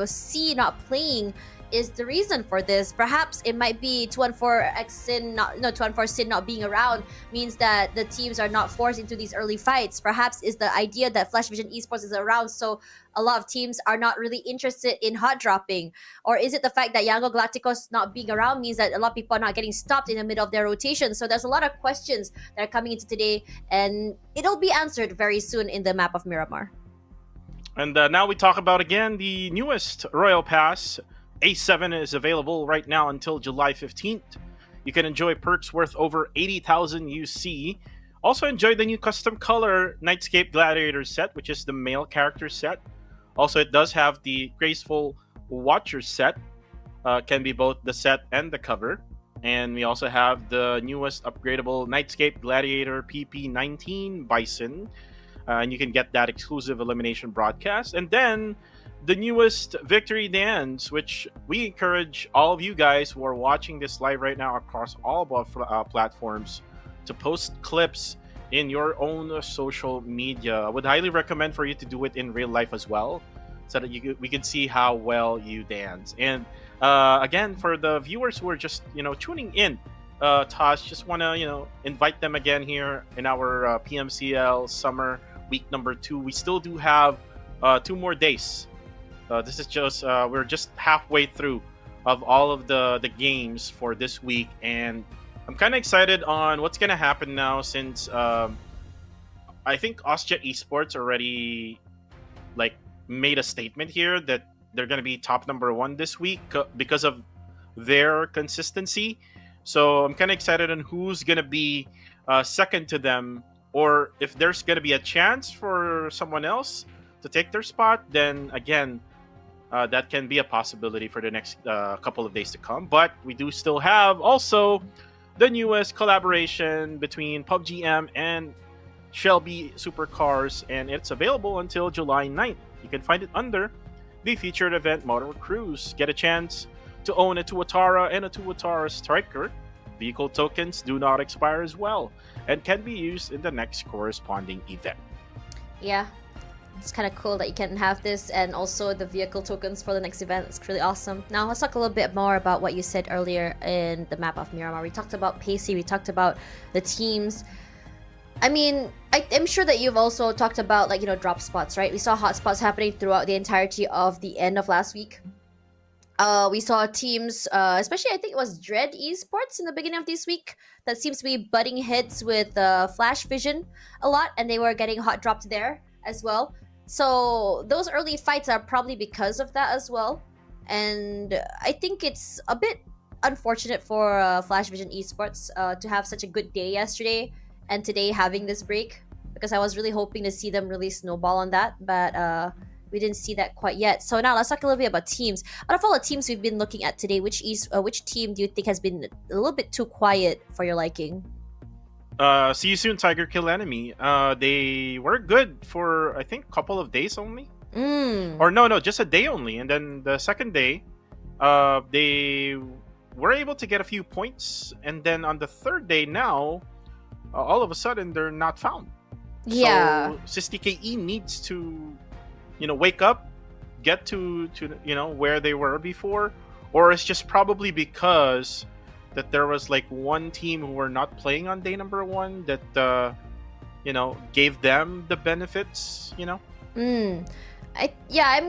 C not playing is the reason for this. Perhaps it might be 214 Sin not being around means that the teams are not forced into these early fights. Perhaps is the idea that Flash Vision Esports is around, so a lot of teams are not really interested in hot dropping. Or is it the fact that Yango Galacticos not being around means that a lot of people are not getting stopped in the middle of their rotation? So there's a lot of questions that are coming into today, and it'll be answered very soon in the map of Miramar. And now we talk about again the newest Royal Pass. A7 is available right now until July 15th. You can enjoy perks worth over 80,000 UC. Also enjoy the new custom color Nightscape Gladiator set, which is the male character set. Also, it does have the Graceful Watcher set. Can be both the set and the cover. And we also have the newest upgradable Nightscape Gladiator PP19 Bison. And you can get that exclusive elimination broadcast. And then the newest Victory Dance, which we encourage all of you guys who are watching this live right now across all of our platforms to post clips in your own social media. I would highly recommend for you to do it in real life as well, so that we can see how well you dance. And again, for the viewers who are just tuning in, Tosh, just want to invite them again here in our PMCL Summer week number 2. We still do have 2 more days. This is just we're just halfway through of all of the games for this week, and I'm kind of excited on what's gonna happen now, since I think Osjet Esports already like made a statement here that they're going to be top number 1 this week because of their consistency. So I'm kind of excited on who's going to be second to them, or if there's going to be a chance for someone else to take their spot, then again, that can be a possibility for the next couple of days to come. But we do still have also the newest collaboration between PUBGM and Shelby Supercars, and it's available until July 9th. You can find it under the featured event Motor Cruise. Get a chance to own a Tuatara and a Tuatara Striker. Vehicle tokens do not expire as well and can be used in the next corresponding event. Yeah, it's kind of cool that you can have this and also the vehicle tokens for the next event. It's really awesome. Now let's talk a little bit more about what you said earlier in the map of Miramar. We talked about Pacey, we talked about the teams. I mean, I'm sure that you've also talked about, like, drop spots, right? We saw hot spots happening throughout the entirety of the end of last week. We saw teams, especially I think it was Dread Esports in the beginning of this week, that seems to be butting heads with Flash Vision a lot, and they were getting hot dropped there as well. So those early fights are probably because of that as well. And I think it's a bit unfortunate for Flash Vision Esports to have such a good day yesterday and today having this break, because I was really hoping to see them really snowball on that, but we didn't see that quite yet. So now let's talk a little bit about teams. Out of all the teams we've been looking at today, which team do you think has been a little bit too quiet for your liking? See you soon, Tiger Kill Enemy. They were good for, I think, a couple of days only. Or no, just a day only. And then the second day, they were able to get a few points. And then on the third day now, all of a sudden, they're not found. Yeah. So SysTKE needs to, wake up, get to where they were before. Or it's just probably because that there was like one team who were not playing on day number 1 that gave them the benefits. I'm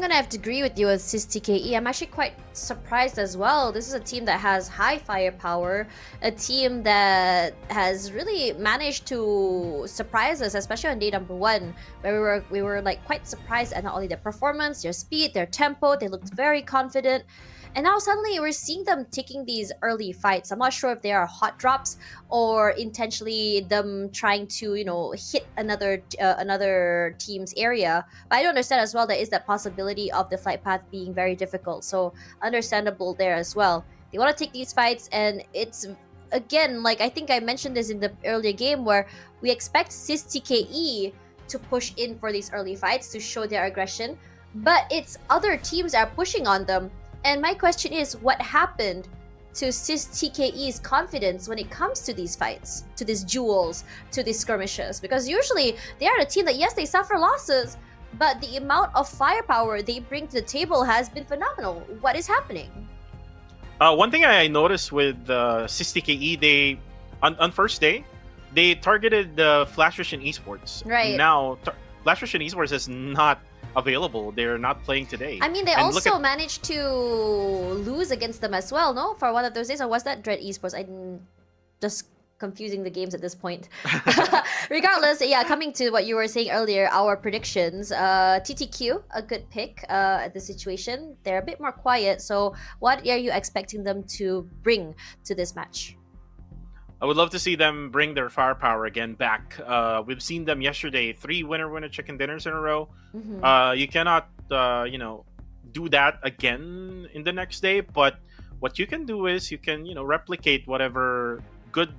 gonna have to agree with you with SysTKE. I'm actually quite surprised as well. This is a team that has high firepower, a team that has really managed to surprise us, especially on day number 1, where we were like quite surprised at not only their performance, their speed, their tempo. They looked very confident. And now suddenly we're seeing them taking these early fights. I'm not sure if they are hot drops or intentionally them trying to, hit another team's area. But I do understand as well there is that possibility of the flight path being very difficult. So understandable there as well. They want to take these fights, and it's, again, like I think I mentioned this in the earlier game, where we expect SysTKE to push in for these early fights to show their aggression. But it's other teams that are pushing on them. And my question is, what happened to SysTKE's confidence when it comes to these fights, to these duels, to these skirmishes? Because usually they are a team that, yes, they suffer losses, but the amount of firepower they bring to the table has been phenomenal. What is happening? One thing I noticed with SysTKE, they on first day, they targeted Flash Vision Esports. Right. Now, Flash Vision Esports is not available. They're not playing today. I mean, they also managed to lose against them as well, no? For one of those days, or was that Dread Esports? I'm just confusing the games at this point. Regardless, yeah, coming to what you were saying earlier, our predictions. TTQ, a good pick at the situation. They're a bit more quiet, so what are you expecting them to bring to this match? I would love to see them bring their firepower again back. We've seen them yesterday, 3 winner chicken dinners in a row. You cannot, do that again in the next day. But what you can do is you can, replicate whatever good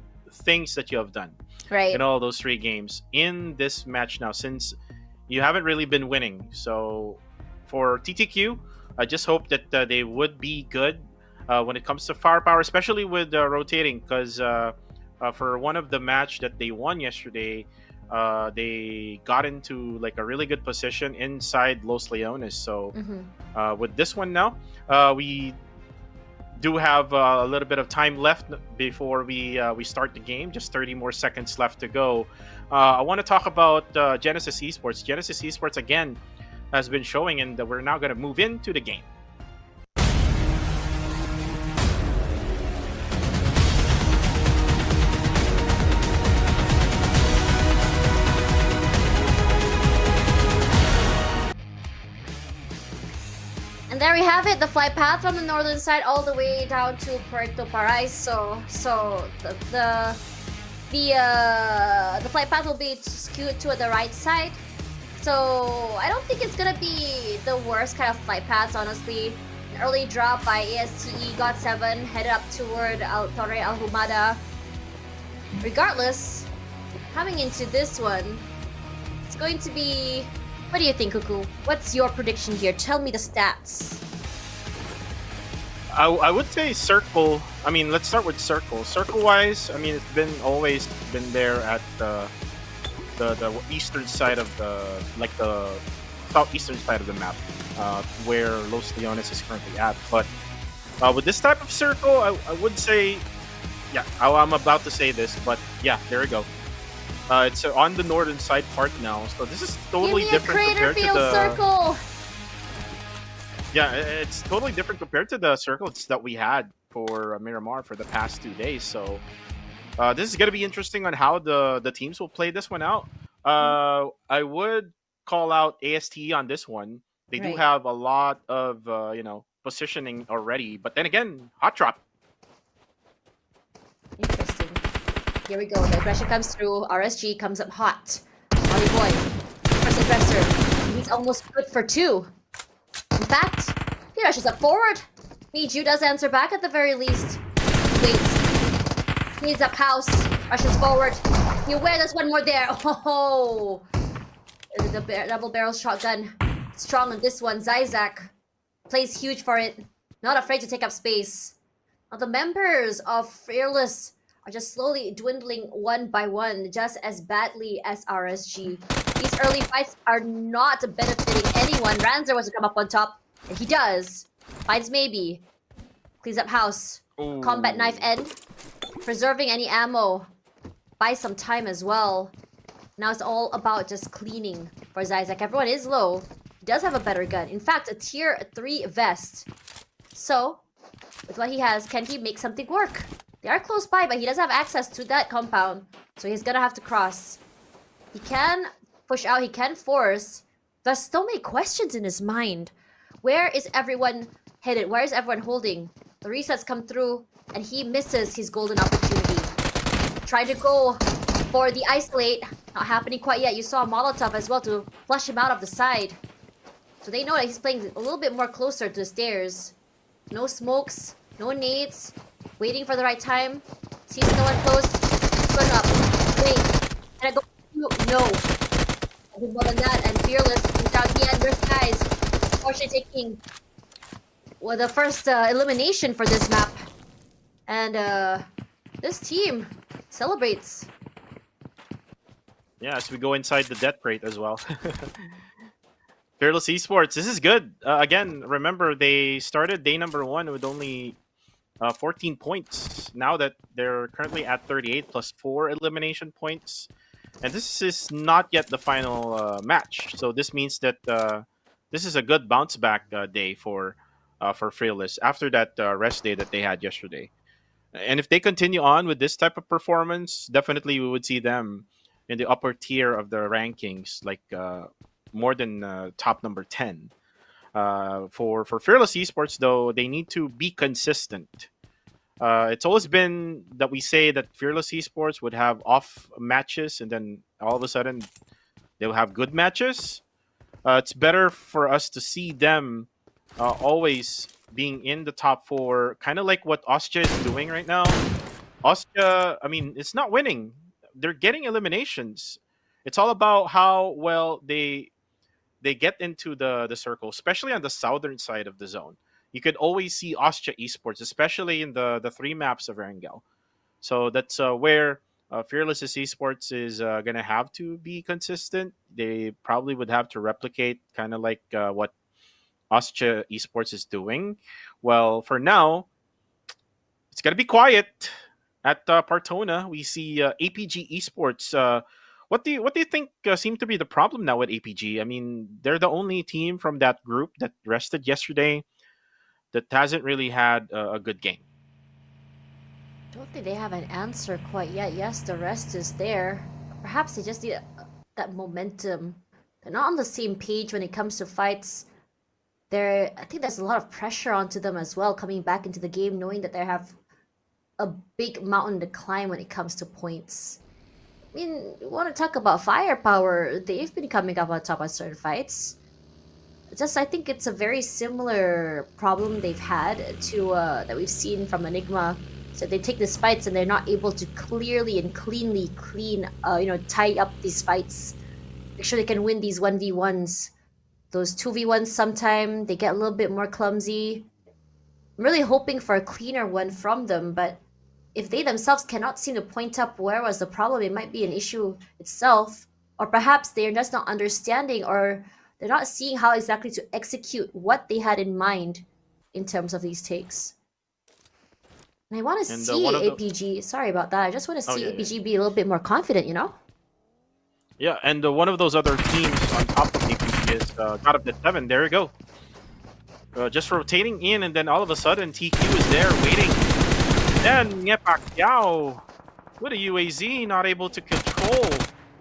things that you have done in all those 3 games in this match now, since you haven't really been winning. So for TTQ, I just hope that they would be good when it comes to firepower, especially with rotating, because for one of the match that they won yesterday, they got into like a really good position inside Los Leones. So with this one now, we do have a little bit of time left before we start the game. Just 30 more seconds left to go. I want to talk about Genesis Esports. Genesis Esports again has been showing, and we're now going to move into the game. there we have it, the flight path from the northern side all the way down to Puerto Paraiso. So the flight path will be skewed to the right side. So I don't think it's gonna be the worst kind of flight paths, honestly. An early drop by ASTE, got 7, headed up toward Torre Al Humada. Regardless, coming into this one, it's going to be... What do you think, Cuckoo? What's your prediction here? Tell me the stats. I would say Circle. I mean, let's start with Circle. Circle-wise, I mean, it's always been there at the eastern side of the southeastern side of the map, where Los Leones is currently at. But with this type of Circle, I would say, yeah, I'm about to say this, but yeah, there we go. It's on the northern side part now, so this is totally different compared to the Circle. Yeah, it's totally different compared to the circles that we had for Miramar for the past 2 days. So this is gonna be interesting on how the teams will play this one out. I would call out ASTE on this one. They do have a lot of positioning already, but then again, hot drop. Interesting. Here we go. The aggression comes through. RSG comes up hot. Molly Boy, first aggressor. He's almost good for 2. In fact, he rushes up forward. Miju does answer back at the very least. Waits. Needs up house. Rushes forward. You wear this one more there. Oh, the double barrel shotgun. Strong on this one. Zyzak plays huge for it. Not afraid to take up space. Now the members of Fearless are just slowly dwindling one by one, just as badly as RSG. These early fights are not benefiting anyone. Ranzer wants to come up on top, and he does. Finds maybe. Cleans up house. Ooh. Combat knife end. Preserving any ammo. Buy some time as well. Now it's all about just cleaning for Zyzak. Everyone is low. He does have a better gun. In fact, a tier 3 vest. So, with what he has, can he make something work? They are close by, but he does have access to that compound. So he's gonna have to cross. He can push out, he can force. There's so many questions in his mind. Where is everyone headed? Where is everyone holding? The resets come through, and he misses his golden opportunity. Trying to go for the isolate. Not happening quite yet. You saw Molotov as well to flush him out of the side. So they know that he's playing a little bit more closer to the stairs. No smokes, no nades. Waiting for the right time. Sees no one close. Run up. Wait. Can I go? No. I did more than that. And Fearless comes down the end. There's guys. Unfortunately taking the first elimination for this map. And this team celebrates. Yeah, as we go inside the death crate as well. Fearless Esports, this is good. Again, remember, they started day number 1 with only 14 points. Now that they're currently at 38 plus 4 elimination points. And this is not yet the final match. So this means that this is a good bounce back day for Fearless after that rest day that they had yesterday. And if they continue on with this type of performance, definitely we would see them in the upper tier of the rankings, like more than top number 10. For Fearless Esports, though, they need to be consistent. It's always been that we say that Fearless Esports would have off matches, and then all of a sudden they'll have good matches. It's better for us to see them always being in the top 4, kind of like what Ostia is doing right now. Ostia, I mean, it's not winning. They're getting eliminations. It's all about how well they get into the circle, especially on the southern side of the zone. You could always see Ostia Esports, especially in the 3 maps of Erangel. So that's where Fearless Esports is going to have to be consistent. They probably would have to replicate kind of like what Ostia Esports is doing. Well, for now, it's going to be quiet at Partona. We see APG Esports. What do you think seem to be the problem now with APG? I mean, they're the only team from that group that rested yesterday that hasn't really had a good game. Don't think they have an answer quite yet. Yes, the rest is there. Perhaps they just need that momentum. They're not on the same page when it comes to fights. I think there's a lot of pressure onto them as well coming back into the game, knowing that they have a big mountain to climb when it comes to points. I mean, you want to talk about firepower? They've been coming up on top of certain fights. I think it's a very similar problem they've had to that we've seen from Enigma. So they take these fights and they're not able to clearly and cleanly tie up these fights. Make sure they can win these 1v1s. Those 2v1s sometime they get a little bit more clumsy. I'm really hoping for a cleaner one from them, but if they themselves cannot seem to point up where was the problem, it might be an issue itself. Or perhaps they're just not understanding, or they're not seeing how exactly to execute what they had in mind in terms of these takes. And I want to see APG. Sorry about that. I just want to see APG be a little bit more confident, you know? Yeah, and one of those other teams on top of APG is God of the Seven. There you go. Just rotating in, and then all of a sudden TQ is there waiting. Then Pacquiao with a UAZ, not able to control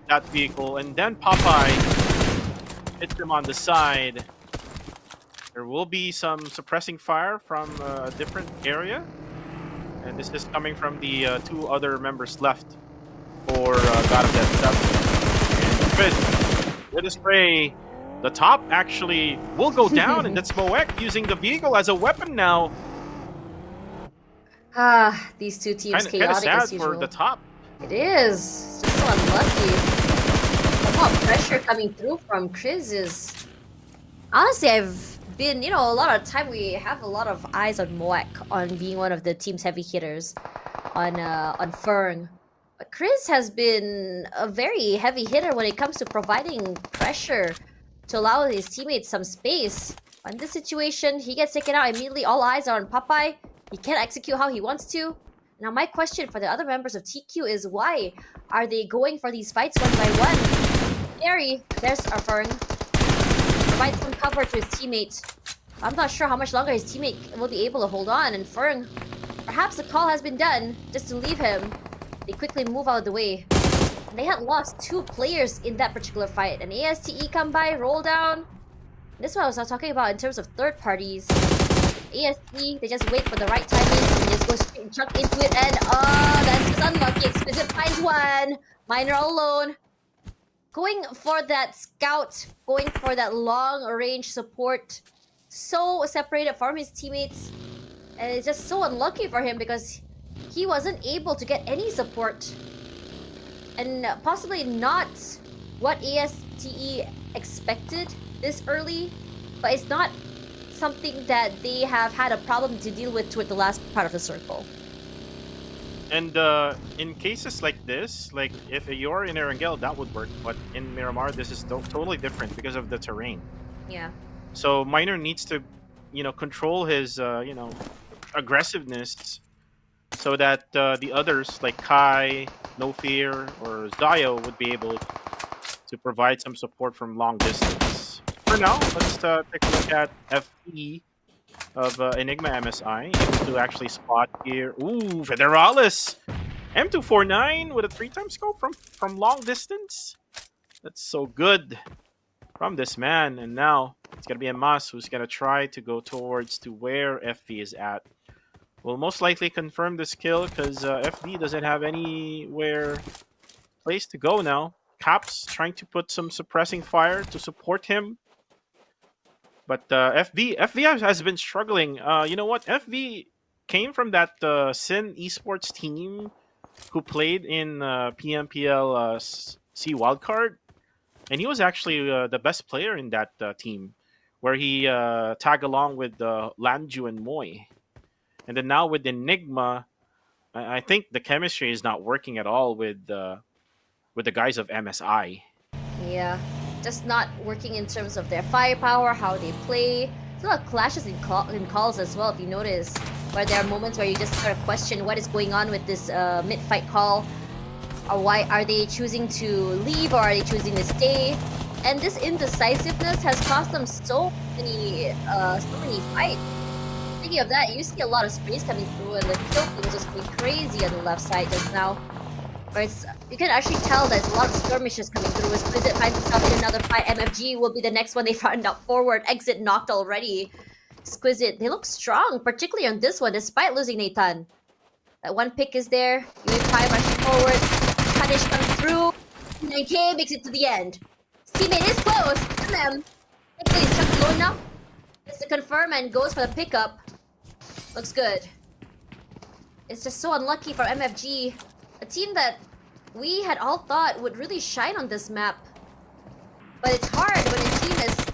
that vehicle, and then Popeye hits him on the side. There will be some suppressing fire from a different area, and this is coming from the two other members left for God of Death 7. And Chris with a spray. The top actually will go down, and that's Moek using the vehicle as a weapon now. These two teams chaotic Kinda sad as usual. for the top. It is. It's just so unlucky. The amount of pressure coming through from Chris is... Honestly, I've been, a lot of time we have a lot of eyes on Moek on being one of the team's heavy hitters on Fern. But Chris has been a very heavy hitter when it comes to providing pressure to allow his teammates some space. In this situation, he gets taken out immediately. All eyes are on Popeye. He can't execute how he wants to. Now, my question for the other members of TQ is why are they going for these fights one by one? Scary. There's our Fern. Provides some cover to his teammate. I'm not sure how much longer his teammate will be able to hold on. And Fern, perhaps the call has been done just to leave him. They quickly move out of the way. And they had lost 2 players in that particular fight. An ASTE come by, roll down. This is what I was talking about in terms of third parties. ASTE, they just wait for the right timing. They just go straight and chuck into it. And that's just unlucky. Exquisite finds one. Miner all alone. Going for that scout. Going for that long range support. So separated from his teammates. And it's just so unlucky for him because he wasn't able to get any support. And possibly not what ASTE expected this early, but it's not something that they have had a problem to deal with toward the last part of the circle. And in cases like this, like if you're in Erangel, that would work, but in Miramar, this is totally different because of the terrain. Yeah. So Miner needs to, control his, aggressiveness so that the others like Kai, No Fear, or Zayo would be able to provide some support from long distance. For now, let's take a look at FE of Enigma MSI, able to actually spot here. Ooh, Federalis! M249 with a 3-time scope from long distance. That's so good from this man. And now it's gonna be a Mas who's gonna try to go towards to where FE is at. Will most likely confirm this kill because FD doesn't have anywhere place to go now. Caps trying to put some suppressing fire to support him. But FV has been struggling. You know what? FV came from that Sin Esports team who played in PMPL SEA Wildcard. And he was actually the best player in that team, where he tagged along with Lanju and Moy. And then now with Enigma, I think the chemistry is not working at all with the guys of MSI. Yeah, just not working in terms of their firepower, how they play. There's a lot of clashes in calls as well, if you notice, where there are moments where you just sort of question what is going on with this mid-fight call, or why are they choosing to leave, or are they choosing to stay? And this indecisiveness has cost them so many fights. Speaking of that, you see a lot of space coming through, and the kill feed was just going crazy on the left side just now. Or you can actually tell there's a lot of skirmishes coming through. As Blizzard finds himself in another fight, MFG will be the next one they find out forward. Exit knocked already. Exquisite. They look strong, particularly on this one, despite losing Nathan. That one pick is there. UE5 rushing forward. Punish comes through. 9K makes it to the end. His teammate is close. Them. Thankfully, he's chucked low enough. Gets to confirm and goes for the pickup. Looks good. It's just so unlucky for MFG. A team that we had all thought would really shine on this map. But it's hard when a team is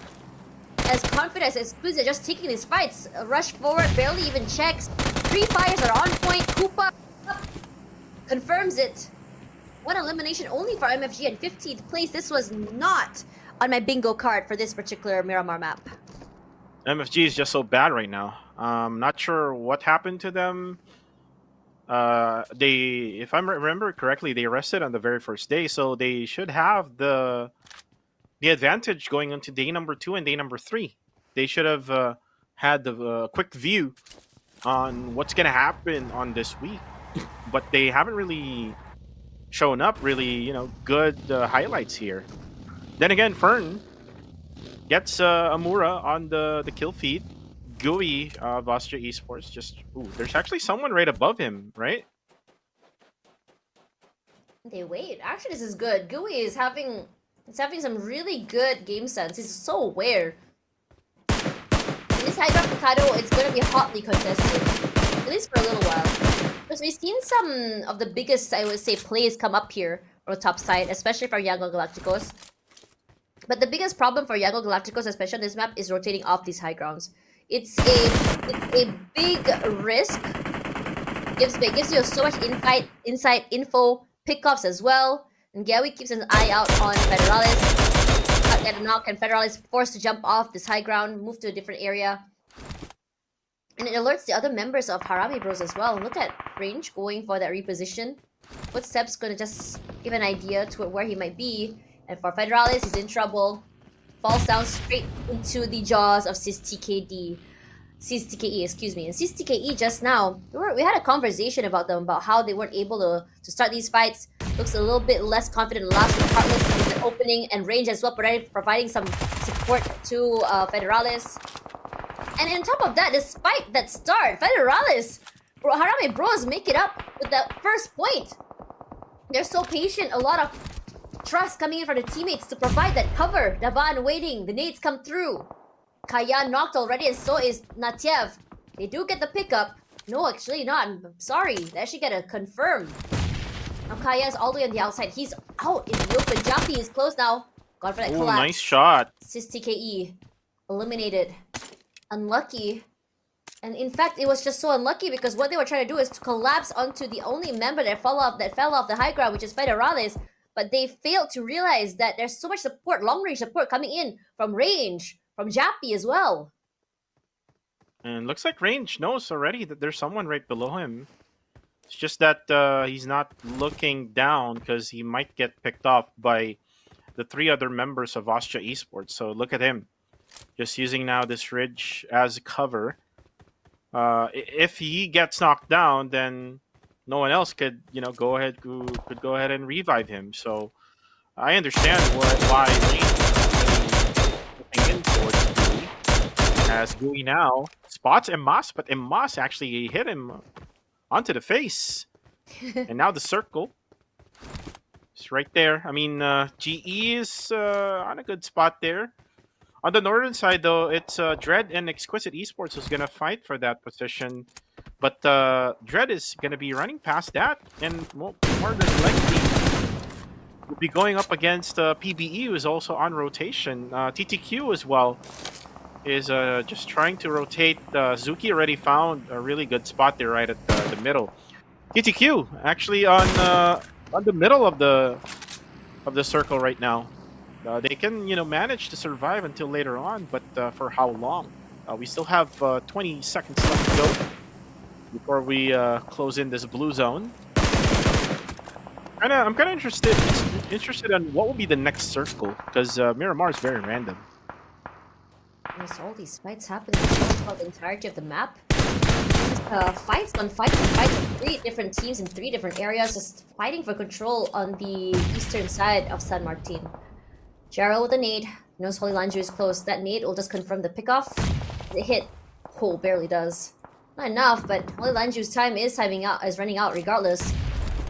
as confident as Blizzard just taking these fights. A rush forward, barely even checks. 3 fires are on point. Koopa confirms it. One elimination only for MFG in 15th place. This was not on my bingo card for this particular Miramar map. MFG is just so bad right now. Not sure what happened to them. If I remember correctly, they rested on the very first day, so they should have the advantage going into day number 2 and day number 3. They should have had the quick view on what's gonna happen on this week, but they haven't really shown up really, good highlights here. Then again, Fern gets Amura on the kill feed. Gooey of Austria Esports there's actually someone right above him, right? They wait. Actually, this is good. Gooey is having some really good game sense. He's so aware. This high ground Mikado is going to be hotly contested, at least for a little while. Because we've seen some of the biggest, I would say, plays come up here on the top side, especially for Erangel Galacticos. But the biggest problem for Erangel Galacticos, especially on this map, is rotating off these high grounds. It's a big risk. Gives you so much insight, info, pickoffs as well. And Gawi keeps an eye out on Federalis. Not get a knock, and Federalis forced to jump off this high ground, move to a different area. And it alerts the other members of Harami Bros as well. Look at Range going for that reposition. Footsteps gonna just give an idea to where he might be. And for Federalis, he's in trouble. Falls down straight into the jaws of SysTKE, excuse me. And SysTKE just now, we had a conversation about them, about how they weren't able to start these fights. Looks a little bit less confident last with Heartless with the opening, and Range as well, providing some support to Federalis. And on top of that, despite that start, Federalis, Harami Bros make it up with that first point. They're so patient, a lot of trust coming in from the teammates to provide that cover. Davan waiting, the nades come through. Kaya knocked already, and so is Natiev. They do get the pickup. No, actually not. I'm sorry. They actually get a confirm. Now Kaya is all the way on the outside. He's out in the open. Jappy is close now. Gone for that collapse. Nice shot. SysTKE eliminated. Unlucky. And in fact, it was just so unlucky because what they were trying to do is to collapse onto the only member that fell off the high ground, which is Federalis. But they failed to realize that there's so much support, long-range support coming in from Range, from Jappy as well. And looks like Range knows already that there's someone right below him. It's just that he's not looking down because he might get picked off by the 3 other members of Austria Esports. So look at him. Just using now this ridge as cover. If he gets knocked down, then no one else could, go ahead and revive him. So I understand why Range is looking in towards Gooey. As Gooey now spots Emas, but Emas actually hit him onto the face. And now the circle. It's right there. I mean, GE is on a good spot there. On the northern side, though, it's Dread and Exquisite Esports who's going to fight for that position. But Dread is going to be running past that, and more than likely will be going up against PBE, who is also on rotation. TTQ as well is just trying to rotate. Zuki already found a really good spot there right at the middle. TTQ actually on the middle of the circle right now. They can manage to survive until later on, but for how long? We still have 20 seconds left to go before we close in this blue zone. I'm kind of interested in what will be the next circle, because Miramar is very random. There's all these fights happening throughout the entirety of the map. just fights on fights on fights with 3 different teams in 3 different areas, just fighting for control on the eastern side of San Martin. Gerald with a nade. Knows Holy Lanju is close. That nade will just confirm the pickoff. The hit. Oh, barely does. Not enough, but Holy Lanju's time is running out regardless.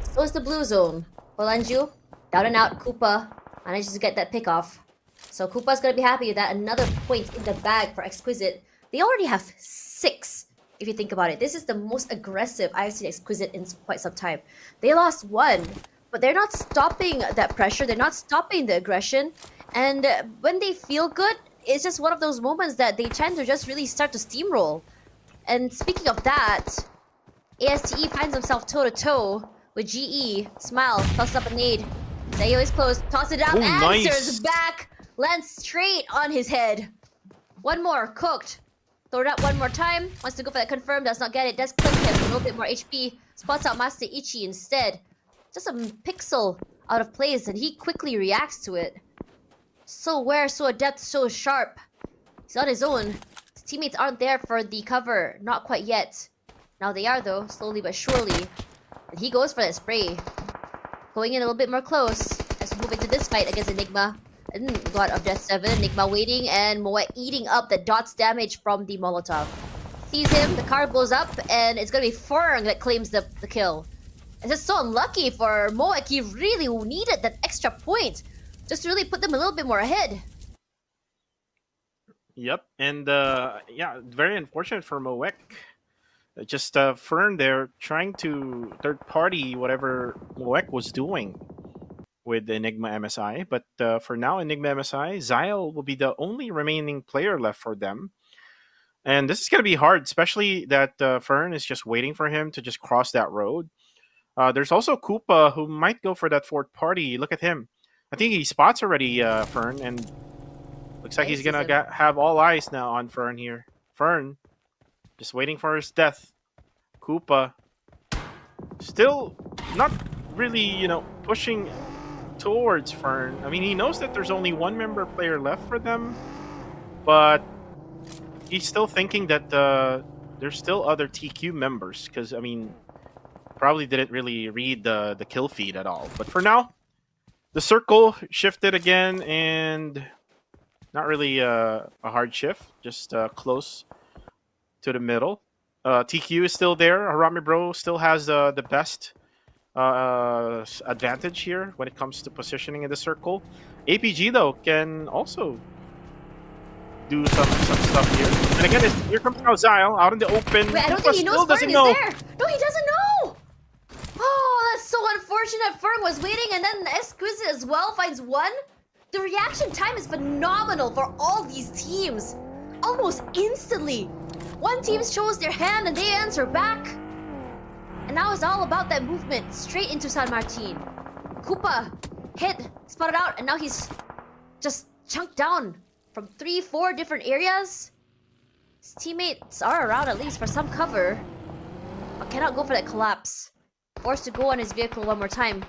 So is the blue zone. Holy Lanju, down and out. Koopa manages to get that pickoff. So Koopa's gonna be happy with that. Another point in the bag for Exquisite. They already have 6, if you think about it. This is the most aggressive I've seen Exquisite in quite some time. They lost 1, but they're not stopping that pressure. They're not stopping the aggression. And when they feel good, it's just one of those moments that they tend to just really start to steamroll. And speaking of that, ASTE finds himself toe-to-toe with GE. Smile, tosses up a nade. Zayo is close, tosses it up, Oh, answers nice. back, lands straight on his head. One more, cooked. Throw it up one more time. Wants to go for that confirm, does not get it. Does clip him, a little bit more HP. Spots out Master Ichi instead. Just a pixel out of place, and he quickly reacts to it. So aware, so adept, so sharp. He's on his own. His teammates aren't there for the cover. Not quite yet. Now they are though, slowly but surely. And he goes for that spray. Going in a little bit more close as we move into this fight against Enigma. And God of Death 7, Enigma waiting, and Moe eating up the dots damage from the Molotov. Sees him, the car blows up, and it's gonna be Ferng that claims the kill. It's just so unlucky for Moek. He really needed that extra point just to really put them a little bit more ahead. Yep, and yeah, very unfortunate for Moek. Just Fern there trying to third party whatever Moek was doing with Enigma MSI, but for now, Enigma MSI, Zyle will be the only remaining player left for them. And this is going to be hard, especially that Fern is just waiting for him to just cross that road. There's also Koopa who might go for that fourth party. Look at him. I think he spots already Fern, and looks like he's going to have all eyes now on Fern here. Fern, just waiting for his death. Koopa, still not really, pushing towards Fern. I mean, he knows that there's only one member player left for them, but he's still thinking that there's still other TQ members, because, I mean, probably didn't really read the kill feed at all. But for now, the circle shifted again, and not really a hard shift, just close to the middle. TQ is still there. Harami Bro still has the best advantage here when it comes to positioning in the circle. APG though can also do some stuff here. And again, here comes now Zyle out in the open. Wait, I don't think he knows Fern is there. No, he doesn't know. Oh, that's so unfortunate. Fern was waiting, and then Exquisite as well finds one. The reaction time is phenomenal for all these teams. Almost instantly. One team shows their hand and they answer back. And now it's all about that movement straight into San Martin. Koopa hit, spotted out, and now he's just chunked down from 3-4 different areas. His teammates are around at least for some cover, but cannot go for that collapse. Forced to go on his vehicle one more time.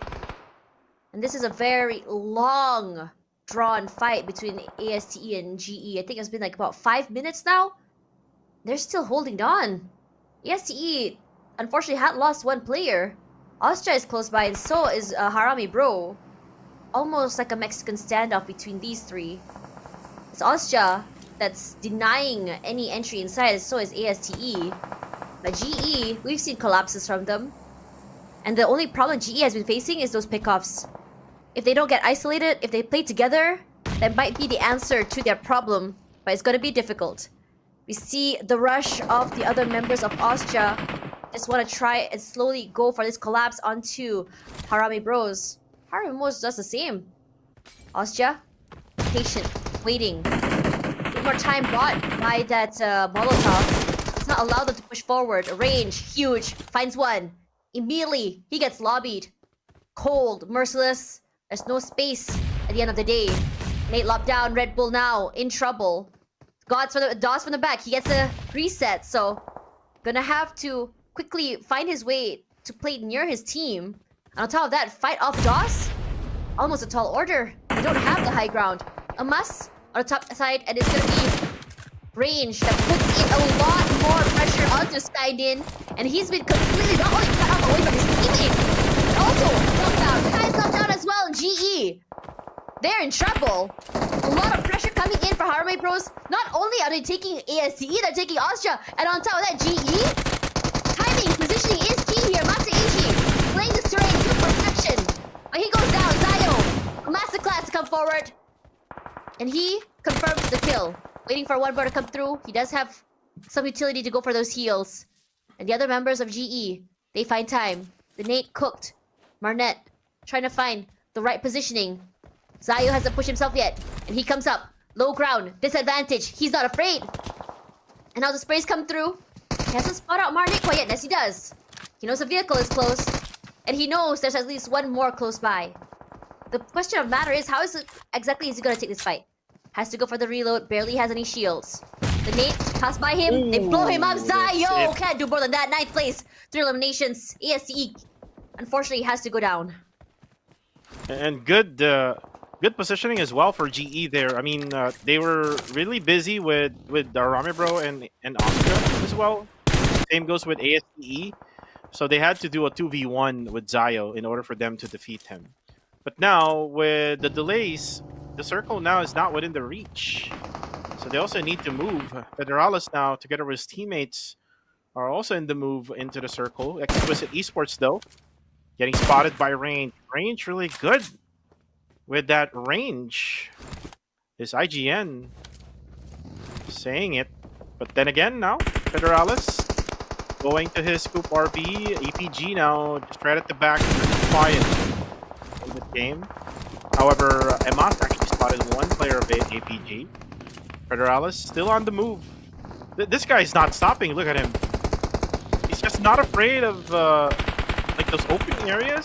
And this is a very long drawn fight between ASTE and GE. I think it's been like about 5 minutes now. They're still holding on. ASTE unfortunately had lost one player. Austria is close by, and so is Harami Bro. Almost like a Mexican standoff between these three. It's Austria that's denying any entry inside, and so is ASTE. But GE, we've seen collapses from them. And the only problem GE has been facing is those pickoffs. If they don't get isolated, if they play together, that might be the answer to their problem. But it's going to be difficult. We see the rush of the other members of Austria. Just want to try and slowly go for this collapse onto Harami Bros. Harami Bros does the same. Austria, patient, waiting. One more time bought by that Molotov. It's not allowed them to push forward. Range, huge, finds one. Immediately, he gets lobbied. Cold, merciless. There's no space at the end of the day. Nate locked down, Red Bull now, in trouble. DOS from the back, he gets a reset, so gonna have to quickly find his way to play near his team. And on top of that, fight off DOS? Almost a tall order. They don't have the high ground. A must on the top side, and it's gonna be range that puts in a lot more pressure onto Skydin, and he's been completely not only cut off away from his teammate, but also knocked down. The guy's knocked down as well in GE. They're in trouble. A lot of pressure coming in for Harame Bros. Not only are they taking ASTE, they're taking Austria, and on top of that, GE. Timing, positioning is key here. Masaichi playing this terrain to perfection. But he goes down. Zayo, a masterclass to come forward. And he confirms the kill. Waiting for one more to come through. He does have some utility to go for those heals. And the other members of GE, they find time. The nade cooked. Marnet trying to find the right positioning. Zayo hasn't pushed himself yet. And he comes up. Low ground. Disadvantage. He's not afraid. And now the sprays come through. He hasn't spotted out Marnet quite yet. Yes, he does. He knows the vehicle is close. And he knows there's at least one more close by. The question of matter is, how exactly is he going to take this fight? Has to go for the reload. Barely has any shields. The nade pass by him. Ooh, they blow him up. Zayo can't do more than that. 9th place. 3 eliminations. ASTE, unfortunately, has to go down. And good positioning as well for GE there. I mean, they were really busy with Ramibro and Austria as well. Same goes with ASTE. So they had to do a 2v1 with Zayo in order for them to defeat him. But now, with the delays, the circle now is not within the reach. So they also need to move. Federalis now, together with his teammates, are also in the move into the circle. Exquisite Esports, though, getting spotted by Range. Range really good with that range. Is IGN saying it. But then again, now, Federalis going to his scoop RB. APG now, just right at the back, quiet in the game. However, Emas actually spotted one player of APG. Federalis still on the move. This guy's not stopping. Look at him. He's just not afraid of like those open areas.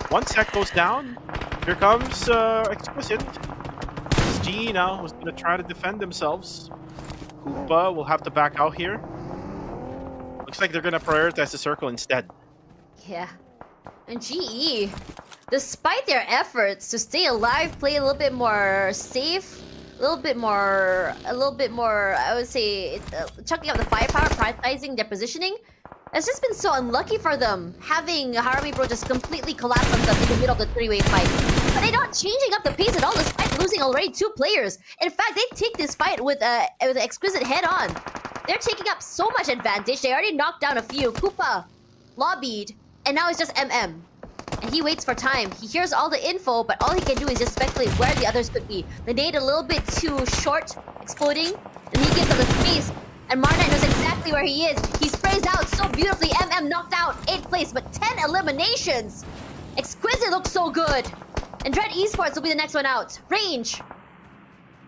1 sec goes down. Here comes Exquisite. G now who's gonna try to defend themselves. Koopa will have to back out here. Looks like they're gonna prioritize the circle instead. Yeah. And GE, despite their efforts to stay alive, play a little bit more safe, a little bit more, I would say, chucking up the firepower, prioritizing their positioning. It's just been so unlucky for them, having Harami Bro just completely collapse on them in the middle of the 3-way fight. But they're not changing up the pace at all, despite losing already 2 players. In fact, they take this fight with an Exquisite head-on. They're taking up so much advantage. They already knocked down a few. Koopa lobbied, and now it's just MM. And he waits for time. He hears all the info, but all he can do is just speculate where the others could be. The nade a little bit too short, exploding, and he gives them the space. And Marnet knows exactly where he is. He sprays out so beautifully. MM knocked out 8th place, but 10 eliminations. Exquisite looks so good. And Dread Esports will be the next one out. Range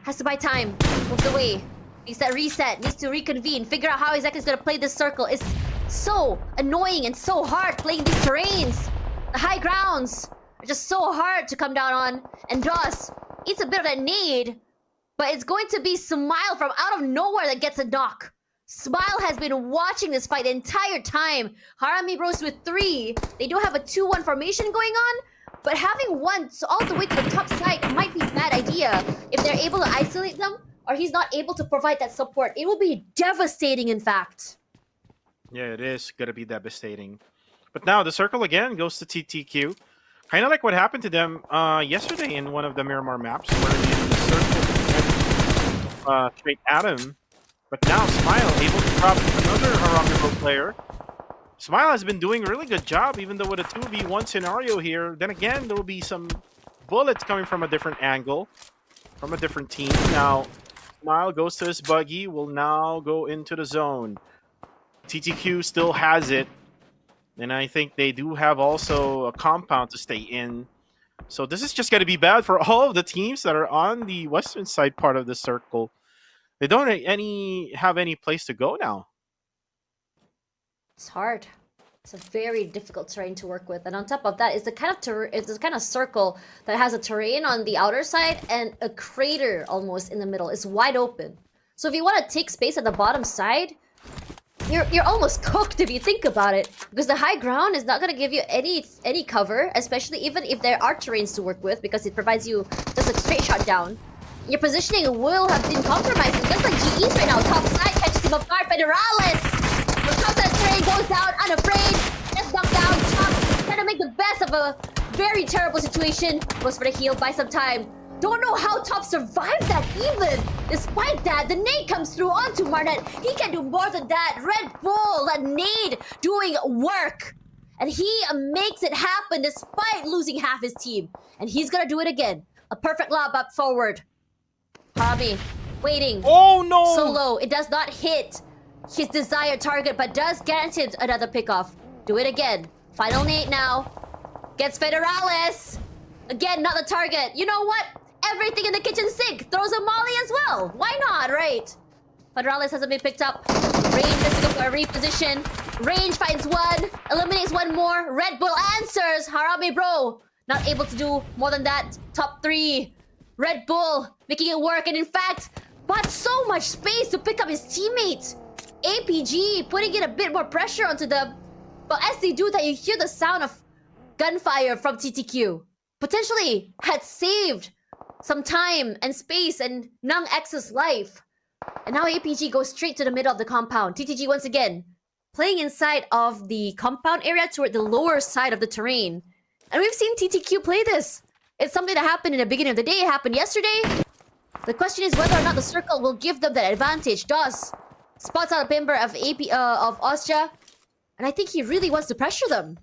has to buy time. Moves away. Needs that reset. Needs to reconvene. Figure out how exactly he's gonna play this circle. It's so annoying and so hard playing these terrains. The high grounds are just so hard to come down on. And Doss eats a bit of that nade. But it's going to be Smile from out of nowhere that gets a knock. Smile has been watching this fight the entire time. Harami Bros with 3. They do have a 2-1 formation going on. But having one all the way to the top side might be a bad idea. If they're able to isolate them, or he's not able to provide that support, it will be devastating, in fact. Yeah, it is gonna be devastating. But now the circle again goes to TTQ. Kind of like what happened to them yesterday in one of the Miramar maps, where the circle straight at him. But now Smile able to drop another Haramiro player. Smile has been doing a really good job, even though with a 2v1 scenario here. Then again, there will be some bullets coming from a different angle, from a different team. Now, Smile goes to his buggy, will now go into the zone. TTQ still has it. And I think they do have also a compound to stay in. So this is just going to be bad for all of the teams that are on the western side part of the circle. They don't have any place to go now. It's hard. It's a very difficult terrain to work with, and on top of that, it's the kind of circle that has a terrain on the outer side and a crater almost in the middle. It's wide open. So if you want to take space at the bottom side, you're almost cooked if you think about it, because the high ground is not going to give you any cover, especially even if there are terrains to work with, because it provides you just a straight shot down. Your positioning will have been compromised. Just like GE's right now, top side catches him apart. Federalis! The top side train goes down, unafraid. Just knocked down, top, trying to make the best of a very terrible situation. Goes for the heal, buy some time. Don't know how Top survived that even. Despite that, the nade comes through onto Marnet. He can do more than that. Red Bull, that nade doing work. And he makes it happen despite losing half his team. And he's gonna do it again. A perfect lob up forward. Harami, waiting. Oh no! Solo, it does not hit his desired target, but does guarantee another pickoff. Do it again. Final nade now. Gets Federalis. Again, not the target. You know what? Everything in the kitchen sink throws a molly as well. Why not, right? Federalis hasn't been picked up. Range has to go for a reposition. Range finds one, eliminates one more. Red Bull answers. Harami bro, not able to do more than that. Top 3. Red Bull making it work, and in fact, bought so much space to pick up his teammate. APG putting in a bit more pressure onto them. But as they do that, you hear the sound of gunfire from TTQ. Potentially had saved some time and space and Nung X's life. And now APG goes straight to the middle of the compound. TTG once again playing inside of the compound area toward the lower side of the terrain. And we've seen TTQ play this. It's something that happened in the beginning of the day. It happened yesterday. The question is whether or not the circle will give them that advantage. DOS spots out a member of Ostia. And I think he really wants to pressure them.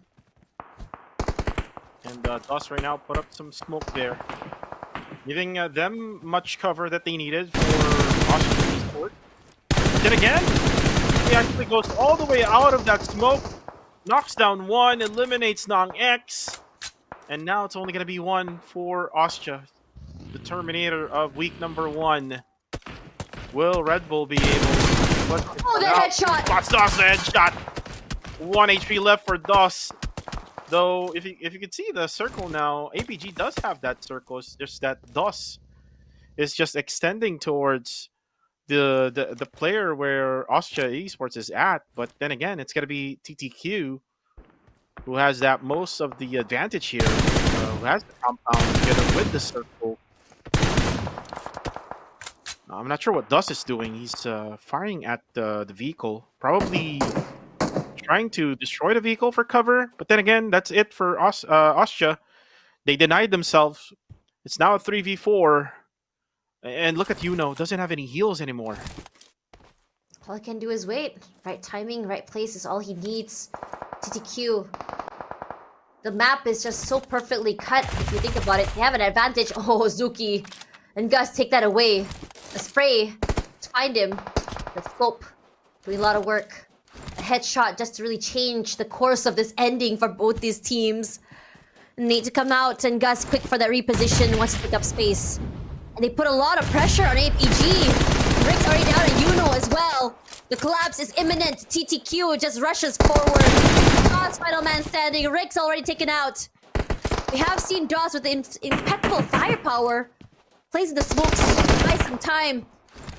And DOS right now put up some smoke there, giving them much cover that they needed for Austrian Esports. Then again, he actually goes all the way out of that smoke, knocks down one, eliminates Nong X, and now it's only going to be one for Ostia, the Terminator of week number 1. Will Red Bull be able to... Oh, that headshot! Spots DOS the headshot! 1 HP left for DOS. Though, if you can see the circle now, APG does have that circle. It's just that DOS is just extending towards the player where Ostia Esports is at. But then again, it's going to be TTQ who has that most of the advantage here, who has the compound together with the circle. I'm not sure what DOS is doing. He's firing at the vehicle, probably trying to destroy the vehicle for cover. But then again, that's it for Ostia. They denied themselves. It's now a 3v4. And look at Yuno, doesn't have any heals anymore. All he can do is wait. Right timing, right place is all he needs. TTQ. The map is just so perfectly cut, if you think about it. They have an advantage. Oh, Zuki. And Gus take that away. A spray to find him. The scope doing a lot of work. A headshot just to really change the course of this ending for both these teams. Need to come out, and Gus quick for that reposition, wants to pick up space. And they put a lot of pressure on APG. Rick's already down at Yuno as well. The collapse is imminent. TTQ just rushes forward. DOS final man standing. Rick's already taken out. We have seen DOS with impeccable firepower. Plays in the smokes, buys some time.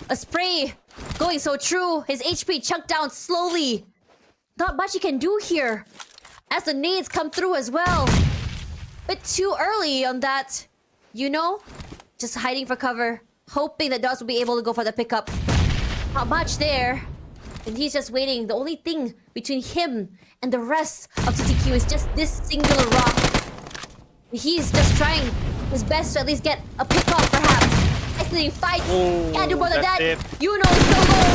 A spray going so true. His HP chunked down slowly. Not much he can do here. As the nades come through as well. Bit too early on that. Yuno, just hiding for cover. Hoping that DOS will be able to go for the pickup. Not much there. And he's just waiting. The only thing between him and the rest of TTQ is just this singular rock. He's just trying his best to at least get a pickoff, perhaps. Actually, fights. Can't do more than that. Yuno is so low.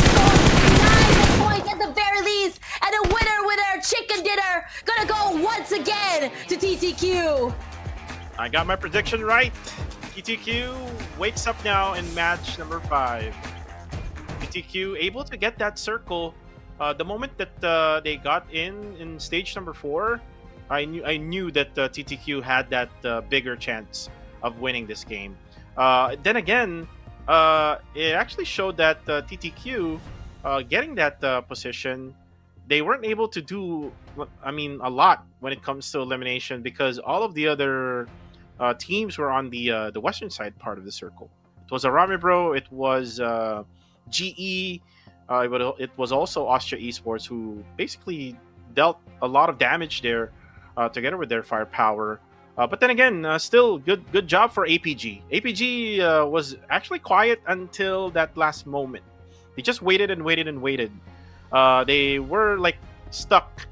9 points at the very least. And a winner, chicken dinner. Gonna go once again to TTQ. I got my prediction right. TTQ wakes up now in match number 5. TTQ able to get that circle. The moment that they got in stage number 4, I knew that TTQ had that bigger chance of winning this game. Then again, it actually showed that TTQ getting that position, they weren't able to do, a lot when it comes to elimination, because all of the other teams were on the western side part of the circle. It was Arame Bro, it was GE, it was also Ostia Esports, who basically dealt a lot of damage there together with their firepower. But then again, still good job for APG. APG was actually quiet until that last moment. They just waited and waited and waited. They were like stuck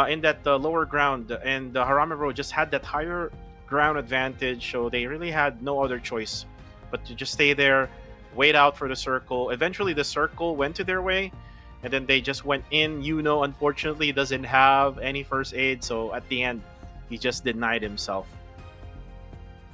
in that lower ground, and Harame Bro just had that higher ground advantage, so they really had no other choice but to just stay there, wait out for the circle. Eventually, the circle went to their way, and then they just went in. Unfortunately, doesn't have any first aid, so at the end, he just denied himself.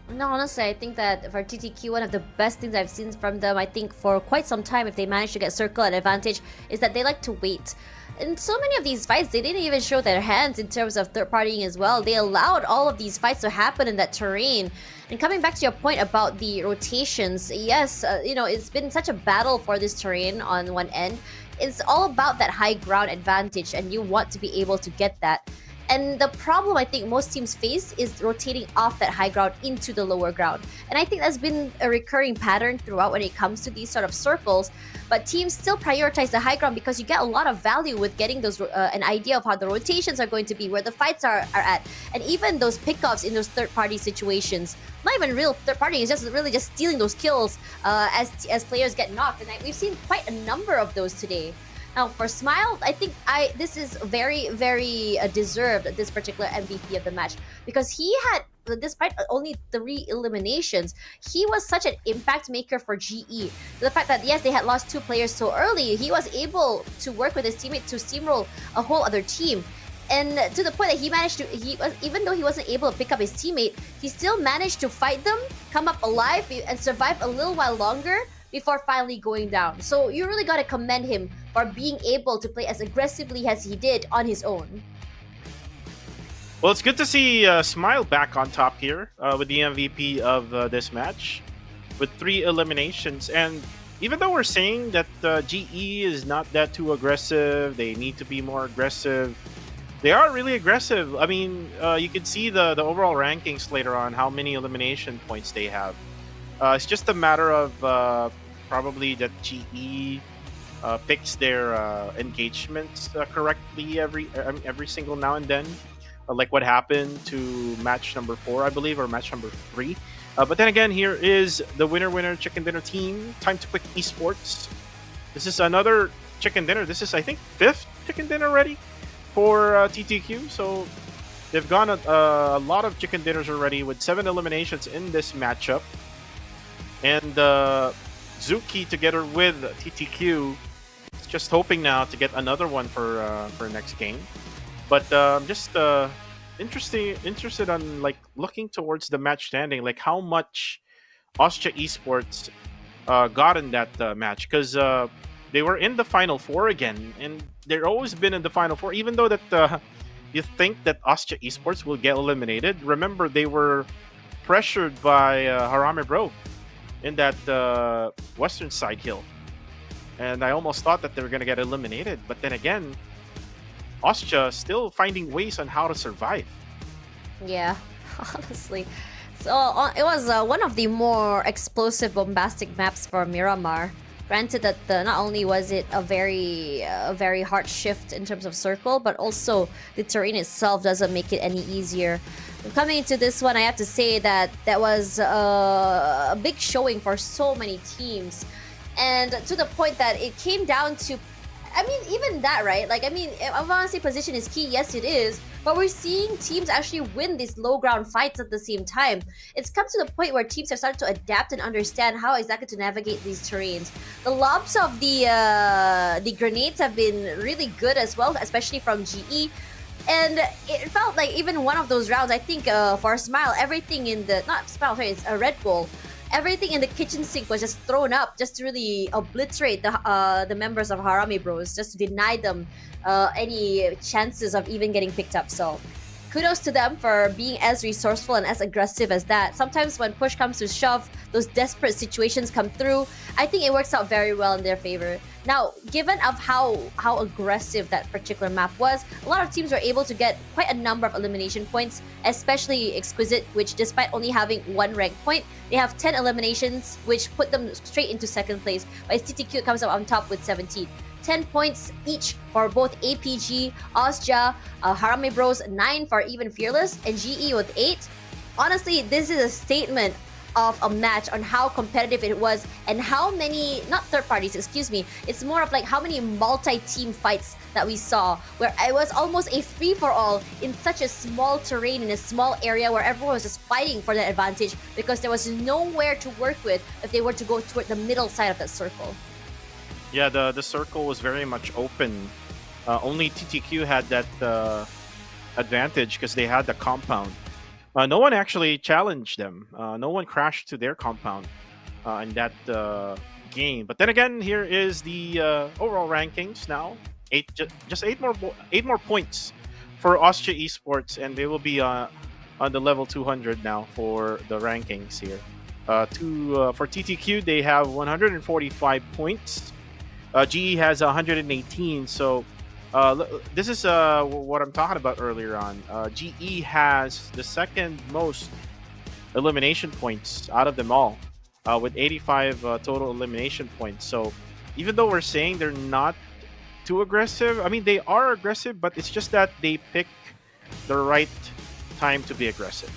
No, honestly, I think that for TTQ, one of the best things I've seen from them, I think for quite some time, if they manage to get circle at advantage, is that they like to wait. In so many of these fights, they didn't even show their hands in terms of third partying as well. They allowed all of these fights to happen in that terrain. And coming back to your point about the rotations, yes, it's been such a battle for this terrain on one end. It's all about that high ground advantage, and you want to be able to get that. And the problem I think most teams face is rotating off that high ground into the lower ground. And I think that's been a recurring pattern throughout when it comes to these sort of circles. But teams still prioritize the high ground because you get a lot of value with getting those an idea of how the rotations are going to be, where the fights are at. And even those pickoffs in those third-party situations. Not even real third-party, it's just really just stealing those kills as players get knocked. And we've seen quite a number of those today. Now, for Smile, I think this is very, very deserved, this particular MVP of the match, because he had, despite only 3 eliminations, he was such an impact maker for GE. The fact that, yes, they had lost 2 players so early, he was able to work with his teammate to steamroll a whole other team. And to the point that he managed to, even though he wasn't able to pick up his teammate, he still managed to fight them, come up alive, and survive a little while longer before finally going down. So you really got to commend him for being able to play as aggressively as he did on his own. Well, it's good to see Smile back on top here with the MVP of this match with 3 eliminations. And even though we're saying that GE is not that too aggressive, they need to be more aggressive, they are really aggressive. I mean, you can see the overall rankings later on, how many elimination points they have. It's just a matter of probably that GE picks their engagements correctly every single now and then, like what happened to match number 4, I believe, or match number 3. But then again, here is the winner chicken dinner team. Time to pick Esports. This is another chicken dinner. This is, I think, 5th chicken dinner already for TTQ. So they've gone a lot of chicken dinners already with 7 eliminations in this matchup. And Zuki, together with TTQ, is just hoping now to get another one for next game. But just interested on like looking towards the match standing, like how much Austria Esports got in that match, because they were in the Final Four again, and they've always been in the Final Four, even though that you think that Austria Esports will get eliminated. Remember, they were pressured by Harame Bro in that western side hill, and I almost thought that they were going to get eliminated. But then again, Austria still finding ways on how to survive. Yeah, honestly. So it was one of the more explosive, bombastic maps for Miramar. Granted that not only was it a very hard shift in terms of circle, but also the terrain itself doesn't make it any easier. Coming into this one, I have to say that was a big showing for so many teams, and to the point that it came down to, I mean, even that, right? Like, I mean, honestly, position is key. Yes, it is. But we're seeing teams actually win these low ground fights at the same time. It's come to the point where teams have started to adapt and understand how exactly to navigate these terrains. The lobs of the grenades have been really good as well, especially from GE. And it felt like even one of those rounds, I think for Smile, everything in the, not Smile, sorry, it's a Red Bull. Everything in the kitchen sink was just thrown up just to really obliterate the members of Harame Bros, just to deny them any chances of even getting picked up. So kudos to them for being as resourceful and as aggressive as that. Sometimes when push comes to shove, those desperate situations come through. I think it works out very well in their favor. Now, given of how aggressive that particular map was, a lot of teams were able to get quite a number of elimination points, especially Exquisite, which despite only having 1 rank point, they have 10 eliminations, which put them straight into 2nd place, while TTQ comes up on top with 17. 10 points each for both APG, Austria, Harame Bros, 9 for even Fearless, and GE with 8. honestly, this is a statement of a match on how competitive it was and how many, not third parties, excuse me, it's more of like how many multi-team fights that we saw, where it was almost a free-for-all in such a small terrain, in a small area where everyone was just fighting for that advantage because there was nowhere to work with if they were to go toward the middle side of that circle. Yeah, the circle was very much open. Only TTQ had that advantage because they had the compound. No one actually challenged them. No one crashed to their compound in that game. But then again, here is the overall rankings now. Just eight more points for Austria Esports, and they will be on the level 200 now for the rankings here. For TTQ, they have 145 points. GE has 118. So this is what I'm talking about earlier on. GE has the second most elimination points out of them all, with 85 total elimination points. So even though we're saying they're not too aggressive, I mean, they are aggressive, but it's just that they pick the right time to be aggressive.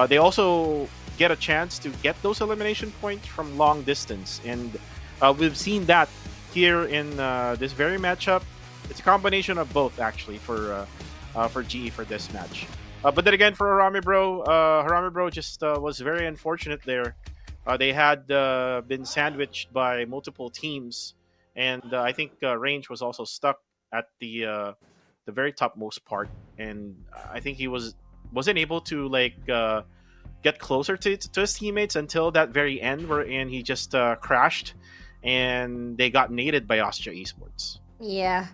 They also get a chance to get those elimination points from long distance, and we've seen that here in this very matchup. It's a combination of both, actually, for GE for this match. But then again, for Harami Bro just was very unfortunate there. They had been sandwiched by multiple teams, and I think Range was also stuck at the very topmost part, and I think he wasn't able to get closer to his teammates until that very end, wherein he just crashed, and they got naded by Austria Esports. Yeah.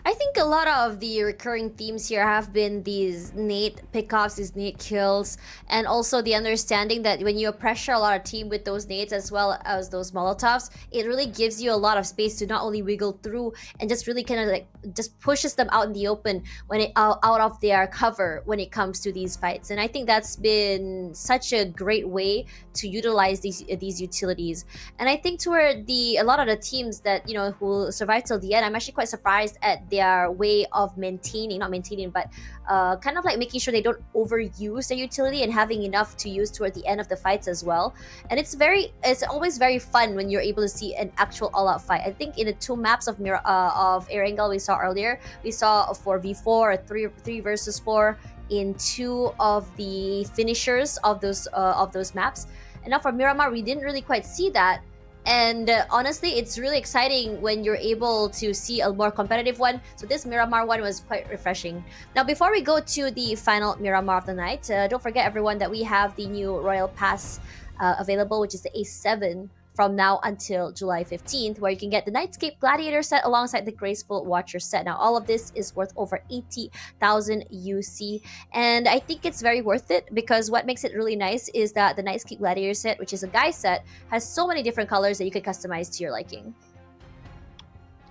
I think a lot of the recurring themes here have been these nade pickoffs, these nade kills, and also the understanding that when you pressure a lot of team with those nades as well as those molotovs, it really gives you a lot of space to not only wiggle through and just really kind of like just pushes them out in the open when it out of their cover when it comes to these fights. And I think that's been such a great way to utilize these utilities. And I think toward a lot of the teams that who survive till the end, I'm actually quite surprised at their way of not maintaining, but kind of like making sure they don't overuse their utility and having enough to use toward the end of the fights as well. And it's always very fun when you're able to see an actual all-out fight. I think in the two maps of Erangel we saw earlier, we saw a 4v4, a 3 versus 4 in two of the finishers of those maps. And now for Miramar, we didn't really quite see that. And honestly, it's really exciting when you're able to see a more competitive one. So this Miramar one was quite refreshing. Now, before we go to the final Miramar of the night, don't forget, everyone, that we have the new Royal Pass available, which is the A7, from now until July 15th, where you can get the Nightscape Gladiator set alongside the Graceful Watcher set. Now, all of this is worth over 80,000 UC, and I think it's very worth it because what makes it really nice is that the Nightscape Gladiator set, which is a guy set, has so many different colors that you can customize to your liking.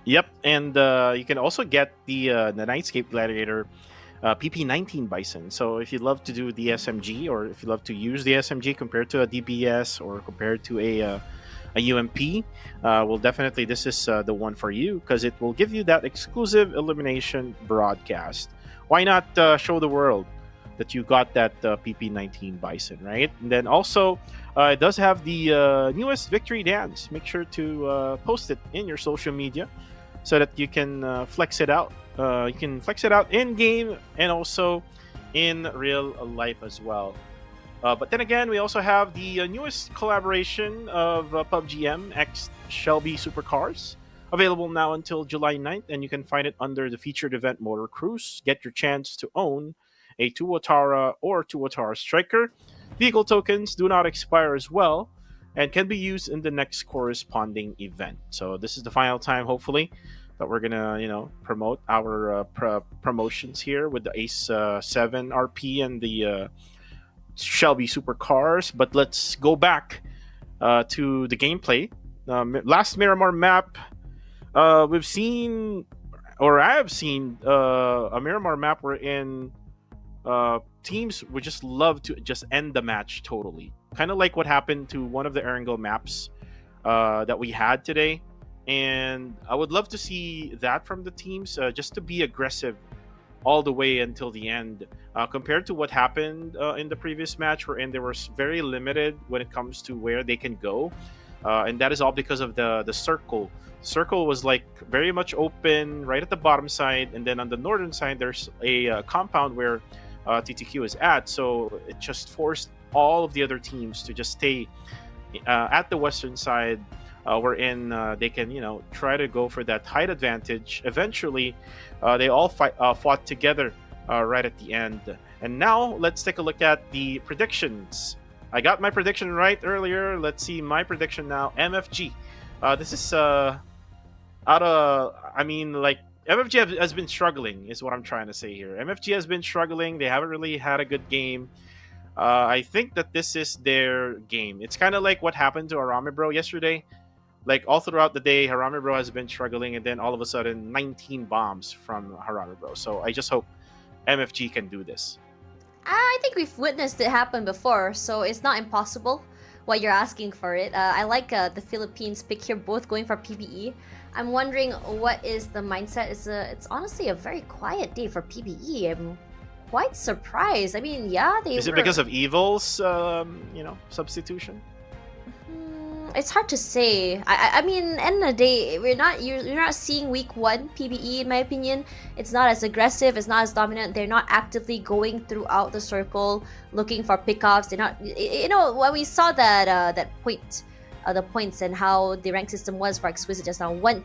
Yep, and you can also get the Nightscape Gladiator PP19 Bison. So if you love to do the SMG, or if you love to use the SMG compared to a DBS or compared to a UMP, well, definitely this is the one for you, because it will give you that exclusive elimination broadcast. Why not show the world that you got that PP19 Bison, right? And then also, it does have the newest victory dance. Make sure to post it in your social media so that you can flex it out. You can flex it out in game and also in real life as well. But then again, we also have the newest collaboration of PUBGM x Shelby Supercars, available now until July 9th, and you can find it under the featured event Motor Cruise. Get your chance to own a Tuatara or Tuatara Striker. Vehicle tokens do not expire as well and can be used in the next corresponding event. So this is the final time, hopefully, that we're gonna promote our promotions here with the Ace 7 RP and the Shelby Supercars. But let's go back to the gameplay. Last Miramar map, we've seen, or I have seen, a Miramar map wherein teams would just love to just end the match totally, kind of like what happened to one of the Erangel maps that we had today. And I would love to see that from the teams, just to be aggressive all the way until the end, compared to what happened in the previous match, wherein they were very limited when it comes to where they can go, and that is all because of the circle. Circle was like very much open right at the bottom side, and then on the northern side there's a compound where TTQ is at, so it just forced all of the other teams to just stay at the western side, wherein they can, try to go for that height advantage. Eventually, they all fought together right at the end. And now let's take a look at the predictions. I got my prediction right earlier. Let's see my prediction now. MFG. This is MFG has been struggling, is what I'm trying to say here. MFG has been struggling. They haven't really had a good game. I think that this is their game. It's kind of like what happened to Arame Bro yesterday. Like all throughout the day, Harame Bro has been struggling, and then all of a sudden, 19 bombs from Harame Bro. So I just hope MFG can do this. I think we've witnessed it happen before, so it's not impossible what you're asking for it. I like the Philippines pick here, both going for PBE. I'm wondering what is the mindset. It's honestly a very quiet day for PBE. I'm quite surprised. I mean, yeah, Is it because of Evil's, substitution? It's hard to say. I mean, end of the day, you're not seeing week 1 PBE in my opinion. It's not as aggressive, it's not as dominant. They're not actively going throughout the circle looking for pickoffs. They're not, when we saw that point, the points and how the rank system was for Exquisite just now, one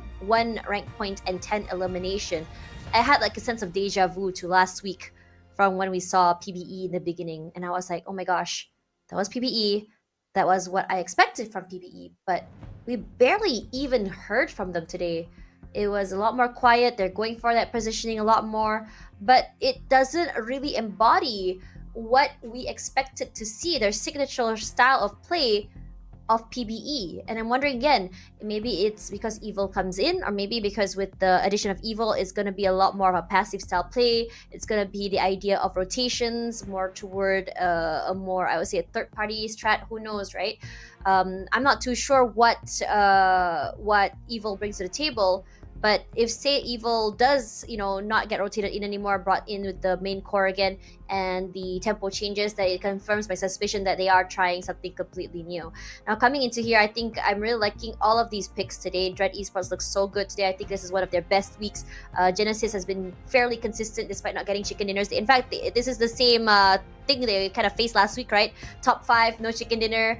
rank point and 10 elimination. I had like a sense of deja vu to last week from when we saw PBE in the beginning, and I was like, oh my gosh, that was PBE. That was what I expected from PBE, but we barely even heard from them today. It was a lot more quiet. They're going for that positioning a lot more, but it doesn't really embody what we expected to see, their signature style of play of PBE. And I'm wondering again, maybe it's because Evil comes in, or maybe because with the addition of Evil, it's going to be a lot more of a passive style play. It's going to be the idea of rotations, more toward a more, I would say, a third party strat. Who knows, right? I'm not too sure what Evil brings to the table. But if, say, Evil does, not get rotated in anymore, brought in with the main core again, and the tempo changes, that it confirms my suspicion that they are trying something completely new. Now, coming into here, I think I'm really liking all of these picks today. Dread Esports looks so good today. I think this is one of their best weeks. Genesis has been fairly consistent despite not getting chicken dinners. In fact, this is the same thing they kind of faced last week, right? Top 5, no chicken dinner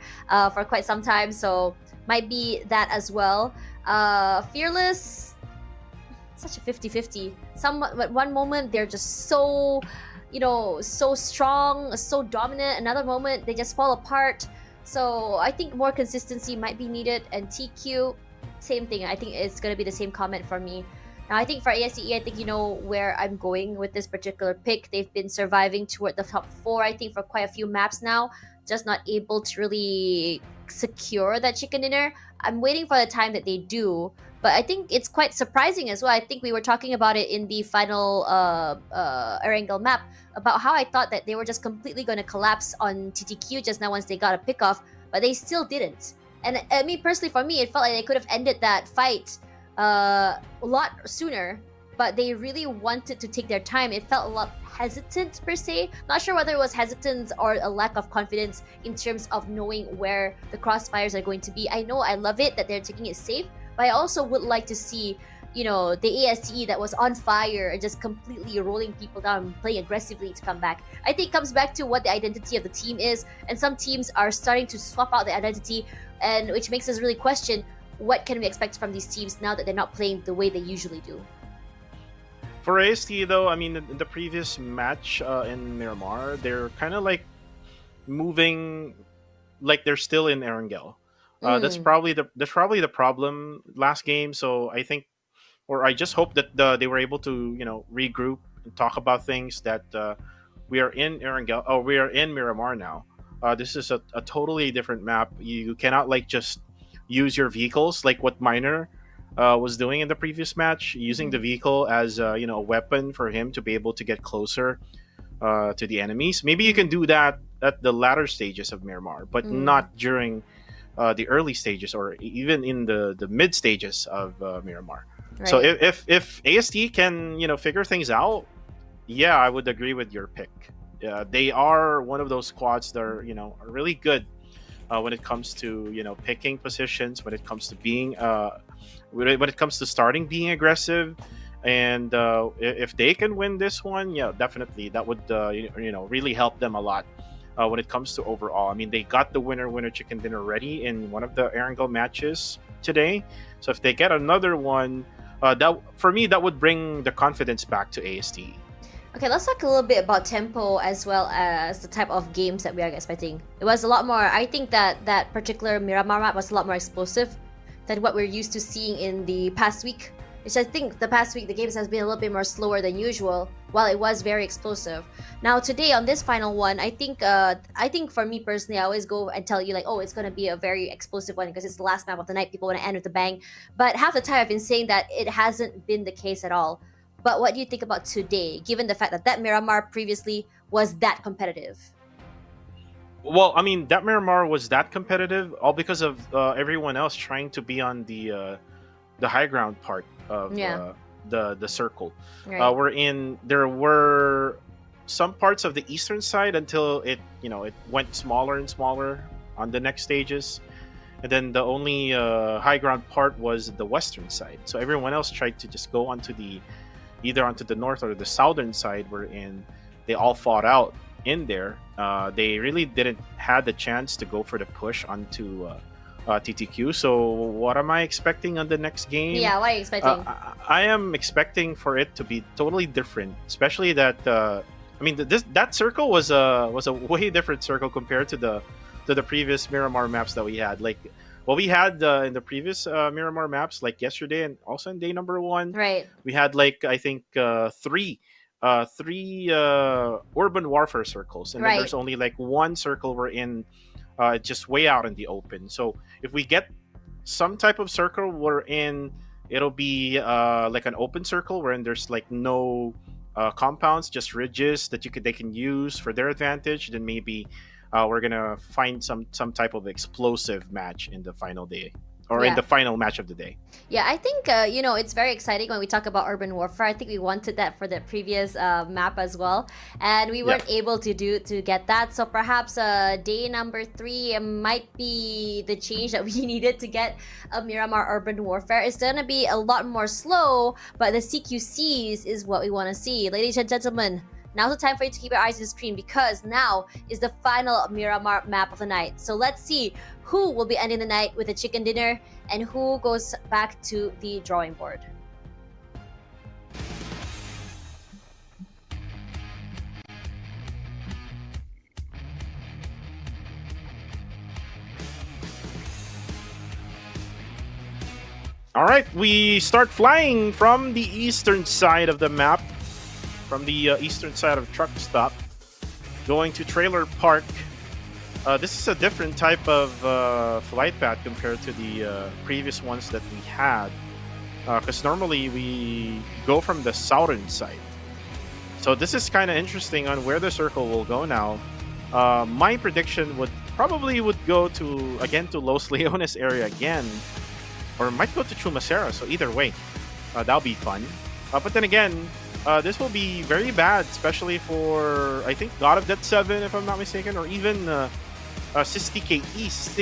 for quite some time. So might be that as well. Fearless, such a 50-50. At one moment they're just so strong, so dominant. Another moment they just fall apart. So I think more consistency might be needed. And TQ, same thing. I think it's going to be the same comment for me. Now I think for ASCE, I think where I'm going with this particular pick. They've been surviving toward the top 4, I think, for quite a few maps now, just not able to really secure that chicken dinner. I'm waiting for the time that they do. But I think it's quite surprising as well. I think we were talking about it in the final Erangel map, about how I thought that they were just completely going to collapse on TTQ just now once they got a pick off, but they still didn't. And personally, for me, it felt like they could have ended that fight a lot sooner, but they really wanted to take their time. It felt a lot hesitant per se. Not sure whether it was hesitance or a lack of confidence in terms of knowing where the crossfires are going to be. I know I love it that they're taking it safe, but I also would like to see, the ASCE that was on fire and just completely rolling people down and playing aggressively to come back. I think it comes back to what the identity of the team is, and some teams are starting to swap out the identity, and which makes us really question what can we expect from these teams now that they're not playing the way they usually do. For AST though, I mean, in the previous match in Miramar, they're kind of like moving like they're still in Erangel. That's probably the problem last game. So I think, or I just hope that they were able to regroup and talk about things. That we are in Erangel, or we are in Miramar now. This is a totally different map. You cannot just use your vehicles like what Miner was doing in the previous match, using the vehicle as a weapon for him to be able to get closer to the enemies. Maybe you can do that at the latter stages of Miramar, but not during the early stages, or even in the mid stages of Miramar. Right. So if AST can figure things out, yeah, I would agree with your pick. Yeah, they are one of those squads that are, are really good when it comes to picking positions, when it comes to being when it comes to starting being aggressive, and if they can win this one, yeah, definitely that would really help them a lot when it comes to overall. I mean, they got the winner chicken dinner ready in one of the Erangel matches today, so if they get another one, that for me that would bring the confidence back to AST. Okay, let's talk a little bit about tempo as well as the type of games that we are expecting. It was a lot more, I think that particular Miramar map was a lot more explosive than what we're used to seeing in the past week. Which I think the past week the games has been a little bit more slower than usual, while it was very explosive. Now today on this final one, I think for me personally, I always go and tell you like, oh, it's gonna be a very explosive one because it's the last map of the night. People want to end with a bang, but half the time I've been saying that it hasn't been the case at all. But what do you think about today, given the fact that Miramar previously was that competitive? Well, I mean, that Miramar was that competitive all because of everyone else trying to be on the high ground part of the circle. Right. There were some parts of the eastern side until it went smaller and smaller on the next stages, and then the only high ground part was the western side. So everyone else tried to just go either onto the north or the southern side, wherein they all fought out in there. They really didn't had the chance to go for the push onto TTQ. So what am I expecting on the next game? Yeah, what are you expecting? I am expecting for it to be totally different, especially that that circle was a way different circle compared to the previous Miramar maps that we had. Like what we had in the previous Miramar maps, like yesterday and also in day number 1, Right. we had like I think three urban warfare circles, and then Right. there's only like one circle we're in just way out in the open. So if we get some type of circle we're in, it'll be like an open circle wherein there's like no compounds, just ridges that they can use for their advantage. Then maybe we're gonna find some type of explosive match in the final day, or in Yeah. the final match of the day. Yeah, I think it's very exciting when we talk about urban warfare. I think we wanted that for the previous map as well, and we weren't able to get that. So perhaps day number 3 might be the change that we needed to get a Miramar urban warfare. It's gonna be a lot more slow, but the CQCs is what we want to see, ladies and gentlemen. Now's the time for you to keep your eyes on the screen because now is the final Miramar map of the night. So let's see who will be ending the night with a chicken dinner and who goes back to the drawing board. All right, we start flying from the eastern side of the map, from the eastern side of Truck Stop, going to Trailer Park. This is a different type of flight path compared to the previous ones that we had, because normally we go from the southern side. So this is kind of interesting on where the circle will go now. My prediction would go to Los Leones area again, or might go to Chumacera. So either way, that'll be fun. But then again, this will be very bad, especially for I think God of Death 7, if I'm not mistaken, or even Sisti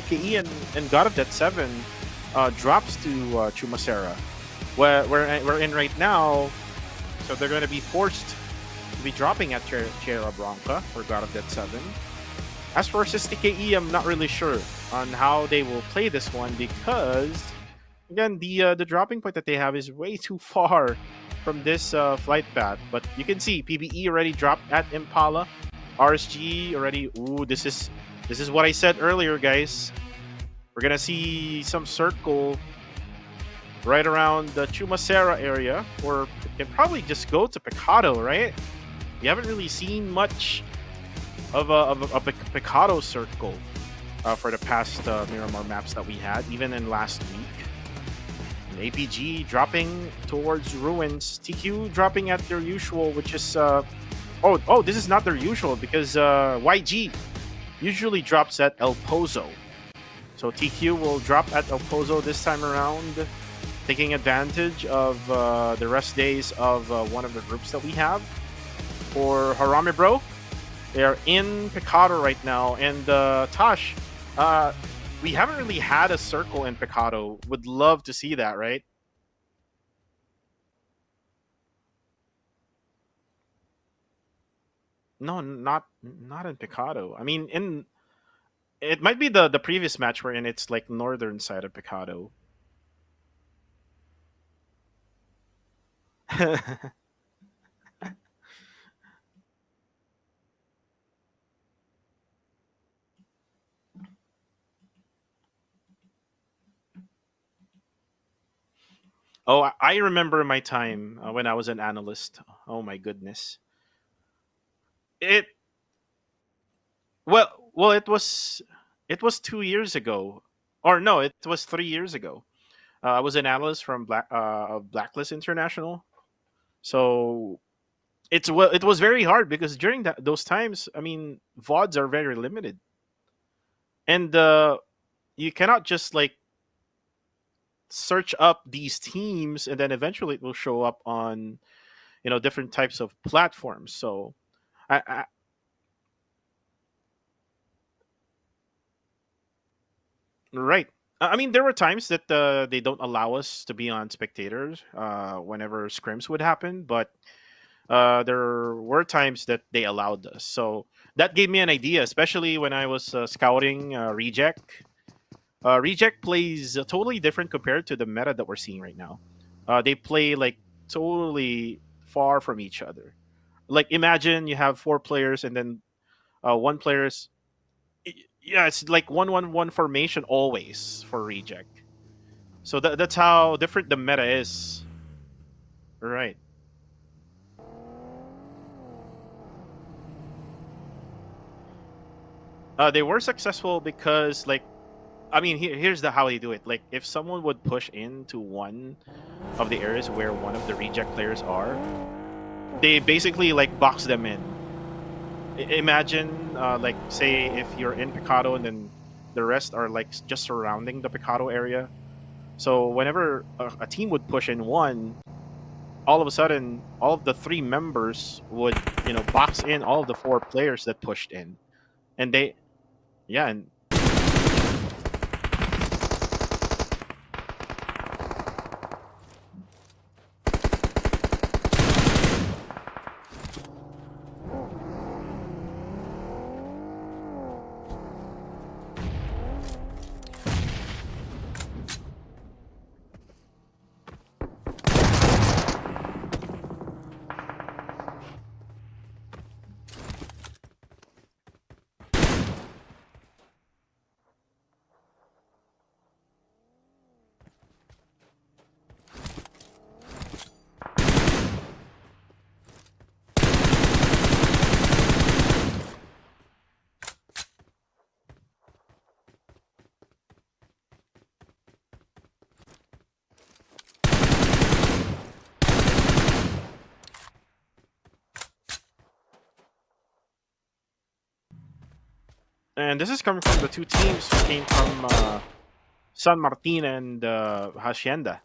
KE and God of Death 7 drops to Chumacera, where we're in right now. So they're going to be forced to be dropping at Tierra Blanca for God of Death 7. As for Sisti KE, I'm not really sure on how they will play this one because, again, the dropping point that they have is way too far from this flight path. But you can see PBE already dropped at Impala. RSG already. Ooh, this is what I said earlier, guys. We're gonna see some circle right around the Chumacera area, or it can probably just go to Pecado, right? We haven't really seen much of a Pecado circle for the past Miramar maps that we had, even in last week. APG dropping towards Ruins. TQ dropping at their usual, which is this is not their usual because YG usually drops at El Pozo. So TQ will drop at El Pozo this time around, taking advantage of the rest days of one of the groups that we have. for Harame Bro. They are in Picado right now, and Tosh, we haven't really had a circle in Picado. Would love to see that, right? No, not in Picado. I mean, in it might be the previous match wherein it's like northern side of Picado. Oh, I remember my time when I was an analyst. Oh my goodness. It well, it was 2 years ago, or no, it was 3 years ago. I was an analyst from Blacklist International, so it was very hard because during those times, I mean, VODs are very limited, and you cannot just like search up these teams and then eventually it will show up on different types of platforms. So I right. I mean, there were times that they don't allow us to be on spectators whenever scrims would happen, but there were times that they allowed us. So that gave me an idea, especially when I was scouting Reject. Reject plays totally different compared to the meta that we're seeing right now. They play like totally far from each other. Like imagine you have four players and then one player's yeah, it's like 1-1-1 formation always for Reject. So that's how different the meta is. Right. They were successful because like I mean here's the how they do it. Like if someone would push into one of the areas where one of the Reject players are, they basically like box them in. Imagine like say if you're in Picado and then the rest are like just surrounding the Picado area. So whenever a team would push in one, all of a sudden all of the three members would box in all of the four players that pushed in, and they yeah and and this is coming from the two teams who came from San Martin and Hacienda.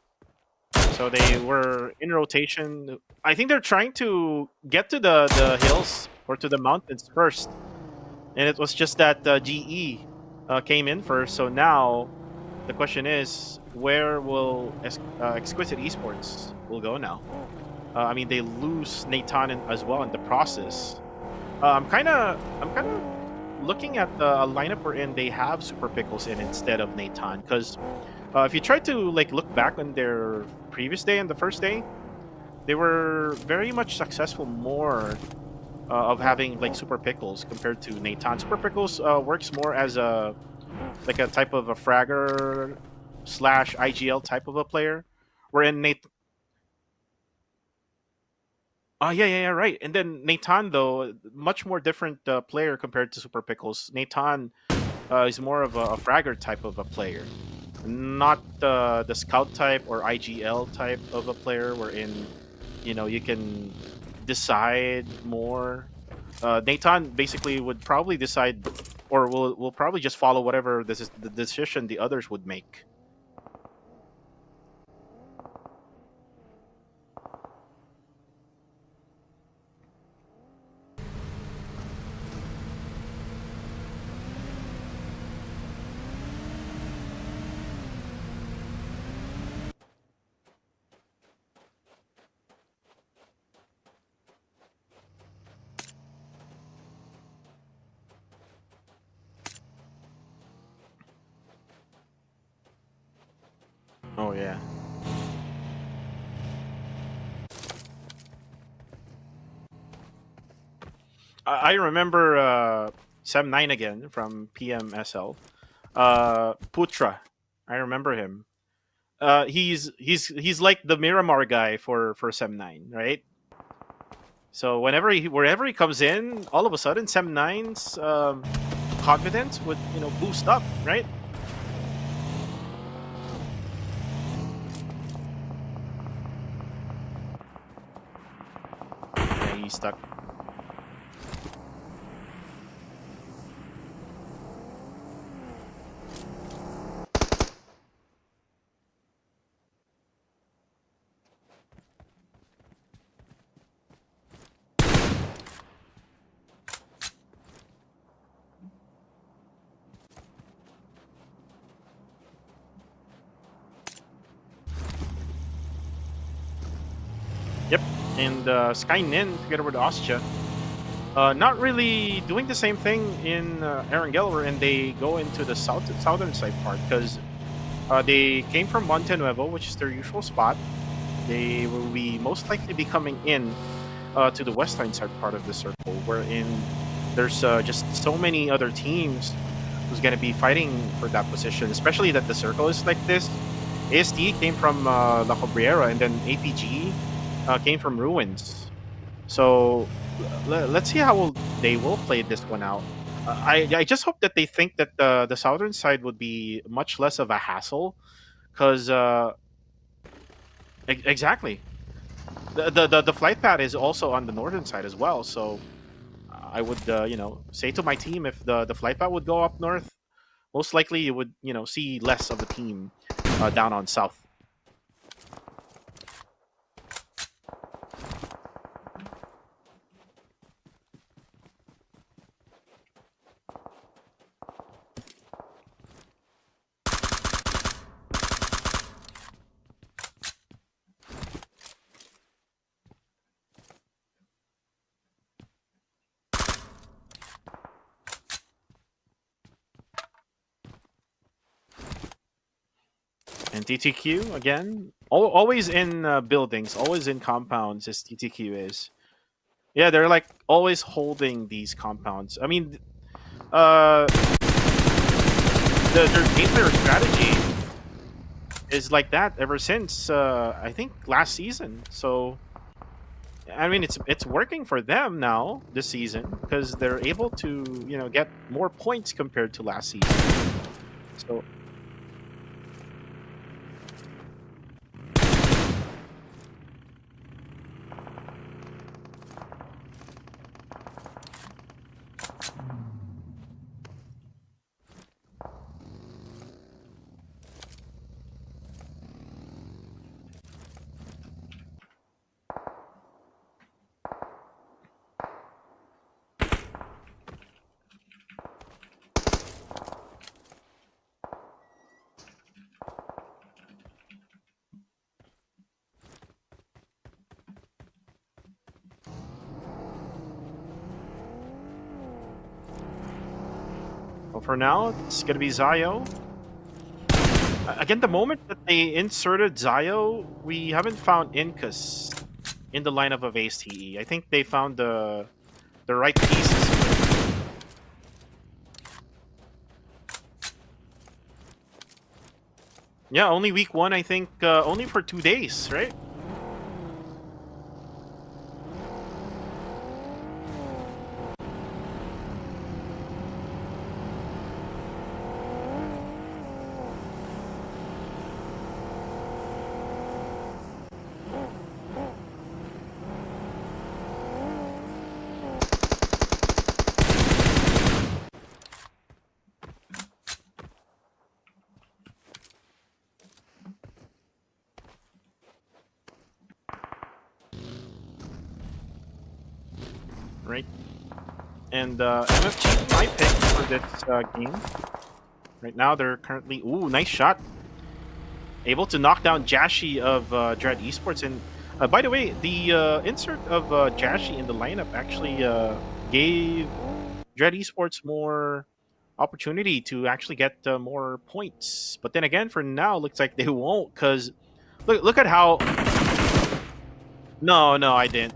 So they were in rotation. I think they're trying to get to the hills or to the mountains first, and it was just that GE came in first. So now the question is, where will Exquisite Esports will go now? I mean, they lose Nathan as well in the process. I'm kind of looking at the lineup we're in. They have Super Pickles in instead of Nathan because if you try to like look back on their previous day and the first day, they were very much successful more of having like Super Pickles compared to Nathan. Super Pickles works more as a like a type of a fragger slash IGL type of a player, wherein Nate. Oh yeah, right. And then Nathan though, much more different player compared to Super Pickles. Nathan is more of a fragger type of a player, not the scout type or IGL type of a player, wherein you can decide more. Nathan basically would probably decide, or will probably just follow whatever this is the decision the others would make. Oh yeah. I remember Sem 9 again from PMSL. Putra. I remember him. He's like the Miramar guy for Sem 9, right? So wherever he comes in, all of a sudden Sem 9's confidence would boost up, right? Yeah, he's stuck. Yep, and Skynin together with Ostja, not really doing the same thing in Erangel, wherein they go into the southern side part because they came from Monte Nuevo, which is their usual spot. They will be most likely be coming in to the western side part of the circle, wherein there's just so many other teams who's going to be fighting for that position, especially that the circle is like this. AST came from La Cabrera, and then APG came from Ruins. So let's see how they will play this one out. I just hope that they think that the southern side would be much less of a hassle, because exactly the flight pad is also on the northern side as well. So I would say to my team, if the flight pad would go up north, most likely you would see less of the team down on south. And TTQ again, always in buildings, always in compounds. As TTQ is, yeah, they're like always holding these compounds. I mean, their gameplay or strategy is like that ever since I think last season. So I mean, it's working for them now this season because they're able to get more points compared to last season. So well, for now, it's gonna be Zayo. Again, the moment that they inserted Zayo, we haven't found Incus in the lineup of ASTE. I think they found the right pieces. Yeah, only week 1, I think, only for 2 days, right? Right? And MFG, my pick for this game. Right now, they're currently... Ooh, nice shot. Able to knock down Jashi of Dread Esports. And by the way, the insert of Jashi in the lineup actually gave Dread Esports more opportunity to actually get more points. But then again, for now, looks like they won't, because look at how. No, no, I didn't.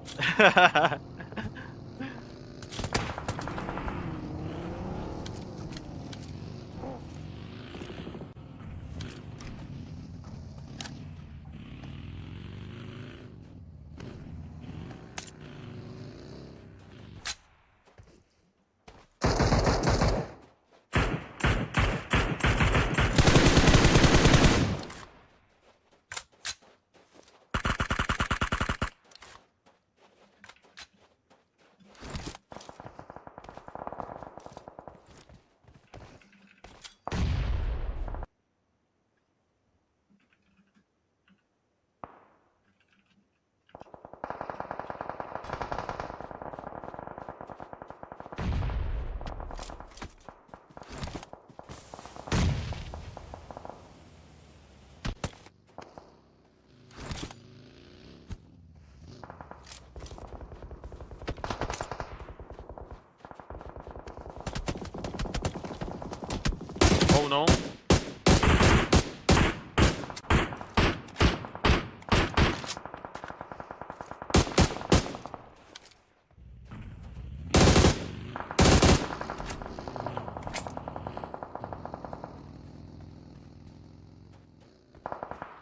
Oh no.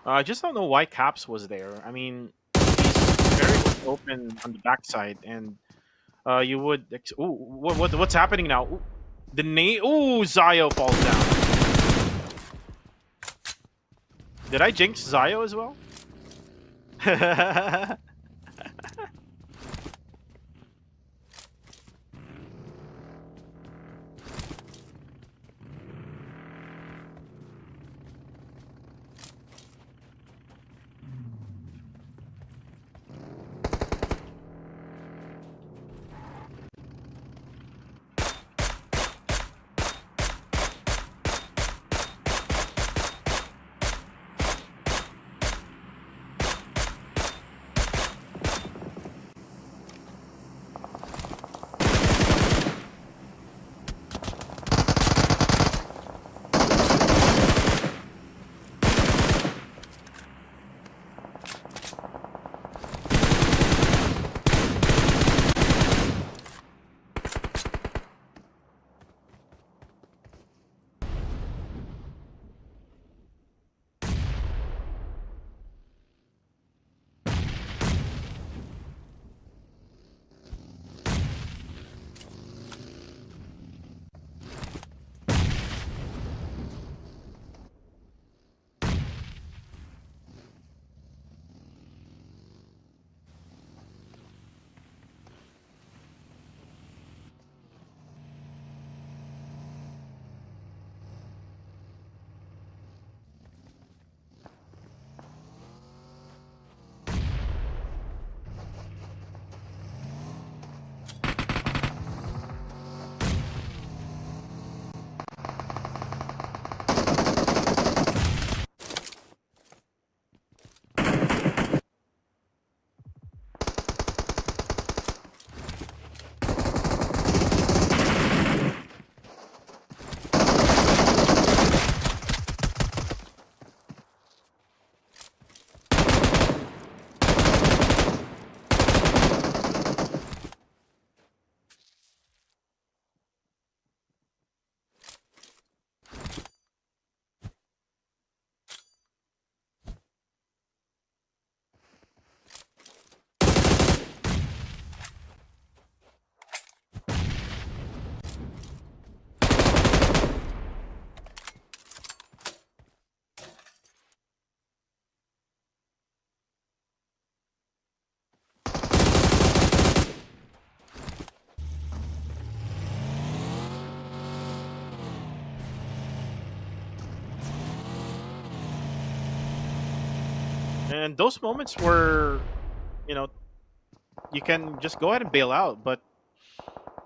I just don't know why Caps was there. I mean, he's very much open on the backside, and you would. Ooh, what's happening now? Ooh, the name. Ooh, Zio falls down. Did I jinx Zio as well? And those moments were, you know, you can just go ahead and bail out, but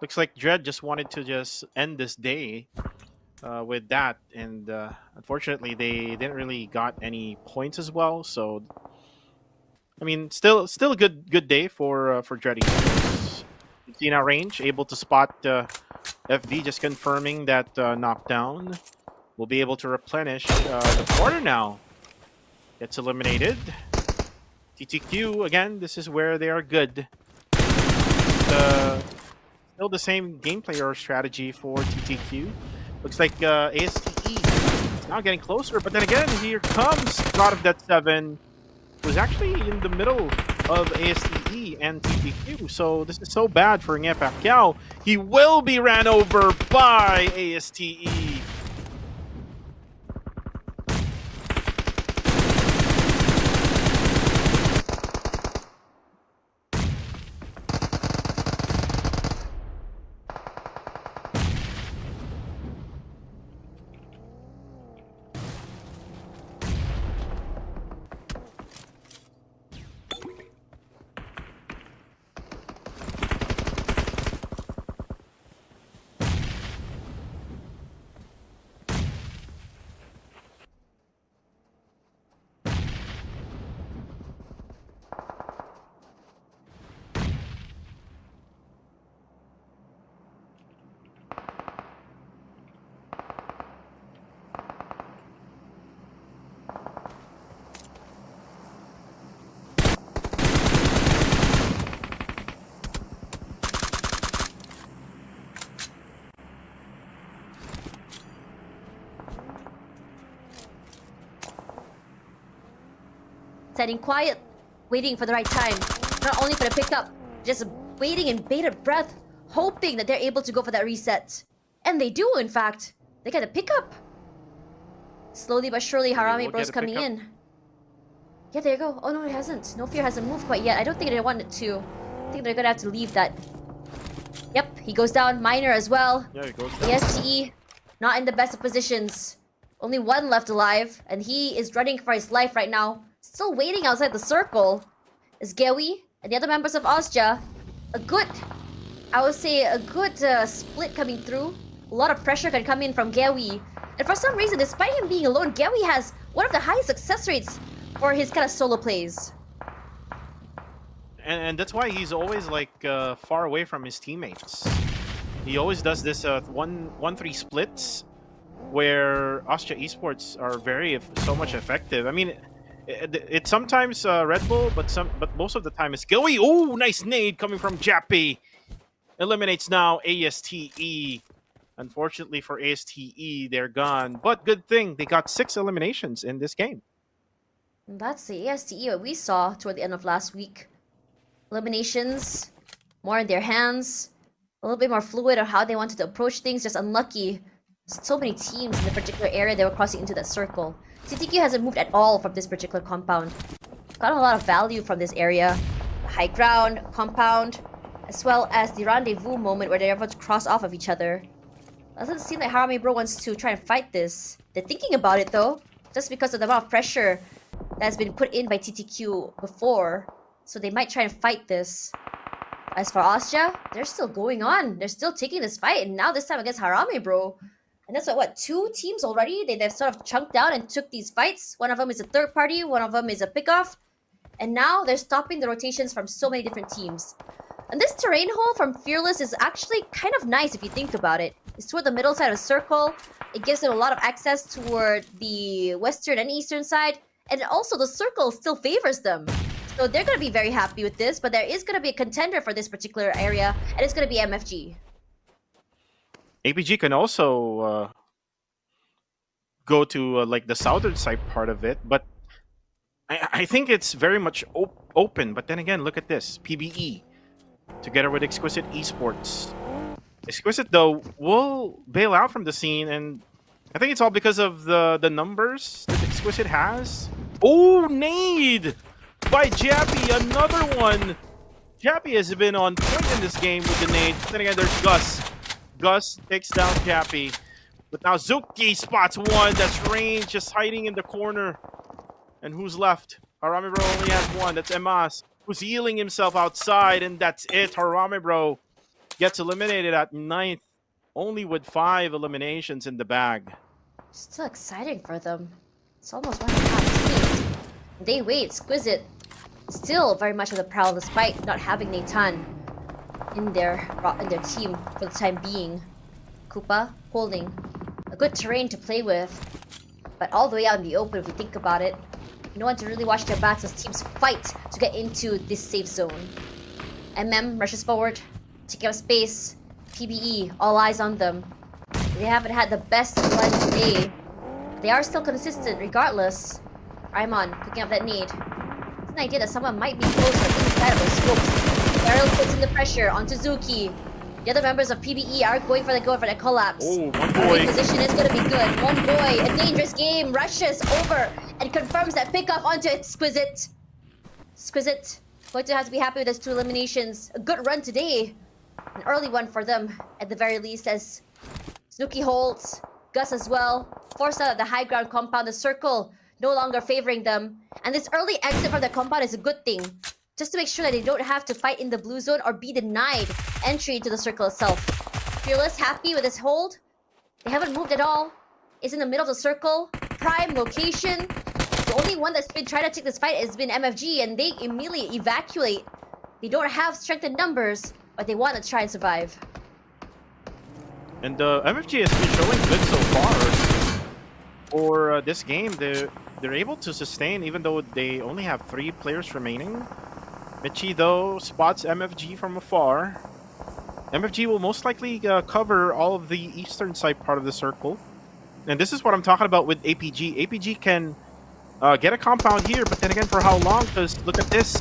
looks like Dread just wanted to just end this day with that, and unfortunately, they didn't really got any points as well. So, I mean, still a good day for Dread. Seen our range, able to spot FV just confirming that knockdown. Will be able to replenish the corner now. Gets eliminated. TTQ, again, this is where they are good. Still the same gameplay or strategy for TTQ. Looks like ASTE is now getting closer, but then again, here comes God of Death 7, who's actually in the middle of ASTE and TTQ. So this is so bad for Nye Pacquiao. He will be ran over by ASTE. Standing quiet, waiting for the right time. Not only for the pickup, just waiting in bated breath, hoping that they're able to go for that reset. And they do, in fact. They get a pickup. Slowly but surely, Harame Bro's coming in. Yeah, there you go. Oh no, it hasn't. No Fear hasn't moved quite yet. I don't think they want it to. I think they're gonna have to leave that. Yep, he goes down. Minor as well. Yeah, he goes down. ESTE, not in the best of positions. Only one left alive, and he is running for his life right now. Still waiting outside the circle is Gewi and the other members of Osja. I would say a good split coming through. A lot of pressure can come in from Gewi. And for some reason, despite him being alone, Gewi has one of the highest success rates for his kind of solo plays. And that's why he's always like far away from his teammates. He always does this 1-3 splits where Osja Esports are so much effective. I mean, it's sometimes Red Bull, but most of the time it's Gilly. Oh, nice nade coming from Jappy. Eliminates now ASTE. Unfortunately for ASTE, they're gone. But good thing they got 6 eliminations in this game. That's the ASTE that we saw toward the end of last week. Eliminations, more in their hands, a little bit more fluid on how they wanted to approach things. Just unlucky. So many teams in the particular area they were crossing into that circle. TTQ hasn't moved at all from this particular compound. Got a lot of value from this area. The high ground, compound, as well as the rendezvous moment where they're able to cross off of each other. Doesn't seem like Harame Bro wants to try and fight this. They're thinking about it though, just because of the amount of pressure that's been put in by TTQ before. So they might try and fight this. As for Osja, they're still going on. They're still taking this fight, and now this time against Harame Bro. And that's what, 2 teams already? They've sort of chunked down and took these fights. One of them is a third party, one of them is a pickoff. And now they're stopping the rotations from so many different teams. And this terrain hole from Fearless is actually kind of nice if you think about it. It's toward the middle side of the circle. It gives them a lot of access toward the western and eastern side. And also the circle still favors them. So they're going to be very happy with this. But there is going to be a contender for this particular area. And it's going to be MFG. APG can also go to like the southern side part of it, but I think it's very much open. But then again, look at this. PBE together with Exquisite Esports. Exquisite, though, will bail out from the scene, and I think it's all because of the numbers that Exquisite has. Oh, nade by Jappy, another one. Jappy has been on point in this game with the nade. Then again, there's Gus. Gus takes down Jappy. But now Zuki spots one that's range, just hiding in the corner. And who's left? Harame Bro only has one. That's Emas, who's healing himself outside, and that's it. Harame Bro gets eliminated at 9th, only with 5 eliminations in the bag. Still exciting for them. It's almost 1.5 teams. They wait. Exquisite still very much on the prowl despite not having Nathan in their team for the time being. Koopa holding a good terrain to play with, but all the way out in the open if you think about it. No one to really watch their backs as teams fight to get into this safe zone. Rushes forward, taking up space. PBE, all eyes on them. They haven't had the best run today. They are still consistent regardless. Raimon picking up that need. It's an idea that someone might be closer inside of the scopes. Erangel puts in the pressure onto Zuki. The other members of PBE are going for the collapse. Oh, one boy. Position is going to be good. One boy, a dangerous game, rushes over and confirms that pickoff onto Exquisite. Exquisite going to have to be happy with his 2 eliminations. A good run today. An early one for them, at the very least, as Snooki holds. Gus as well. Forced out of the high ground compound. The circle no longer favoring them. And this early exit from the compound is a good thing. Just to make sure that they don't have to fight in the blue zone or be denied entry into the circle itself. Fearless happy with his hold. They haven't moved at all. Is in the middle of the circle. Prime location. The only one that's been trying to take this fight has been MFG, and they immediately evacuate. They don't have strength in numbers, but they want to try and survive. And MFG has been showing good so far. For this game, they're able to sustain even though they only have 3 players remaining. Michi, though, spots MFG from afar. MFG will most likely cover all of the eastern side part of the circle. And this is what I'm talking about with APG. APG can get a compound here, but then again, for how long? Because look at this.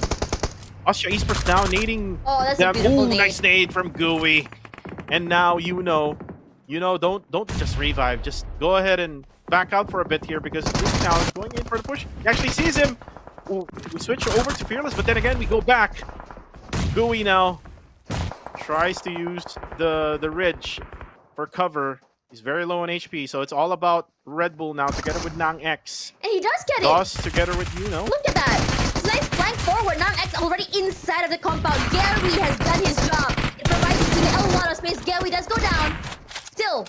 Austria Esports now nading. Oh, that's a beautiful nade. Nice nade from Gooey. And now don't just revive. Just go ahead and back out for a bit here because this now is going in for the push. He actually sees him. Ooh, we switch over to Fearless, but then again, we go back. Gooey now tries to use the ridge for cover. He's very low on HP, so it's all about Red Bull now together with Nang X. And he does get Doss together with Yuno. Look at that. Nice flank forward. Nang X already inside of the compound. Gary has done his job. It provides a lot of space. Gary does go down. Still,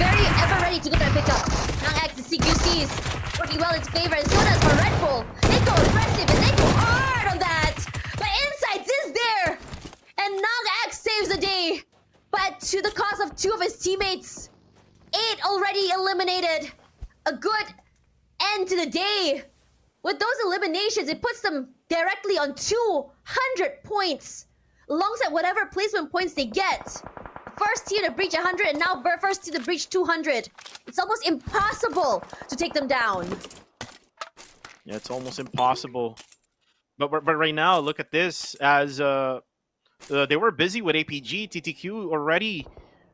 very ever ready to go there and pick up. Nang X, the CQCs working well in its favor, and so does for Red Bull. They go aggressive and they go hard on that. But Insights is there. And Nang X saves the day. But to the cost of 2 of his teammates. 8 already eliminated. A good end to the day. With those eliminations, it puts them directly on 200 points. Alongside whatever placement points they get. First team to breach 100 and now first team to breach 200. It's almost impossible to take them down. Yeah, it's almost impossible. But right now, look at this. As they were busy with APG, TTQ already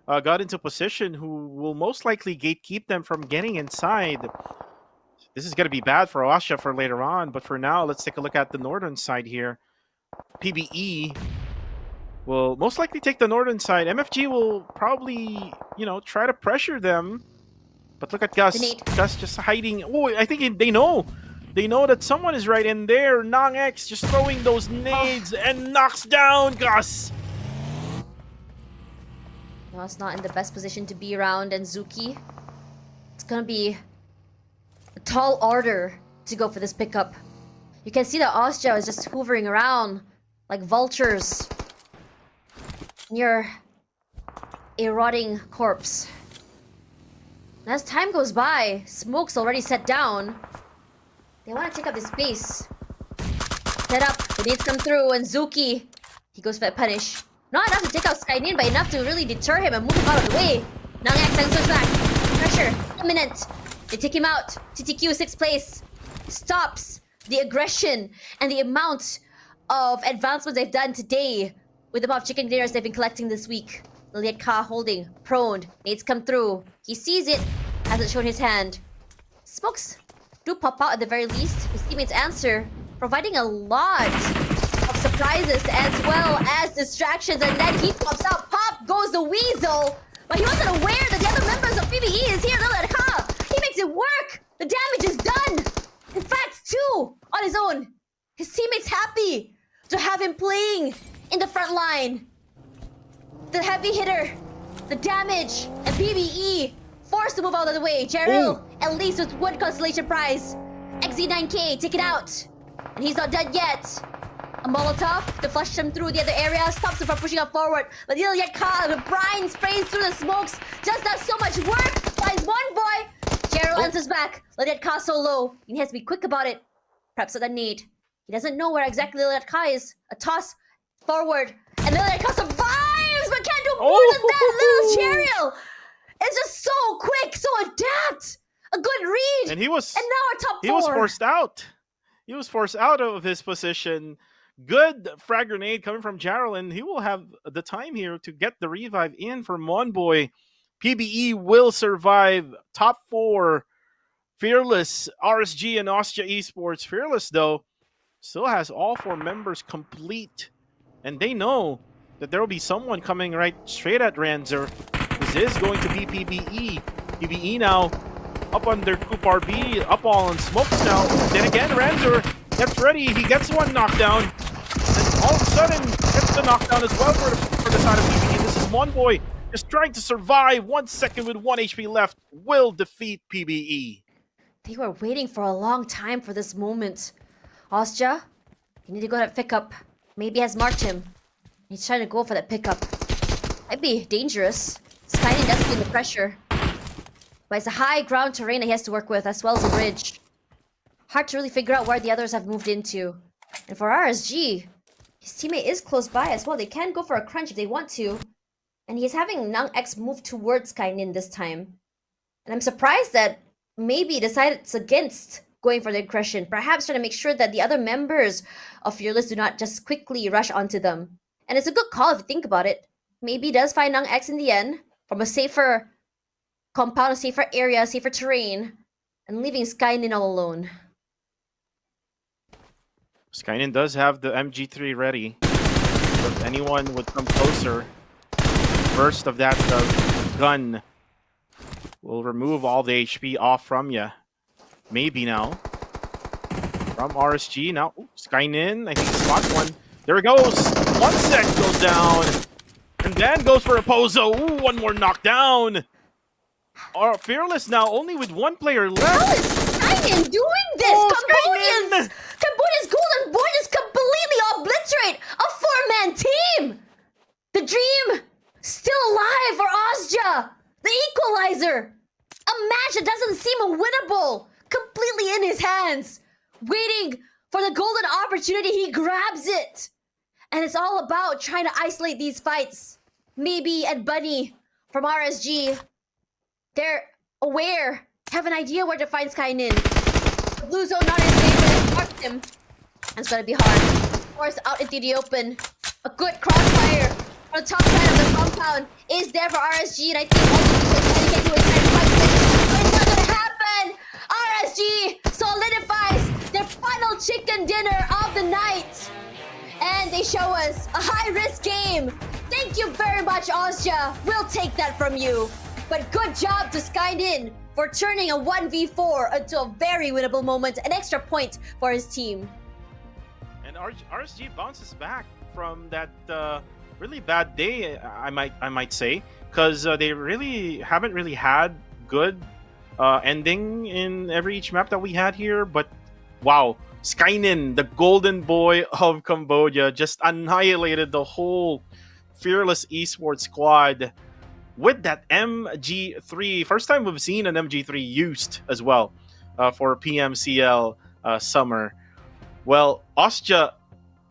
got into position who will most likely gatekeep them from getting inside. This is going to be bad for Austria for later on. But for now, let's take a look at the northern side here. PBE will most likely take the northern side. MFG will probably, try to pressure them. But look at Gus. Gus just hiding. Oh, I think they know. They know that someone is right in there. Nang X just throwing those nades and knocks down Gus. Well, it's not in the best position to be around, and Zuki. It's gonna be a tall order to go for this pickup. You can see that Austria is just hovering around like vultures near a rotting corpse. And as time goes by, smoke's already set down. They want to take up this space. Set up, the nades come through, and Zuki, he goes for a punish. Not enough to take out Skynin, but enough to really deter him and move him out of the way. Nang X sends back. Pressure, imminent. They take him out. TTQ 6th place. Stops the aggression and the amount of advancements they've done today with the amount of chicken dinners they've been collecting this week. Liliet Ka holding, proned. Nades come through. He sees it, hasn't shown his hand. Smokes do pop out at the very least. His teammates answer, providing a lot of surprises as well as distractions, and then he pops out. Pop goes the weasel, but he wasn't aware that the other members of PvE is here. Liliet Ka, he makes it work. The damage is done. In fact, 2 on his own. His teammates happy to have him playing in the front line. The heavy hitter, the damage, and PvE forced to move out of the way. Jarrell, at least with one constellation prize. XZ9K, take it out. And he's not done yet. A Molotov to flush them through the other area, stops them from pushing up forward. But he'll get caught. The brine sprays through the smokes, just does so much work. Finds one boy. Jero answers back. Lidetka so low. He has to be quick about it. Perhaps with a nade. He doesn't know where exactly Lidetka is. A toss forward. And Lidetka survives, but can't do more than that. Little Cheryl. It's just so quick, so adept. A good read. And now our top 4. He was forced out. He was forced out of his position. Good frag grenade coming from Jarrell, and he will have the time here to get the revive in for Monboy. PBE will survive. Top 4. Fearless, RSG, and Austria Esports. Fearless, though, still has all 4 members complete. And they know that there will be someone coming right straight at Ranzer. This is going to be PBE. PBE now up under Coop RB, up all on smokes now. Then again, Ranzer gets ready. He gets one knockdown. And all of a sudden, gets the knockdown as well for the side of PBE. This is Monboy just trying to survive. 1 second with 1 HP left. Will defeat PBE. They were waiting for a long time for this moment. Ostja, you need to go to that pickup. Maybe has marked him. He's trying to go for that pickup. Might be dangerous. Skynet does feel the pressure. But it's a high ground terrain that he has to work with, as well as a bridge. Hard to really figure out where the others have moved into. And for RSG, his teammate is close by as well. They can go for a crunch if they want to. And he's having Nung X move towards Skynin this time. And I'm surprised that maybe decided against going for the aggression. Perhaps trying to make sure that the other members of Fearless do not just quickly rush onto them. And it's a good call if you think about it. Maybe he does find Nung X in the end from a safer compound, a safer area, safer terrain, and leaving Skynin all alone. Skynin does have the MG3 ready. So if anyone would come closer, burst of that gun will remove all the HP off from you. Maybe now. From RSG. Now, Skynin, I think he spots one. There it goes. 1 sec goes down. And then goes for a Pozo. Ooh, one more knockdown. Fearless now only with 1 player left. How is Skynin doing this? Cambodia's golden boy is completely obliterate a 4-man team. The dream still alive for Ostja. The equalizer. A match that doesn't seem winnable. Completely in his hands. Waiting for the golden opportunity, he grabs it. And it's all about trying to isolate these fights. Maybe Ed Bunny from RSG, they're aware, have an idea where to find Skynin. The blue zone not his favorite, marked him. It's gonna be hard. Forced out into the open. A good crossfire on the top side of the compound is there for RSG, and I think all he can do is try to fight it. But it's not gonna happen! RSG solidifies their final chicken dinner of the night. And they show us a high-risk game. Thank you very much, Ostja. We'll take that from you. But good job to Skynin for turning a 1v4 into a very winnable moment. An extra point for his team. And RSG bounces back from that really bad day, I might say, because they really haven't really had good ending in each map that we had here. But wow, Skynin, the golden boy of Cambodia, just annihilated the whole Fearless Esports squad with that MG3. First time we've seen an MG3 used as well for PMCL Summer. Well, Ostja,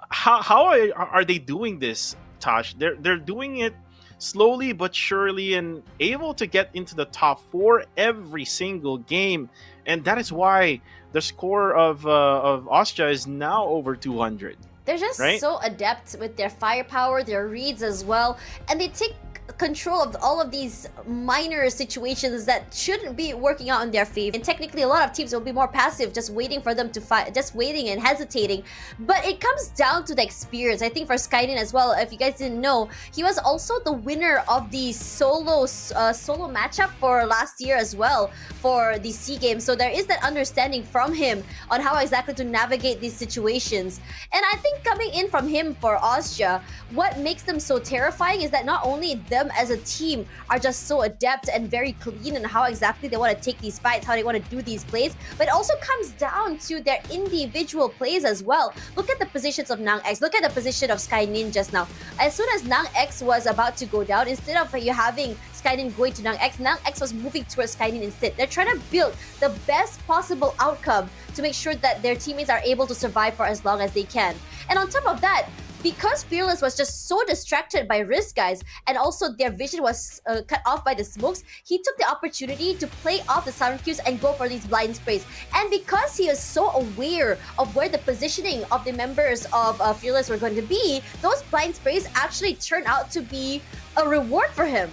how are they doing this, Tosh? They're doing it slowly but surely and able to get into the top 4 every single game. And that is why the score of Ostja is now over 200. They're just so adept with their firepower, their reads as well, and they take control of all of these minor situations that shouldn't be working out in their favor. And technically, a lot of teams will be more passive, just waiting for them to fight, just waiting and hesitating. But it comes down to the experience. I think for Skynin as well, if you guys didn't know, he was also the winner of the solo matchup for last year as well for the SEA Games. So there is that understanding from him on how exactly to navigate these situations. And I think coming in from him for Ostja, what makes them so terrifying is that not only them as a team are just so adept and very clean in how exactly they want to take these fights, how they want to do these plays. But it also comes down to their individual plays as well. Look at the positions of Nang X. Look at the position of Skynin just now. As soon as Nang X was about to go down, instead of you having Skynin going to Nang X was moving towards Skynin instead. They're trying to build the best possible outcome to make sure that their teammates are able to survive for as long as they can. And on top of that, because Fearless was just so distracted by Risk, guys, and also their vision was cut off by the smokes, he took the opportunity to play off the sound cues and go for these blind sprays. And because he is so aware of where the positioning of the members of Fearless were going to be, those blind sprays actually turned out to be a reward for him.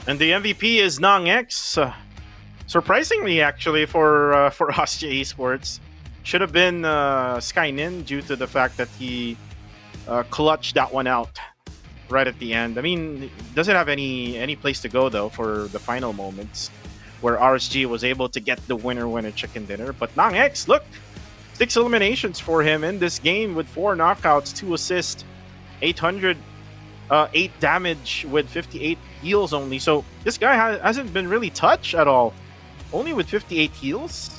And the MVP is Nang X. Surprisingly, actually, for Austria Esports. Should have been Skynin due to the fact that he clutched that one out right at the end. I mean, doesn't have any place to go though for the final moments where RSG was able to get the winner chicken dinner. But Nang X, look, 6 eliminations for him in this game with 4 knockouts, 2 assists, 808 damage with 58 heals only. So this guy hasn't been really touched at all, only with 58 heals.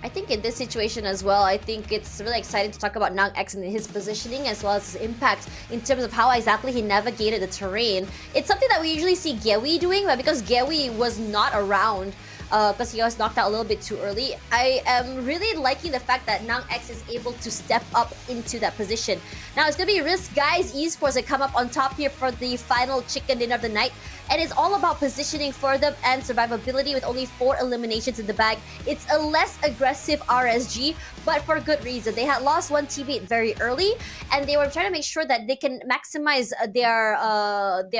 I think in this situation as well, I think it's really exciting to talk about Nang X and his positioning as well as his impact in terms of how exactly he navigated the terrain. It's something that we usually see Gewi doing, but because Gewi was not around, because he was knocked out a little bit too early, I am really liking the fact that Nang X is able to step up into that position. Now it's going to be Risk Guys Esports that come up on top here for the final chicken dinner of the night. And it's all about positioning for them and survivability with only 4 eliminations in the bag. It's a less aggressive RSG, but for good reason. They had lost one teammate very early, and they were trying to make sure that they can maximize their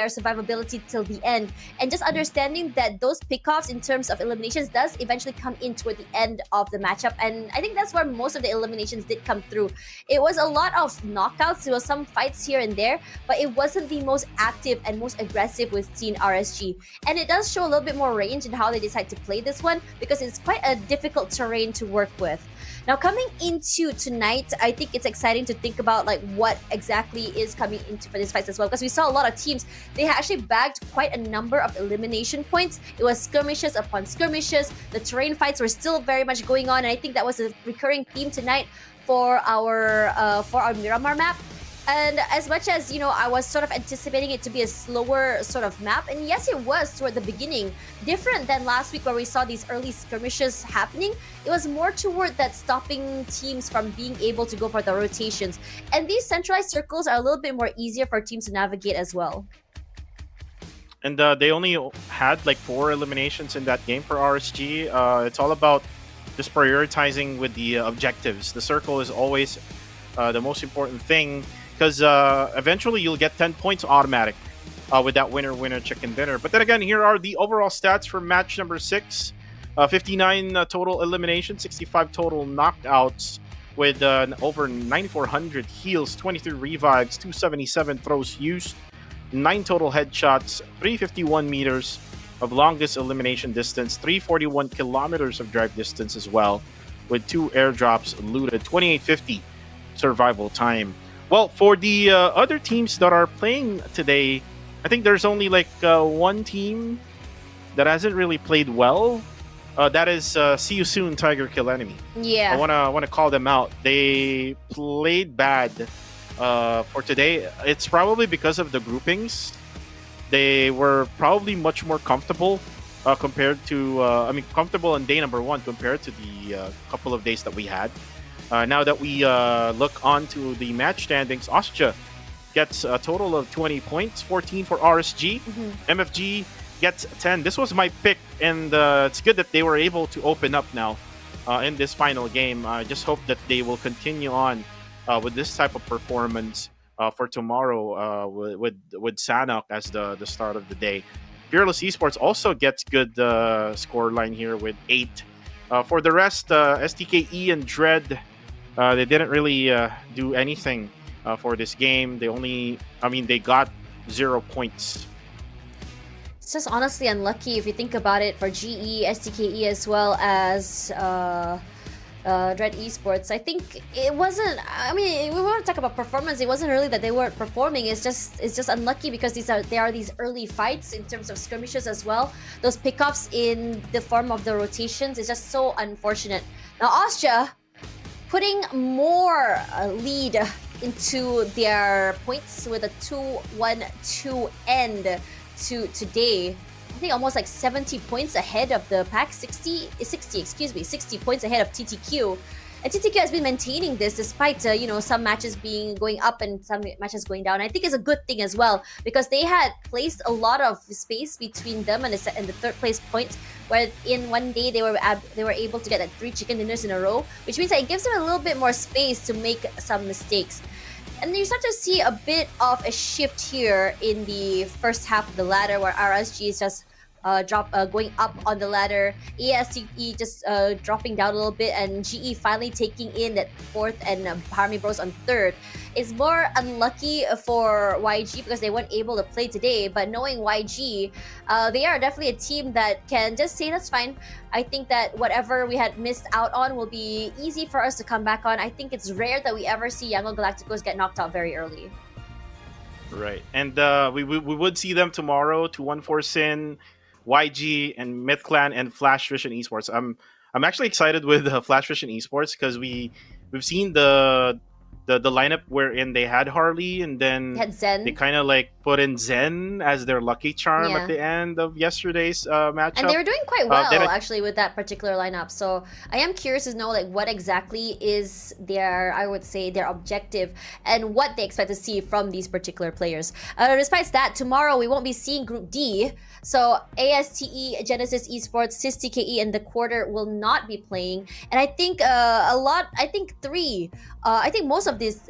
survivability till the end. And just understanding that those pickoffs in terms of eliminations does eventually come in toward the end of the matchup. And I think that's where most of the eliminations did come through. It was a lot of knockouts. There was some fights here and there, but it wasn't the most active and most aggressive we've seen RSG. And it does show a little bit more range in how they decide to play this one, because it's quite a difficult terrain to work with. Now coming into tonight, I think it's exciting to think about like what exactly is coming into for this fight as well, because we saw a lot of teams, they actually bagged quite a number of elimination points. It was skirmishes upon skirmishes. The terrain fights were still very much going on, and I think that was a recurring theme tonight for our Miramar map. And as much as, you know, I was sort of anticipating it to be a slower sort of map, and yes, it was toward the beginning, different than last week where we saw these early skirmishes happening. It was more toward that stopping teams from being able to go for the rotations. And these centralized circles are a little bit more easier for teams to navigate as well. And they only had like 4 eliminations in that game for RSG. It's all about just prioritizing with the objectives. The circle is always the most important thing, because eventually you'll get 10 points automatic with that winner chicken dinner. But then again, here are the overall stats for match number 6. 59 total eliminations, 65 total knockouts with over 9,400 heals, 23 revives, 277 throws used, 9 total headshots, 351 meters of longest elimination distance, 341 kilometers of drive distance as well, with 2 airdrops looted, 2850 survival time. Well, for the other teams that are playing today, I think there's only like one team that hasn't really played well. That is See You Soon, Tiger Kill Enemy. Yeah. I wanna call them out. They played bad for today. It's probably because of the groupings. They were probably much more comfortable compared to comfortable on day number 1 compared to the couple of days that we had. Now that we look onto the match standings, Austria gets a total of 20 points, 14 for RSG. MFG gets 10. This was my pick, and it's good that they were able to open up now in this final game. I just hope that they will continue on with this type of performance for tomorrow with Sanhok as the start of the day. Fearless Esports also gets good score line here with 8. For the rest, STKE and Dread, they didn't really do anything for this game. They got 0 points. It's just honestly unlucky if you think about it for GE, STKE, as well as Dread Esports. I think it wasn't. I mean, we want to talk about performance. It wasn't really that they weren't performing. It's just unlucky because there are these early fights in terms of skirmishes as well. Those pickups in the form of the rotations is just so unfortunate. Now Austria putting more lead into their points with a 2-1-2 end to today. I think almost like 70 points ahead of the pack, 60 points ahead of TTQ. And TTQ has been maintaining this despite, some matches going up and some matches going down. I think it's a good thing as well because they had placed a lot of space between them and the third place point, where in one day they were able to get like 3 chicken dinners in a row, which means that it gives them a little bit more space to make some mistakes. And you start to see a bit of a shift here in the first half of the ladder where RSG is just going up on the ladder, ASTE just dropping down a little bit, and GE finally taking in that fourth, and Harmony Bros on third. It's more unlucky for YG because they weren't able to play today, but knowing YG, they are definitely a team that can just say that's fine. I think that whatever we had missed out on will be easy for us to come back on. I think it's rare that we ever see Young Galacticos get knocked out very early. Right, and we would see them tomorrow. 214 Sin, YG, and MythClan, and Flash Vision Esports. I'm actually excited with Flash Vision Esports because we've seen the lineup wherein they had Harley and then Had Zen. they kind of like put in Zen as their lucky charm at the end of yesterday's matchup. And they were doing quite well actually with that particular lineup. So I am curious to know like what exactly is their objective and what they expect to see from these particular players. Despite that, tomorrow we won't be seeing Group D. So ASTE, Genesis Esports, SysTKE, and the Quarter will not be playing. And I think I think most of this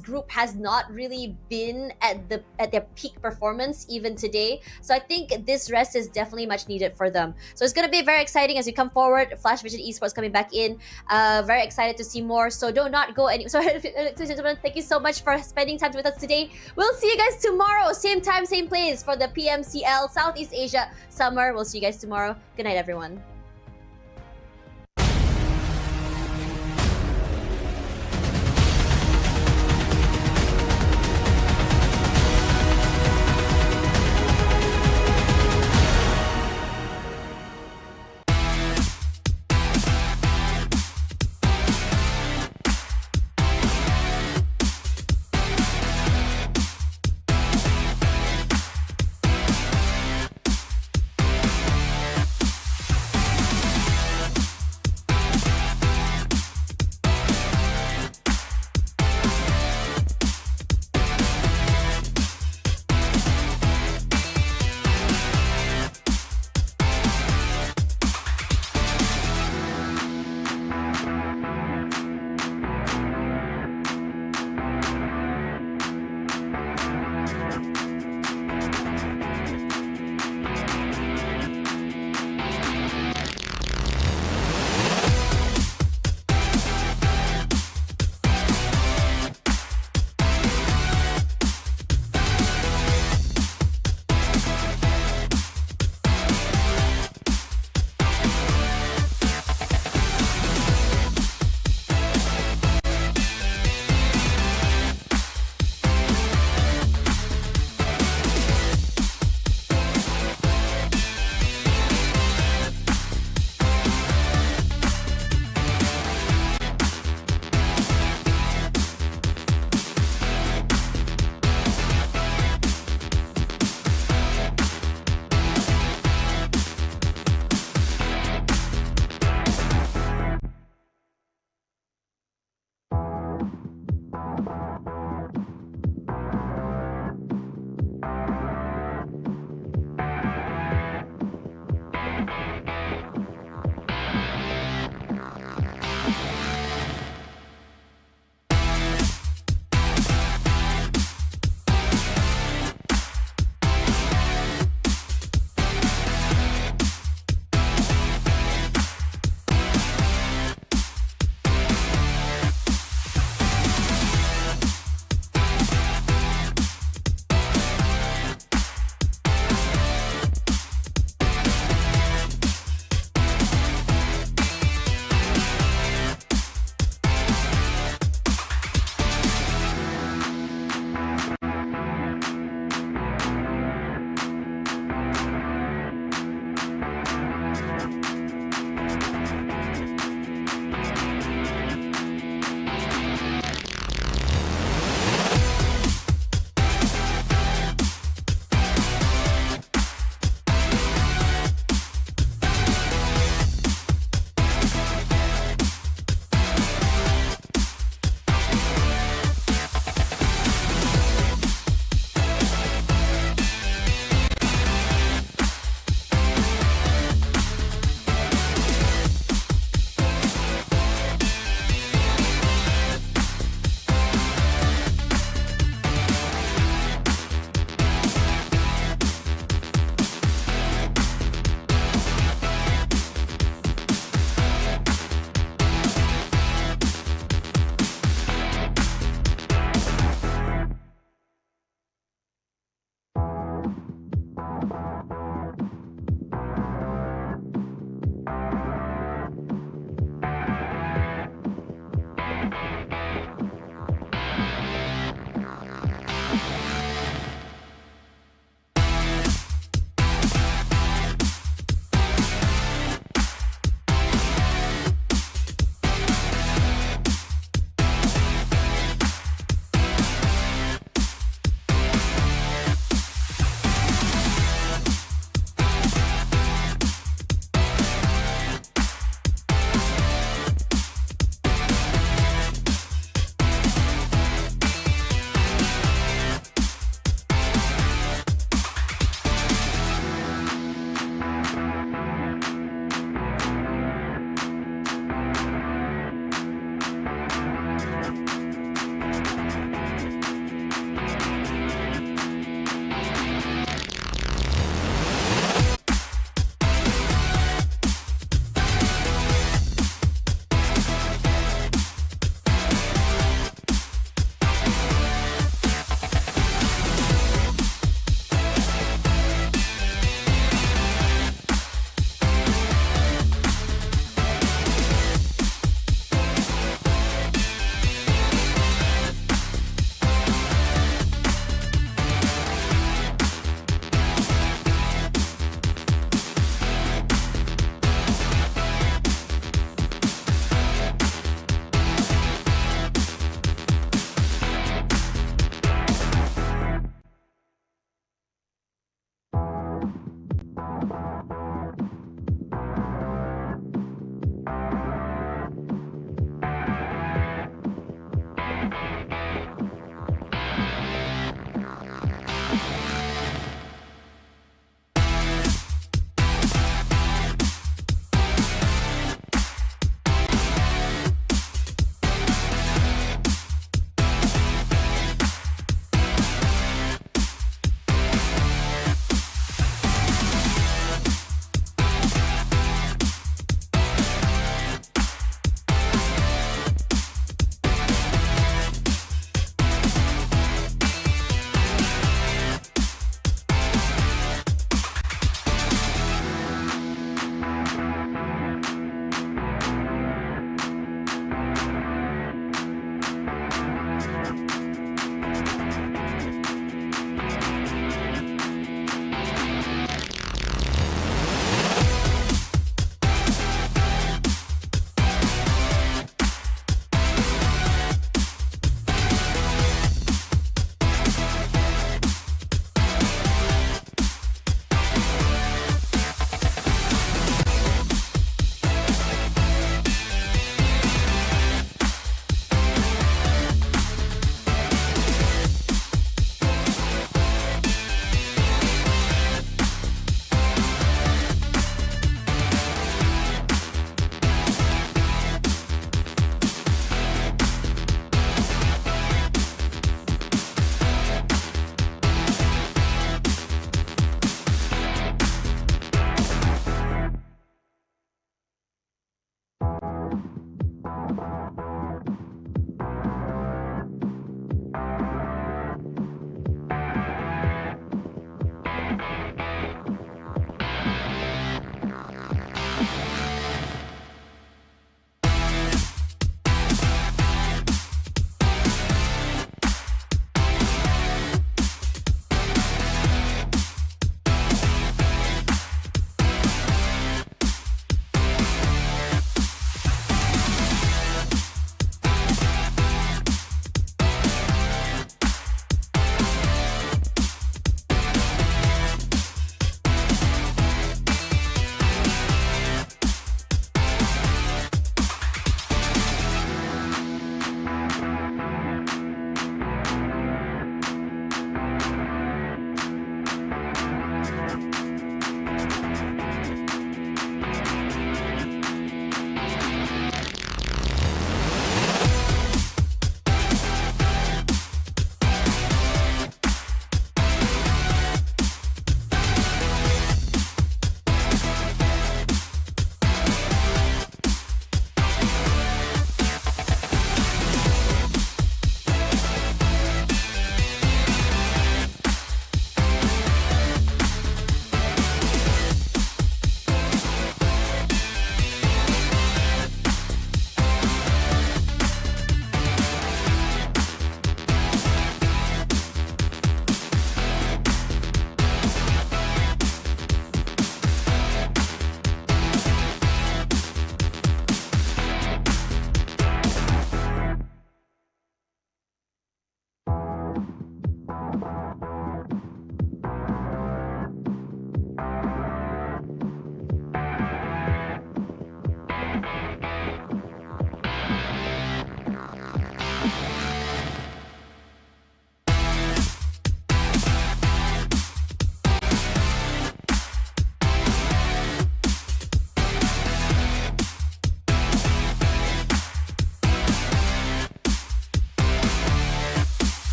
group has not really been at their peak performance even today. So I think this rest is definitely much needed for them. So it's going to be very exciting as we come forward. Flash Vision Esports coming back in. Very excited to see more. So do not go any. So ladies and gentlemen, thank you so much for spending time with us today. We'll see you guys tomorrow, same time, same place for the PMCL Southeast Asia Summer. We'll see you guys tomorrow. Good night, everyone.